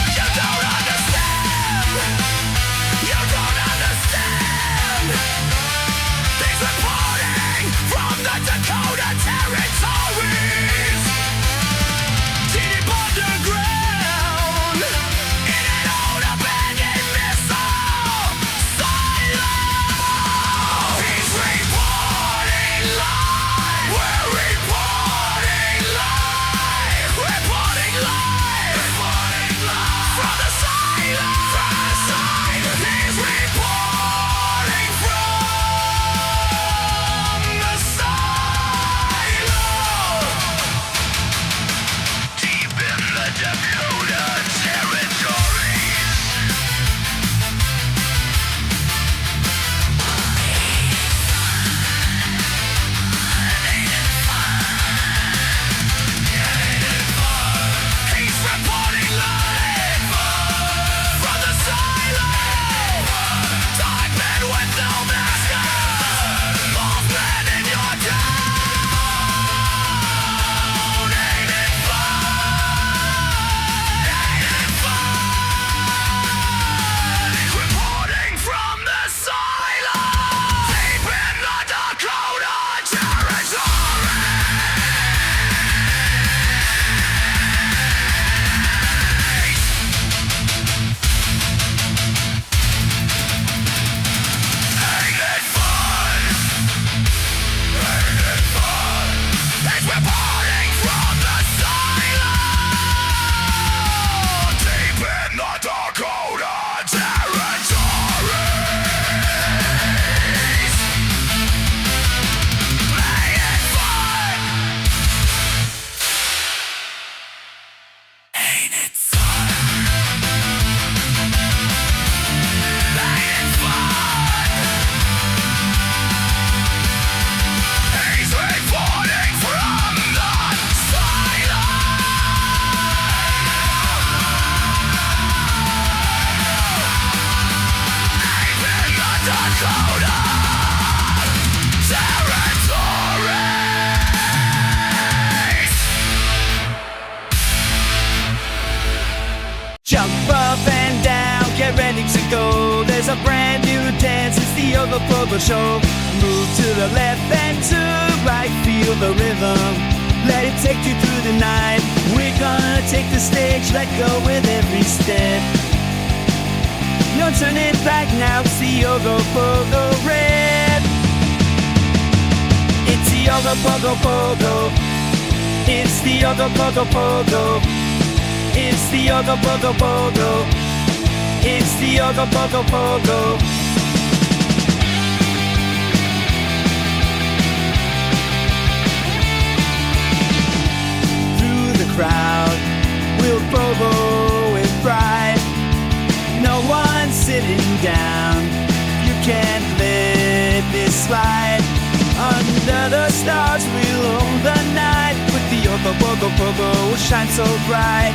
You don't understand. You don't understand. He's reporting from the Dakota territories, deep underground, in an old abandoned missile silo. He's reporting live. We're reporting live. Reporting live. Reporting live. From the silo. From the silo. He's reporting from the silo. Deep in the Dakota territories. He's reporting live from the silo. Dogmen with no master. Mothman in your town. Ain't it fun? Ain't it fun? Reporting from the silo. Deep in the Dakota territory. Ain't it fun? Ain't it fun? It's reporting from the silo, deep in the Dakota territories. Ain't it fun? Ain't it fun? Ain't it fun? He's reporting from the silo. Deep in the Dakota territories. Jump up and down, get ready to go. There's a brand new dance, it's the Yoga Pogo Show. Move to the left and to right, feel the rhythm. Let it take you through the night. We're gonna take the stage, let go with every step. Don't turn it back now, it's the Yoga Pogo Rip. It's the Yoga Pogo Pogo. It's the Yoga Pogo Pogo. It's the Yoga Pogo Pogo. It's the Yoga Pogo Pogo. Through the crowd, we'll pogo with pride. No one's sitting down. You can't let this slide. Under the stars, we'll own the night. With the Yoga Pogo Pogo, we'll shine so bright.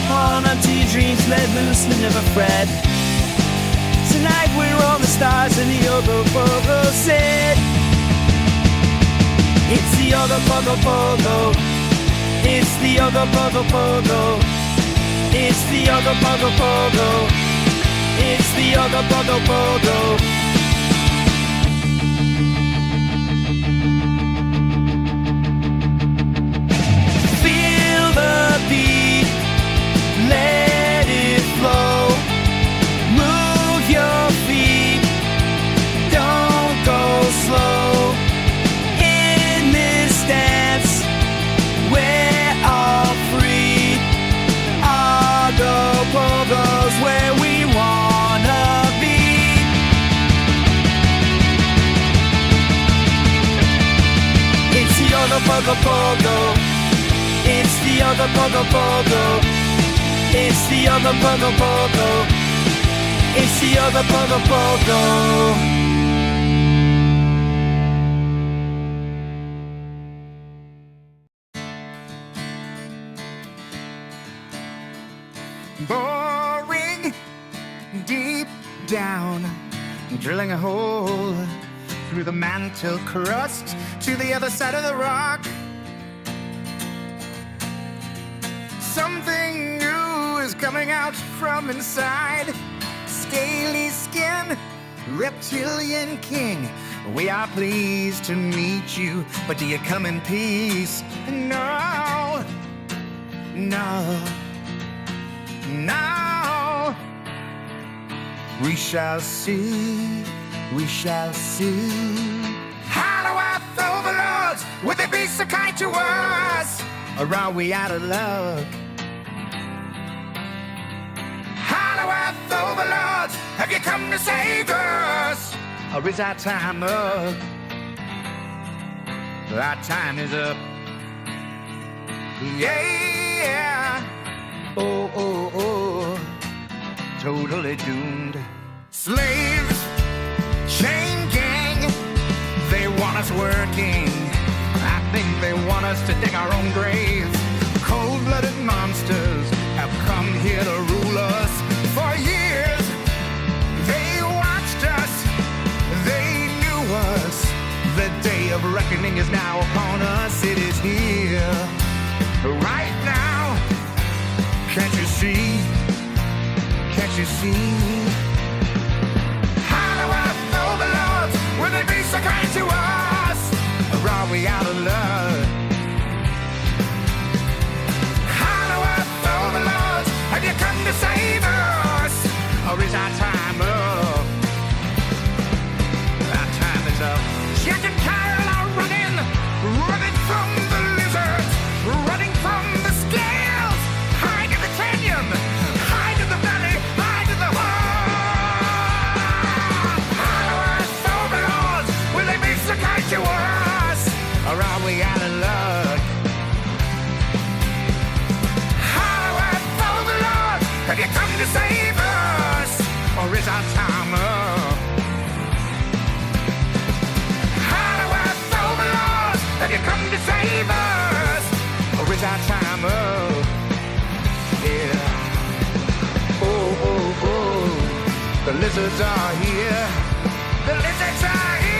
All empty dreams let loose and never fret. Tonight we're all the stars in the Yoga Pogo set. It's the Yoga Pogo Pogo. It's the Yoga Pogo Pogo. It's the Yoga Pogo Pogo. It's the Yoga Pogo Pogo. Feel the beat. Let it flow. Move your feet. Don't go slow. In this dance, we're all free. I'll go pogo's where we wanna be. It's the Yoga Pogo Pogo. It's the Yoga Pogo Pogo. It's the Yoga Pogo Pogo. It's the Yoga Pogo Pogo. Boring deep down, drilling a hole through the mantle crust to the other side of the rock. Something new is coming out from inside. Scaly skin, reptilian king. We are pleased to meet you, but do you come in peace? No, no, no. We shall see, we shall see. Hollow earth overlords, would they be so kind to us? Or are we out of luck? Hollow earth overlords, have you come to save us? Or is our time up? Our time is up. Yeah. Oh, oh, oh. Totally doomed. Slaves, chain gang, they want us working. I think they want us to dig our own graves. Cold-blooded monsters have come here to rule us. For years, they watched us, they knew us. The day of reckoning is now upon us. It is here, right now. Can't you see? Can't you see? Hollow earth overlords, will they be so kind to us? Or are we out of luck? Hollow earth overlords, have you come to save us? Or is our time up? Our time is up. Jack and Kyle are running, running from the lizards, running from the scales. Hide in the canyon, hide in the valley, hide in the hole. Hollow earth overlords, will they be so kind to us? Or are we out of luck? Hollow earth overlords, have you come to save us? Or is our time up? Hollow earth overlords, have you come to save us? Or is our time up? Yeah. Oh, oh, oh. The lizards are here. The lizards are here.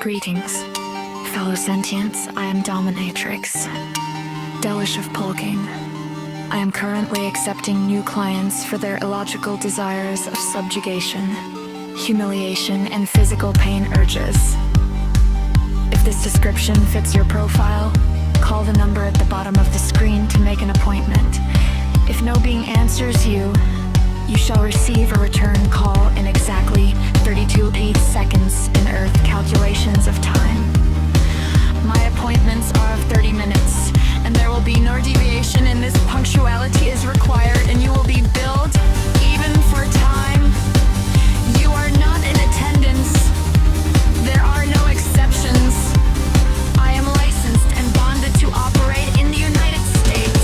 Greetings, fellow sentients. I am Dominatrix, Delish of Polking. I am currently accepting new clients for their illogical desires of subjugation, humiliation, and physical pain urges. If this description fits your profile, call the number at the bottom of the screen to make an appointment. If no being answers you, you shall receive a return call in exactly 32 seconds in Earth calculations of time. My appointments are of 30 minutes, and there will be no deviation in this. Punctuality is required, and you will be billed even for time. You are not in attendance. There are no exceptions. I am licensed and bonded to operate in the United States.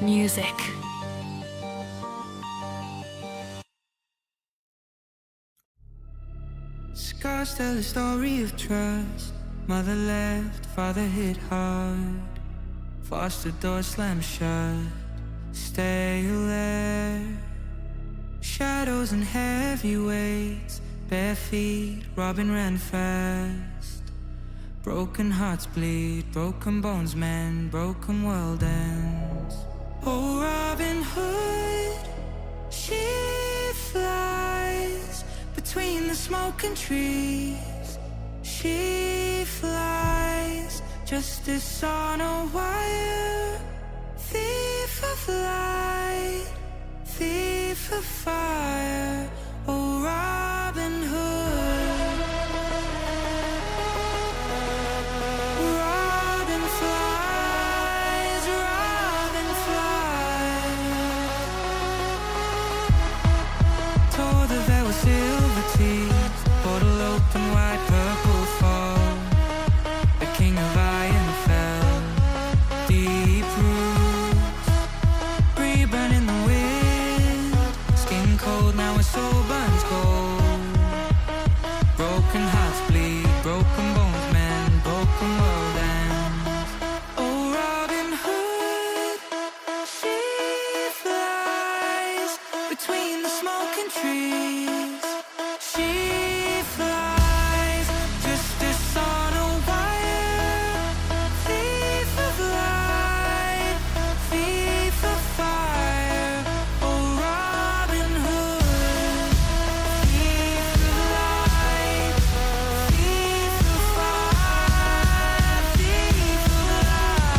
Music. Scars tell a story of trust. Mother left, father hit hard. Foster door slammed shut. Stay alert. Shadows and heavy weights. Bare feet, Robin ran fast. Broken hearts bleed, broken bones mend, broken world ends. Oh, Robin Hood, she flies between the smoking trees. She flies, justice on a wire. Thief of light, thief of fire. Oh, Robin Hood. Robin flies, Robin flies. Tore the veil with silver teeth, bottle open wide, purple fall. The king of iron fell, deep roots, reburn in the wind. Skin cold, now his soul burns gold. Broken hearts bleed, broken bones mend, broken world ends. Oh, Robin Hood, she flies between the smoking trees. She flies, justice on a wire. Thief of light, thief of fire. Oh, Robin Hood, thief of light, thief of fire, thief of light.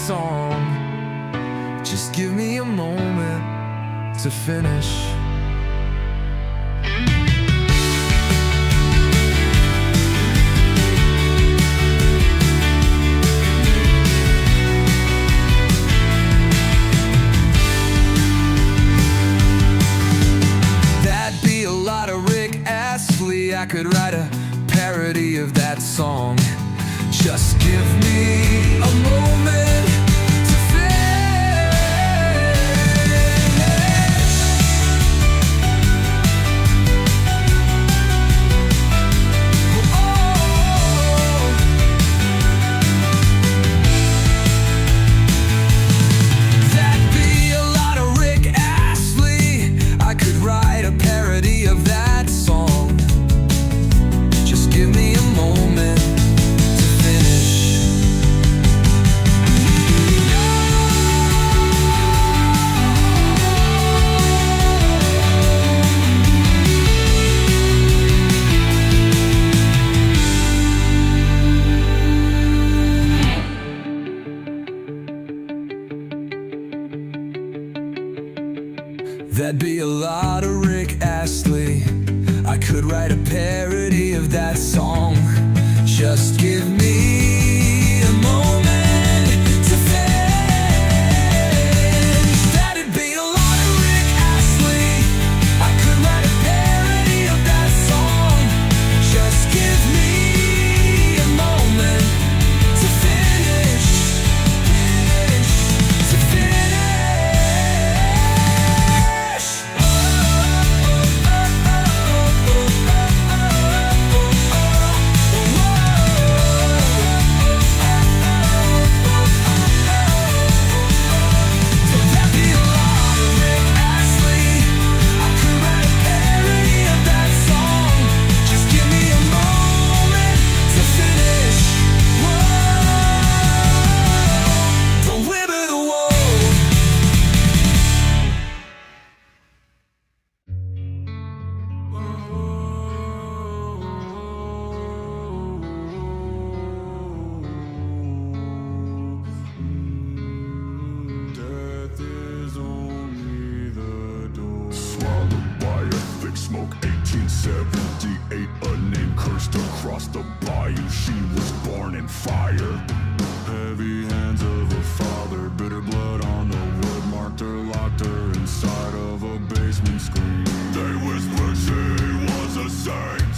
song. Just give me a moment to finish. That'd be a lot of Rick Astley. I could write a parody of that song. Just give me a moment to finish. Oh, that'd be a lot of Rick Astley. I could write a parody of that song. Just give me a moment. That'd be a lot of Rick Astley. I could write a parody of that song. Just give me a moment to finish. That'd be a lot of Rick Astley. I could write a parody of that song. Just give me a moment to finish. To finish. Smoke 1878, a name cursed across the bayou. She was born in fire. Heavy hands of a father, bitter blood on the wood, marked her, locked her inside of a basement screen. They whispered she was a saint.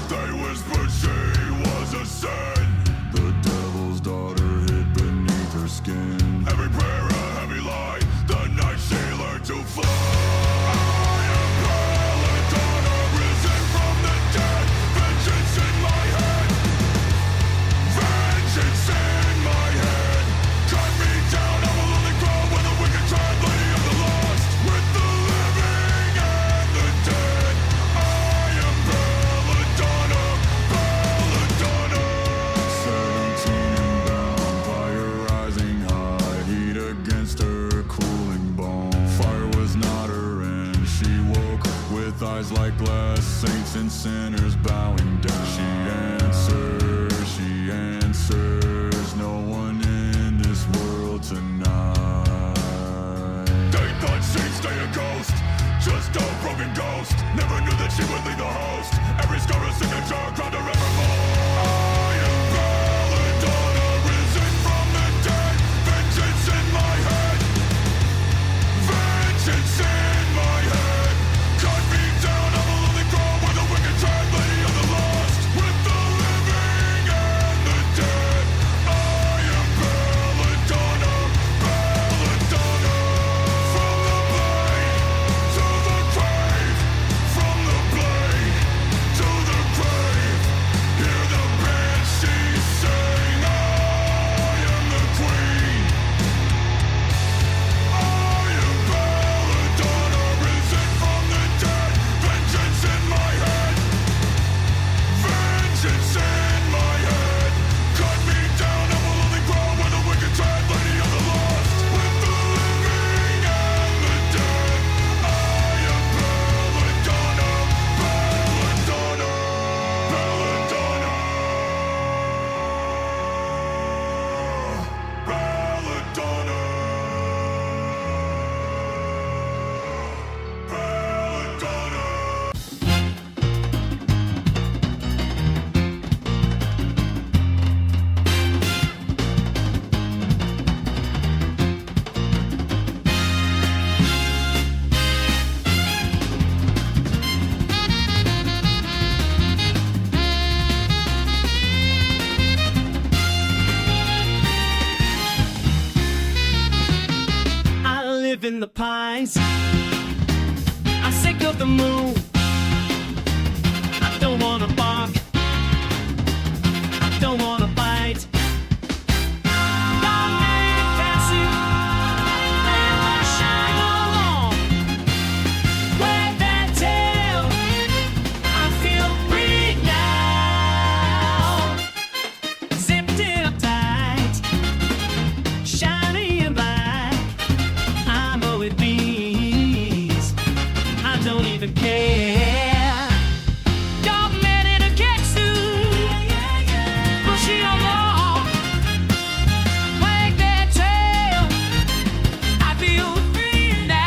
They whispered she was a saint. The devil's daughter hid beneath her skin. Every prayer a heavy lie, the night she learned to fly. Eyes like glass, saints and sinners bowing down. She answers, no one in this world tonight. They thought she'd stay a ghost, just a broken ghost. Never knew that she would leave the host. Every scar a signature, crowned her evermore. I am Belladonna, risen from the dead. Vengeance in my head. Vengeance in my head. Cut me down, I'm a lonely crow with a wicked tread, lady of the lost, with the living and the dead. I am Belladonna, Belladonna. From the blade to the grave, from the blade to the grave. think of the moon. I don't wanna bark. I don't wanna bite. Don't make a fancy. Let my shine along. Wag that tail. I feel free now. Zipped it up tight. Shiny and black. I know it means I don't even care. Got mad in a ketsu. Bushy along. Wag that tail. I feel free now.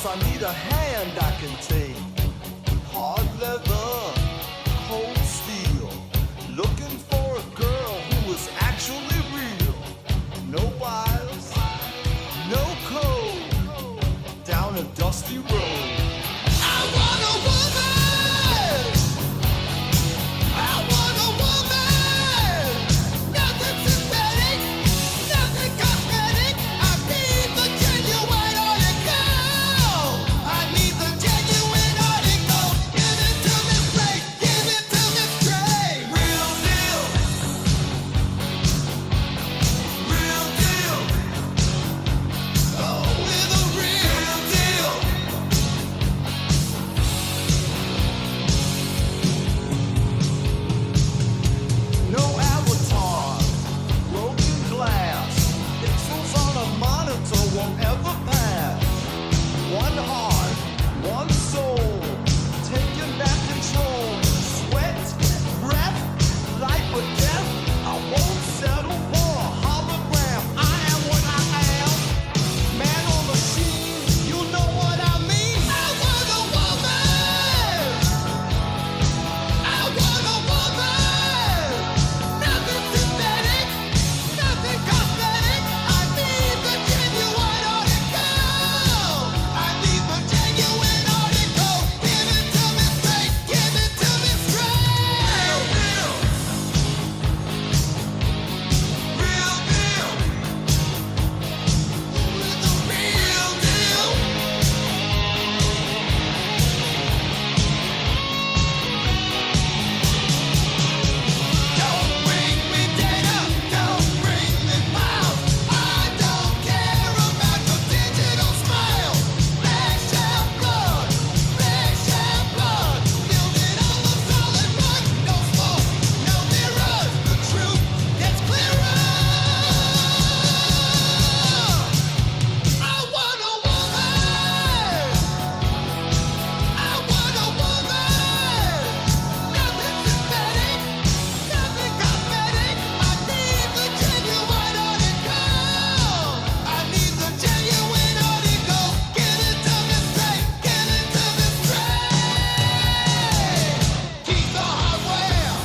Plus I need a hand I can take. Hard leather, cold steel. Looking for a girl who is actually real. No wiles, no code. Down a dusty road. I want a woman. I want a woman. Nothing synthetic, nothing cosmetic. I need the genuine article. I need the genuine article. Give it to me straight, give it to me straight. Real deal. Real deal. Oh, with a real deal. No avatar, broken glass, pixels on a monitor won't ever pass. One heart, one soul, taking back control. Sweat, breath, life or death. I won't settle for a hologram. I am what I am. Man or machine, you know what I mean. I want a woman. I want a woman. Nothing synthetic, nothing cosmetic. I need the genuine article. I need the genuine article. Give it to me straight, give it to me straight. Real deal. Real deal. With a real deal. Don't bring me data, don't bring me files. I don't care about your digital smile. Flesh and blood, building on the solid rock. No smoke, no mirrors, the truth gets clearer. I want a woman. I want a woman. Nothing synthetic, nothing cosmetic. I need the genuine article. I need the genuine article. Give it to me straight, give it to me straight. Keep the hardware,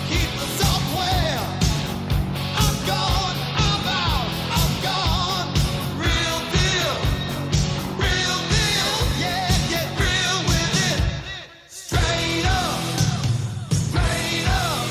keep the software. I'm gone, I'm out, I'm gone. Real deal, yeah, get real with it. Straight up, straight up.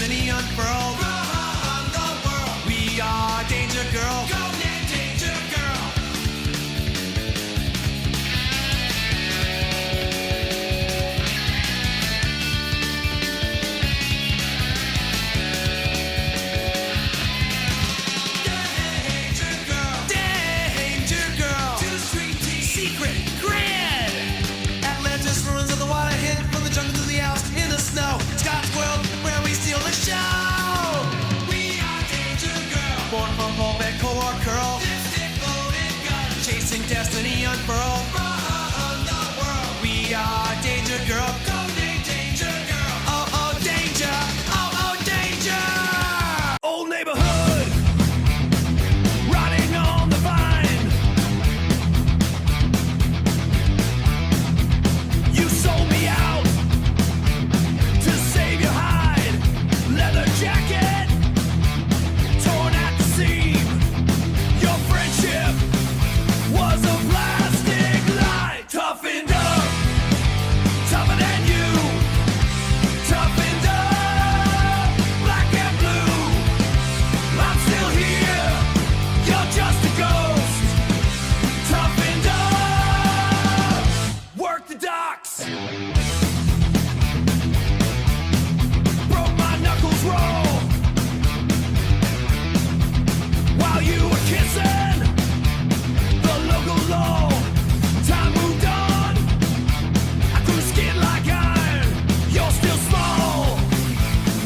destiny unfurled. Run the world. We are Danger Girl. Go get Danger Girl. Danger Girl. Danger Girl. To the street team. Secret. Grand. Atlantis, ruins of the water, hid from the jungle to the Alps in the snow. Scott's world, where we steal the show. We are Danger Girl. Born from home at Core Curl. Dipstick loaded gun. Chasing destiny unfurled. Run the world. We are Danger Girl. Go name Danger Girl. Oh, oh, danger. Oh, oh, danger. Old neighborhood. Rotting on the vine. You sold me out to save your hide. Leather jacket torn at the seam. Your friendship was a plastic lie. Toughened up, tougher than you. Toughened up, black and blue. I'm still here, you're just a ghost. Toughened up, work the docks. Broke my knuckles raw while you were kissing the local law. Time moved on. I grew skin like iron. You're still small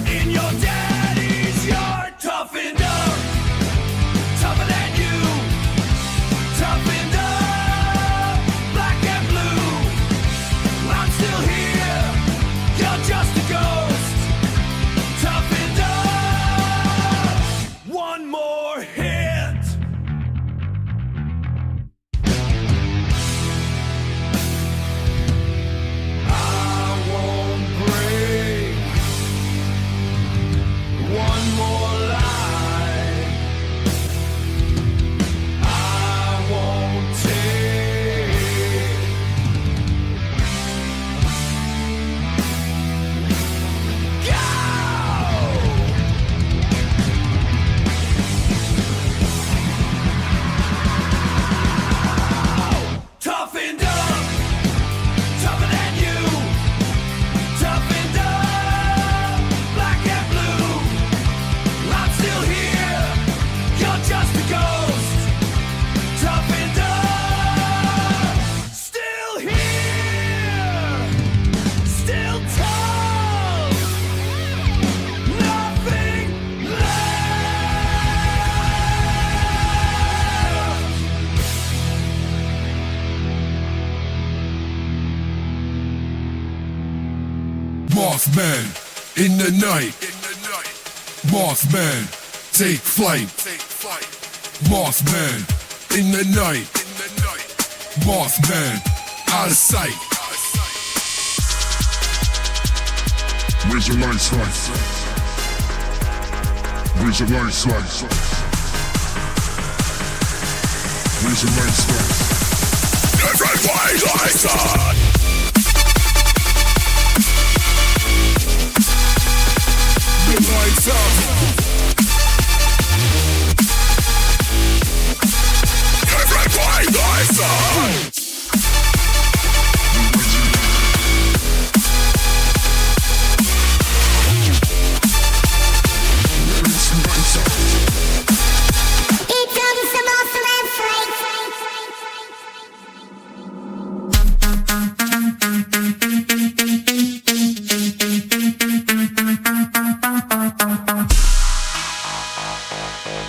in your daddy's yard. Toughened up, tougher than you. Toughened up, black and blue. I'm still here. You're just a ghost. Toughened up. One more hit. I won't break. One more lie. I won't take. Toughened up, tougher than you. Toughened up, black and blue. I'm still here, you're just a ghost. Toughened up, still here, still tough. Nothing Mothman in the night. Mothman, take flight. Mothman in the night. Mothman, out of sight. Where's your light slice? Where's your light slice? Where's your light slice? Different ways I saw. The lights up. Different ways I saw.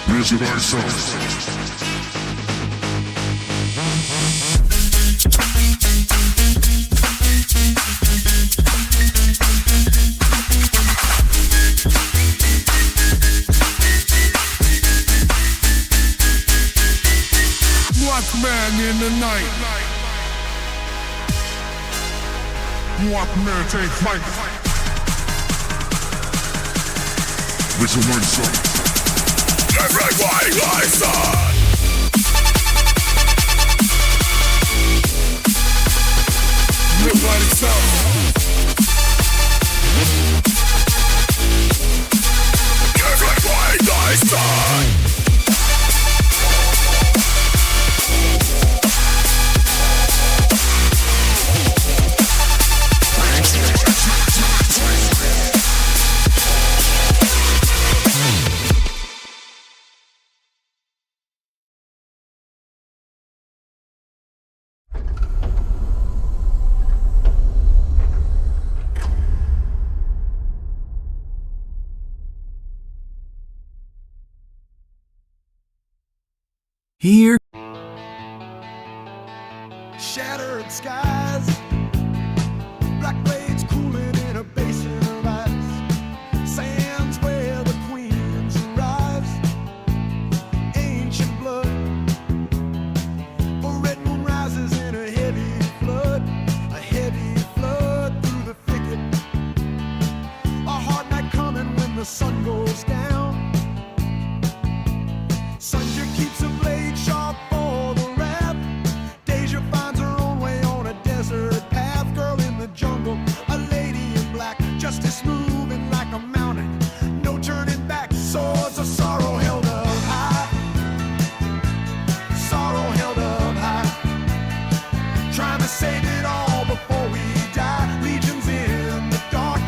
Where's your light slice? Mothman in the night. Mothman, take flight. Where's your light slice? Different ways I saw. The lights up. Here. Shattered skies, black blades cooling in a basin of ice. Sands where the queens arrives. Ancient blood. A red moon rises in a heavy flood through the thicket. A hard night coming when the sun goes down. Sunja keeps a blade sharp for the wrath. Deja finds her own way on a desert path. Girl in the jungle, a lady in black, just as smooth